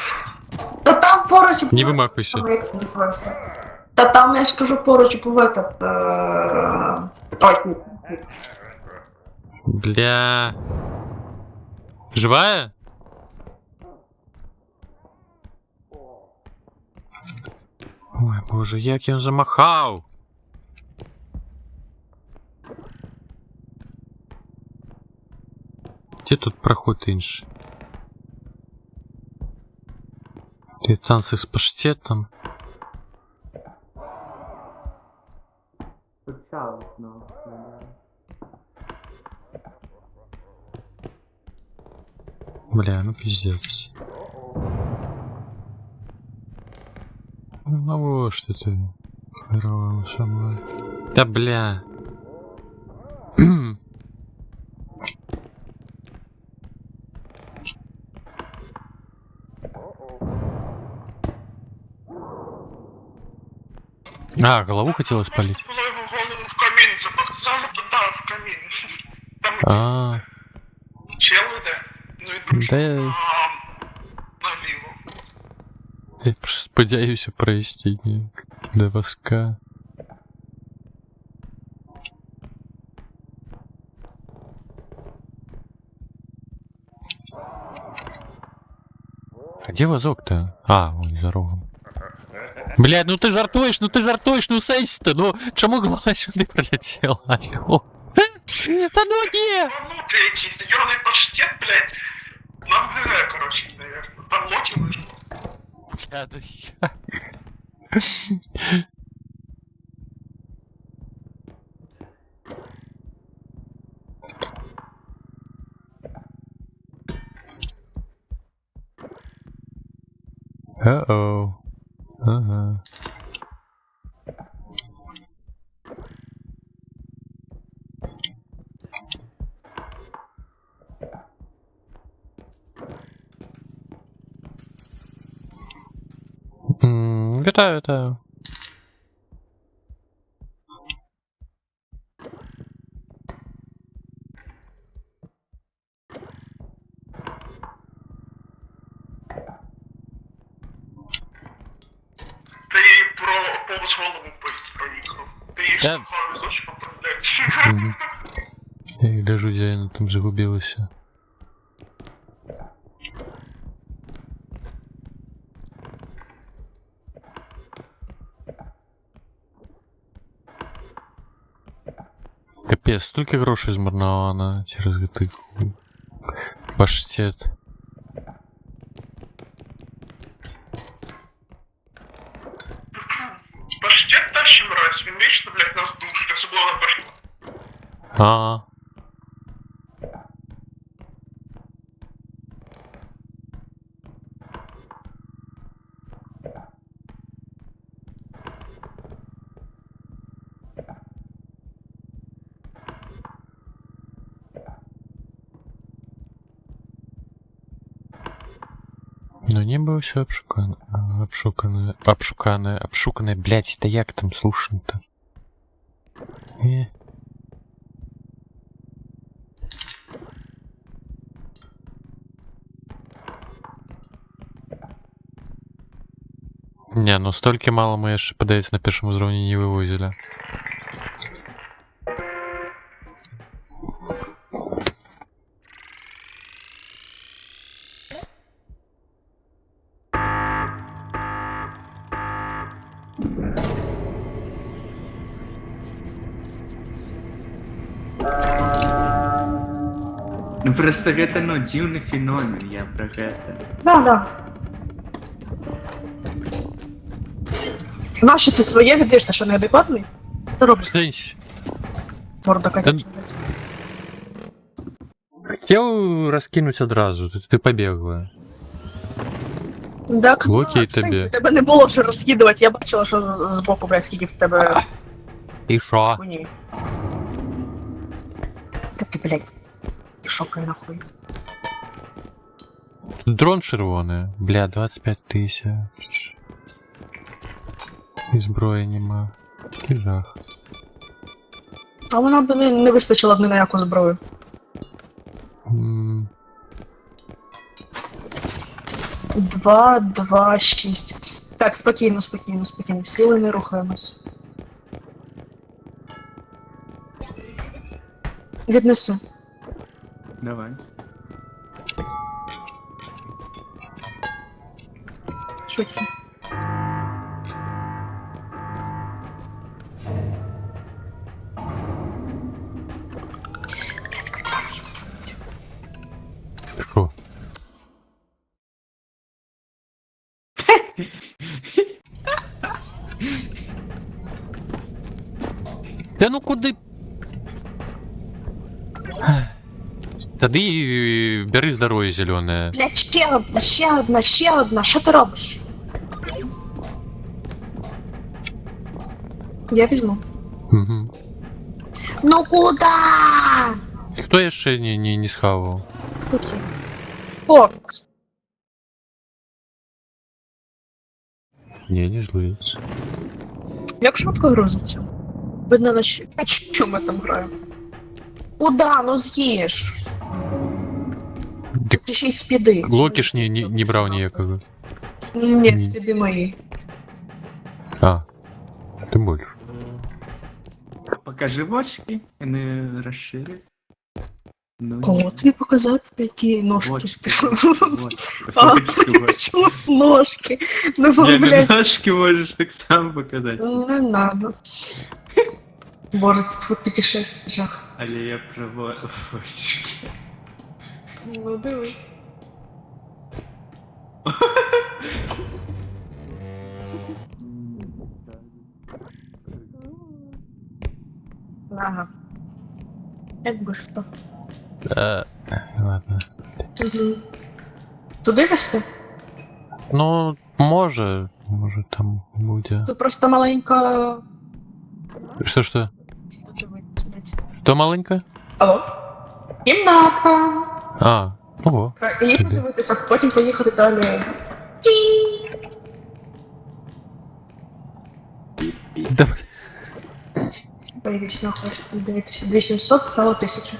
Та там поруч... Не вимахуйся. Там як називався. Та там, я ж кажу, поруч був этот... Ой, ні. Бля. Живая? Ой, боже, як я замахав! Де тут проход інший? Ти танці з паштетом? Почалось, ну. Бля, ну пиздец. Ну вот что ты. Хорош, мой. Да бля. А, голову хотела спалить? Было его голову в камин запахал, да, в камин. Там А, челы, да? Ну и душу. да я, Наліво. я просто сподіваюся провести до воска. А где вазок-то? А, вон за рогом. Блядь, ну ты жартуешь, ну сенсі-то, ну чому голова сюди прилетіла? Алло. Та ну ні! Ну ты якийсь зеленый паштет, блядь. Нам ГГ, короче, наверное. Там Локи лежит. Бля, да я... Uh-oh. Ага. Вітаю, вітаю. Ты про повз голову проїхав. Ти їх Да. шукав, хочеш поправляти. Мгм. Я гляжу, де вона там загубилася. Капець, стільки грошей змарновано через гэтый паштет. Паштет тащим раз, він вічно, блядь, нас душить, особливо на паштет. А. Ну небо все обшуканное, блять, да як там слушано-то? Не, ну столько мало мы еще, подається, на першому уровне не вывозили. Ну просто это, ну, дивный феномен, я про это. Да. Нащо ти своє віддаєш, ти що неадекватний? Що робиш? Сенсі. Морда котяча. Хотел раскинуть одразу, ты побегла. Так, Окей, в сенсі, тобі. тебе не було що розкидувати, я бачила, що збоку, блядь, скільки в тебе И шо? хуйні. Та ти, блядь, шокай нахуй. Дрон червоний. Бля, 25 тисяч. І зброї нема. І жах. А вона б не вистачила б ні на яку зброю. М, 2, 2, 6. Так, спокійно. Сіли, не рухаємось. Віднеси. Давай. Шучу. Що? Та ну куди? Тоді бери здоров'я зелене. Блядь, ще одна. Що ти робиш? Я візьму. Угу. Ну куда? Хто ще не схавав? Окей. Фокс. Ні, не злиться. Як швидко грузиться? Видно, на що ми там граємо. Куда? Ну з'їж. Так Ти ще й спіди. Локі ж не брав ніякого. Ні, спіди мої. А, тим більше. Покажи бочки, вони розширять. Ну, Кого тобі показати, які ножки? бочки. А, Бочки. чому ножки? Ну, Ні, блядь. ну ножки можеш так само показати. Не надо. Боже, тут такі шесть жах. Але я про бочки. Ну, дивись. Ага. Як би що. Ладно. Угу. Туди вести? Ну, може там буде. Тут просто маленька... Що? Що маленьке? Алло? Кімнатка. А, ого. Її Туди. подивитися, потім поїхати далі. Да. Появись нахуй. Дивитися. 2700 стало 1000.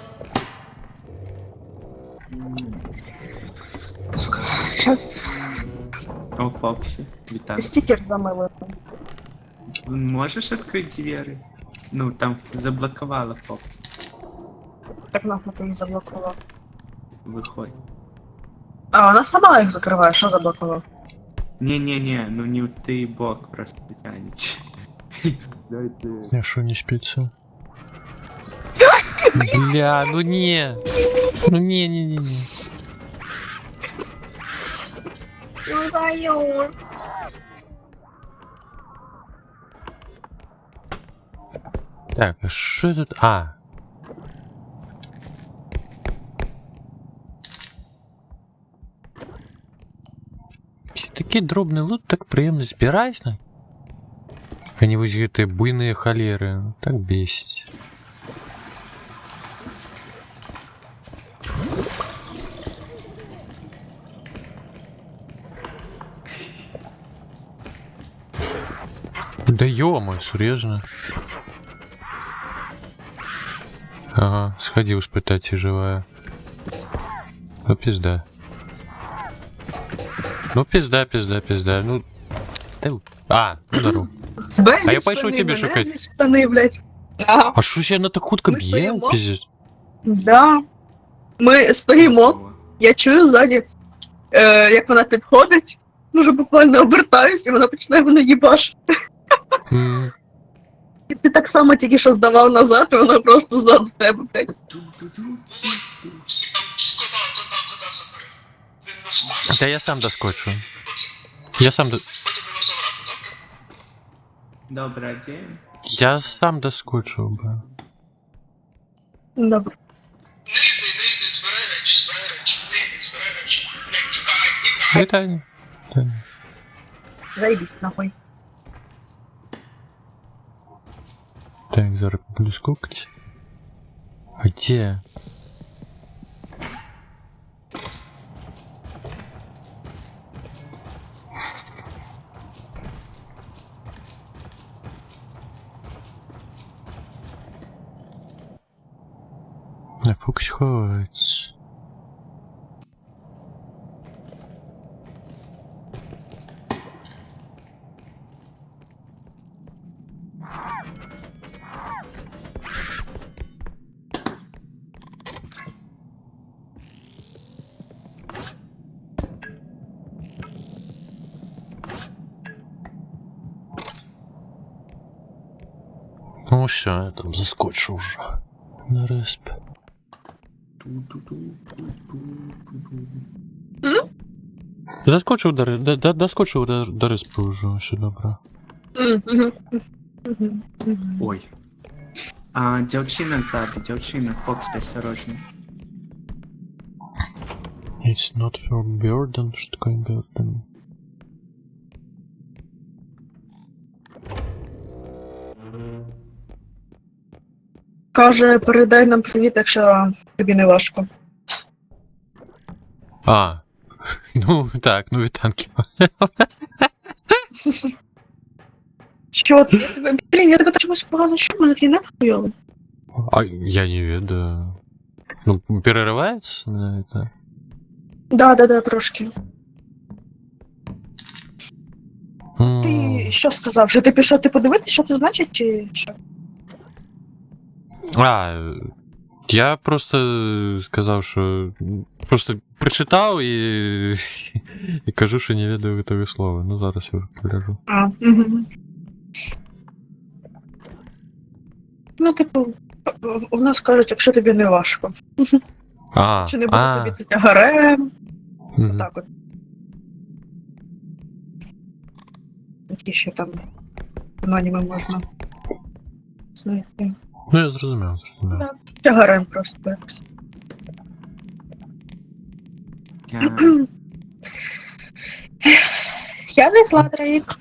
Сука. Щас О, Фоксі, вітаю. ти стікер замилив. Можеш відкрити двері? Ну, там заблокувала Фокс. Так нахуй ти її заблокував. Виходь. А, вона сама їх закриває, що заблокував? Не, ну не ты бок просто тянете. Я что, не спится? Бля, ну не. Ну не. Ну даёшь. Так, а что тут? А. Такий дробний лут, так приємно збираєш, на? А не вось гэтыя буйныя халеры, так бесіць. Да ё-моё, сур'ёзна. Ага, сходил спытать, ці жывая. Ну пизда. Ну пизда. Ну. А, ну здорово. А я пойшов тебе шукать. Штаны, блядь. Ага. А що ж я так хутко Ми б'є? стоїмо. Пиздец. Да. Ми стоїмо. Я чую ззаді, як вона підходить. Дуже буквально обертаюсь, і вона починає мене їбашити. М, І ти так само тільки що здавав назад, і вона просто ззаду тебе, блядь. Кота забери. Він не встане. Та я сам доскочу. Я сам Добрый день. Я сам доскочу, бля. Добре. Не йди, збирай речі. Не йди, збирай речі. Не, тікай. Вітання. Заїбісь, нахуй. Так, зараз буду скукать. А где? На фокус ховається. Ну все, я там заскочу уже на респ. Заскочив доскочив до респу вже, все добре. Ой. А, дівчина ззаду, дівчина, Фокс, осторожно. It's not for burden, що таке burden? Каже, передай нам привіт, якщо тобі не важко. А, ну так, ну вітанки. Що ти? Блін, я тебе чомусь погано чую, мене твій не хуйовий. А я не ведаю. Ну, переривається на это? Да, трошки. Ти що сказав? Що ти пішов ти подивитися, що це значить, чи що? А, я просто сказав, що просто прочитав і кажу, що не ведаю готові слова. Ну, зараз я вже погляжу. А, угу. Ну, типу, у нас кажуть, якщо тобі не важко. Чи не буде тобі це тягарем? Так от. Які ще там аноніми можна знайти. Ну, я зрозумів. Да, тягарем просто якось. Я не зла, Дрейк.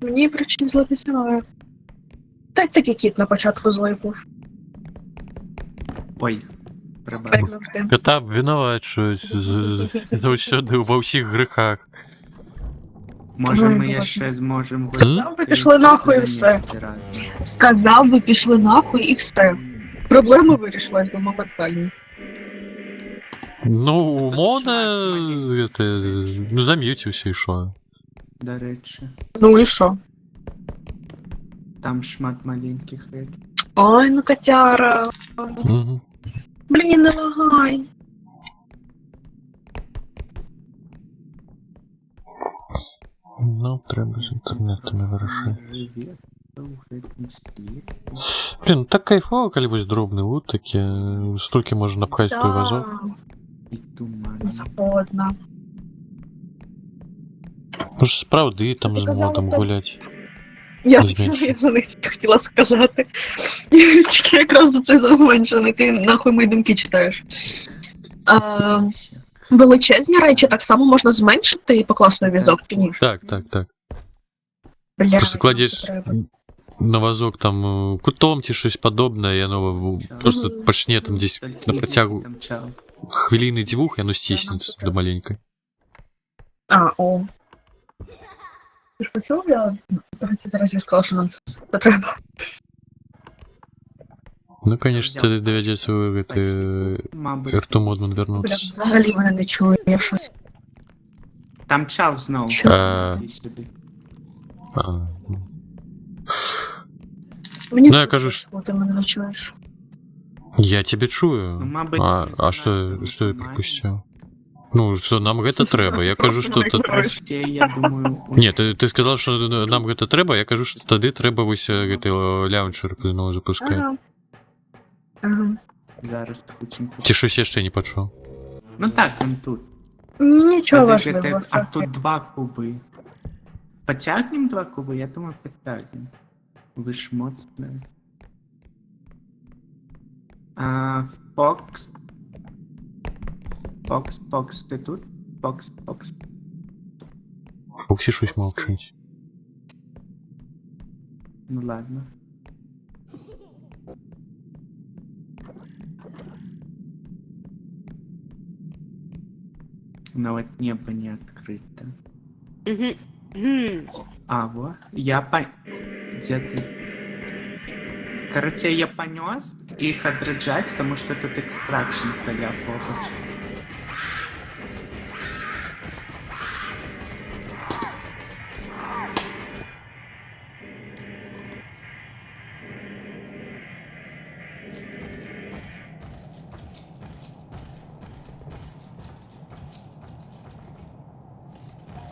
Мені причин злитись немає. Та й такий кіт на початку злий був. Ой, Так прибав. завжди. Кота винуват щось всюди во всіх грехах. Може ми ще зможемо Сказав би, пішли нахуй і все. Сказав би, пішли нахуй і все. Проблема вирішилась би моментально. Ну, умовно, это, зам'ютився і що. До речі, Ну і що? там шмат маленьких речей. Ой, ну котяра. Угу. Блін, не лагай. Ну, треба з інтернету не вирішити. Живе в гэтым світі. Блін, ну так кайфово, коли ось дробний лут, таке, стільки можна напхати в той вазок. І туман. Згодна. Ну ж справді там Ти з казала, модом то- гулять. Я Зменшуй. за них хотіла сказати. Тільки якраз за це зменшений, ти нахуй мої думки читаєш. Величезні речі так само можна зменшити і покласти на візок, чи ні? Так. Бля, Просто кладеш треба. на вазок там кутом чи щось подобне, і воно просто почне там десь на протягу Там чал. хвилини двох, і воно стиснеться до маленької. А, о. Ти ж почув, я 30 разів сказала, що нам це треба. Ну, конечно, тоді доведеться Мабуть, Ертумодман Бля, вернутися. взагалі мене не чує, я щось. там чал знову. Що? Іди сюди. Мені Ну, я кажу, що ти мене не чуєш. я тебе чую. Ну, мабуть, А не що знаю, я нормально. пропустив? Ну, що нам це треба. Я кажу, що тут... Прості, я думаю, Ні, ти сказав, що нам це треба, я кажу, що тоді треба ось лаунчер знову запускати. Ага. зараз хученько. Чи щось я ще не почув? Ну так, він тут. Нічого Подожди, важливого. а тут 2 куби. Потягнем 2 куби? Я думаю, потягнем. Ви ж моцні. Фокс. Фокс, ти тут? Фокс. Фоксі щось мовчить. Ну ладно. Но вот небо не открыто. А, вот. Где ты? Короче, я понес их отраджать, потому что тут экстракшн поля фокус.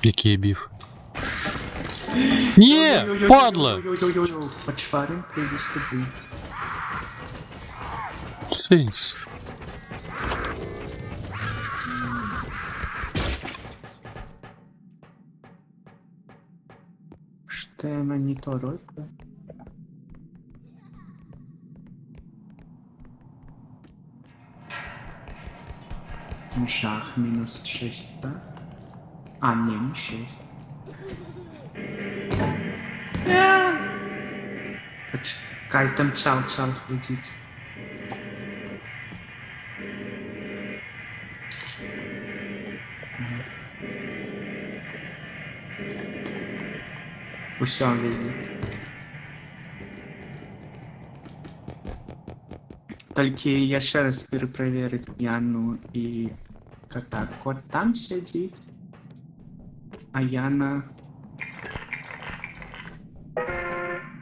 Який біф? Ні, падла! Ой-ой-ой-ой-ой-ой. Почварим, прийдеш туди. Сенс. Что она не то робит? Жах минус 6, да? А, не 6. Почекай, там чал глядіть. Ага. Усё везде. Тільки я ще раз перепровірить Яну і кота. Кот там сидить, а Яна...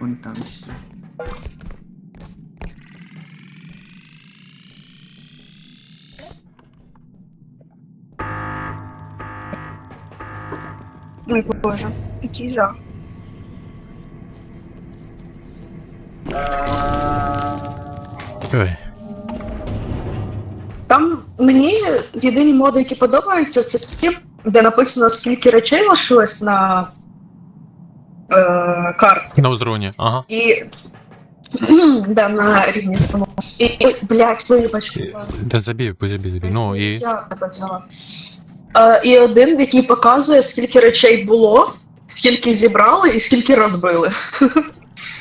Вон там сидить. Ой, боже, який жах. Ой. Там мені єдині моди, які подобаються, це ті, де написано, скільки речей лишилось на карті. На узроні, ага. І... да, на рівні. І, блядь, вибач. Да забій. Ну і... Я тебе взяла. І один, який показує, скільки речей було, скільки зібрали і скільки розбили.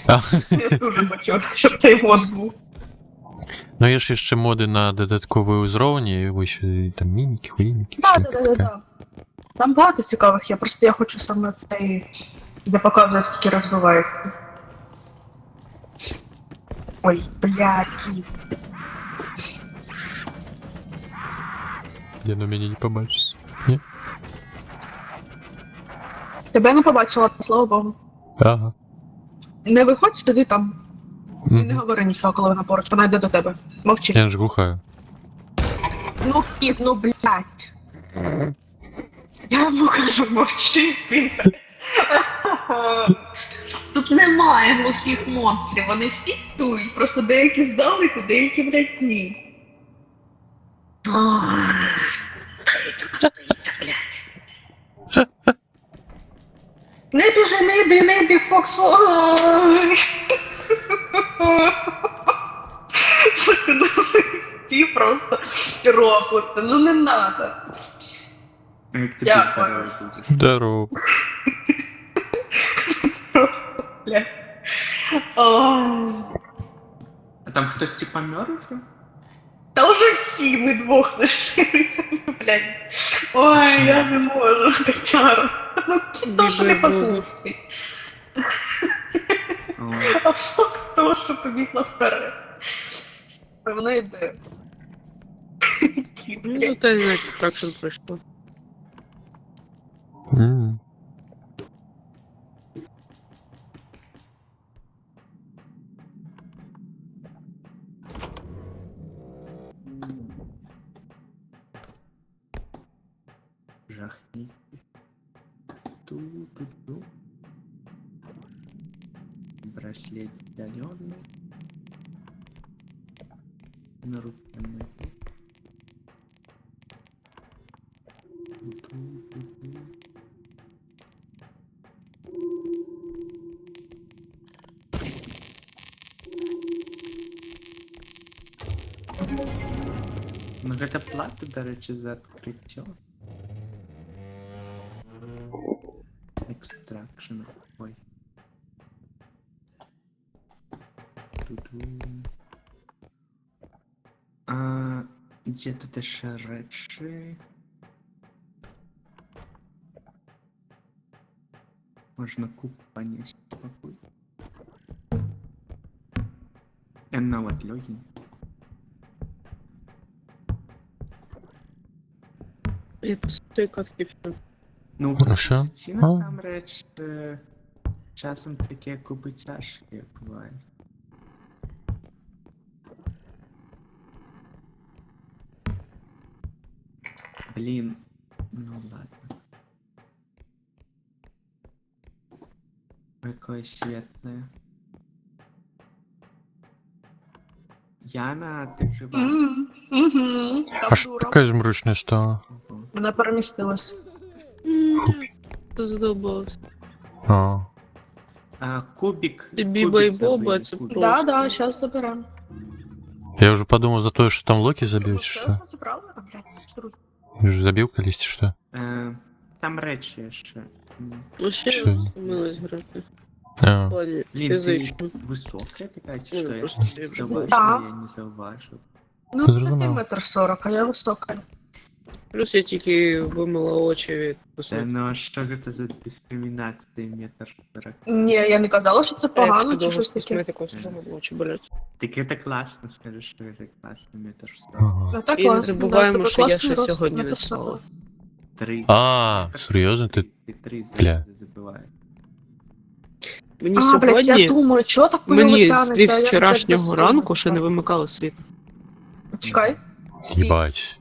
А. Я дуже хотів, щоб той мод був. Ну є ж ще моди на додаткові узровні, ось там мініки, хуїники. Да. Там багато цікавих є, просто я хочу саме цей, де показує, скільки розбивається. Ой, блядь, кіт. Я на мене не побачиш. Ні? Тебе не побачила, слава Богу. Ага. Не виходь, сиди там. І не Мгм. говори нічого, коли вона поруч, вона йде до тебе. Мовчи. Я ж глухаю. Ну, кіт, ну, блядь. Я йому кажу, мовчи, ти, блядь. Тут немає глухих монстрів, вони всі чують, просто деякі здалеку, деякі, блядь, ні. Не біжи, не йди, Фокс. Ти просто робот, ну не надо. Як ти Дякую. здоровий будеш. Здорово. Просто, блядь. Ой. А там хтось типа помер уже? Та вже всі ми двох лишилися, блядь. Ой, я не можу, котяра. Ну, кіто, що не послухай. Ой. А Фокс того, що побігла вперед. Певно йде. Кіт, Ну, блядь. то не екстракшн пройшло. М. Жахни. Ту-ту-ту. Браслет зеленый. На руке моей. Ту-ту-ту-ту. Ну гэта плата, дарэчы, за адкрыццё. Экстракшн. Ой. Ту-ду. А, где тут еще рэчы? Можно куб понести спокойно. Нават лёгень. Я после той катки все. Ну, Хорошо. ці насамрэч часам такія кубы цяжкія бываюць. Блин, ну ладно. Какое светлое. Яна, ти жива? Угу. А що така змручна стала? Вона перемістилась. Задолбалась. А. А, кубик. Ти Біба і кубик Боба, забили, це кубик. просто. Да, зараз заберемо. Я уже подумал за то, что там Локи забил, чи що? Забрали? А, блядь, скрут. Уже забил колись, чи що? Там речі ще. Ну, ще Чё? вступилась грати. А. В плані Блін, ти фізично. висока така, чи Ну, що? Я просто більше. зауважив, Да. я не зауважив. Ну, це ти Зрозуміло. 1,40 м, а я висока. Плюс я тільки вимила очі від Та посуду. ну а що це за дискримінація метр 40? Ні, я не казала, що це погано, чи довго щось з таке. косметикою сижу, очі болять. Так це класно, скажеш, що це класно, метр 40. Ага. Ну, так І не класно, забуваємо, да, що я класний ще рост, сьогодні не 1,40 м. спала. 3. А, серйозно? Ти... Ти 3 Бля. забиває. Мені А, блядь, я сьогодні, думаю, чого так по мені тянеться, з а я ж, блядь, вчорашнього без ранку цього. ще не вимикали світ. Чекай. Ебать.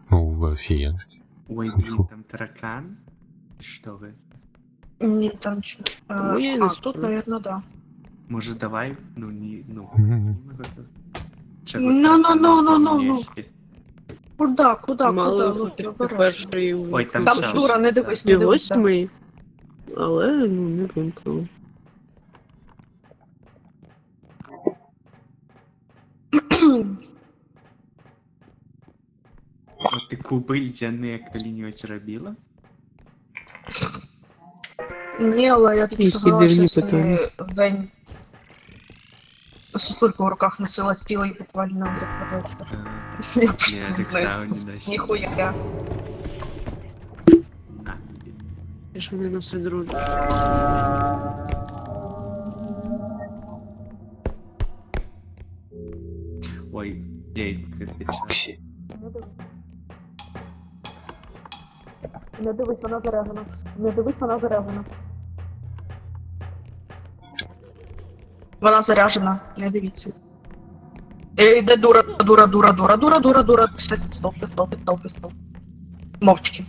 Ну, офигенно. Ой, блін, там таракан? Що ви? Ні, там що. Ну, я і не А, сплю. тут, наверное, да. Може давай, ну ні, ну. Мгм. Чого Ну, таракан ну, на ну, тому ну, ну. місці? Куда, куда, Мали куда? бути Луки, обережно. першої Ой, там Там час. Шура, не дивись, не пів дивись. там. восьмий, але ну не вимкнули. От ти куби льдяні коли-небудь робила? Ні, але я тобі Які сказала, дивні що питання. в день сосульку в руках носила тіло і буквально так подальше. Я просто Ні, не так знаю. само не носила. Ніхуя. На. І ж вони нас дружать. Ой, блядь, капець. Окси. Не дивись, вона заряжена. Не дивись, вона заряжена. Вона заряжена, не дивіться. Йде дура, дура, дура, дура, дура, дура, дура. Пістол, пістол, пістол, пістол. Мовчки.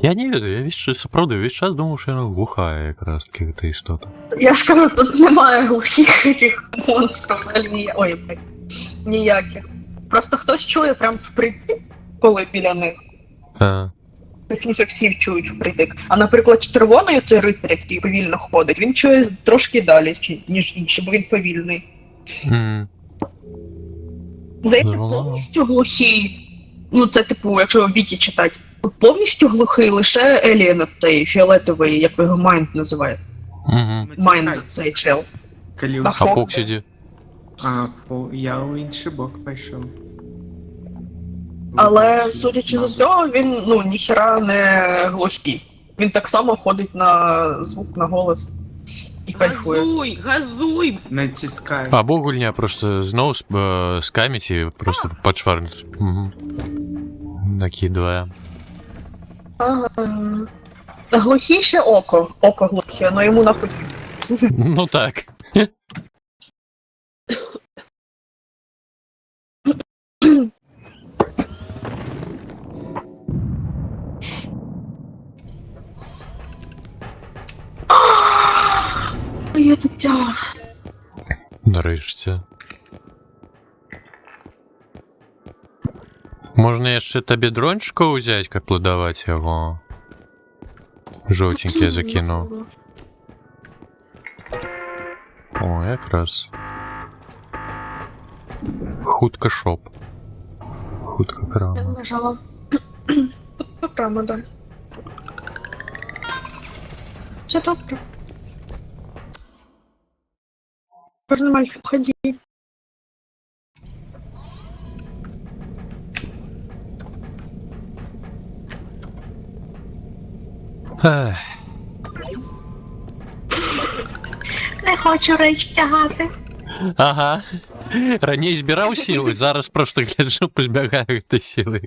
Я не ведаю, я правда, весь час думав, що вона глухая якраз таки та істота. Я ж кажу, тут немає глухих этих монстрів, взагалі ой, блядь, ніяких. Просто хтось чує прям впритик, коли біля них. А, Точніше, всі чують впритик. А, наприклад, червоний цей рицар, який повільно ходить, він чує трошки далі, ніж інші, бо він повільний. м, Здається, Ну. повністю глухий. Ну, це типу, якщо в Вікі читати. Повністю глухий лише Еліна, цей фіолетовий, як ви його Майнд називає. мгм. Майнд цей чел. Коли А А Фоксі? Фоксіді? Я у інший бок пішов. Але, судячи з усього, він, ну, ніхера не глухий. Він так само ходить на звук, на голос. І кайфує. Газуй, газуй! Натискаю. Або гульня просто знову скамить і просто подшварнуть. Угу. Накидывая. Ага. Глухіше око. Око глухе, але йому нахуй. Ну так. Моє дитя. Нарешті. Можна яшчэ табе дрончика ўзяць, каб пладаваць яго. Жоўценькі я закінуў. О, якраз. Хутка шоп. Хутка Я крама. нажала. Прямо, да. Все добре. Можно мальчик, ходи. Ех, Не хочу речі тягати. ага. Раней збіраў сілы, зараз просто гляджу, пазбягаю гэтай сілы.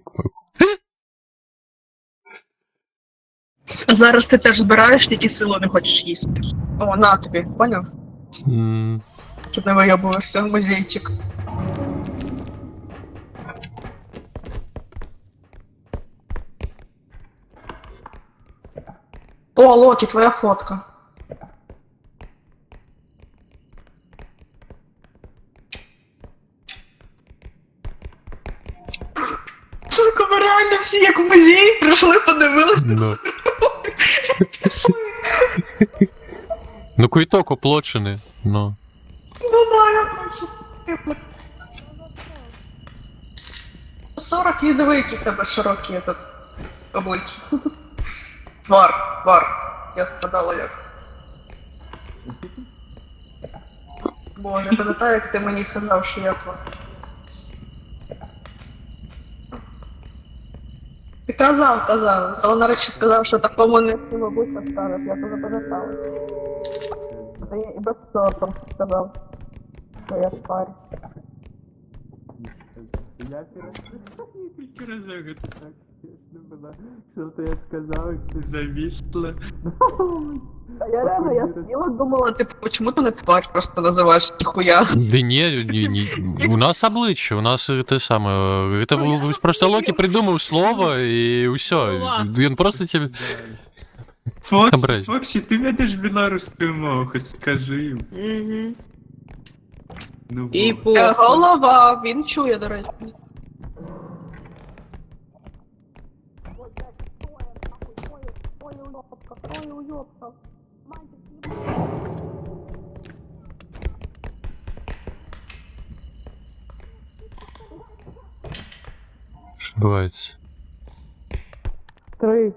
А зараз ти теж збираєш, тільки силу не хочеш їсти. О, на тобі, поняв? М, Щоб не вийобувався музейчик. О, Локі, твоя фотка. Сука, ми реально всі як в музеї прийшли, подивилися. Ну. Ну, квіток оплочений, ну. Ну да, я бачу. Типу. 40 і диви, які в тебе широкі этот, обличчя. Твар. Я згадала як. Боже, пам'ятаю, як ти мені сказав, що я твар. Ти казав. Але нарешті сказав, що такому не мабуть оставиш, я це запам'ятала. Ти і без сортом сказав, що я тварь. Я тільки разок это так смішно було. Що-то я сказав, і ти завісла. Я реально, я сиділа, думала, типу, чому ти не тварь просто називаєш ніхуя? Да не, у нас обличчя, у нас те саме. Это просто Локі придумав слово, і все. Він просто тебе... Образь. Фоксі, ти ведеш білоруську мову, хоч скажи їм. Угу. Ну, І вот. по... Голова, він чує, до речі. Що відбувається? 3.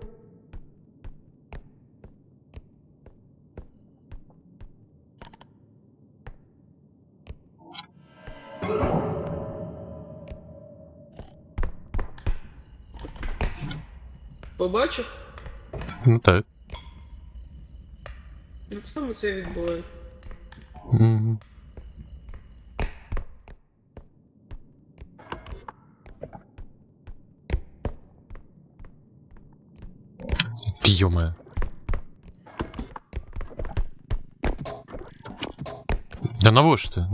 Побачив? Ну так. Ну саме це відбувається. Мгм. Ё-моё. Да навошта?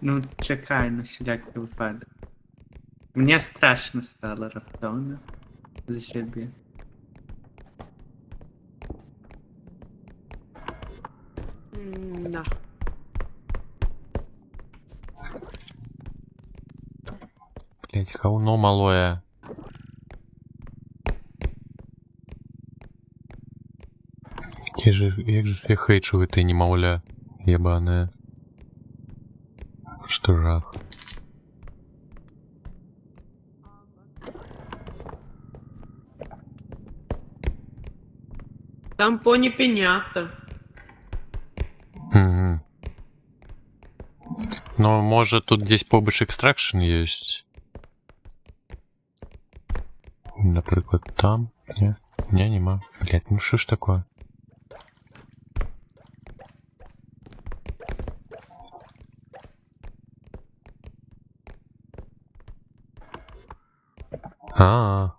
Ну, чекай, на всілякий випадок. Мені страшно стало раптовно за себе. Да. Блять, говно малое. Як же я хейчу этой немовля ебаная. Что жах. Там пони пенята. Угу. Но может тут здесь побольше экстракшн есть? Наприклад, там? Не, нема. Блять, ну что ж такое? А-а-а.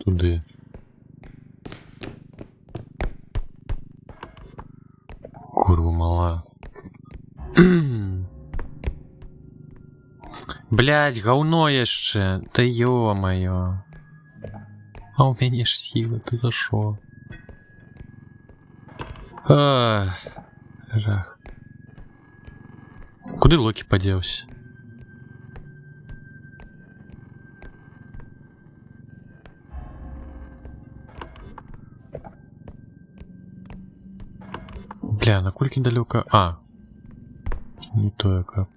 Туди. Курва мала. Блять, говно яшчэ. Да ё-моё. А у мяне ж сила, ты за шо? Жах. Куды Локі падзеўся? Бля, наколькі далёка... А. Не тое как.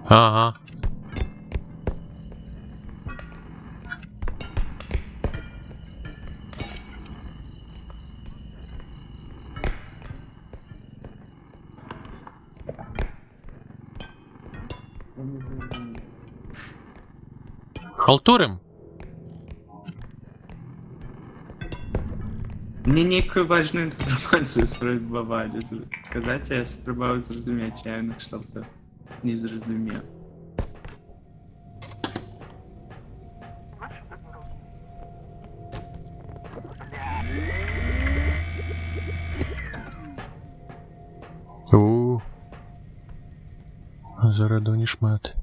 Ага. не зрозумів. Халтурим? Мне некую важную информацию спробовали сказать, а я спробовал зрозуміти, я на кшталт не зрозумів. Зараду не шмат.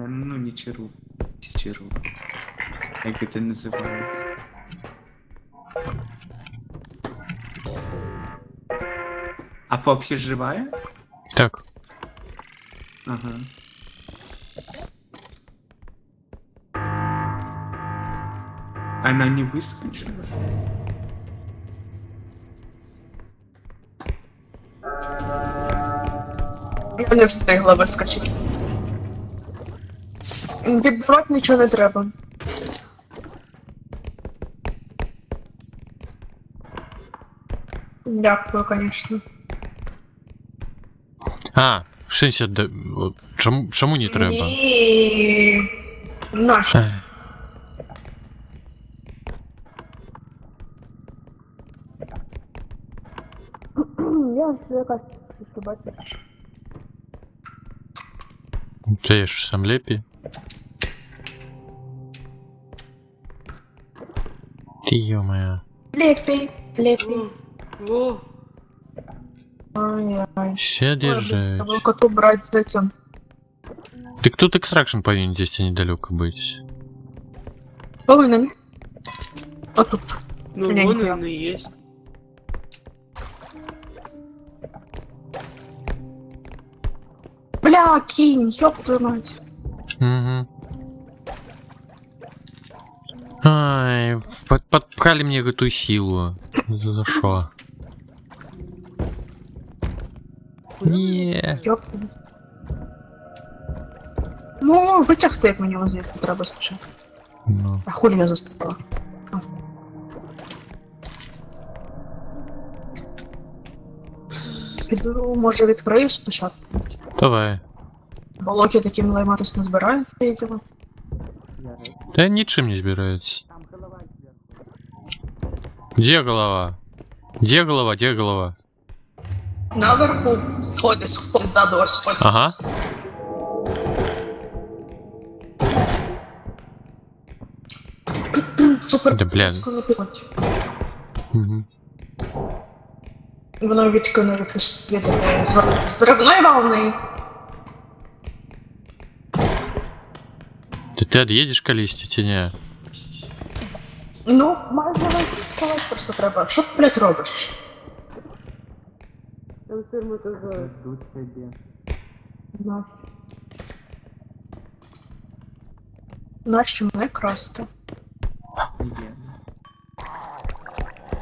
Ну, не чару. Чи чару. Як це називається? А Фоксі живая? Так. Ага. Она не выскочила? Я не встигла вискочити. Відбивати нічого не треба. Дякую, звісно. А, в сенсі, чому не треба? Ні. Нащо? Ех. Я ж якась, що бачиш. Це ж сам лепі. Ё-моё. Лепей, лепей. Во. Ай-яй. Все держать. Треба коту брати за цим. Так тут экстракшн повинен здесь недалеко быть. Повинен. А тут. Ну, Блин, вон я- он и есть. Бля, кінь, ёб твою мать. Угу. Ай, подпхали мне эту силу. За что? Не. Ёб. Ну, витягти, як мені звідси треба спочатку. Ну. А хулі я заставила? Піду, може, відкрию спочатку. Давай. Бо Локі таким лайматись не збирається, видимо. Да ничем не собирается. Где голова? Где голова? Где голова? Наверху, сходи, ззаду, ось. Ага. Супер. Да, бля. Угу. Воно відкине від зверної волни. Ты отъедешь колись, не? Ну, майже вийти просто треба. Що ти, блядь, робиш? Там сперматозоид. Жду тебе. Нащо мене красти? Є.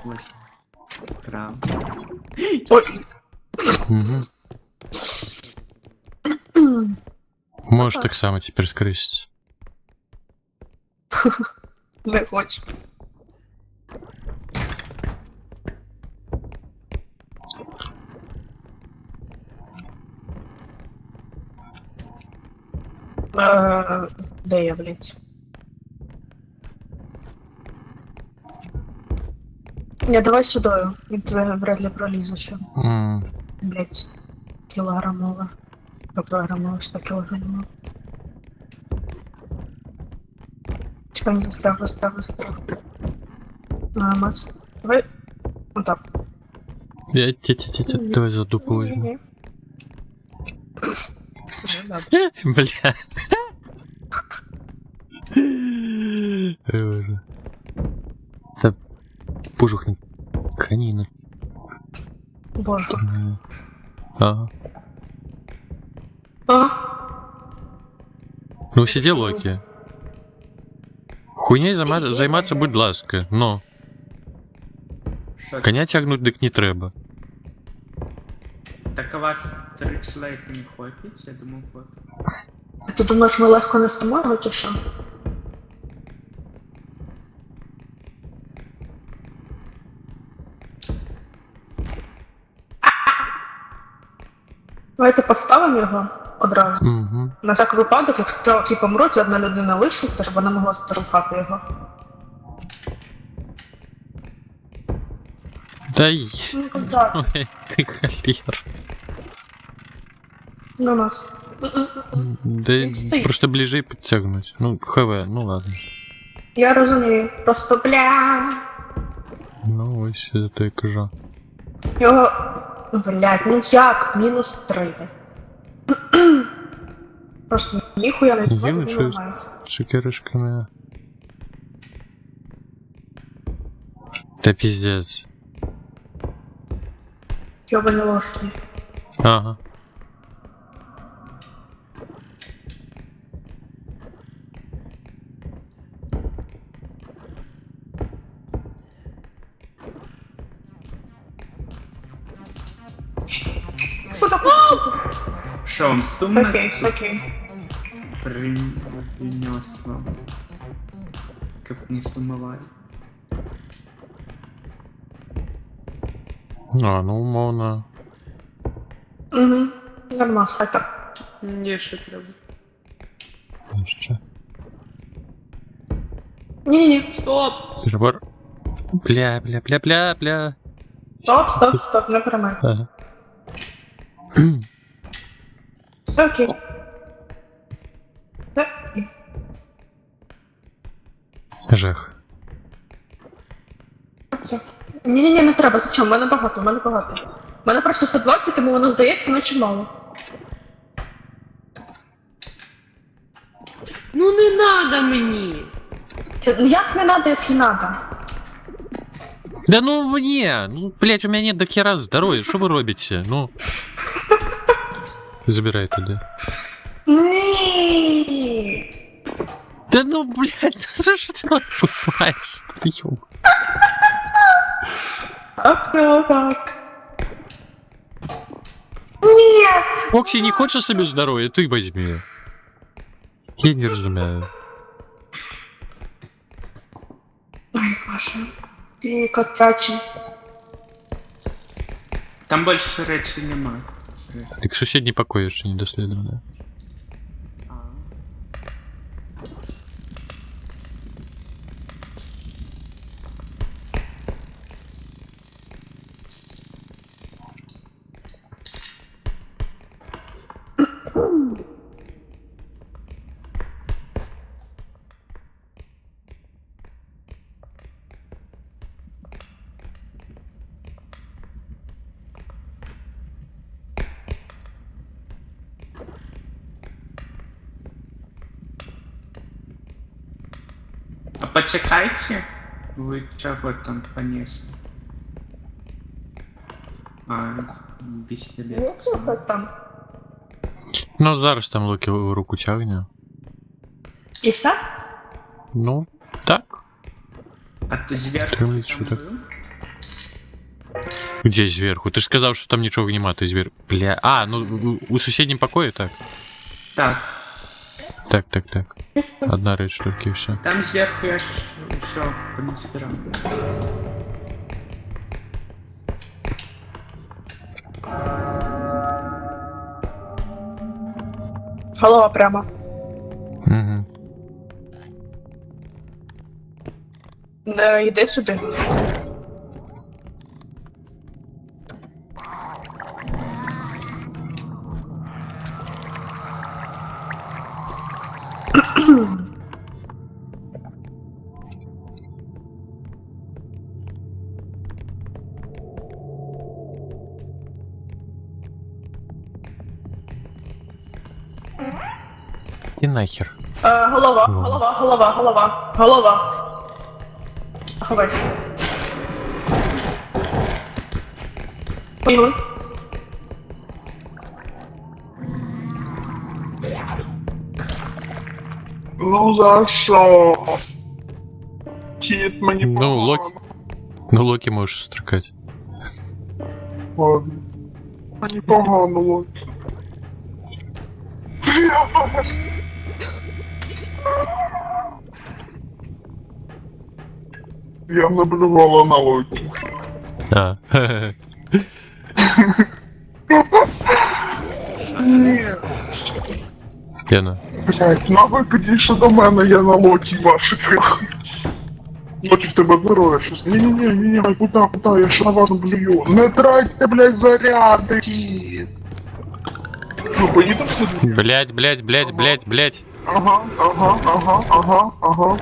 Ось. Крав. Ой, Угу. Можешь так само теперь скрыть. не хочу. Де я, блядь? Не, давай сюди. Він туди вряд ли пролізе ще. Блядь. Кілограмова. Кілограмова, 100 кілограмова. Чекай, не застряг. Макс, давай. Вот так. Я давай за дупу возьму. Бля. Боже. Та пожухни. Каніна. Боже. Ага. А? Ну сиди, Локи. Хуйней займатися, будь ласка, но Що? коня тягнуть дик не треба. Так у вас 3 чоловіка не хватить? Я думав, хватить. Ти думаєш, ми легко несемо його чи що? Давайте поставимо його одразу. Угу. На так випадок, якщо всі помруть, і одна людина лишиться, щоб вона могла стерфати його. Да й... Ну, так. Ой, ты холер. На нас. Да Він стоїть. просто ближе подтягнуть. Ну, хв, ну ладно. Я розумію. Просто бля. Ну, ось это я кажу. Його. Блять, ну як? -3. Просто ніхуя не Є думати не щось? намагається. Шикерышками. Да пиздец. Йобані лошаді. Ага. Що вам сумно? Окей. Принес вам. Как не сумовали. А, ну умовно. Угу. Нормас, хай так. Ні, ще треба. Ще. Ні-ні-ні. Стоп! Перебор. Бля. Стоп, не перемай. Ага. Все окей. Жах. Ні, не треба, зачем? В мене багато. В мене просто 120, тому воно здається, наче мало. Ну не надо мені! Як не надо, якщо надо? Да ну мне! Ну, блять, у меня нет до хера здоровья. Что вы робите? Ну. Забирай туда. Ні. Да ну, блядь, ну что ты покупаешь? Ты ёб. А все так. Ні. Фокси, не хочешь себе здоровья? Ты возьми. Я не разумею. Ой, Боже. Ті котячі. Там більше речей немає. Так соседний покой еще не доследовал, да? А почекайте. Ви чого там понесли? А, пістолет. Є хтось там? Ну, зараз там Локи руку тягне. І все? Ну, так. А ти зверху Кремль, там що так? був? Где сверху? Ты же сказал, что там ничего нема, ты зверху. Бля. А, ну у соседнем покое так? Так. Так. Одна речь только и все. Там зверху я ж все не збирав. Голова прямо. Угу. Йди сюди. И нахер. Голова. Ховайся. Поїли. Ну за що? Кіт мені Ну, Локі. Ну, Локі можеш стрикати. Ладно. Мені погано, Локі. Я наблювала на Локі. А. Ні. Яна. Блять, ви підійшли до мене, я на Локі ваших. Локі в тебе здоров'я щось. Ні, куди, я ще на вас блюю. Не тратьте, блять, заряди, кіт. Ну, поїдемо сюди? Блять. Ага.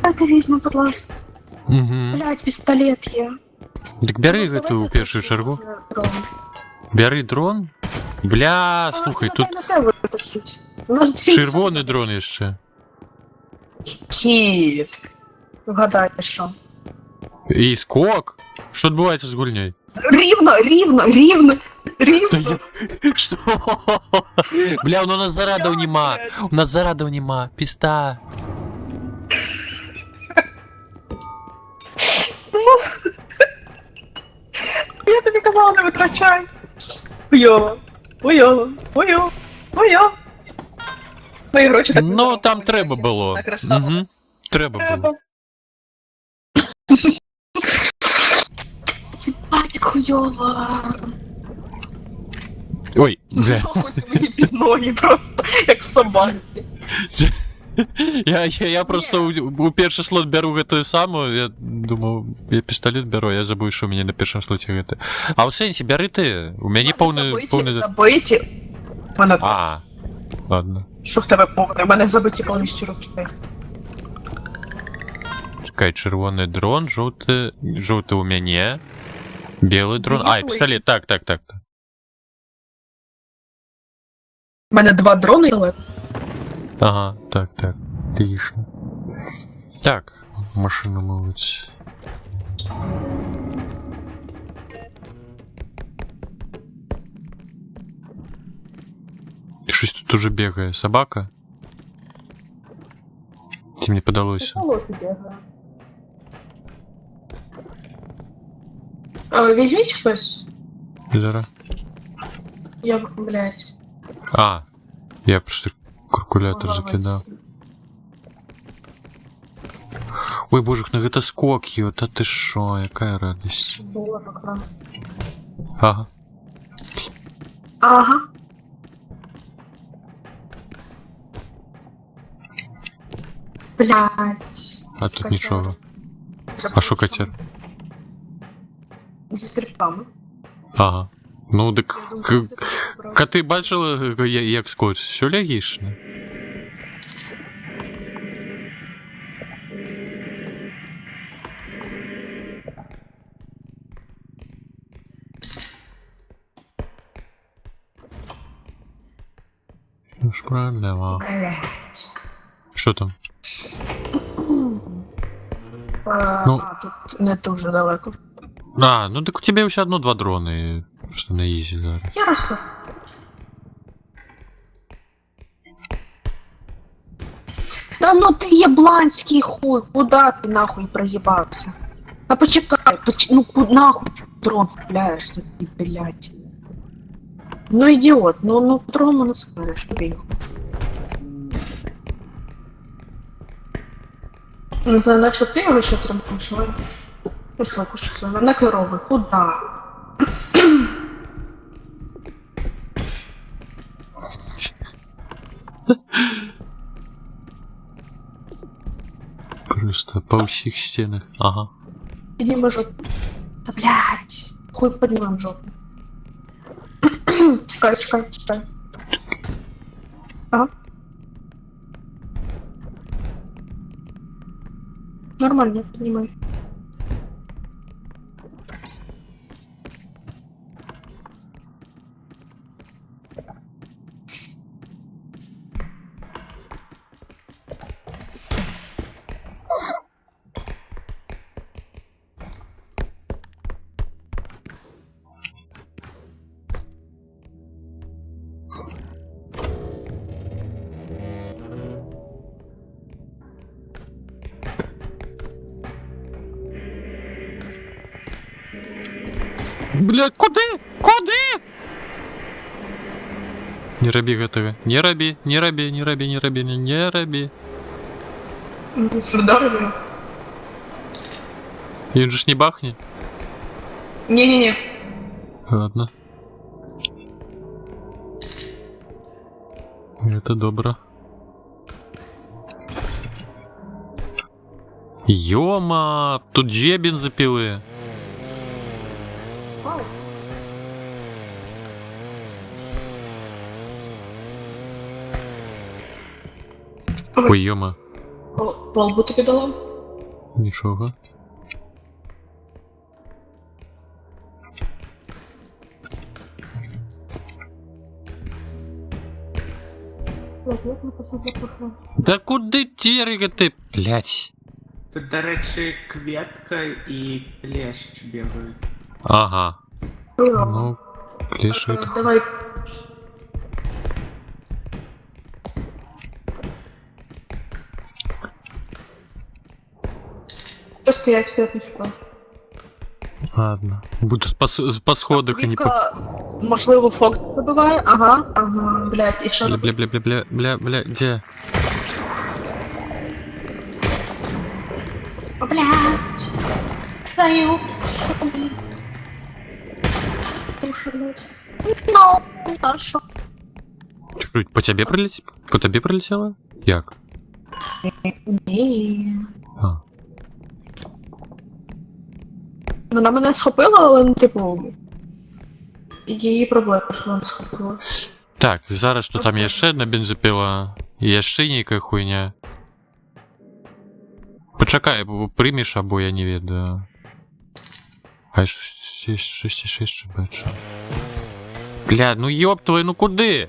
Это візьму, будь ласка. Угу. Блять, пістолет є. Так бери эту першу чергу. Бери дрон. Бля, слухай, тут На тебе витащить. У нас всі червоний дрон ще. кіт. Вгадай, що. І скок? Що відбувається з гульнею? Рівно. Что? Бля, у нас зарадов нема. Пизда. Я тобі казала, не витрачай. Хуйово. Мої гроші так Ну, витрачаю. там треба було. На красаву. Угу. Треба було. Бать, хуйово. Ой, бля. Нахуй ти мені під ноги просто, як собаки. Я просто у перший слот беру гэтую самую, я думаю, я пистолет беру, я забыл, что у меня на першым слоте гэта. А у сенсі, бери ти, у мене повний... Забиті. У мене так. А, ладно. Що в тебе повне? У мене забиті повністю руки. Чекай, червоний дрон, жовтий у мене, білий дрон, а, і пістолет, так. У мене 2 дрони, але... Ага, так, отлично. Так, машину мовить. І щось тут уже бігає. Собака? Чи мені подалося? Візьміть хтось. Зараз. Я, блядь. А, я просто калькулятор закидав. Ой, божик, ну гэта скок, йо, та ти шо, яка радість. Ага. Ага. Блядь. А тут нічого. А що котер? Зі стрибками. Ага. Ну, так коти бачили, як скочить? Все логічно. Ну ж проблема. Що там? Ну. А, тут не дуже далеко. А, ну так у тебе ще одно-два дрони. Просто на ізі зараз. Я розкажу. Да ну ты ебланский хуй, куда ты нахуй проебался? А почекай, ну нахуй дрон впляешься, ты, блядь. Ну идиот, ну дрон не скажешь, блин. Не знаю, на що ти його ще тримаєш, але... Пішла, на керови, куда? Просто по всіх стінах. Ага. Підніми жопу. Та блядь, хуй піднімем жопу. Чекай. Ага. Нормально, понимаю. Блядь, куди? Куди? Не роби гэтага. Не роби. Здорово. Він же ж не бахне. Не-не-не. Ладно. Это добро. Ёма, тут две бензопилы. Ой, ёма. Полбу тобі дала? Нічого. Да куди тіргати, блять? Тут, до речі, кветка і клещ бігають. Ага. Ну, клещ это... Давай. Хто стоять не сюди? Ладно. Буду по сходах, а не по... Можливо, Фокс забиває. Ага, блядь, і що? Бля, где? О, блядь. Даю. Ну, хорошо. Что, по тебе прилетело? По тебе прилетело? Як? Ні. А. Вона мене схопила, але, ну, типу, її проблема, що вона схопила. Так, зараз що там є ще одна бензопила, є ще ніяка хуйня. Почекай, приймеш, або я не ведаю. А щось ще бачу. Бля, ну ёб твою, ну куди?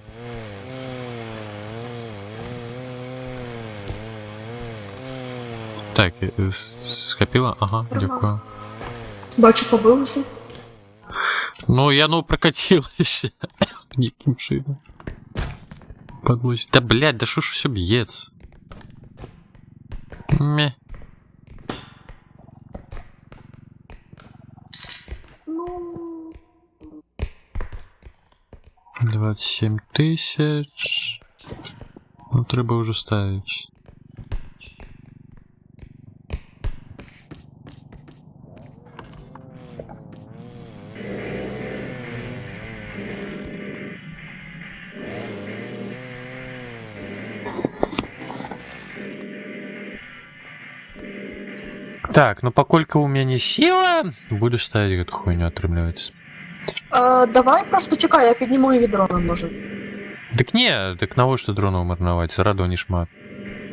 Так, схопила? Ага, дякую. Бачу, побилася. Ну, я прокатилась. Никим чином. Подлось. Да, блядь, да шо ж все бьется? Ме. 27 тысяч. Ну, треба уже ставить. Так, ну поколька у меня не сила, буду ставить эту хуйню, отрымливается. Давай просто чекай, я підніму її дроном, може. Так не, так навошта дронов марновать, зараду не шмат.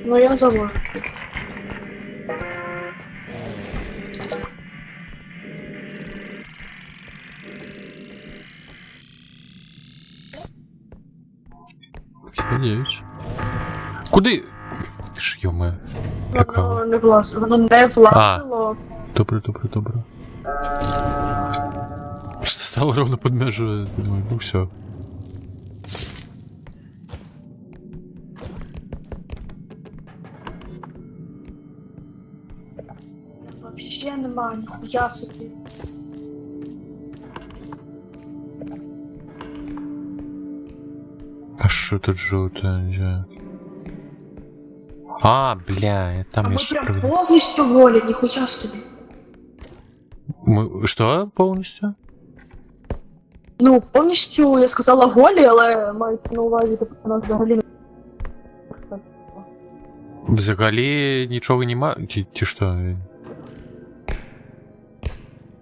Ну я заложу. Надеюсь. Куди? Ж, йоме. Воно не влазило. Добре. Просто стало ровно подмеживать, думаю, ну все. Вообще нема, ніхуя собі. А що тут жовте? А, бля, там А я ми ж прям повністю голі, ніхуя собі. Мы... Что повністю? Ну, повністю я сказала голі, але мають на увазі, тобто у нас взагалі не... Взагалі нічого нема? Чи що?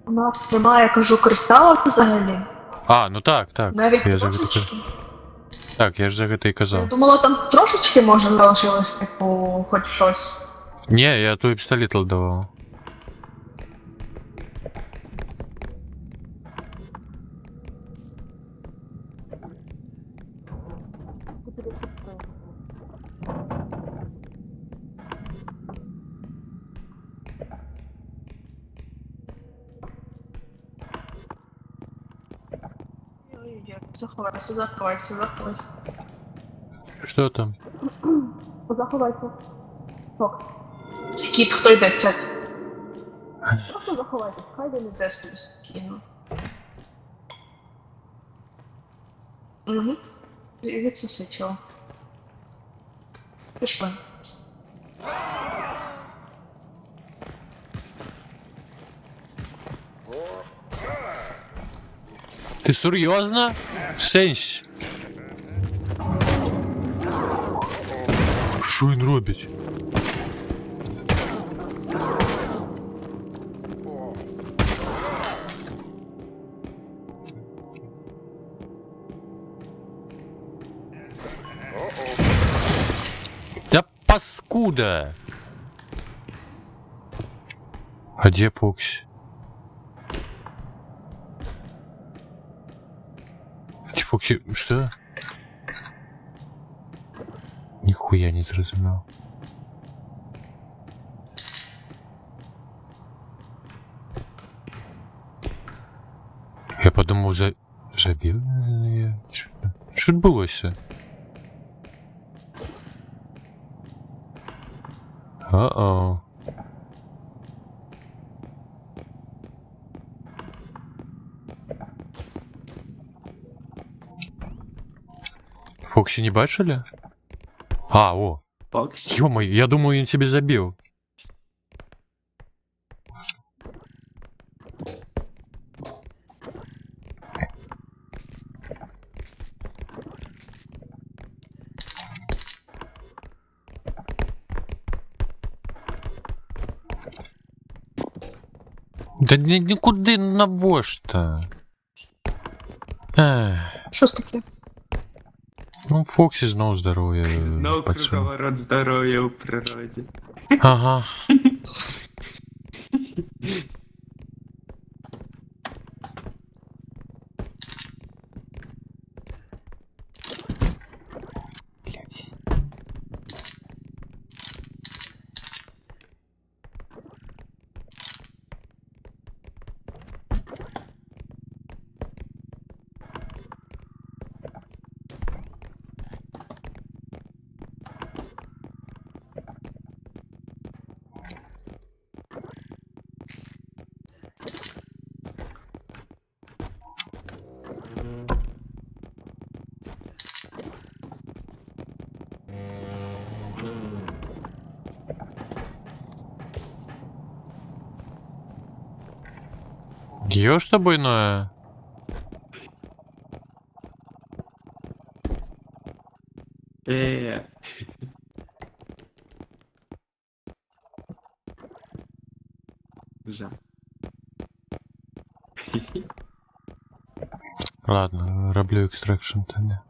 У нас немає, кажу, кристалів взагалі. А, ну так, так. Навіть Я за гэта... трошечки. Так, я ж за гэта і Я казав. думала, там трошечки може залишилось, типу, хоч щось. Не, я той пістолет давав. Ой-ой-ой, заховайся, заховайся, заховайся. Що там? Заховайся. Фокс. Кіт, хто йде це? Просто заховайтесь, хай де не Йде собі спокійно. Угу. Відсуси, чого. Пішли. Ти серйозно? Сенс. Що він робить? Да паскуда! А где Фокси? Фокси, что? Нихуя не зрозумел. Я подумал, забил я. Що відбулося? О-о. Фокси не бачили? А, о. Фоксі. Ё-моё, я думаю, он тебе забил. Да никуда навоз-то. Що ж таке? Ну, Фоксі знов здоров'я. Знов пацан. круговорот здоров'я у природі. Ага. Блядь. Ешь тобой, Ноя? Жах. Ладно, роблю экстракшн тогда.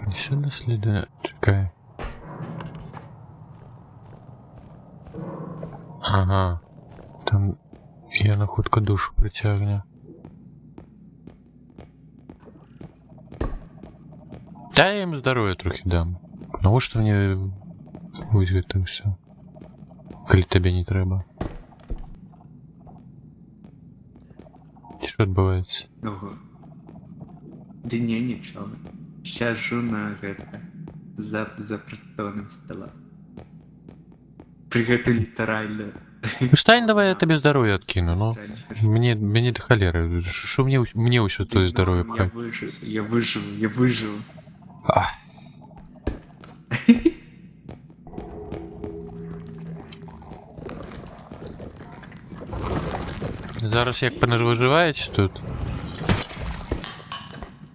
Еще наследие. Чекай. Ага. Там я находка душу притягне. Да, я им здоровье трохи дам. Потому что мне ось гэта все. Коли тебе не треба. Що відбувається? Ого. Да не, нічого. Сяжу на гэта. За притоном стола. При гэтым літаральна. Ну, стань, давай я тебе здоровье откину, ну. Мне до холеры. Что мне усё то здоровье пхать? Я выживу. Ах. Зараз як виживаєш тут?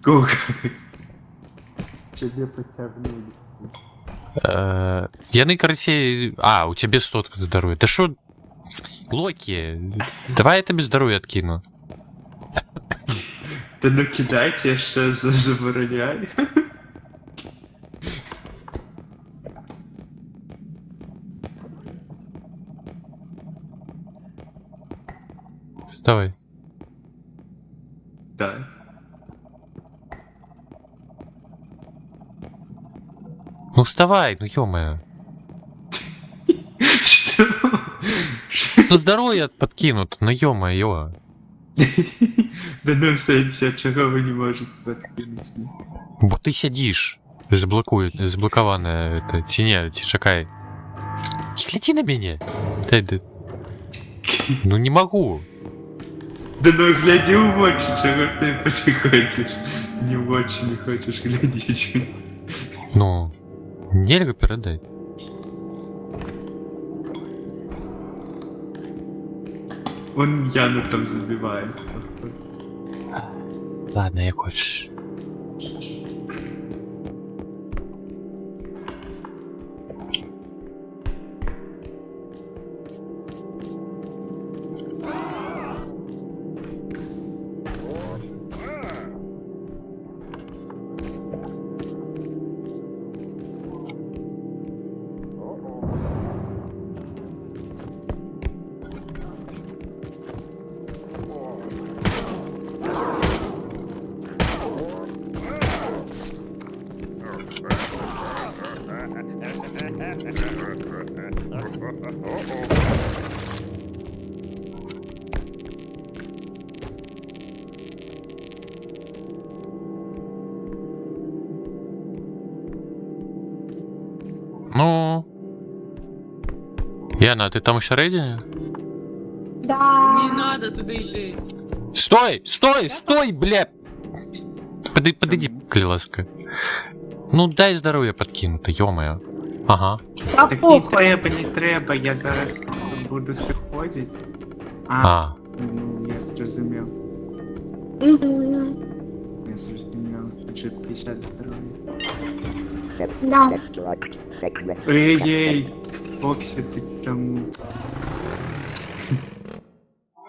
Кука. Тебе потягнули. Яны, короче... А, у тебя 100 здоровья. Да шо... Локи, давай я тебе здоровье откину. Та ну кидайте, я ще забороняю. Вставай. Так. Ну вставай, ну ё-моё. Что? Ну здоровье подкинут, ну ё-моё. Да ну в сенсі, а чого ви не можете подкинути? Бо ты сидишь. Заблокованная это. Тиня, чекай. Не гляди на меня. Да. Ну не могу. Да ну гляди в очі, чого ти потихоньку. Не в очі не хочеш глядіти. Ну, нельзя передать. Он Яну там забиває. Ладно, я хочешь. Ну... Яна, ты там еще рейдине? Да. Не надо туда идти. Стой! Стой! Стой, бля! Подойди, клиласка. Ну дай здоровье подкинуто, ё-моё. Ага. Та Так похуй. не треба, я зараз буду заходити. А. Ну, я зрозумів. Мгм. Я зрозумів. Отже, 50 здоров'я. Да. Ей-ей! Фоксі, ти чому?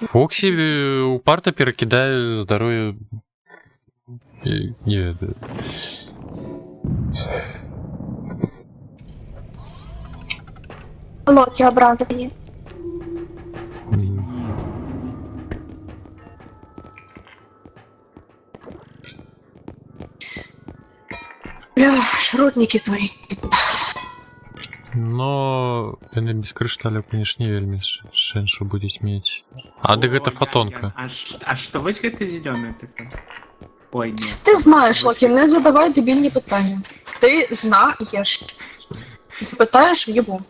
Фокси упорно перекидает здоровье. Нет. Локі образовані. Бля, шротники твої. Но яны без кришталю, конечно, не вельмі шэншу будуць мець. А дык гэта фотонка. А що вось гэта зеленое таке? Ой, ні. Ти знаєш, Локі, не задавай дебільні питання. Ти знаєш. Запитаєш в'єбу.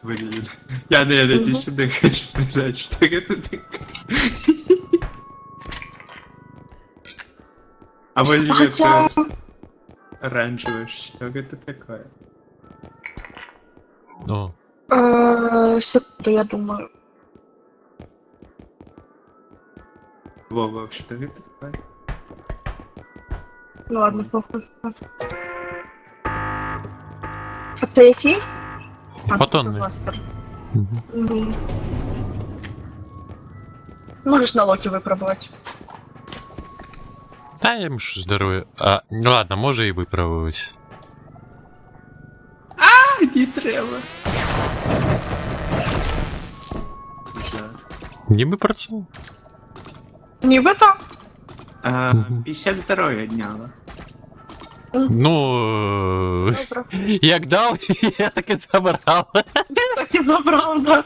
Блин. Яна, иди сюда, хочу сказать, что это такое. А вот Хотя... это оранжевое, что это такое? О, Секунду, я думаю. Вова, что это такое? Ну ладно, похуй. А це який? Фотонний. Бластер. мгм. Мгм. Можеш на Локі випробувати. Та я мушу здоровье. А, ну ладно, може і виправилось. Не треба. Жах. Ніби працював. Нібито. 50 здоров'я дняла. Ну, Добре. як дав, я так і забрав. Так і забрав, да.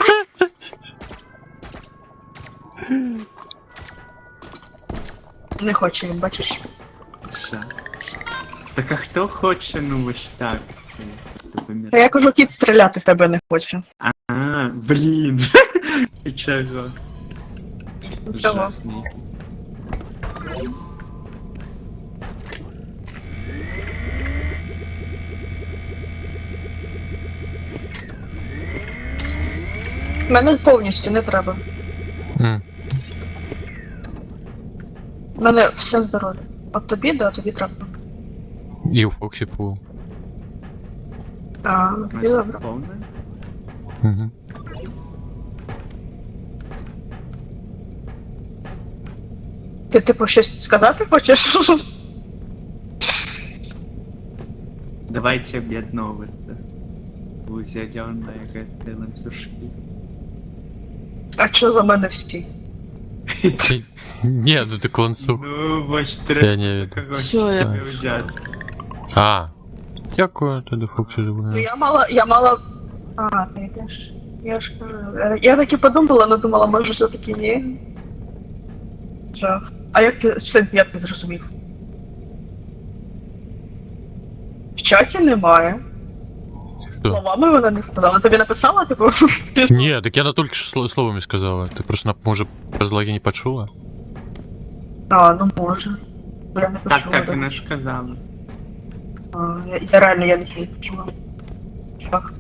Не хоче він, бачиш. Жах. Так а хто хоче, ну ось так? А я кажу, кіт стріляти в тебе не хоче. А, блін. І чого? Чого? Жах мій. Мене повністю не треба. М. Мене все здоров'я. От тобі, да, тобі треба. І у Фоксі пул. А, ну тобі добре. Повне? Угу. Ти типу щось сказати хочеш? Давайте об'єдновуватися. Узядьонної ланцюжки. А що за мене всі? Ні, ну ти кланцух. Ну, ось Я треба не за веду. когось Всё, я- тебе взяти. А. Дякую, тоді Фоксі Ну забув. я мала. А, ти йдеш. Я ж кажу. Я так і подумала, але думала, може все-таки ні. Жах. А як ти як ти зрозумів? В чаті немає. Хто? Словами вона не сказала. Тобі написала, типу? Ні, так я на тільки що словами сказала. Ти просто, може, по злагі не почула? А, ну може. Я не Так, почула. так, да. вона ж казала. А, я реально я нічого не почула. Жах.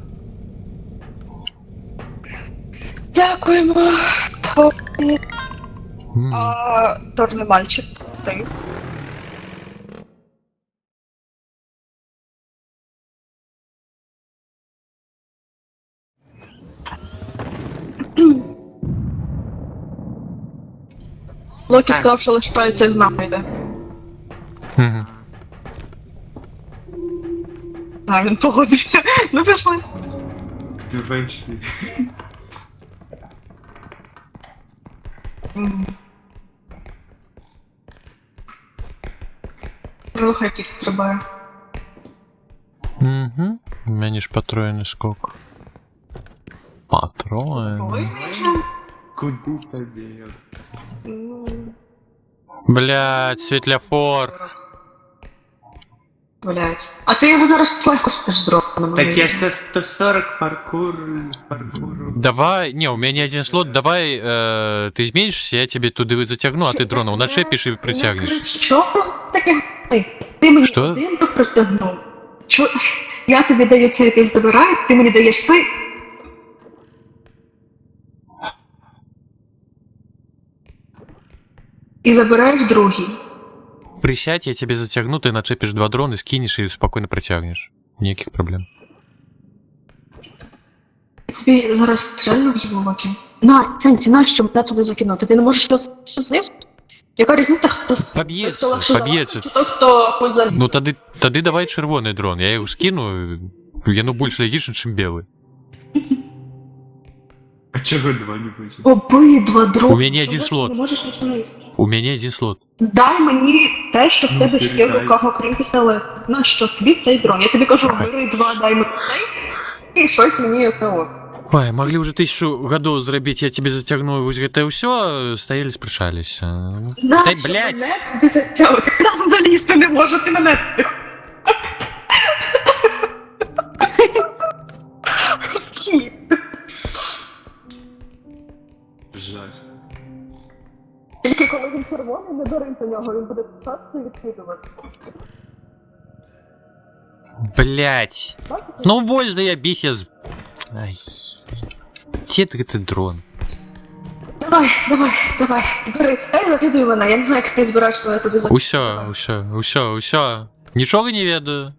Дякуємо. М. А, чорний мальчик. Ти. Локі Так. сказав, що лишається з нами йде. Мгм. А, він погодився. Ну пішли. Ну, вийшли. Рухай кіт стрибає. Угу. У мене ж патроїний скок. Патроїн. Куди тобі? Блядь, світляфор. Блять. А ти його зараз легко спиш з дроном. Так я це 140 паркуру. Давай, не, у меня не один слот, давай ты изменишься, я тебе туда затягну, а ты дроном начепишь и притягнешь. Що таке? Ти мені Що? один протягнув. Що? Я тобі даю цей, ти забираю, ти мені даєш той. І забираєш другий. Присядь, я тебе затягну, ты начепишь 2 дрона, скинешь и спокойно протягнешь. Никаких проблем. Тобі зараз реально в'їбу Локі. На, Фенсі, нащо мене туди закинути? Ти не можеш щось знати? Яка різниця, хто Поб'ється, легше поб'ється. залазить, чи той, хто хоч заліз? Ну тады давай червоный дрон, я его скину, я больше летишь, чем белый. А чого два не буде? Обидва дрони. У мене один Чого ти слот. Не можеш нічого не візьти? У меня один слот. Дай мені те, що в Ну, тебе ще в передай. руках, окрім пістолету. На що тобі цей дрон? Я тобі кажу, бери два, дай мені цей, і щось мені оце о. Ой, могли уже 1000 годов зробить, я тебе затягну, вот это все, стояли, спрашались. Да, блядь! Мене ти затягуй, ти там залізти не можеш, ти мене. Кіт. Жах. Тільки коли він червоний, не бери до нього, він буде писатися і відкидувати. Блять. Ну вот заебись я... Ай. Где ты дрон? Давай, бери це, закидуй мене, я не знаю, як ти збираєшся мене туди закидати. Усё. Ничего не ведаю.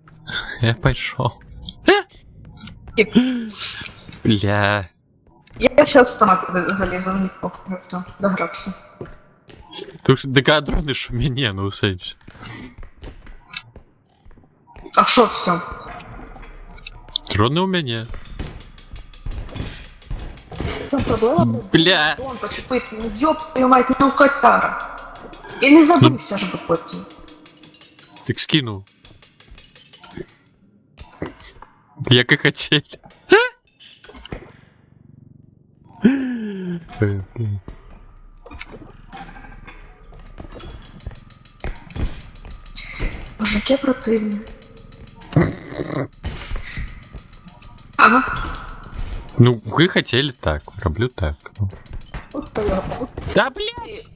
Я пошел. Бля. Я щас сама туди залізу, мені похуй, хто догрався. Тут ДК дроны ж у меня, ну усадись. А що все? Патроны у меня. Там проблема? Бля! Он почепити, ну йоп, твою мать, ну котяра. І не забився ж би потім. Так скинул. Як и хотели. Мужики противні. Ага. Ну, вы хотели так, роблю так. Да, блядь!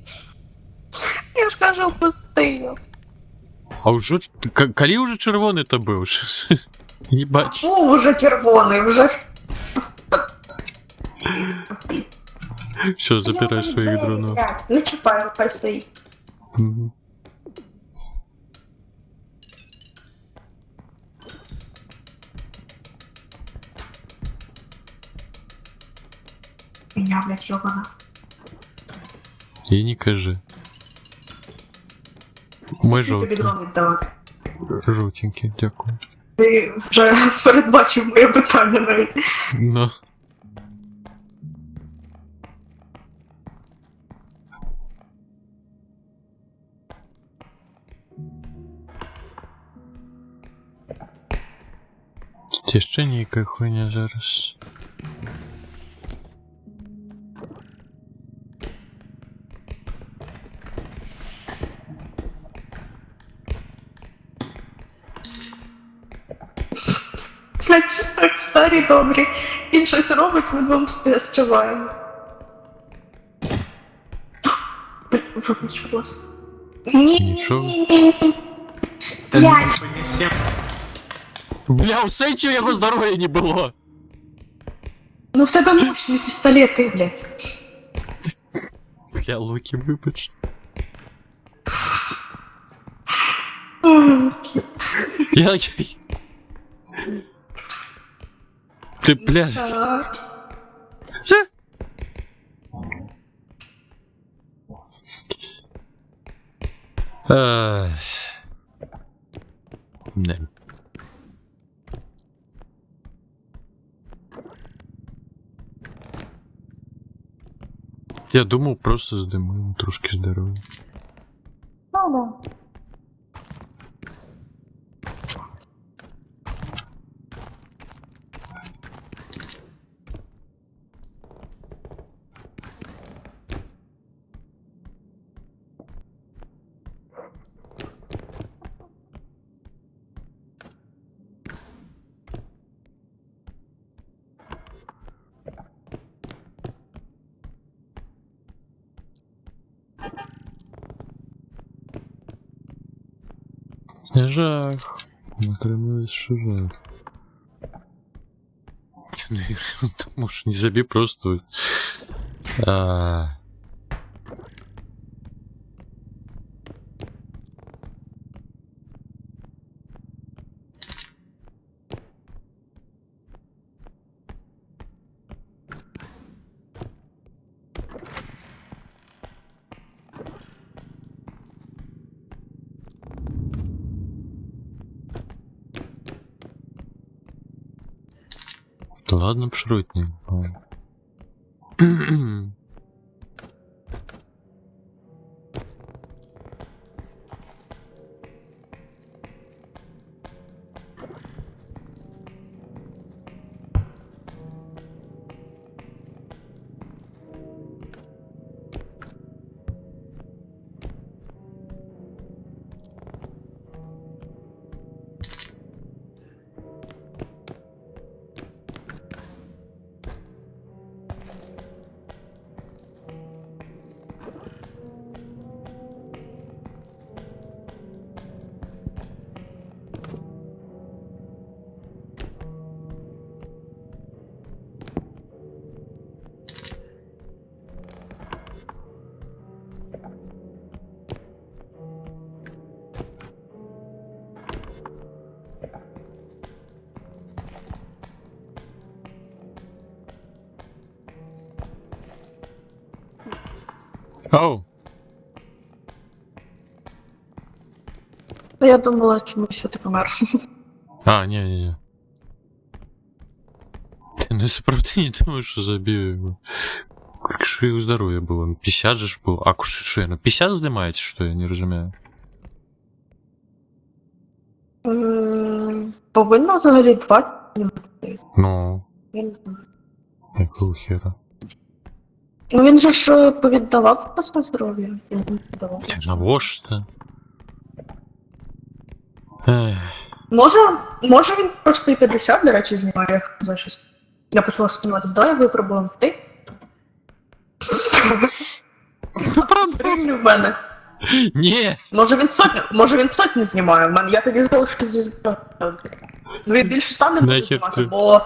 Я ж кажу, пустив. А уже, коли уже червоний то був? Не бачу. Фу, вже червоний, вже. Все, забирай своїх дронов. Не чіпаю, хай стоїть. Мгм. Меня, блядь, ёбана. І не кажи. Мой Я тобі жовтий. дрон віддавати. Жовтенький, дякую. Ти вже передбачив моє питання навіть. Ну. Тут ще ніяка хуйня зараз. Блядь, чисто як старі добрі. Він щось робить, ми двом співаємо. Вибач, будь ласка. Нічого. Та не Блядь. понесем. Бля, у Сенчі його здоров'я не було. Ну в тебе мощні пістолети, блядь. Бля, Локі, вибач. Я... Ти, бля... Не. Я думав, просто здимаємо трошки здоров'я. Жах. Натримуюсь, що жах. Тому що не забій просто. Да ладно, пшрутни. Оу. Я думала, чому що ти помер. А, не. Ну, справді не думаю, що забив його. Якщо його здоров'я було, ну 50 же ж було. А що, ну 50 здимається, що я не розумію. Повинно взагалі 20. Ну, Я не знаю. якого хера. Ну він же ж повіддавав на своє здоров'я. Він не віддавав. Навого ж це? Ех. Може він просто і 50, до речі, знімає, як за щось. Я почала знімати з я випробував ти. Ну, правда. Стрільні в мене. Ні! Може він сотню знімає в мене, я тоді залишу зі ви більше став не можу Нахер знімати, ти. бо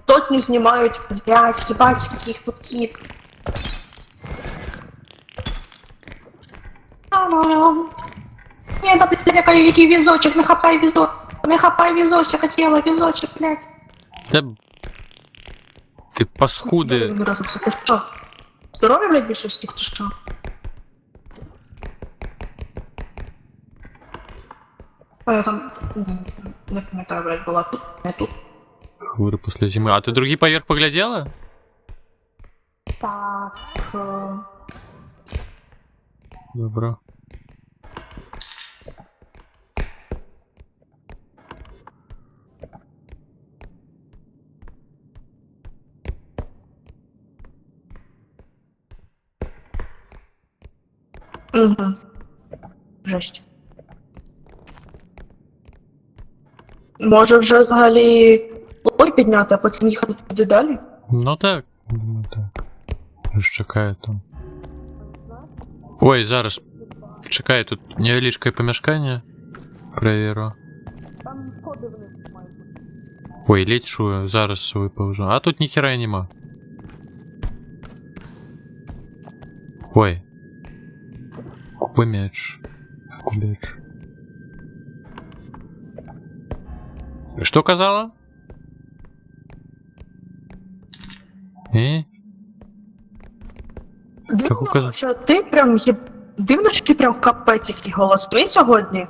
сотню знімають, блядь, їбать, скільки їх тут кіт. Ні, да, блядь, який візочок, не хапай візочок, не хапай візочок, хотіла візочок, блядь. Та... Ти паскуди. Ти що? Здоров'я, блядь, більше всіх, чи що? А я там, не пам'ятаю, блядь, була тут, не тут. Хворы после зимы. А ты другий поверх поглядела? Так, Добро. угу. Жесть. Може вже взагалі лой підняти, а потім їхати туди далі? Ну так. Ну так. Ж чекає там. Ой, зараз. Чекай, тут невеличке помешкання. Проверю. Там сходи вниз мають бути. Ой, ледь шую, зараз виповжу. А тут ніхера нема. Ой. Кубомеч. Кубеч. Что казала? Чого Дивно, казав? що ти прям є... Дивно, що ти прям капець який голосний сьогодні,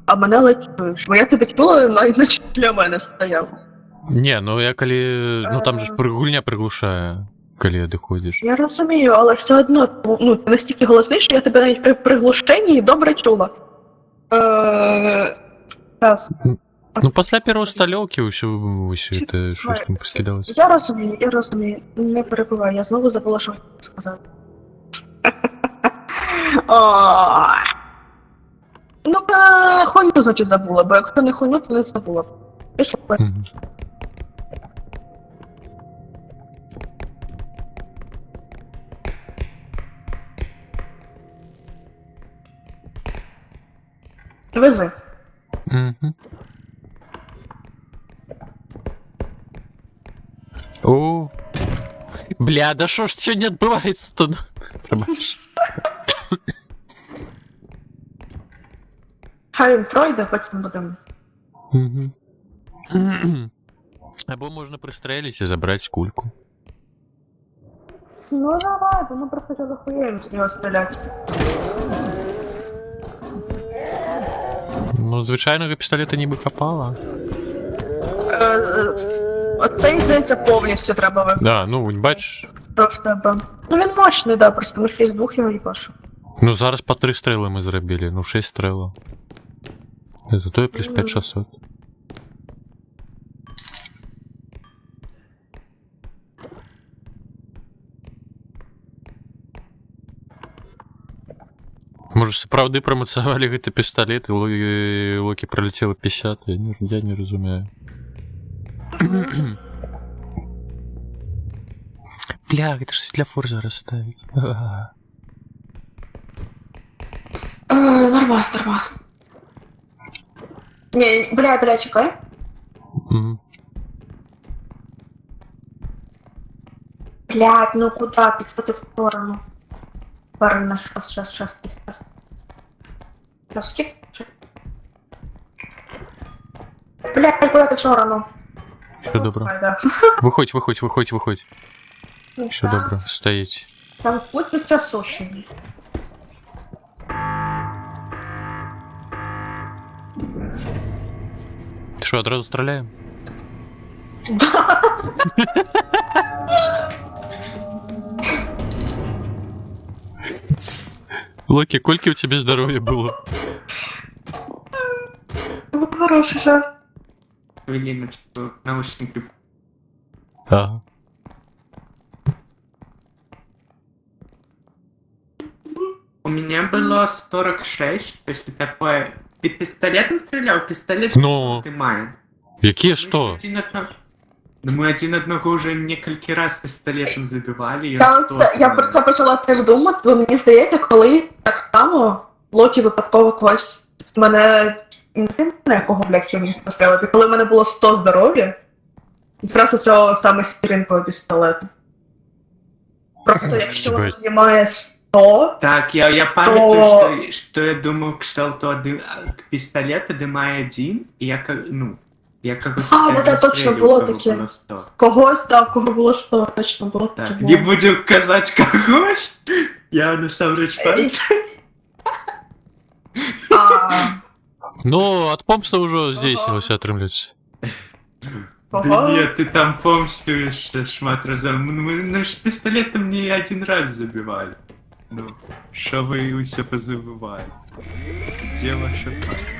а мене ледь чуєш. Бо я тебе чула, навіть наче для мене стояв. Не, ну я коли... Ну там же ж пригульня приглушає, коли доходиш. Я розумію, але все одно, ну, ти настільки голосний, що я тебе навіть при приглушенні добре чула. Раз. Ну після першої стальовки усі це щось там поскидалось. Я розумію. Не перебивай, я знову забула, що хотіла сказати. Ну, хуйню, значить, забула, бо якщо не хуйню, то не забула. Пішли. Мгм. Вези. Мгм. О, бля, да що ж сьогодні відбувається тут? Пробач. Хай він пройде, потім будемо. Мгм. Або можна пристрелити і забрати кульку. Ну, давай, бо ми просто зараз охуєємо з нього стріляти. Ну, звичайного пістолета ніби хапала. Оцей, здається, повністю треба вибрати. Да, ну, бачиш. В тебе. Ну він мощний, да, просто ми ще з двох його їбашу. Ну, зараз по 3 стріли ми зробили, ну 6 стрілів. І зато і плюс 5600. Може, справді промоцювали гэты пістолет, і Локі пролетіло 50, я не розумію. Бля, это ж світлофор зараз ставить. Нормас. Не, бля, чекай. Мгм. Блядь, ну куда ты? Что ты в сторону? Парень, сейчас. Сейчас, скип. Блядь, куда ты в сторону? Все добро. Ай, да. Виходь. Все добро, стоїть. Там путь часу ще. Ти що, одразу стріляємо? Локи, кольки у тебя здоровья было? Ну, хороший жарт. Хвилиночку, наушники. Ага. У меня было 46, то есть такое... Ты пистолетом стрелял? Пистолет Ну. ты маешь. Какие что? Ну, мы один одного уже несколько раз пистолетом забивали. Я про це почала теж думати, бо мені здається, коли так само Локі випадково когось мене не кого, блядь, чим мені пострелити. Коли в мене було 100 здоров'я, якраз у цього саме сіренького пістолету. Просто якщо він знімає 100, Так, я пам'ятаю, що я думав, кшталту один пістолет одимає один, і я когось да, точно, було таке. Когось, да, в кого було 100, точно було таке. Так, не будем казати когось, я насамрэч пам'ятаю. Ну, от помста уже здесь его все отрымливается. Да нет, ты там помстуешь шмат разов. Мы ж пистолетом не один раз забивали. Ну, что вы все позабывали? Где ваша память?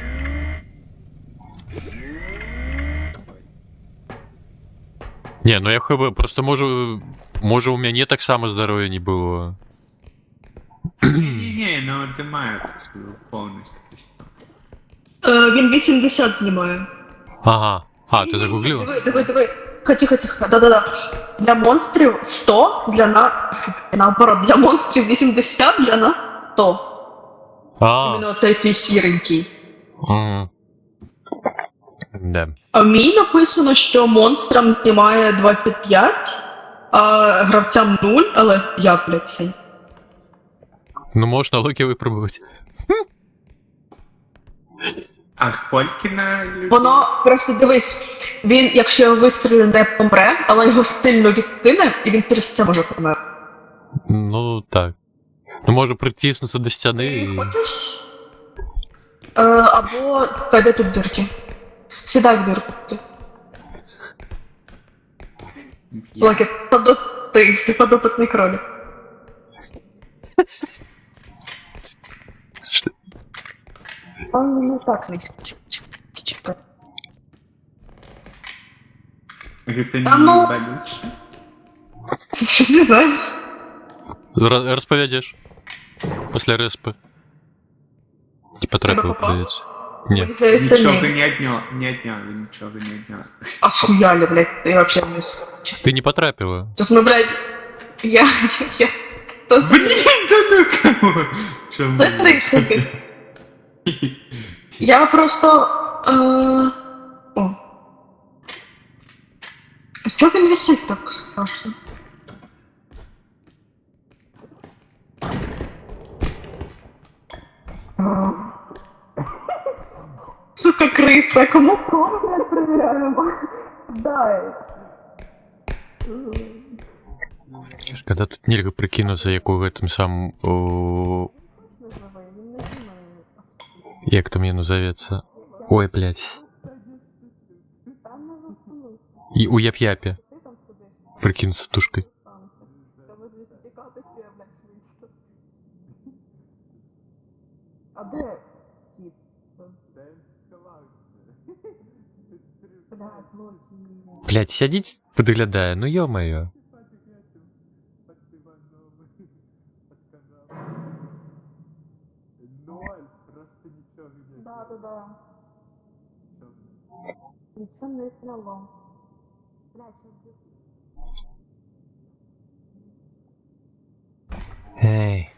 Не, ну я хб, просто може у меня так само здоровья не было. Не, ну отымаю полностью. Він 80 знімає. Ага. А, ти загуглила? Диви. Тихо. Да. Для монстрів 100, наоборот, для монстрів 80, для нас 100. Іменно оцей твій сіренький. Да. А в мій написано, що монстрам знімає 25, а гравцям 0, але як, блядь, Сень? Ну, можна Локи випробувати. А Полькіна людей? Воно, просто дивись, він, якщо вистрілю, не помре, але його сильно відкине, і він через це може померти. Ну, так. Ну, може притиснутися до стіни і... Хочеш? Або... Де тут дирки? Сідай в дирку. Локі, ти подопитний кролик. Ну так, чекай. Это А ну! не болюче. Не знаєш? Розповідеш. Після респи. Не потрапив, здається. Ні. Мені здається, Нічого ні. не отнял, нічого не отнял. А хуяли, блядь, ти вообще не слухаєш. Ти не потрапила. Тут ми, блядь, я... Блин, да ну кому? Чому? Я просто... О. А чого він висить так страшно? Сука, криса, кому кого, блядь, проверяємо? Дай. Когда тут нельзя прикинуться, як у этом самом... Як там ему зовется? Ой, блядь. И у Яп-Япе. Прикинуться тушкой. А де? Блядь, сядіть, подглядає, ну ё-моё. Да. Ничего не сняло. Эй.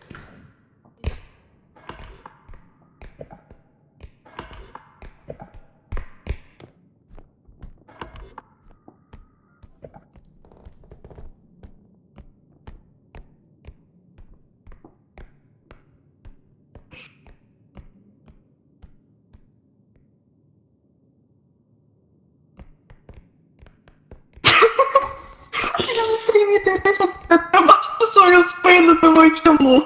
Треба свою спину, думаю, чому?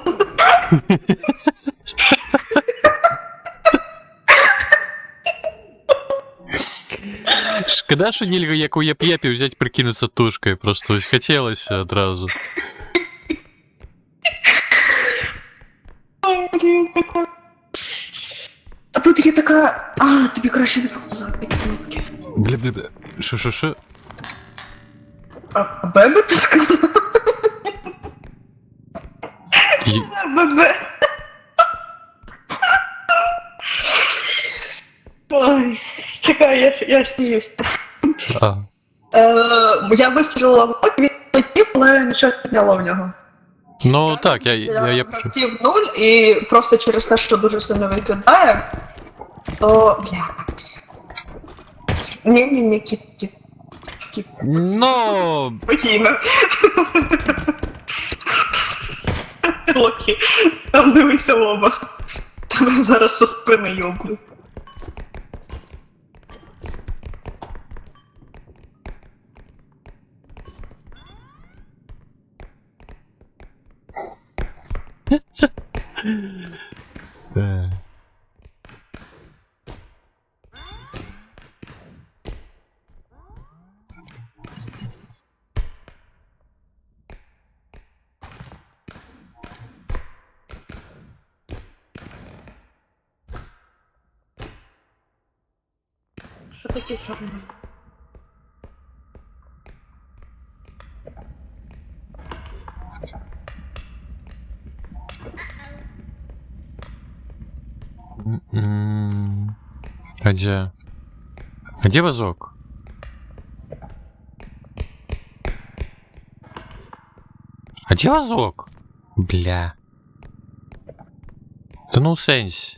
Шкода, що нельга як у Яп-Япі взять прикинуться тушкою, просто ось хотілося одразу. А тут є така... А, тобі краще не показати кнопки. Бля. Шо? А Бебе ти сказав? Бебе. Ой, чекай, я сміюсь. А. Я вистрілила в лоб, він летів, але нічого не зняло в нього. Ну так, я Сів в нуль, і просто через те, що дуже сильно викидає, то... Бля. Ні, кіт. Ну, Спокійно. Локі, там дивися в оба. Тебе зараз со спини йоблю. Що таке чорне? А где? А где вазок? А где вазок? Бля. Да ну сенс.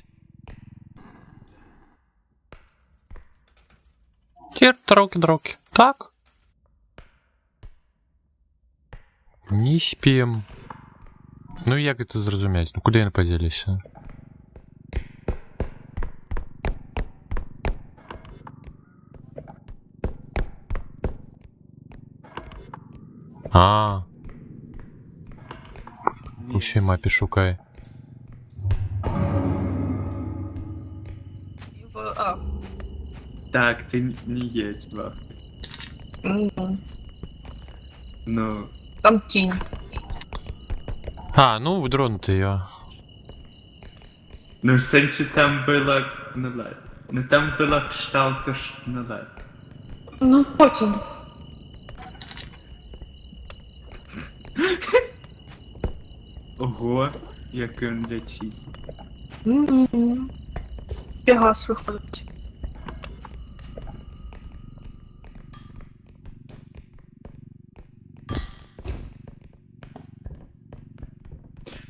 Дроки. Так? Не спим. Ну як это зрозуміти? Ну куди вони поділися? У всій мапі шукай. А. Так, ты не едь, нахуй. Ну, Там тінь. Ну дронути його. ну в сенсі там было... Ну ладно. Ну там было кшталту, ну ладно. Ну, потім. Ого, як він летить. Пегас виходить.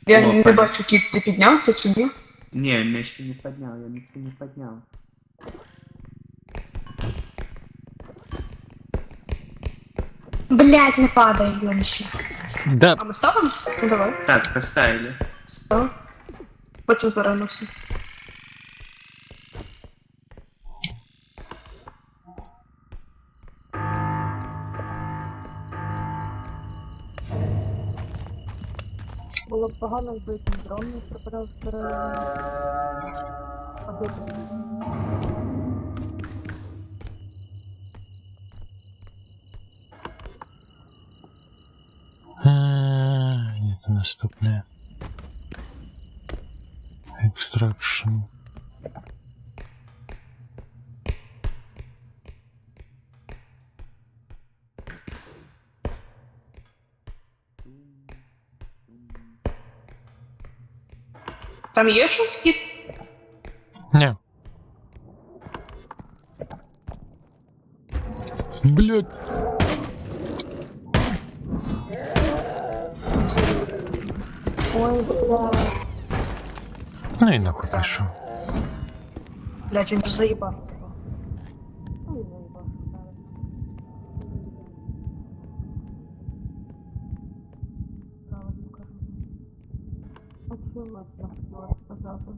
Я О, не пані. бачу, кіт, ти піднявся чи ні? Не, я ще не поднял, я ничего не поднял. Блять, не падай, блядь. Да. А ми ставимо? Ну давай. Так, поставили. Став. Потім зберемося. Було б погано, якби якийсь дрон не пропадав всередині. Это наступне. Extraction. Там є щось, кіт? Не. Блять. Ой, бля. Ну и нахуй пишу. Блять, він ж заїбав. Ой, заїбав. Правильно кажу. А чого вас я хотіла сказати?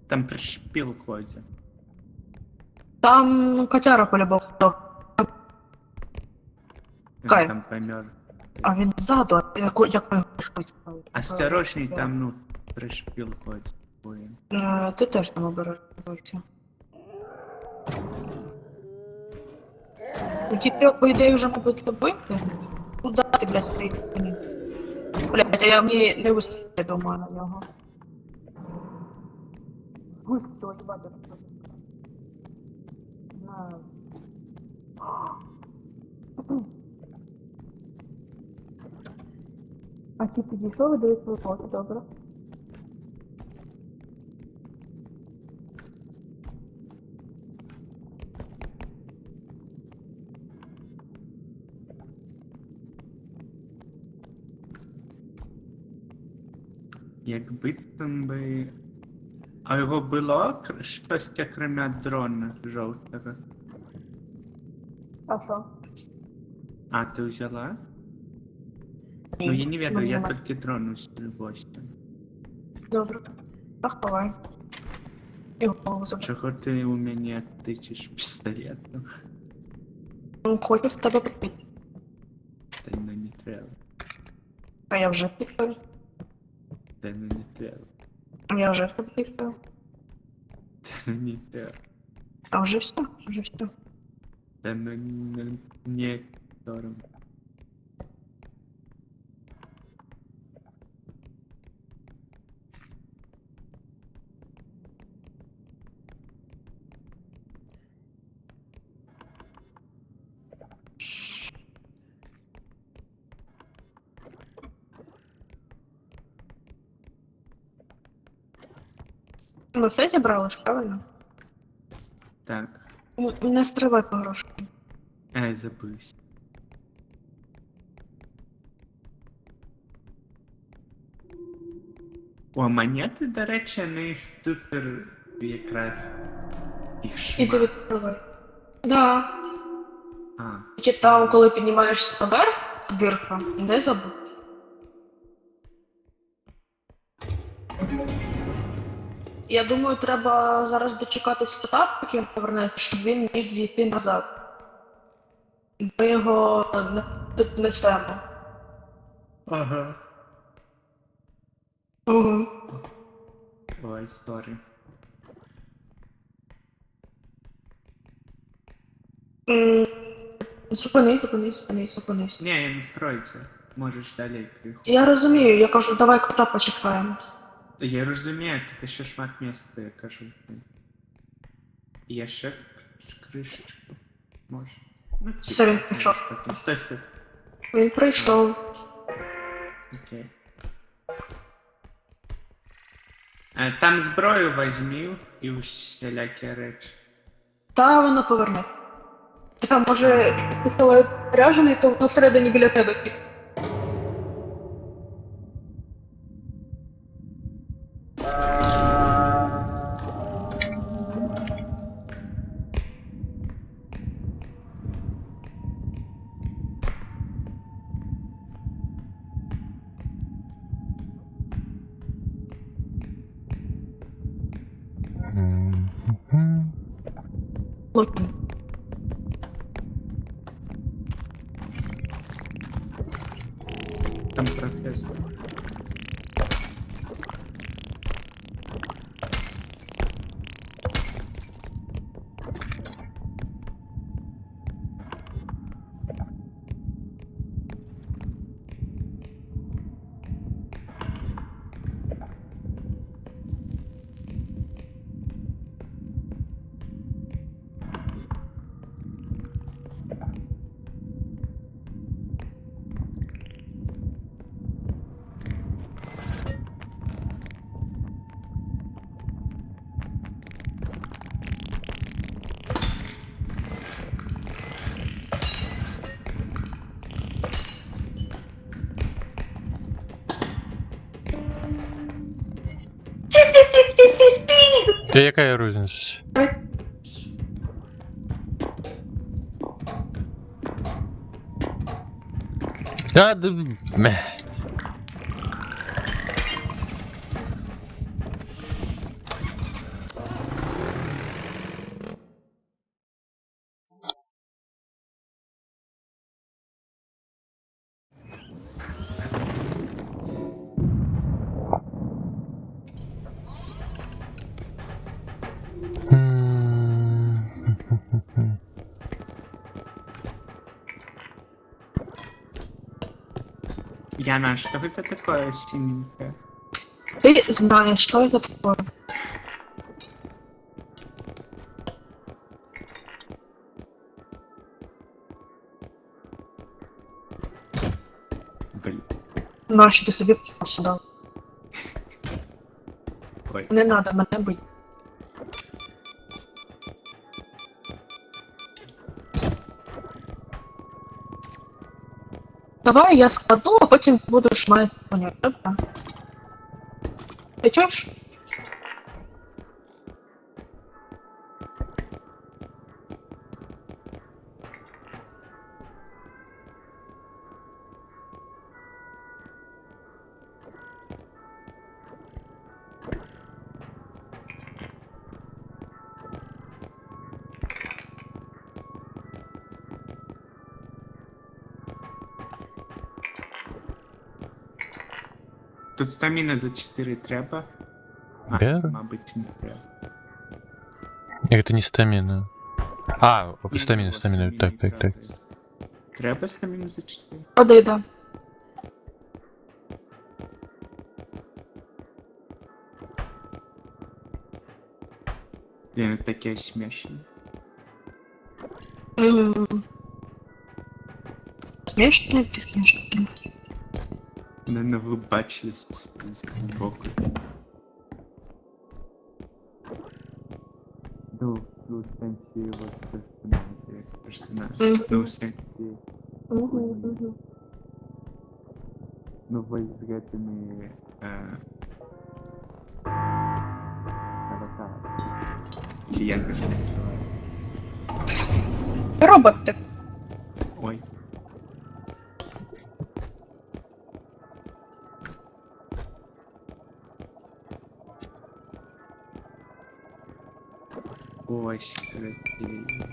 Там пришпил ходит. Там котяра по-любому. Он Кайф. там помер. А він ззаду, а як ми його швидко? Осторожней, там, ну, пришпил ходит. Блин. Ти теж там обережно. Дітей, по ідеї, вже, мабуть, добити. Куда ти, блядь, стоїш? Блядь, а мені не вистачить дома на нього. Вистачило, їбати. Знаю. А ті підійшов і дивись виходить, добре. Якби там би... А його було щось окрім дрона жовтого? А що? А, ти взяла? Ну я не ведаю, я тільки дрон ось. Добре. Заховай. І голову забрати. Чого ти у мене тичеш пістолетом? Ну, хочу в тебе попити. Та ну не треба. А я вже пікаю. Та ну не треба. Я вже в тебе пікаю. Та ну не треба. А вже все? Вже все. Та ну не соромно. Ми все зібрали ж, правильно? Так. Не стривай по грошам. Ай, забився. О, монети, до речі, не супер якраз їх І ти шмат. відкривай. Да. А, Тільки там, коли піднімаєшся наверх, дирка, не забудь. Я думаю, треба зараз дочекатись кота, поки він повернеться, щоб він міг дійти назад. Ми його тут несемо. ага. Угу. Ой, сорі. Зупинись. Ні, він пройде. Можеш далі криху. Я розумію, я кажу, давай кота почекаємо. Я розумію, тут ще шмат місця, я кажу. Є ще кришечку. Може. Ну, Все, він пішов. Стой. Він прийшов. Окей. Там зброю возьмів і усілякі речі. Та воно поверне. Тепер, може, ти коли ряжений, то воно всередині біля тебе під. Локін. Там професор. Та яка розниця? Та, мeh. Яна, что это такое синенькое? Ты знаешь, что это такое. Блин. Нащо ти собі сюди? Ой. Не надо мене бити. Давай я складу, а потім будеш мати поняття, добре? Ти чуєш? Тут стаміна за 4 треба. Бер? Мабуть, не треба. Это не стамина. А, стамина, стамина. Так, так, так. Треба стаміну за 4? Ходи, да. Блін, таке смішне. Смішно, ти смішно. Не ви бачили з боку. Ну, в сенсі вас персонаж. Ну, в сенсі. Ну, ви з гэтымі... аватарами. Ці як же називають? Робот ти. Ой. Ось, красиво.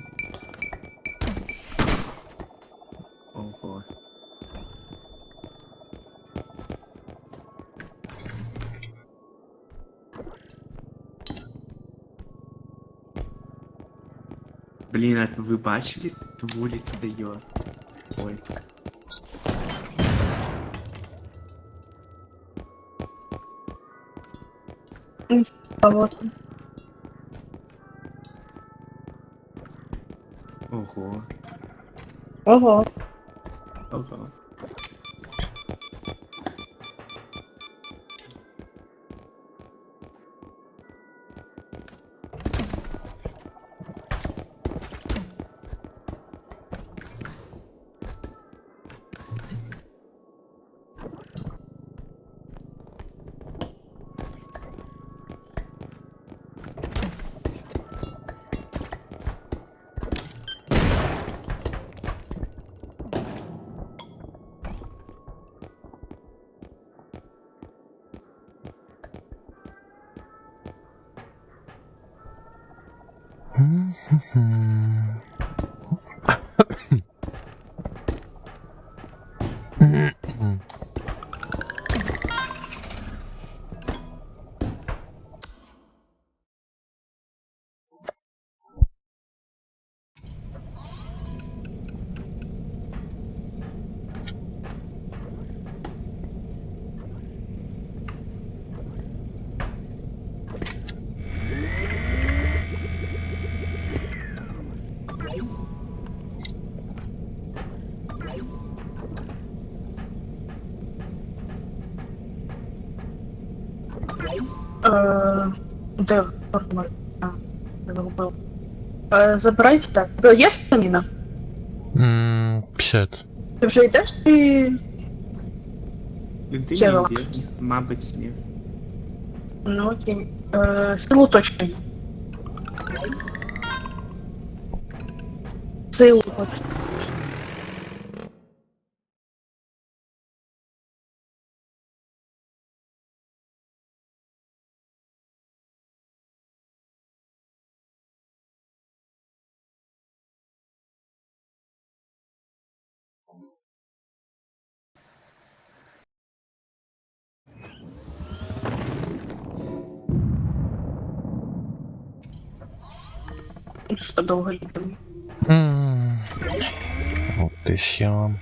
Ого. Блін, а ви бачили? Тут вулиця дає. Ой. А вот. Ого. Ого. Ого. Де форма? Я загубив. Забирайте так. Є стаміна? 50. Ти вже йдеш і... Ти Чого? не йдеш? Мабуть, ні. Ну окей. Силу точно є. Силу точно. Що довго літом. Вот и все.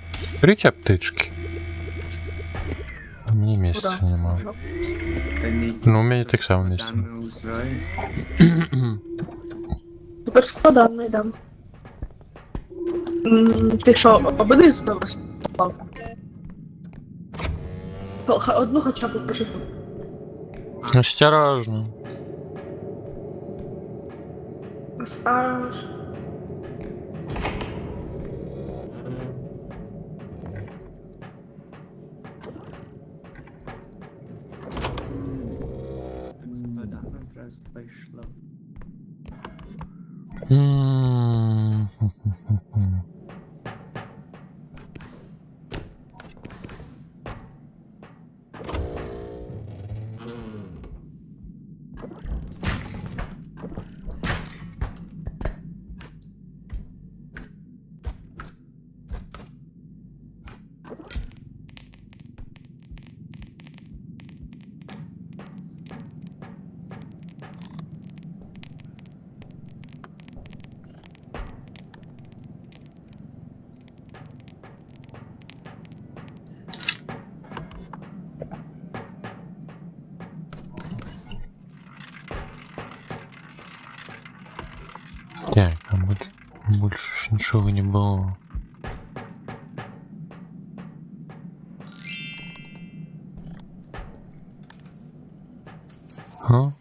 Берите аптечки. Мені місця нема. Та не Ну, у мене так само місця. Дану узрою. Тепер складно, не дам. Ти що, обидві здобув? Одну хоча б прочитав. Осторожно. Аж. Дану одразу пішло. М. Так, а больше ж ничего не было. А?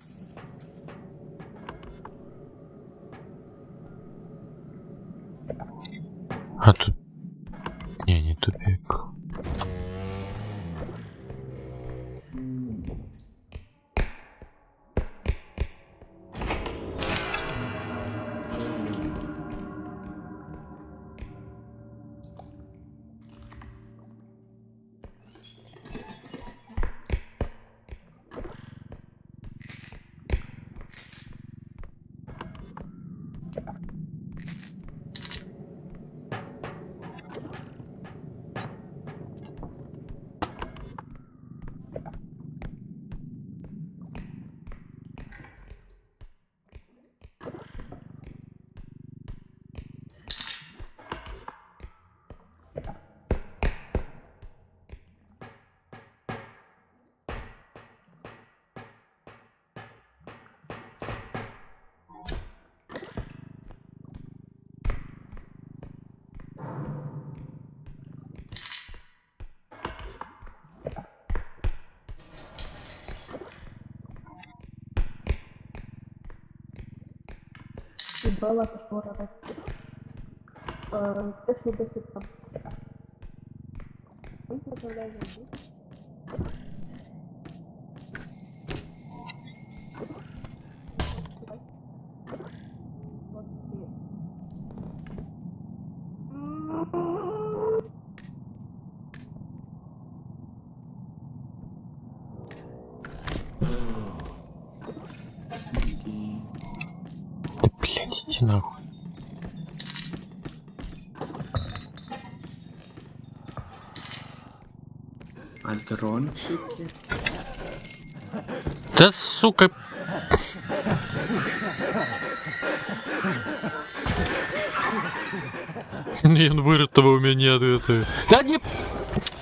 А тут... Не тупик. Відбила пішла речі. Теж не досить там. Він позавляє її. Да, блядь, иди нахуй. А дрончики? Да, сука. Він вирятував мене від этого. Да не...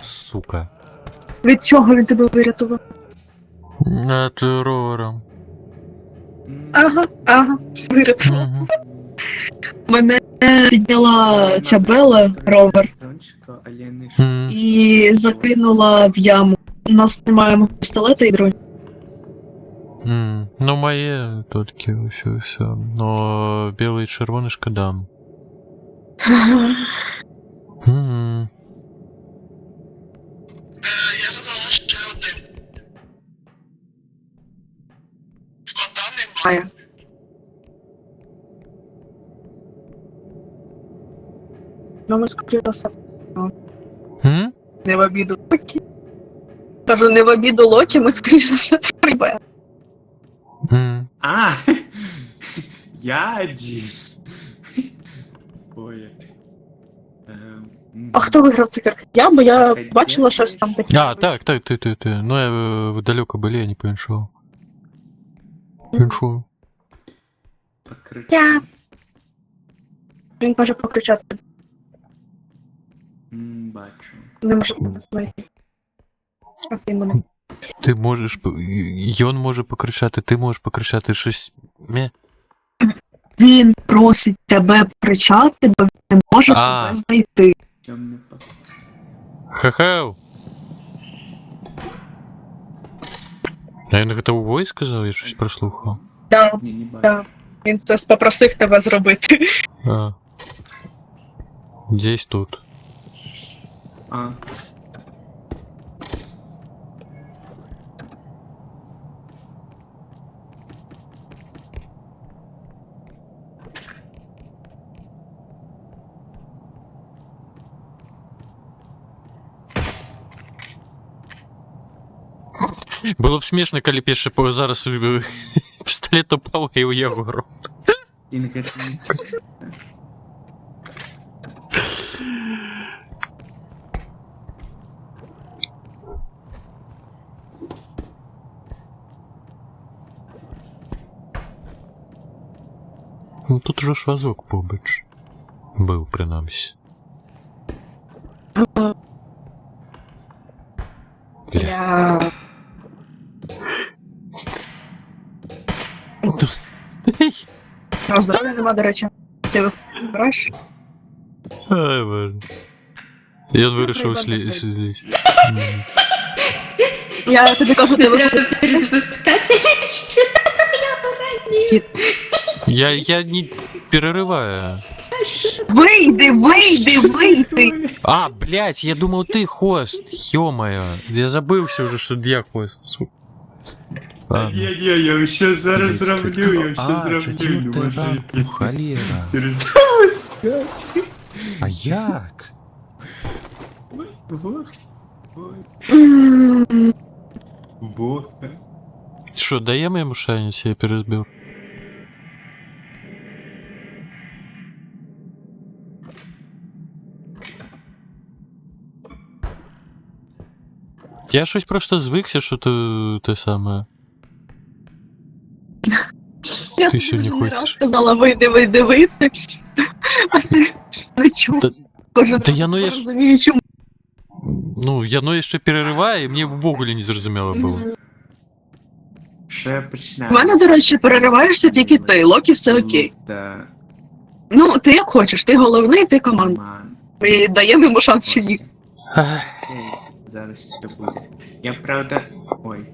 Сука. Від чого він тебе вирятував? От ровером. Ага, вирятував. Мгм. Мене підняла ця Бела, ровер, Дрончика, але не Мгм. і закинула в яму. У нас немає пістолета і дронь. Ну, моє тільки все. Но білий і червоний шкодам. Мгм. Я задав ще один. Кота немає. Ну, ми скажемо все. М? Не в обіду Локі. Кажу, не в обіду Локі, ми скоріш за все прибе. М. А! Я один. Ой. А хто виграв цукерки? Я, бо я бачила щось там таке. А, так, ты. Ну, я далеко были, я не поиншил. Поиншил. Я. Він може покричати, Бачу. не може знайти. А ти мене. Ти можеш... Йон може покричати, ти можеш покричати щось... Мє. Він просить тебе кричати, бо він не може А. тебе знайти. Темный пак. Ха-хау! А він это у вой сказав, я щось прослухав. Так, Не, не бачу. так. Він це попросив тебе зробити. А. Десь тут. А, Було б смішно, коли пише по зараз пістолет упав і у його рот. ингредиент. Ну тут уже ж вазок побач. Був, принаймні. Бля. А здоров'я нема, до речі. Ти вибираєш? Ай, боже. Я вирішив слізь. Я тобі кажу, ти Я не перериваю. Вийди! А, блядь, я думал ты хост. Ё-моё. Я забывся уже, что я хост. Ладно. Я все зараз зроблю, я все А, зроблю. чотири ранку, холера. А як? Вот. Что, даем ему шанс, я перезбил? Я щось просто звикся, що те саме. Я Ти ще не тобі раз хочеш. сказала, вийди. А ти не чув. Та- Кожен та я, ну, я раз ж- розумію, чому. Ну, я ще перериваю, і мені ввогуле не зрозуміло було. Ще У починаємо. мене, до речі, перериваєшся тільки ти, Локі все окей. Да. Ну, ти як хочеш, ти головний, ти команда. Ман. Ми даємо йому шанс чи ні. Окей, зараз це буде. Я правда. Ой.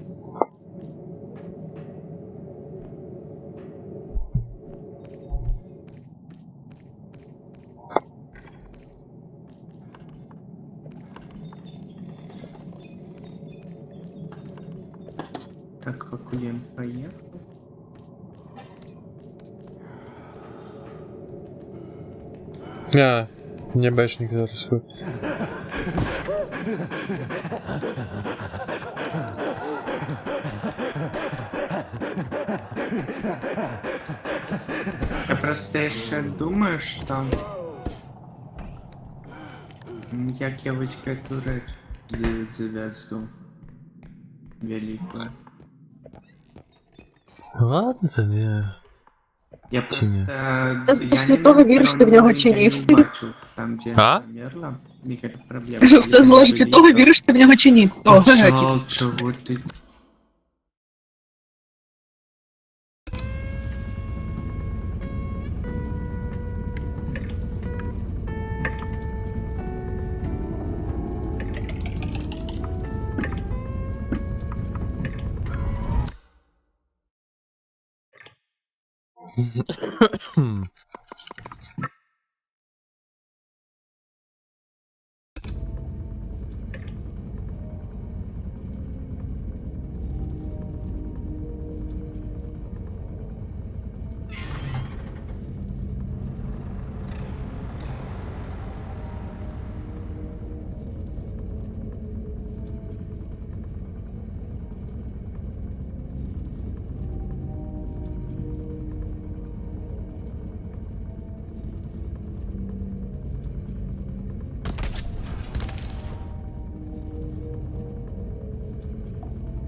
Так, Хакуєн поїхав. А, мне бэшник зараз. Я просто ще думаю, що як я вичкатурю звезду великую. Ладно, там я... Я просто... ні? Я після того віриш ти в нього чи ні? не бачу, там, де А? померла, ніяких проблем. Все залежить від того, віриш ти в нього чи ні. О, ге-ге. Чого ти?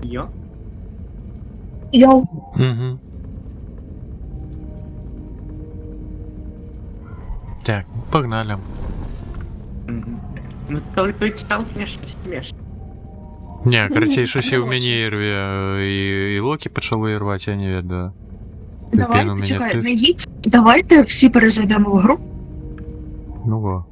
Йо? Йоу. Угу. Так, погнали. Мгм. Ну той чел, конечно, смешно. Не, короче, щось і в мені і Локі почали рвати, я не ведаю. Давай, у мене почекай, тут. не їдь. Давайте всі перезайдемо в гру. Ну во.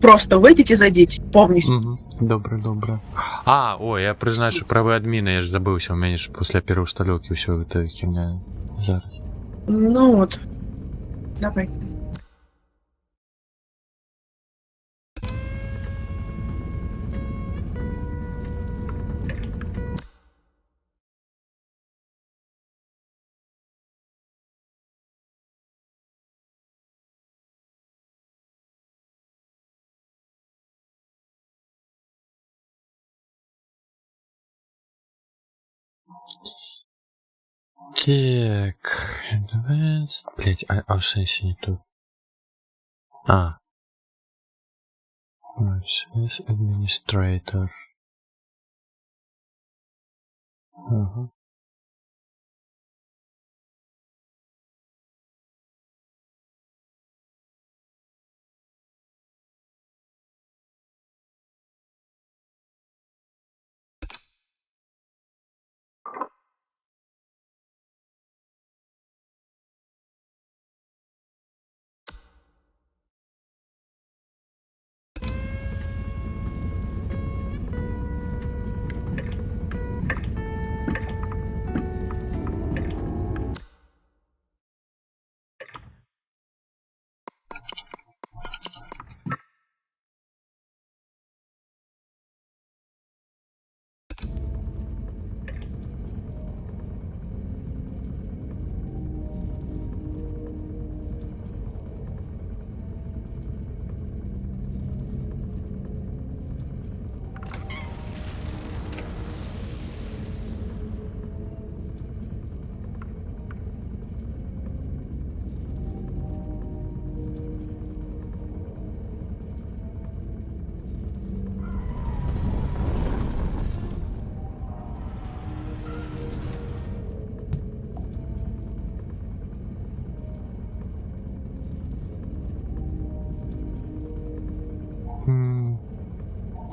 Просто вийдіть і зайдіть повністю. Угу. Добре. А, ой, я призначу правий адміна, я ж забився, у мене ж після переустановки все это херня зараз. Ну от. Давай. Так, advanced, блять, а в сенсі не то. Process Administrator. Ага.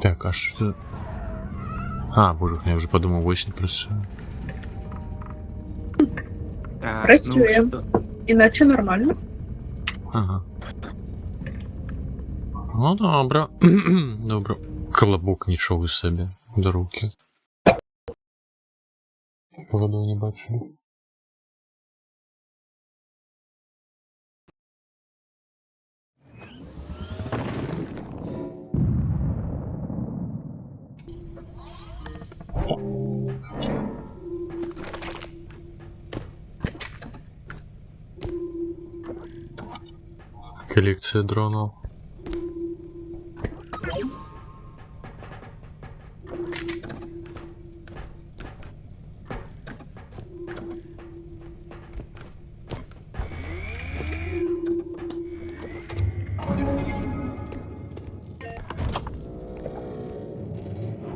Так, а что? Боже, я уже подумал, очень просто. Працюємо. Іначе нормально. Ага. Ну, добре. Добре. Колобок нічого собі до руки. Поводу не бачили. Коллекция дронов.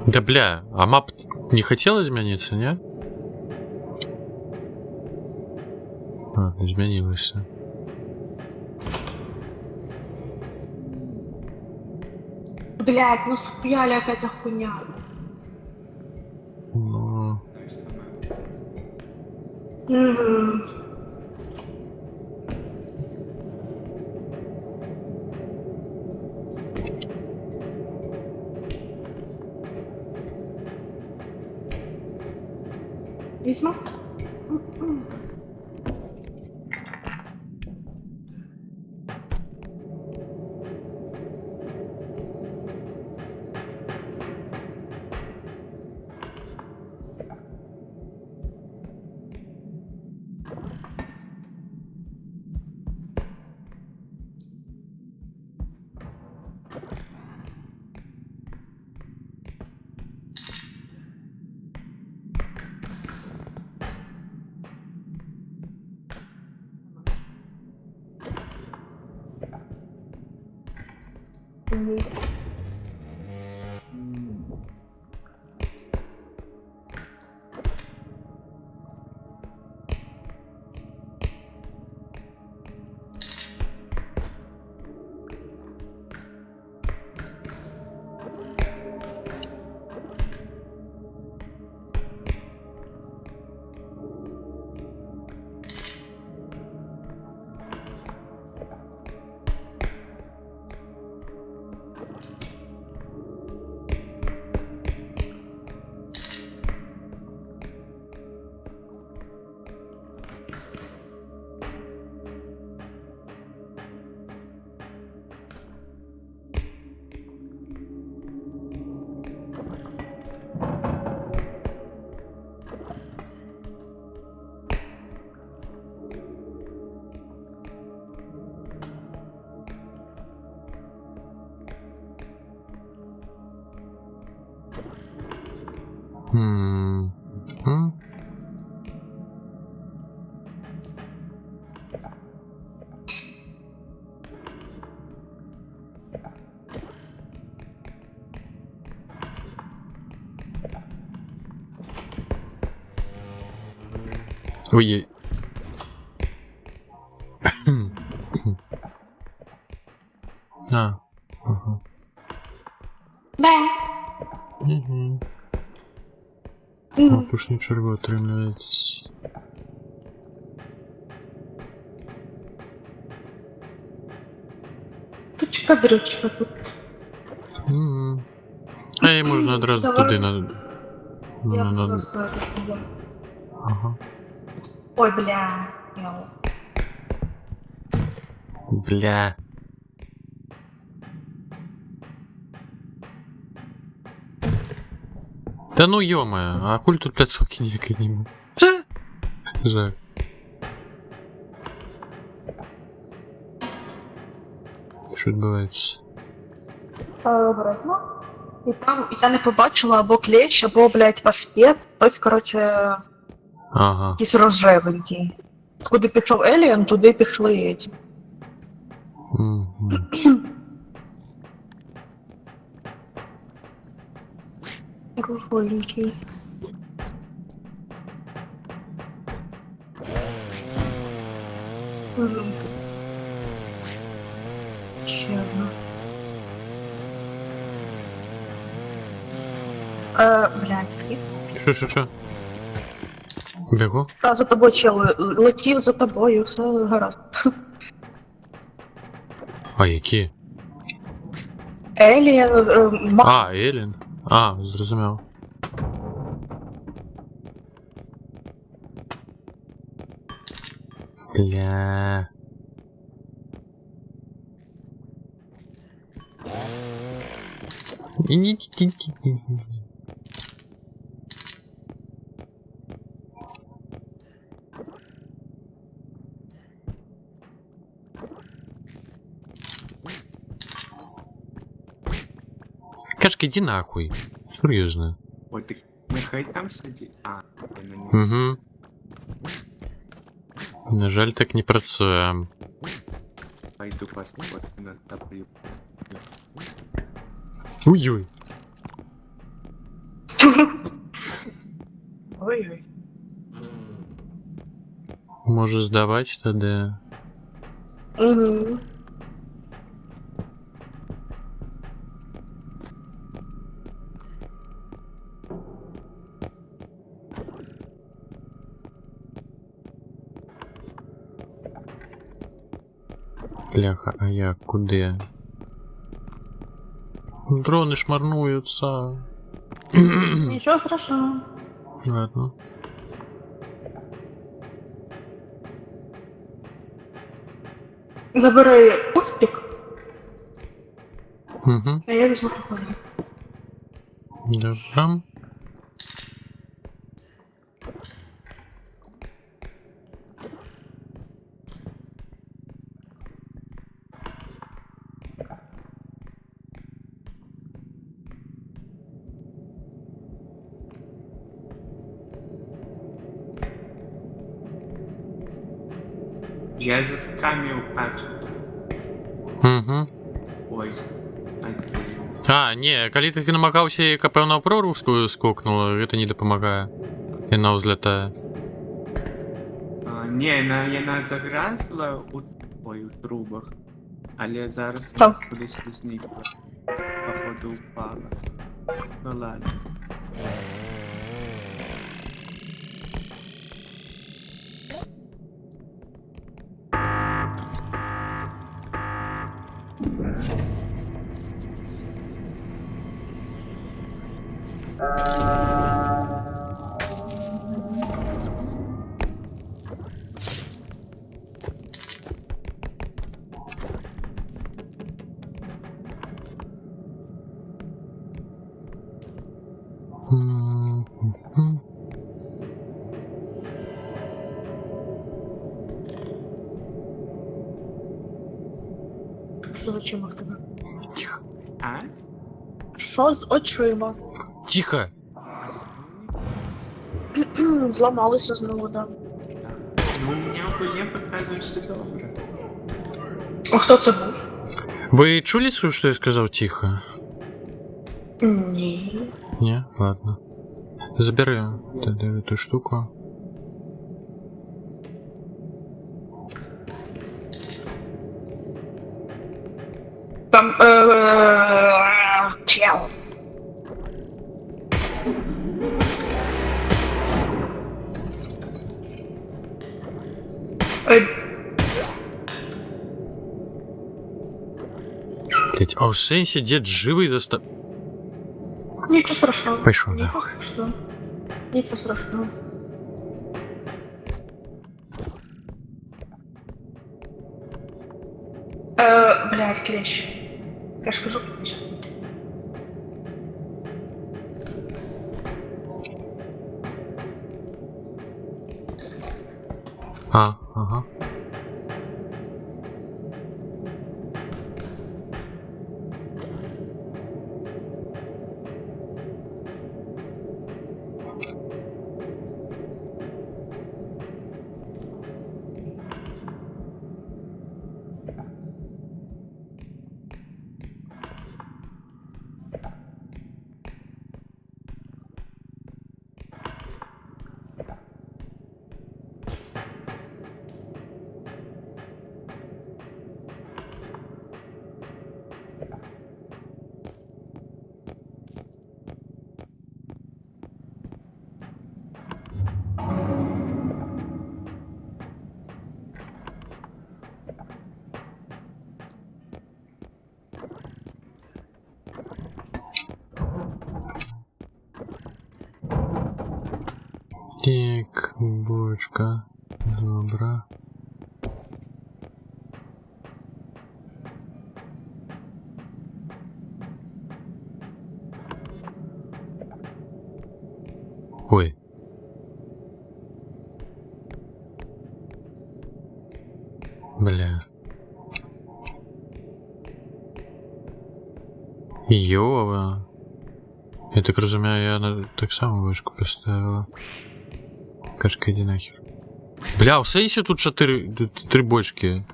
Да бля, а мап не хотел измениться, не? Изменилось. Блять, ну схуяли опять охуня. Ну, Весьма. Ой. А. Ага. Да. Угу. Пушні черви отримується. Тучка-дрючка тут. Угу. А їй можна одразу Давай. туди на... Я на... просто это сказала. Ага. Ой, бля. Мяу. Бля. Да ну ё-моё, а куль тут пляцовки ніякої нема. Жах. Що відбувається? Обережно. І там я не побачила або клещ, або, блядь, паштет. Ось, коротше, Ага. якісь розжевенькі. Куди пішов Еліан, туди пішли эти. Угу. Алкогольненький. Ще одна. Блядь, Що? Бігу? та за тобою чел, летів за тобою, все гаразд. А, які? Еліан, А, Елін. А, зрозумів. Бля. Кашка, иди нахуй. Серьезно. Ой, так нехай там сидить. А, я на нього. Угу. На жаль, так не працює. Пойду посмотрю на таблю. Ой-ой. ой-ой. Може здавати тоді. Угу. Бляха, а я куди? Дрони шмарнуються. Нічого страшного. Ладно. Забирай кустик, Угу. а я візьму кухоню. Добре. Я заскамил так. Угу. Ой. Ай, А, не, коли ти намагався і КП на прорву скокнула, це не допомагає. І вона взлітає. не, яна загразла у трубах. Але зараз Так. кудись зникла. Походу упала. Ну ладно. Мгм. Що з очима в тебе? А? Що з очима? Тихо! Зламалися знову, да. Ну, у меня хуйня показывает, что добре. А хто це був? Ви чули, що я сказав тихо? Ні. Не? Ладно. Забери тогда эту штуку. Там, чел. Блять, а у сенсі дед живий застав. Ничего страшного. Пошел, да. Ничего страшного. Ничего страшного. Блядь, клещ. Я ж кажу, клещ. А, ага. Так, бочка. Добра. Ой. Бля. Йова. Я так розумію, я так само вишку поставила. Кашка, иди нахер. Бля, у сенсі тут 3 бочки.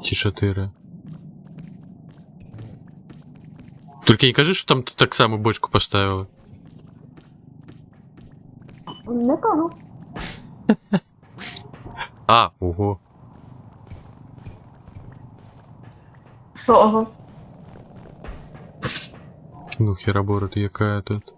Ті 4. Тільки не кажи, що там ти так само бочку поставила. Не кажу. А, ого. Що, ого? Ну, херабора ти яка тут.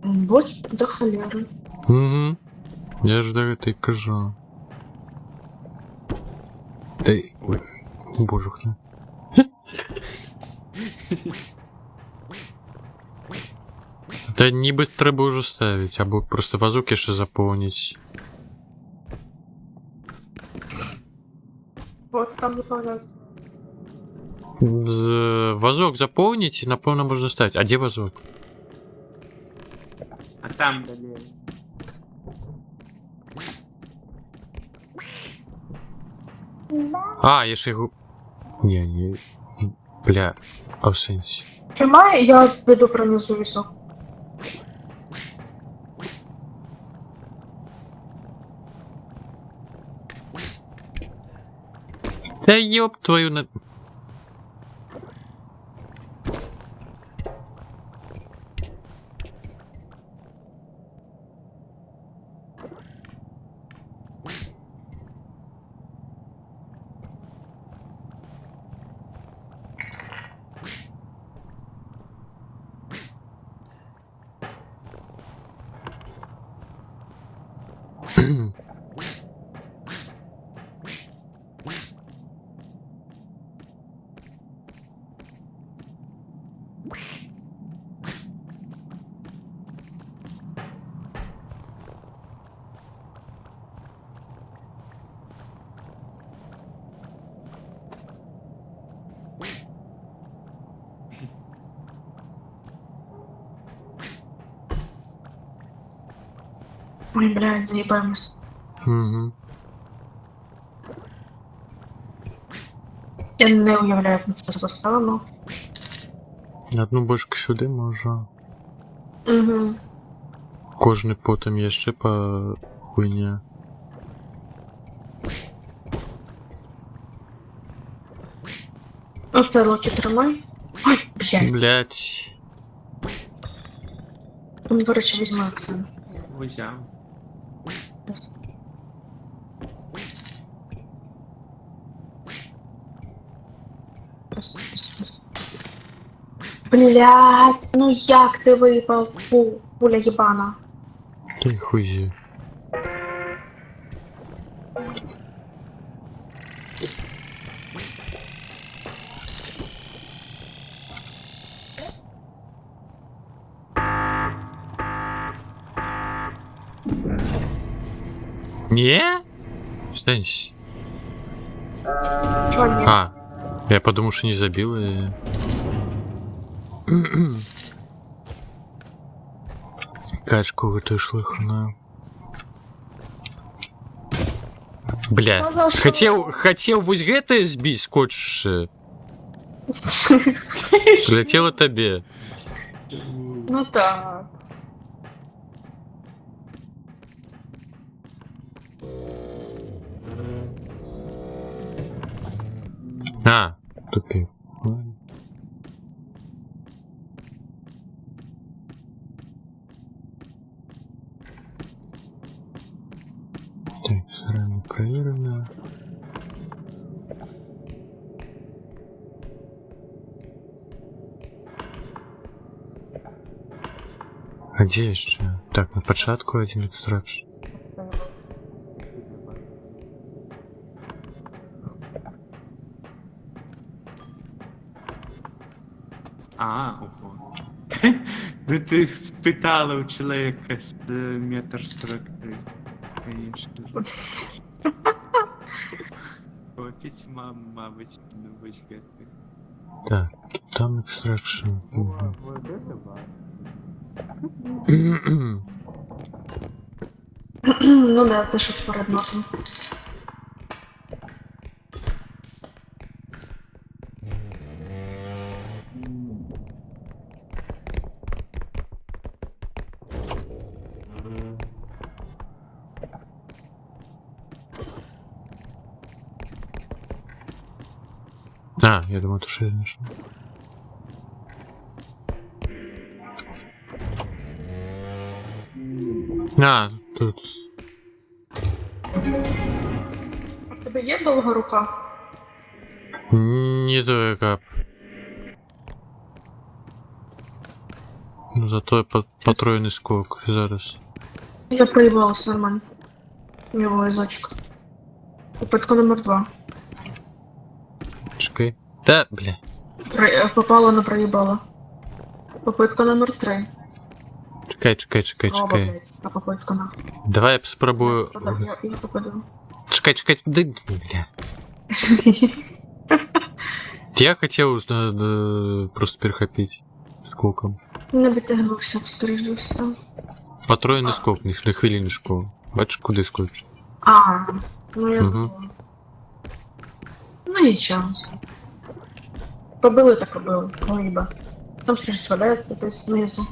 Боч до холери. Угу. Я ж так і кажу. Ей, ой, божухне. Та ніби треба уже ставить, або просто вазуки ще заповнить. Вот там заправляють. Вазок заполнить, и напевно можно ставить. А где вазок? А там далі. А, я ж його... Не. Бля, а в сенсі. Тримай, я піду пронесу вісок. Да ёб твою на... Ой, блядь, заебаемся. Угу. Я не уявляю, як ми це поставимо. Одну бочку сюди можу. Угу. Кожний потім є ще по хуйня. Оце локі тримай. Ой, блядь. Блять. Ну, короче, візьму це. Взяв. Блядь, ну як ти випав? Фу, пуля єбана. Ты хуйзи. Не? В сенсі? Чого ні? А, я подумал, что не забил и... Качку вытушил их на... Бля, хотел вось гэтае збіць, скотчы. Прилетело табе. Ну так. А, тупик. Так, сразу проверено. А где еще? Так, на початку один экстракшн. Ого. Ну ти спитала у чоловіка з метр 43. Конечно же. О, письма, мабуть, не визгати. Так, там экстракшн. Ну да, це щось перед носом. А, я думаю, то, что я нашел. А, тут. А в тебе є довга рука? Не той кап. Ну, зато потроєний скок зараз. Я проебалась нормально. Его язычок. Попытка номер 2. Чекай. Да, бля. Попала на проебала. Попытка номер 3. Чекай. Блядь. А попытка на. Давай я спробую. Я попаду. Чекай, да, бля. Я хотел просто перехопить скоком. Не дотягнувся, скоріш за все. Потроєний скок, не хвилиночку. Бачиш, куди скочу. А, ну я Мгм. думала. Ну нічого. Побили так побили, колиба. Там щось валяється, то есть знизу.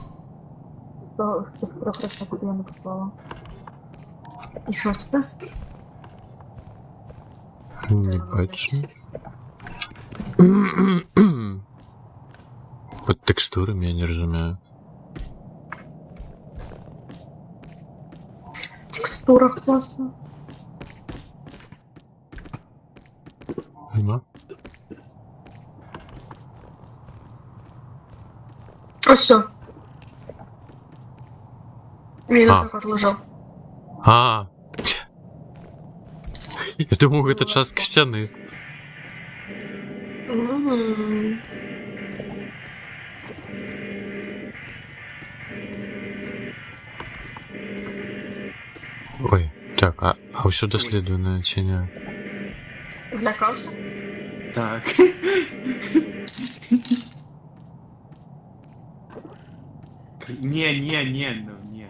То в тих трьох точно куди я не попала. І що це? Не бачу. Под текстурами я не разумею. Текстура класна. Нема? Ось все. Він А. так от лежав. А. Я думал, это частка стены. Мгм. Ой, так, а все доследованное чи не? Злякався? Так. Не, ну не.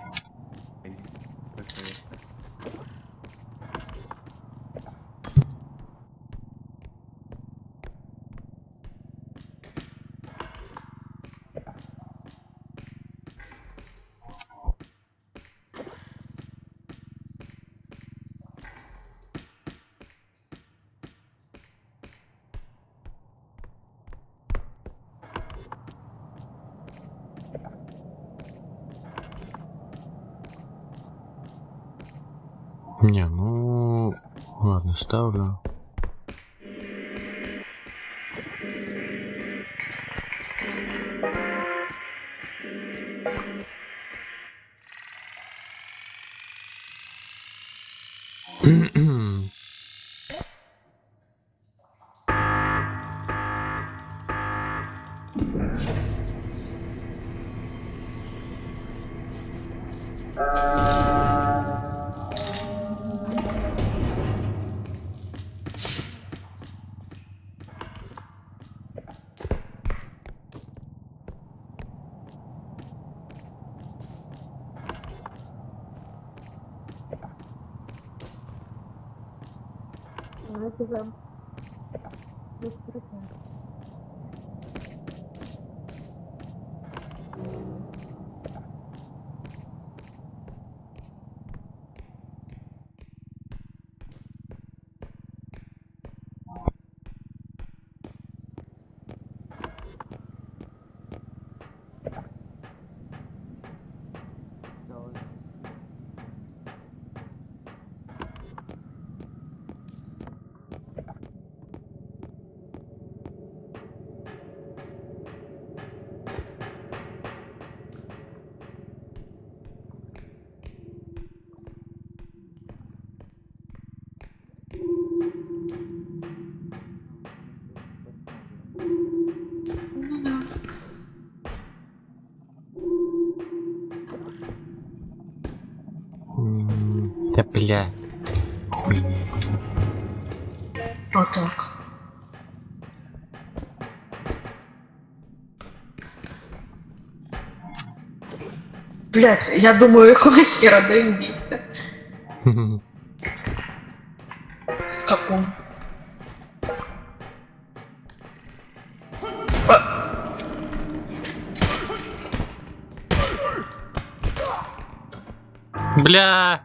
Не, ну... Ладно, ставлю. Ну да. Да бля. Хуйня. Отак. Блять, я думаю, якого хера дай вместе. Каком? Бля!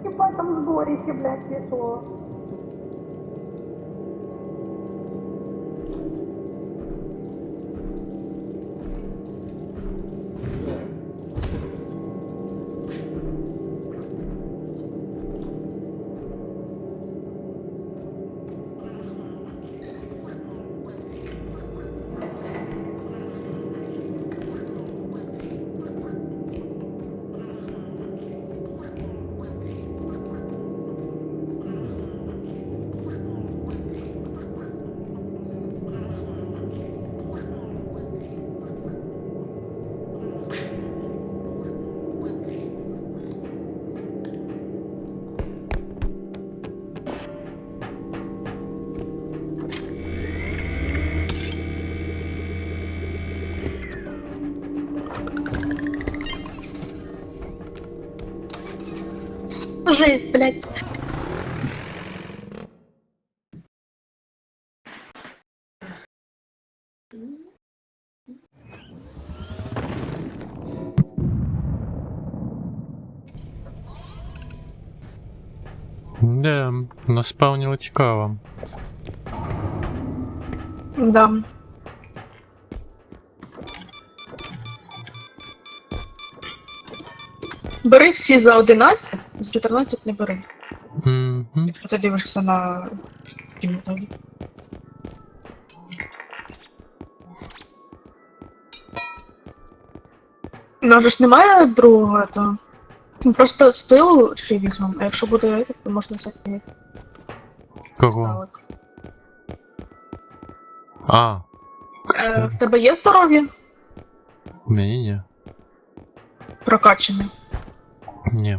Ебать, там сборище, блядь, весело. Жесть, блядь. Да, наспавнило цікаво. Да. Бери всі за 11, з 14 не бери. Мгм. Якщо ти дивишся на кімнатові. У нас же ж немає другого, то просто стилу ще візьмемо, а якщо буде, то можна взяти Кого? залик. А, В тебе є здоров'я? у мене ні. Прокачане. Ні.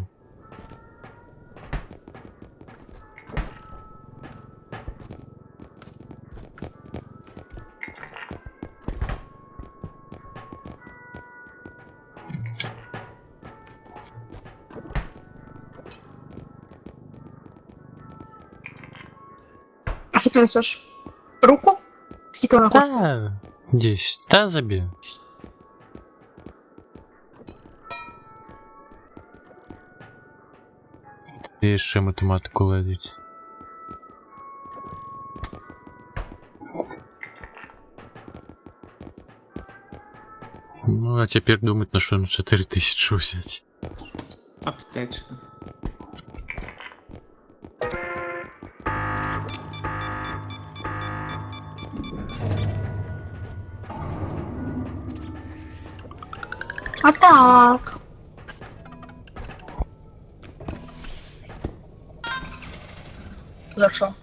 Скільки ти несеш? Руку? Скільки вона коштує? Та, 10. Та забей. І ще математику ладить. Ну, а теперь думать, на что на 4000 взять. Аптечка. А так. За що?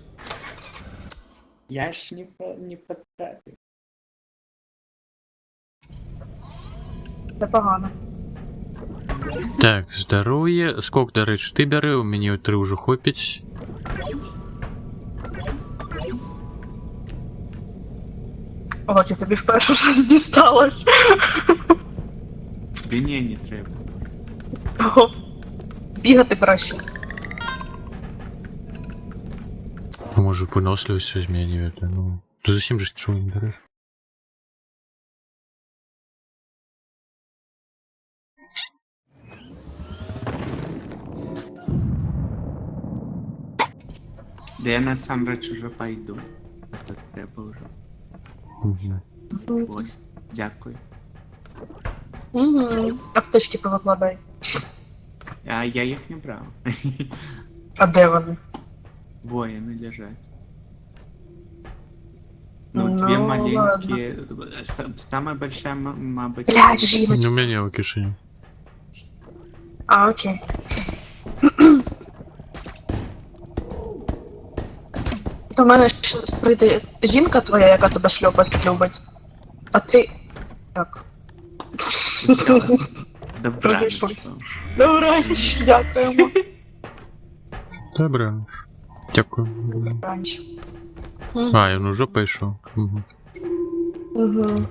Я ж не потратив. Непогано. Так, здоров'я. Сколько, до речі, ти бери? У мене 3 вже хопить. Локі, тобі вперше щось дісталось. Ні, не треба. Ого. Бігати краще. Може, виносливість змінює. Ну, то зачем же чого не береш? Да я насамрэч уже пойду. А то треба вже. Угу. Ось. Дякую. Угу. Аптечки повикладай. А я їх не брав. А де вони? Воїни лежать. Ну, Ну, две маленькие. Самая большая, мабуть. Блядь, жіночка. Ну, у мене у кишені. А, окей. До мене щось прийде жінка твоя, яка тебе шльопать любить. А ти... Так. Добра. Розійшлися. Добраніч, дякуємо. Добре. Дякую. Добраніч. А, він уже пішов. Угу. Угу.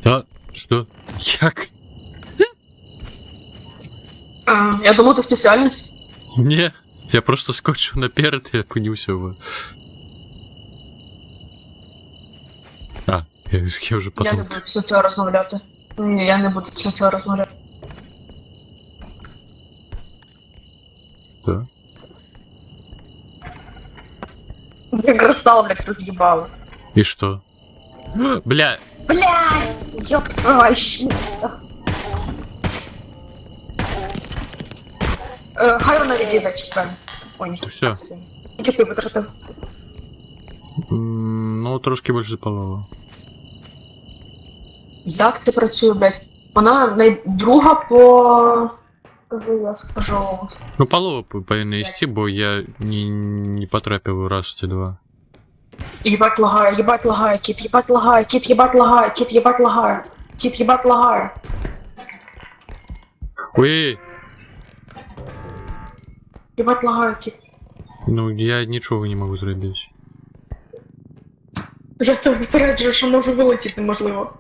А, що? Як? А, я думав, ти спеціальність. Ні, я просто скочив наперед і окунувся в... А, я вже Я не потом... буду після цього розмовляти. Ні, я не буду після цього розмовляти. Да? Я красава, блядь, роз'їбала. І що? Бля, Блядь, ёб твою щит. Хай вона відійде, чекай. Ой, Всё. Скільки ти витратив? ну трошки більше полова. Як це працює, блядь? Вона друга по... Скажи, я скажу. Ну полова повинна йти, бо я не потрапив раз чи два. Єбать лагає, кіт, єбать лагає, кіт, єбать лагає, кіт, єбать лагає, кіт, єбать лагає. Ой, Єбать лагає, кіт. ну я нічого не можу зробити. Я тебе попереджую, що можу вилетіти, можливо.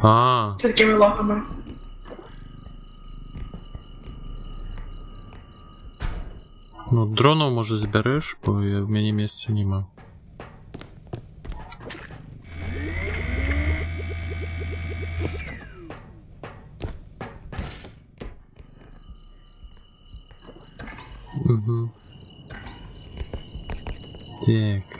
А, З такими лагами. ну дронов може збереш, бо в мене місця нема. Угу. Так.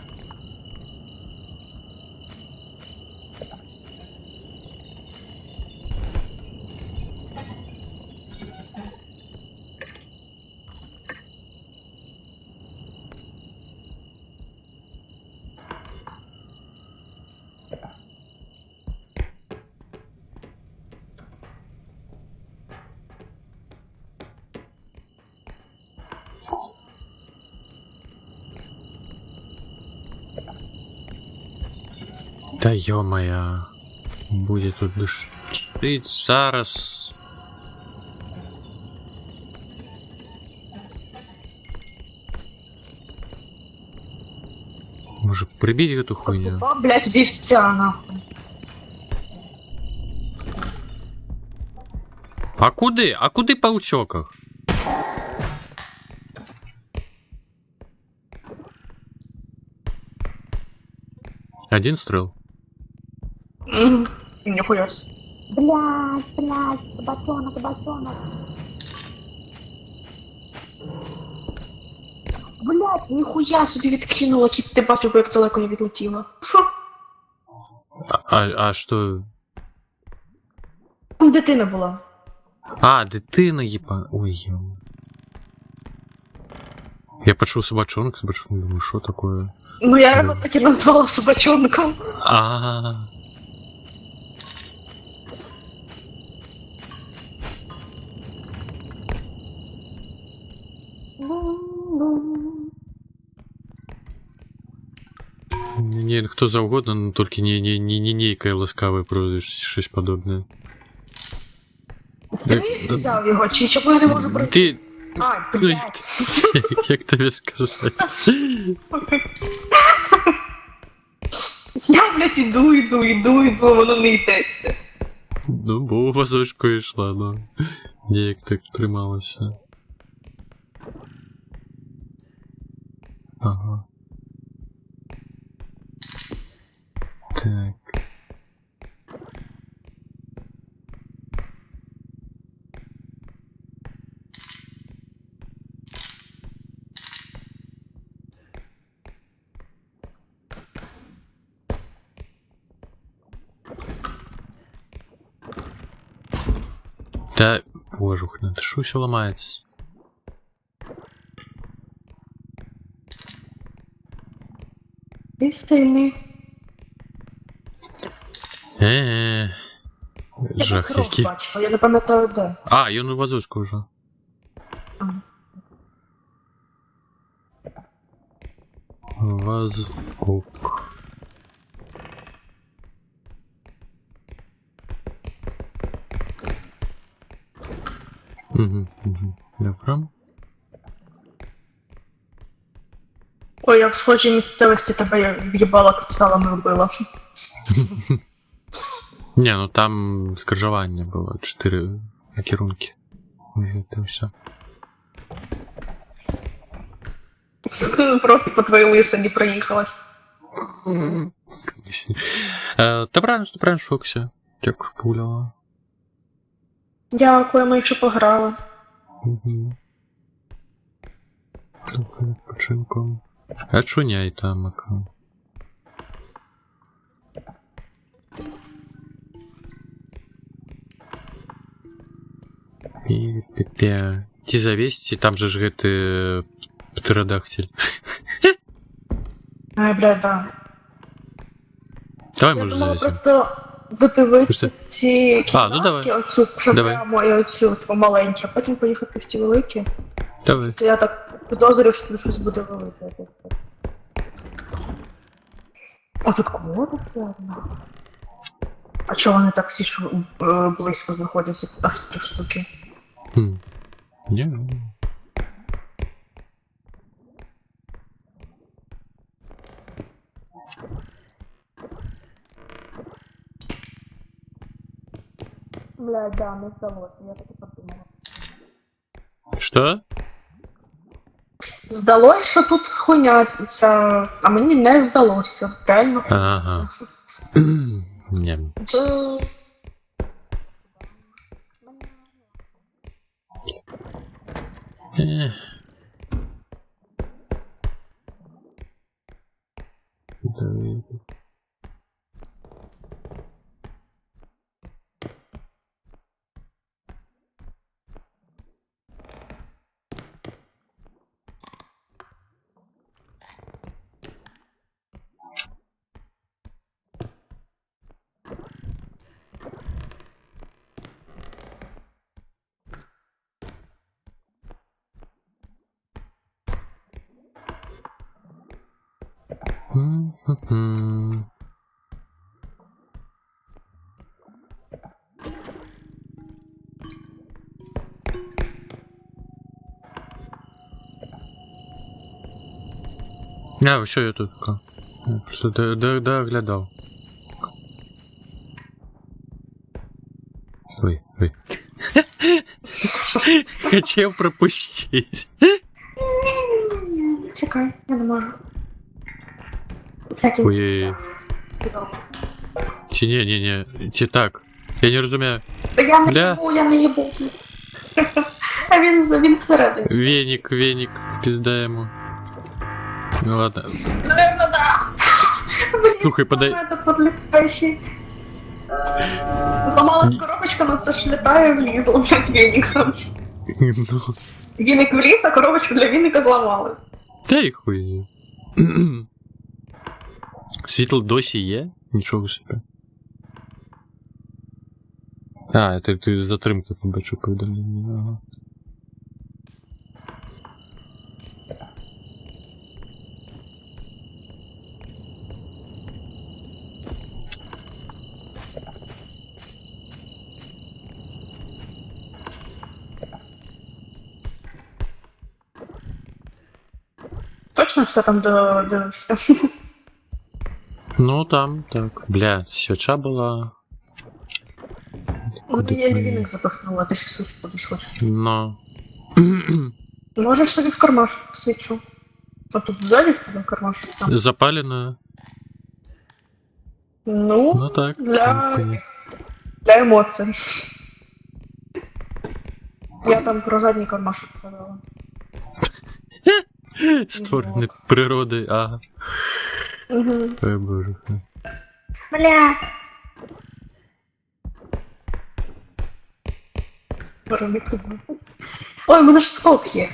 Да ё-моё. Будет тут душить зараз. Може прибить эту хуйню? О, блядь, вівця, нахуй. А куди? А куди по утёках? Один стрел? Нихуя себе. Блядь, батонок. Блядь, ніхуя собі відкинула, кіт, ти бачив, як далеко я відлетіла. Фу. А что? Там дитина була. А, дитина єба. Ой, ё. Я почув собачонок, думаю, що такое? Ну я його так і назвала собачонком. А. Не, хто завгодно, но тільки не нейкає ласкаве про щось подобне. Ти взяв його, чи чому я не можу пройти? Ти... Ай, Ну, блядь. як тобі сказати? Я, блядь, іду, воно не йде. Ну, бо вазочку йшла, ну. Ніяк так трималася. Ага. Так. Да, боже, это что все ломается? Ти сильний. Жах Я який. бачила, я не пам'ятаю де. А, я на вазочку вже. Вазок. Угу. Добре. Ой, я в схожій місцевості тебе в'їбала кварталами вбила. Не, ну там скрижування було 4 керунки. Ой, це все. Просто по твоїй лисині проїхалась. Та правильно, Фоксі. Дякую, пуляла. Дякую, ми ще пограли. Угу. Починком. А чуняй там, Мака. Пі-пі-пі. Ті завесці, там же ж гэты птеродактиль. Ай, блядь, да. Давай, Я може, думала завесимо. просто додивитися ці А, ну давай. кімнатки, оцю, що Давай. прямо, і оцю, типу, маленькі, а потім поїхати в ті великі. Давай. Це я так підозрюю, що тут щось буде велике. А тут кого реально? А чого вони так всі близько знаходяться? Аж 3 штуки. Ні. Блядь, да, не здалося, я таки подумала. Що? Здалося, що тут хуйня ця, а мені не здалося. Реально. Ага. Ні. Давай. А, все, я тут. Что доглядал. Ой. Хотел пропустить. Чекай, я не можу. Блядь, Ой. сказав. Чи ні, чи так. Я не розумію. Та я не Бля. їбу, я не їбу. А він всередині. Веник, пизда ему. Ну ладно. Наверно, да. Блін, Слухай, подай. Этот подлітаючий. Зламалась коробочка, но це ж літає влізло, блядь, веником. Ну, Віник вліз, а коробочку для віника зламали. та й хуй. Світло досі є? Нічого собі. А, ти з затримки побачу повідомлення. Ага. Точно все там до... Ну там, так. Бля, свеча була. Ну, я віник запихнула, ти ще свічу будеш хочеш. Ну. Можеш собі в кармашок свічу. А тут ззаді в кармашок там. Запалена. Ну, Ну так. для емоцій. Я там про задній кармашок казала. Створений природи, ага. Угу. Ой, боже. Бля. Ой, у мене ж скоп є.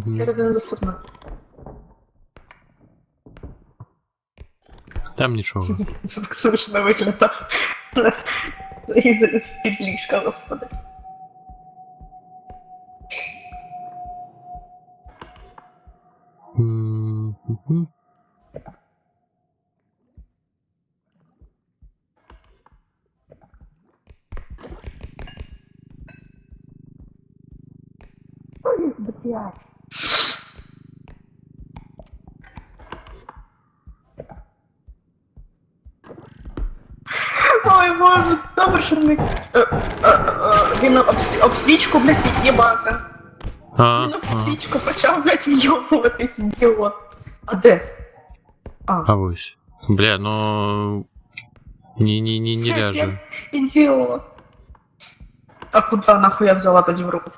Я тебе не заступну. Там нічого. Звично виглядав. Із під ліжка, господи. Мгм. Блядь. Ой, боже, добре, що не... Він об свічку, блядь, від'єбався. Він об свічку почав, блядь, йобуватись, ідіот. А де? А ось. Бля, ну... Не ляже. Ідіот. А куди нахуй я взяла тоді в руку?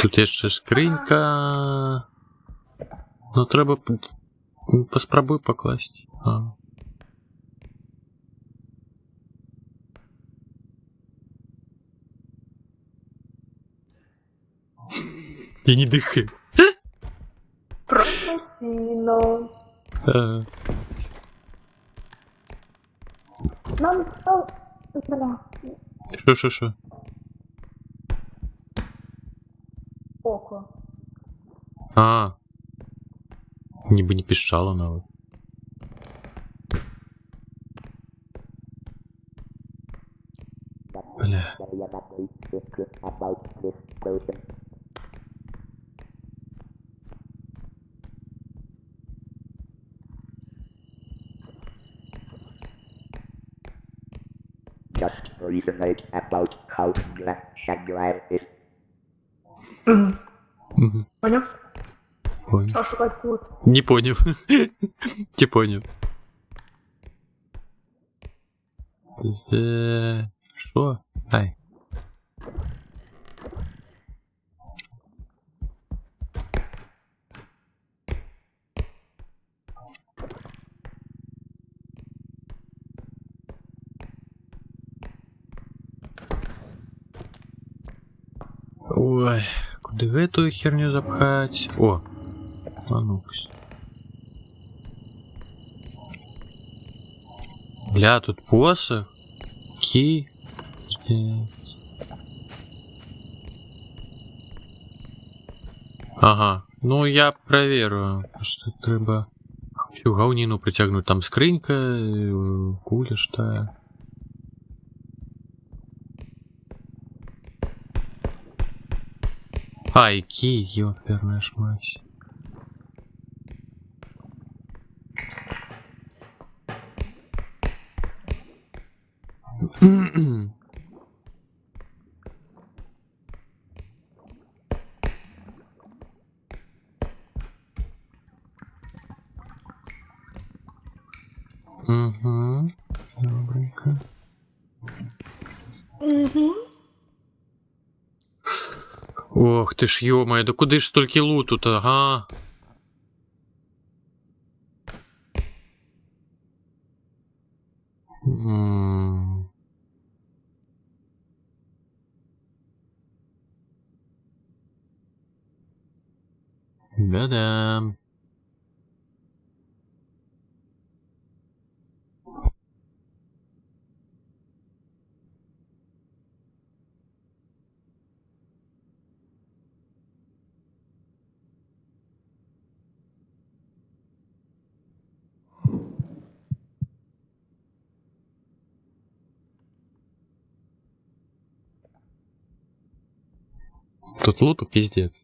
Тут є ще скринька. Ну треба... Поспробуй покласти. А. Я не дыхаю. Професійно. Нам став... Шо? Око. А. Ніби не піщало навіть. Бля. Just reasonate about how black Shaggy is. Мгм. Поняв? Понял. Що шукати тут? Не понял. Не понял. Что? Ай. Ой, куда в эту херню запхать? О, а ну-ка. Бля, тут посох. Ки. Ага, ну я проверю, что треба всю говнину притягнуть. Там скринька, кулиш та. Ай, ки, ёперная ж мать. Угу. Добренько. Угу. Ох ти ж, йомає, да куди ж стільки луту-то, ага? Да-да. Тут луту пиздец.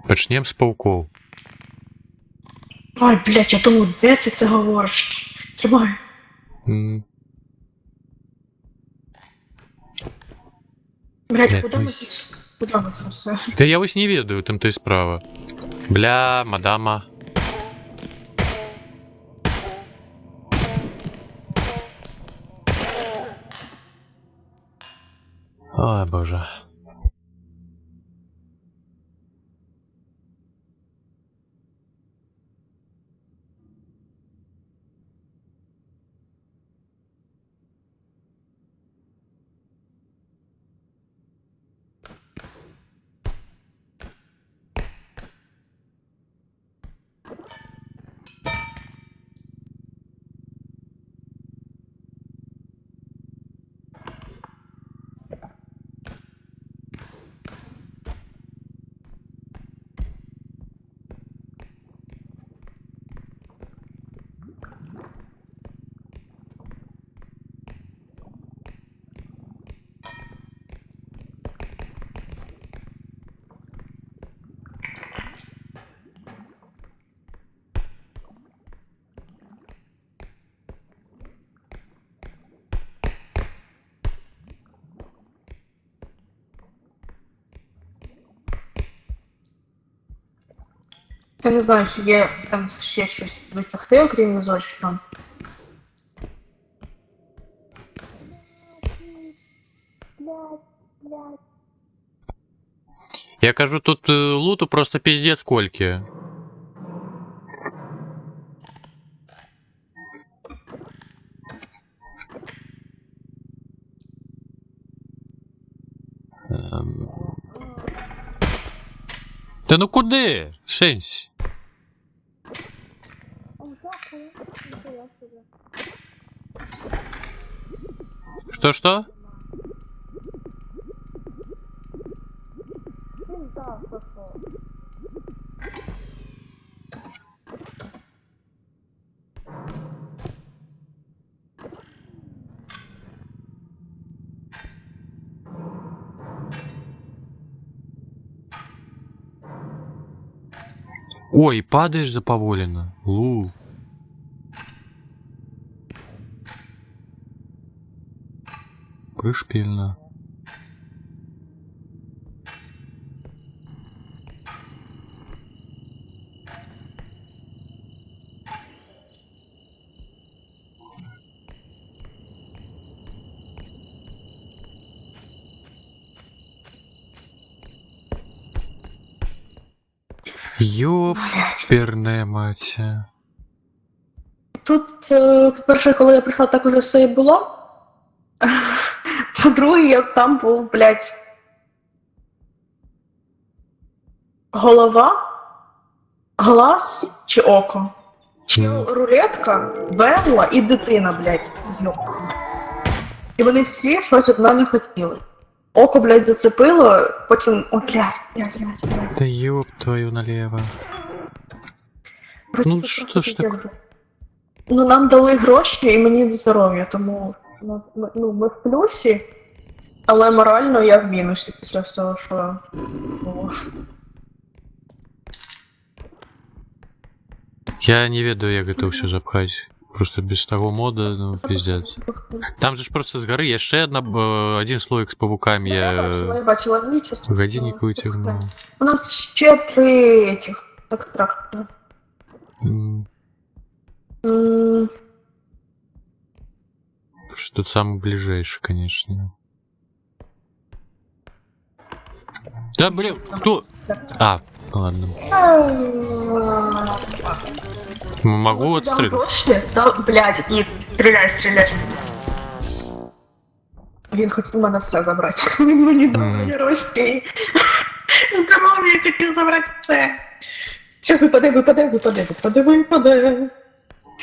Почнем з пауков. Ой, блядь, я думаю, де ти це говориш? Тримай. Блядь, Блядь, куди ну ми це... Куди ми це все? Да я ось не ведаю, там то і справа. Бля, мадама. Ой, боже. Я не знаю, чи є там ще щось витягти, окрім візочка. Я кажу, тут луту просто пиздец сколько. Та ну куди? Шенсь. Что? Ой, падаешь заповолено. Лу. Пришпільно. Ёперне мать. Тут, по-перше, коли я прийшла, так уже все і було. По-друге, я там був, блядь, голова, глаз чи око. Чел, рулетка, Белла і дитина, блядь, йока. І вони всі щось від мене хотіли. Око, блядь, зацепило, потім, о, блядь. Да ёб твою налево. Ну що ж так? Ну, нам дали гроші і мені здоров'я, тому ми в плюсі, але морально я в мінусі після всього, що було. Я не ведаю, як это все запхать. Просто без того мода, ну, пиздец. Там же ж просто с горы есть ще один слоик с павуками. Я бачила, нічого. Годинник вытягнул. У нас ще 3 трактора. Что тут самый ближайший, конечно. Да, блин, кто? А, ладно. Могу отстрелять? Да, блядь, ні, стріляй. Він хотів у мене все забрати. Він мені дав мені гроші. Здоров'я хотів забрати все. Щас випаде.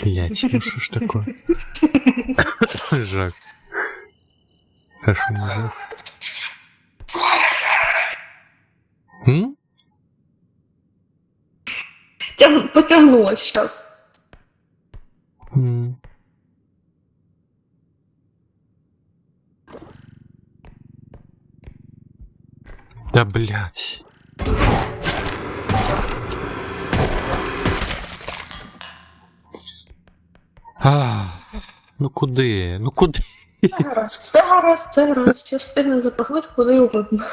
Блять, ну что ж такое? Жак. Хорошо, не жак. Потягнулась сейчас. Да блять. Ну куди? Ну куди? Це гаразд. Частина запахнуть куди угодно.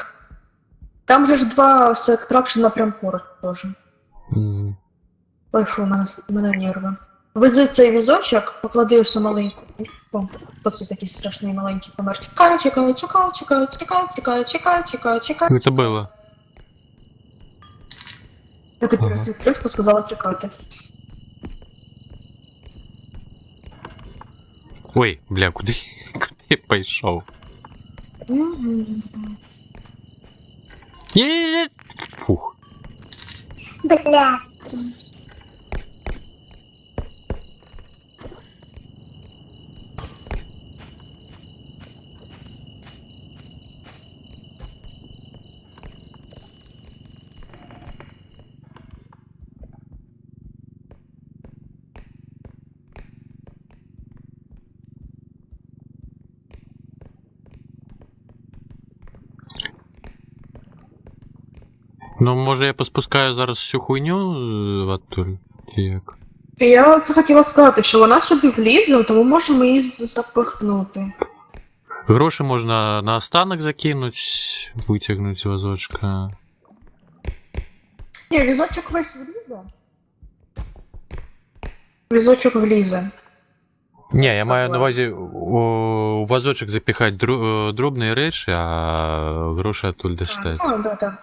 Там же ж два все екстракшена прям поруч теж. Ой, фу, мене нерви. Вези цей візочок, поклади все маленьку. О, хто це такий страшний маленький помер? Чекай. Это было. Я тобі раз відкрив, сказала чекати. Ой, бля, куди я пішов? Не-не-не! Фух. Блядь. Ну, може я поспускаю зараз всю хуйню оттуль? Чи як? Я це хотіла сказати, що вона сюди влізе, тому можемо її запихнути. Гроші можна на останок закинуть, витягнути з вазочка. Ні, візочок весь влізе. Візочок влізе. Ні, я маю на увазі у вазочок запихати дробні речі, а гроші оттуль достати. Да.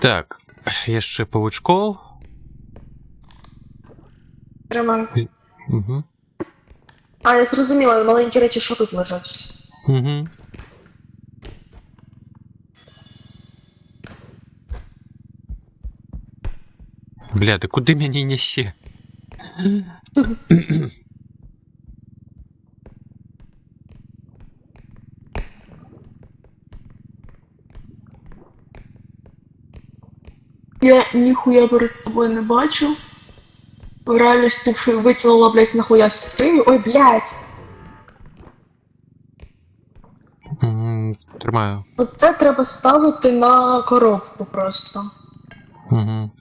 Так, є ще павучков. Тримай. Угу. А, я зрозуміла, маленькі речі, що тут лежать. Угу. Бля, ти куди мене несе? Я ніхуя перед собою не бачу. В реальності викинула, блядь, нахуя скриню. Ой, блядь. Тримаю. Оце треба ставити на коробку просто. Угу.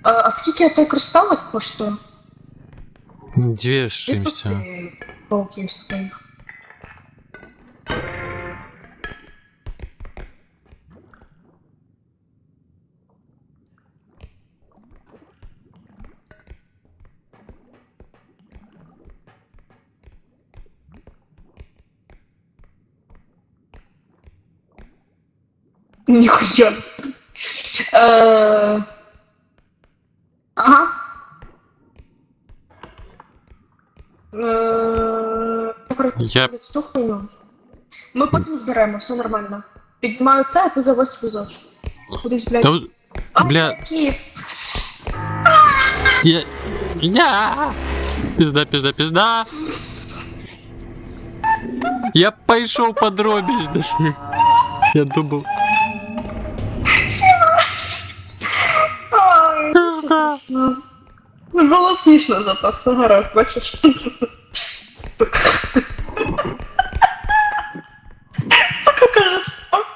А скільки той кристалик коштує? 2 з чимось. Пауків своїх. Ніхуя. Ага. Я- Ми потім зберемо, все нормально. Піднімаю це, а ти завозь візочок. Кудись, блядь. Та, А, бля, кіт! я... Пизда. Я пошел по дробіж даже. Я думал. Ай, це смішно. Ну, було смішно зато, все гаразд, бачиш. Сука, каже, стоп.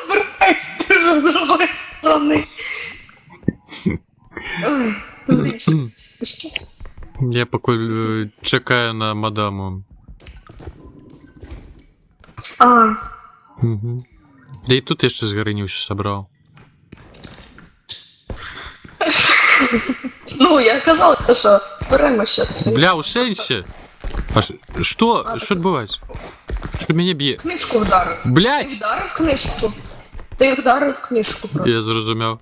Обертайся, ти вже з другої сторони. Ой, зліше. Я поки чекаю на мадаму. А, Угу. Да и тут я ще з Гариню ще собрав. Ну, я казала, що беремо щас. Бля, ушелься! Что? Что отбывается? Что меня бьет? Книжку вдарив. Ти Блять! вдарив книжку. Ти вдарив книжку просто. Я зрозумів.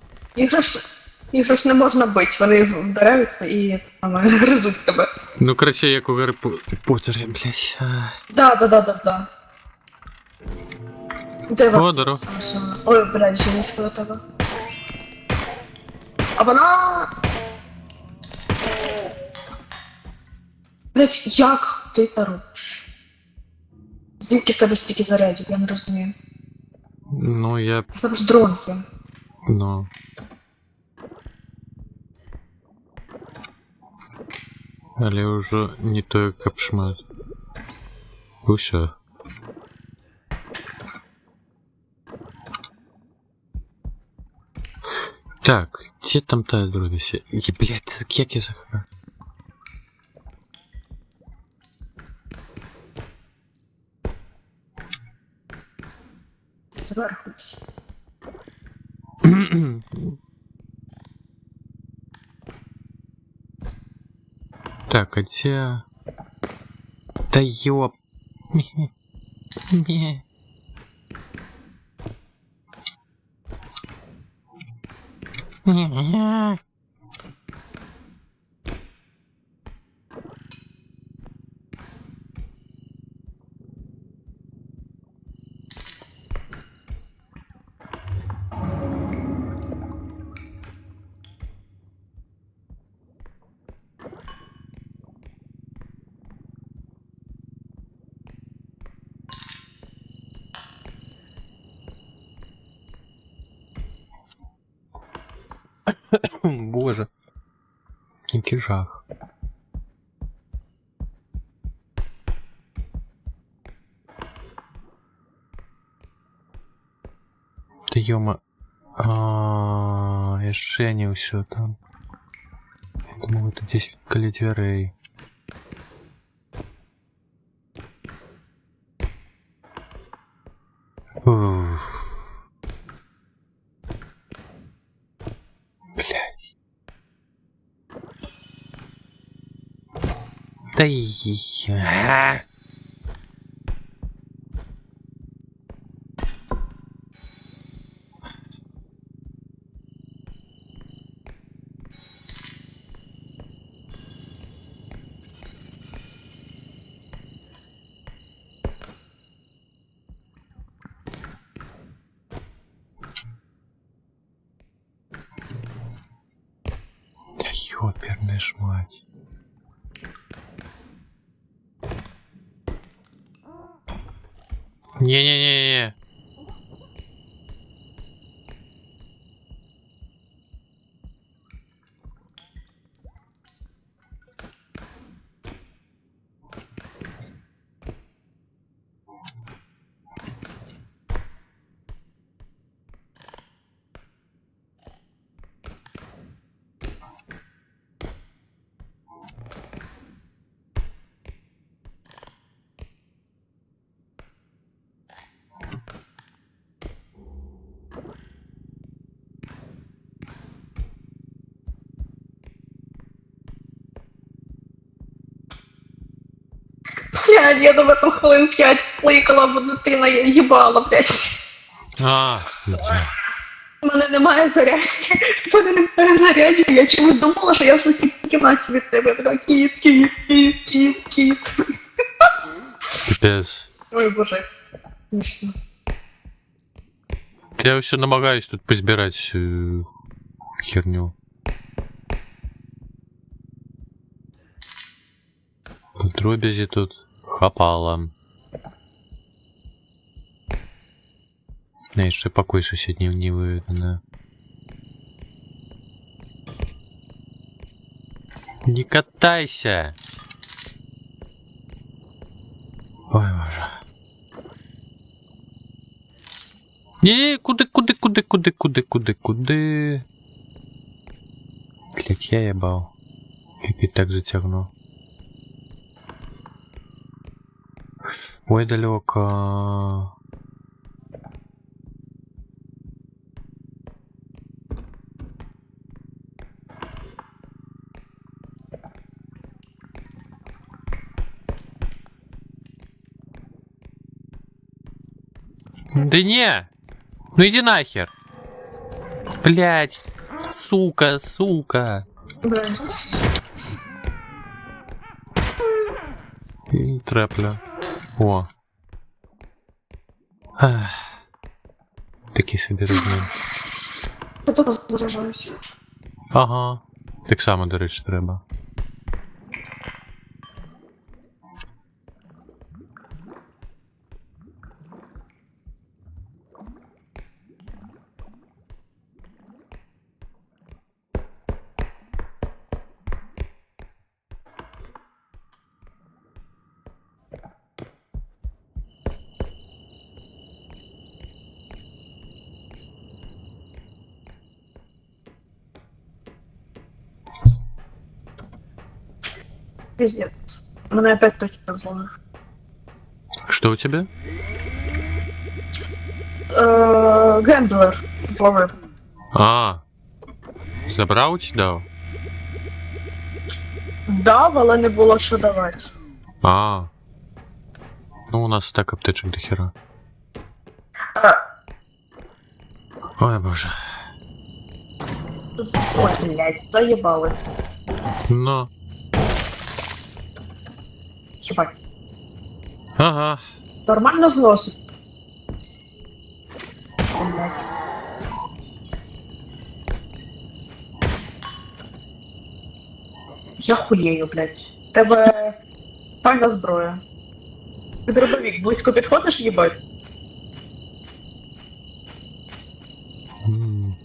Їх же ж не можна бити, вони вдаряються і саме гризуть тебе. Ну, короче, як у Гаррі Поттері, блядь. Да. Де О, здоров. Ой, блядь, жіночка до тебе. А вона... Блядь, як ти це робиш? Звідки в тебе стільки зарядів, я не розумію. Ну, я... В тебе ж дрон є. Ну... Але уже не той капшмат. Усё. Так, где там та дробися? Блядь, як я захват? Зверху. Так, а где... Да ёп... Боже. Який жах. Та ёма. Яшчэ не ўсё там. Я думал, это 10 каля дзвярэй. Уф. Блядь. Да и... Да ёперная ж мать. Не-не-не-не. Блядь, я до этом хвилин 5 кликала, бо дитина їбала, блядь. Бля. У мене немає зарядки. У мене немає зарядів. Я чомусь думала, що я в сусідній кімнаті від тебе. Я така кіт. Пипец. Ой, боже. Смішно. Я все намагаюсь тут позбирать херню. В дробязі тут хапала. Ще покой сусідній не видно. Не катайся! Ой, боже. Не, куди? Блять, я ебал. И так затягнул. Ой, далеко. Да не! Ну иди нахер! Блять! Сука, сука! Блядь. И трепля. О. Ах. Такий собі розмін. Я тупо заражаюсь. Ага. Так само, до речі, треба. Пиздец. Мене опять точно зловив. Что у тебя? Гемблер зловив. А. Забрав чи дав? Дав, але не було що давати. А. Ну, у нас так аптечок до хера. Ой, боже. Ой, блядь, заєбали. Ну. Єбать. Ага. Нормально зносить. Блядь. Я хуєю, блядь. Тебе файна зброя. Ти дробовик, близько підходиш, їбать? М.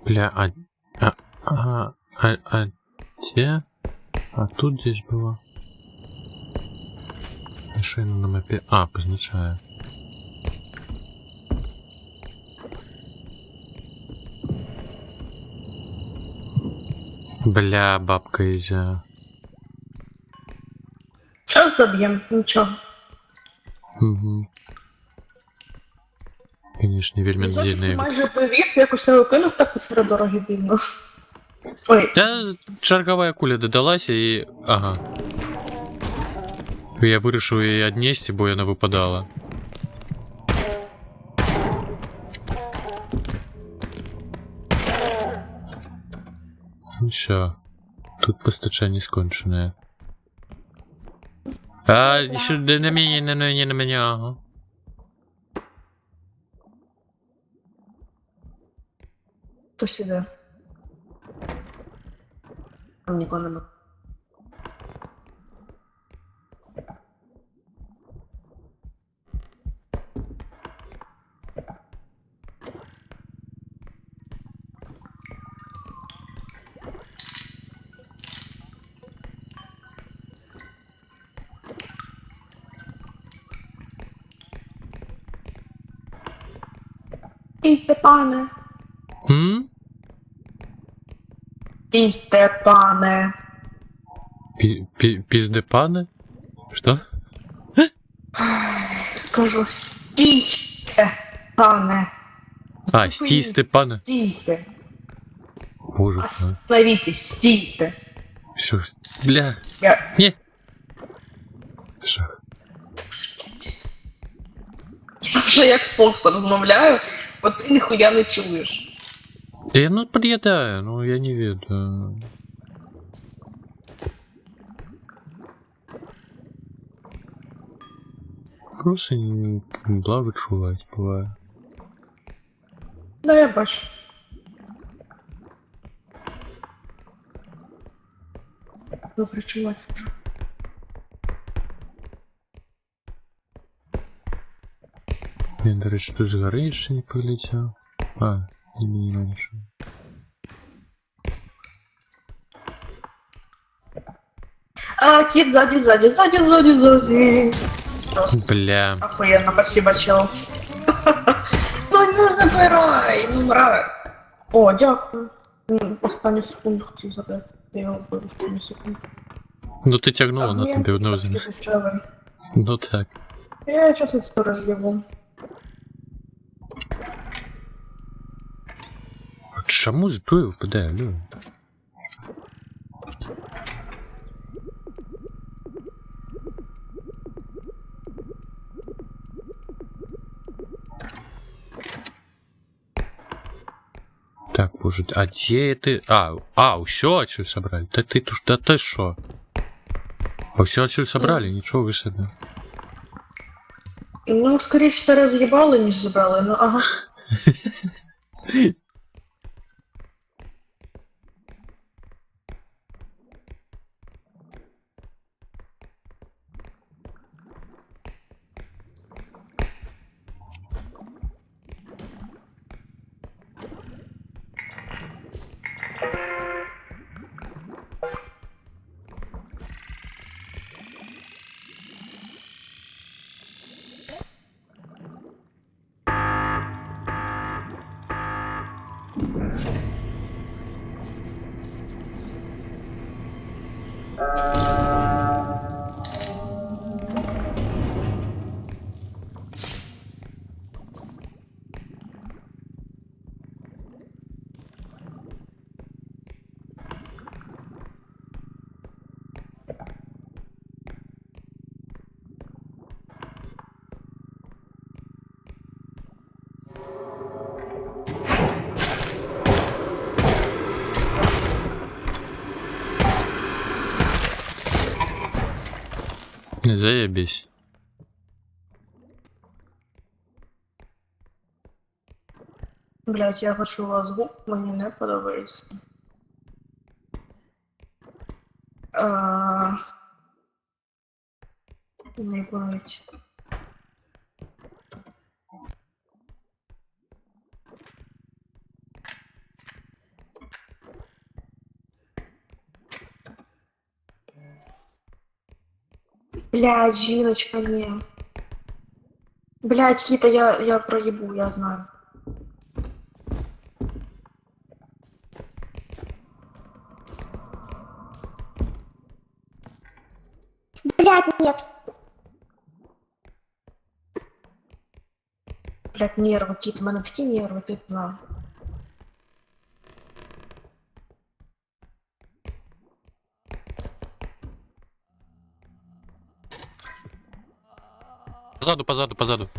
Бля, где? А тут здесь было. Что я на мапе? А, позначаю. Бля, бабка Изя. Час заб'єм, нічого. Угу. Конечно, вельми Ти надійний. майже повіз, якось не викинув так посеред дороги дивно. Ой, Да, шаровая куля додалась и... Ага. Я вирішив її однести, бо вона випадала. Ну що, тут постачання скончене. А, ще на мене, ага. хтось іде. Там нікого нема. І Степане. М? І Степане. Пиздепаны? Что? Кажу, стійте, пане. А, стій Степана. Стійте. Боже, Остановитесь, стійте. все, бля. Я... Не. Шах. Я вже як Фокс розмовляю, бо ти ніхуя не чуєш. Да я, ну, подъедаю, ну, я не ведаю. Просто благо чувать бывает. Ну, я бачу. Добре чувати. Я, до речі, тут же гори ще не полетел. А, и не меньше. А, кит сзади. Просто Бля. охуенно, спасибо, чел. Ну не забирай, ну мрак. О, дякую. Останню секунду хотів забрати. Я його вбив останню секунду. Ну ти тягнула на тобі одного з Трошки них. дешевий. Ну так. Я сейчас это разъебу. Чому зброю впаде, алло? Так, боже, а где ты? Все отсюда собрали. Да ты шо? А все отсюда собрали, ничего высадно. Ну, скорее всего, разъебало, не забрали, ну ага. Заебись. Блять, я почула звук, мені не подобається. Не болить. Блядь, жіночка, не. Блядь, Кита, я проебу, я знаю. Блядь, нет. Блядь, нервы, Кит, у мене такі нерви, ти знав. Позаду.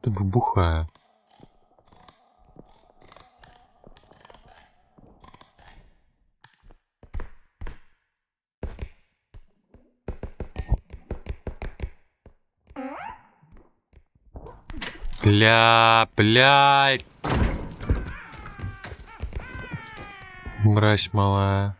Ты бухая. Блядь. Мразь малая.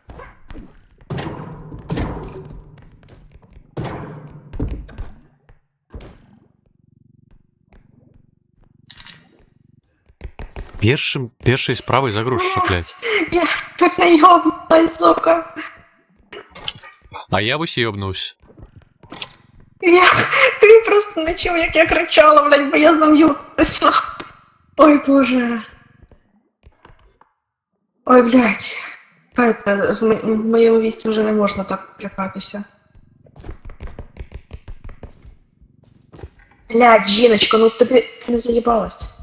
Перший справа загрузчик, блядь. Я как наёбнулась, сука. А я ось ёбнувся. Ти просто не чув, як я кричала, блядь, бо я зам'ютилась. Ой, боже. Ой, блядь. Это, в моєму вісці вже не можна так лякатися. Блядь, жіночка, ну тобі не заїбалась.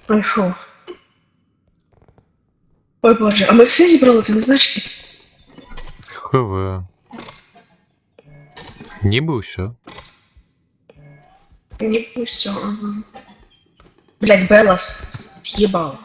Пройшов. Ой боже, а ми все зібрали, ти не знаєш? ХВ. Ніби все. Не пусть, ага. Блядь, Беллас, съебал.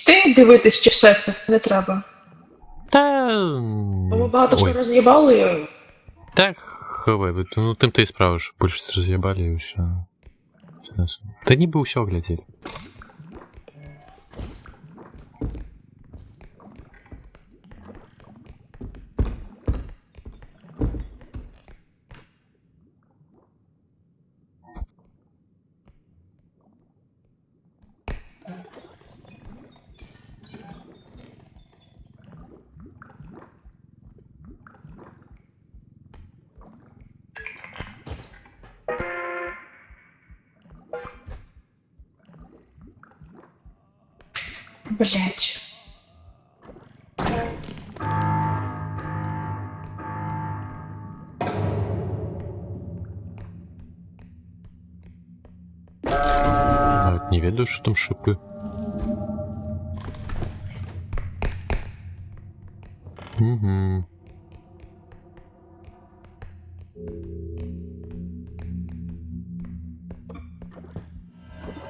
Ти дивитись, чи все це не треба. Та... Бо ми багато що Ой. роз'їбали. Так, ХВ. Ну, тим ти і справиш. Більше роз'єбали і все. Та ніби все глядели. Блять. Навіть не ведаю, що там шипи. Угу.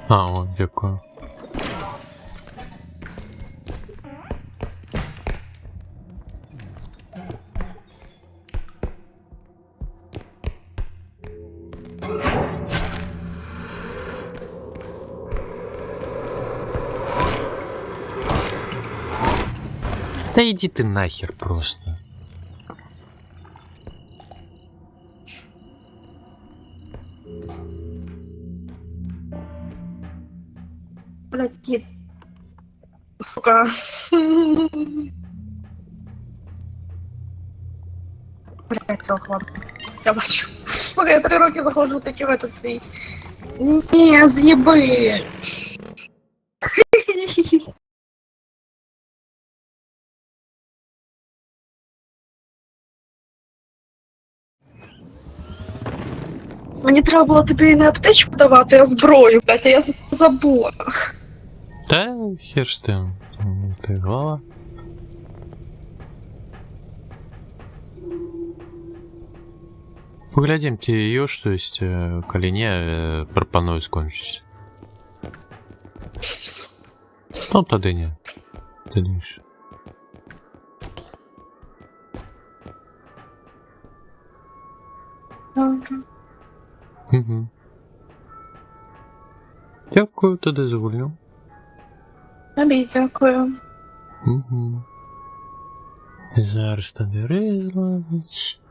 А, о, дякую. Да иди ты нахер просто. Блять, кіт. Сука. Блять, цього хлопця. Я бачу. Слухай, я 3 роки заходжу таки в этот твій. Ні, з'єби. Мені треба було тобі не аптечку давати, а зброю, блять, а я за це забула. Да, хер ж ты. Ты голова. Поглядим ти ее, что есть коли не, пропоную скончить. Ну, тады не. Ты думаешь? Добре. Угу. Дякую, тоді за гульню. Тобі дякую. Угу. Зараз тобі розловить.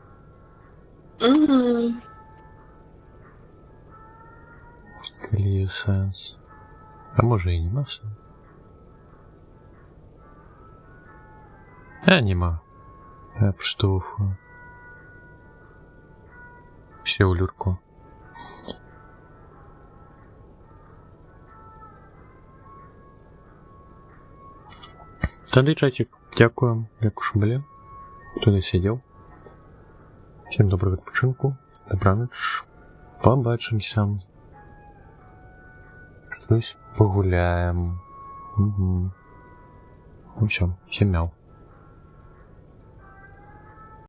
Угу. Клею сенс. А може і нема все? Нема. Я поштовхую. Все у люрку. Тоді чатик. Дякую, як уж були. Хто не сидів. Всім доброго відпочинку. Добраніч. Побачимося. Щось погуляємо. Угу. Ну все, всім мяу.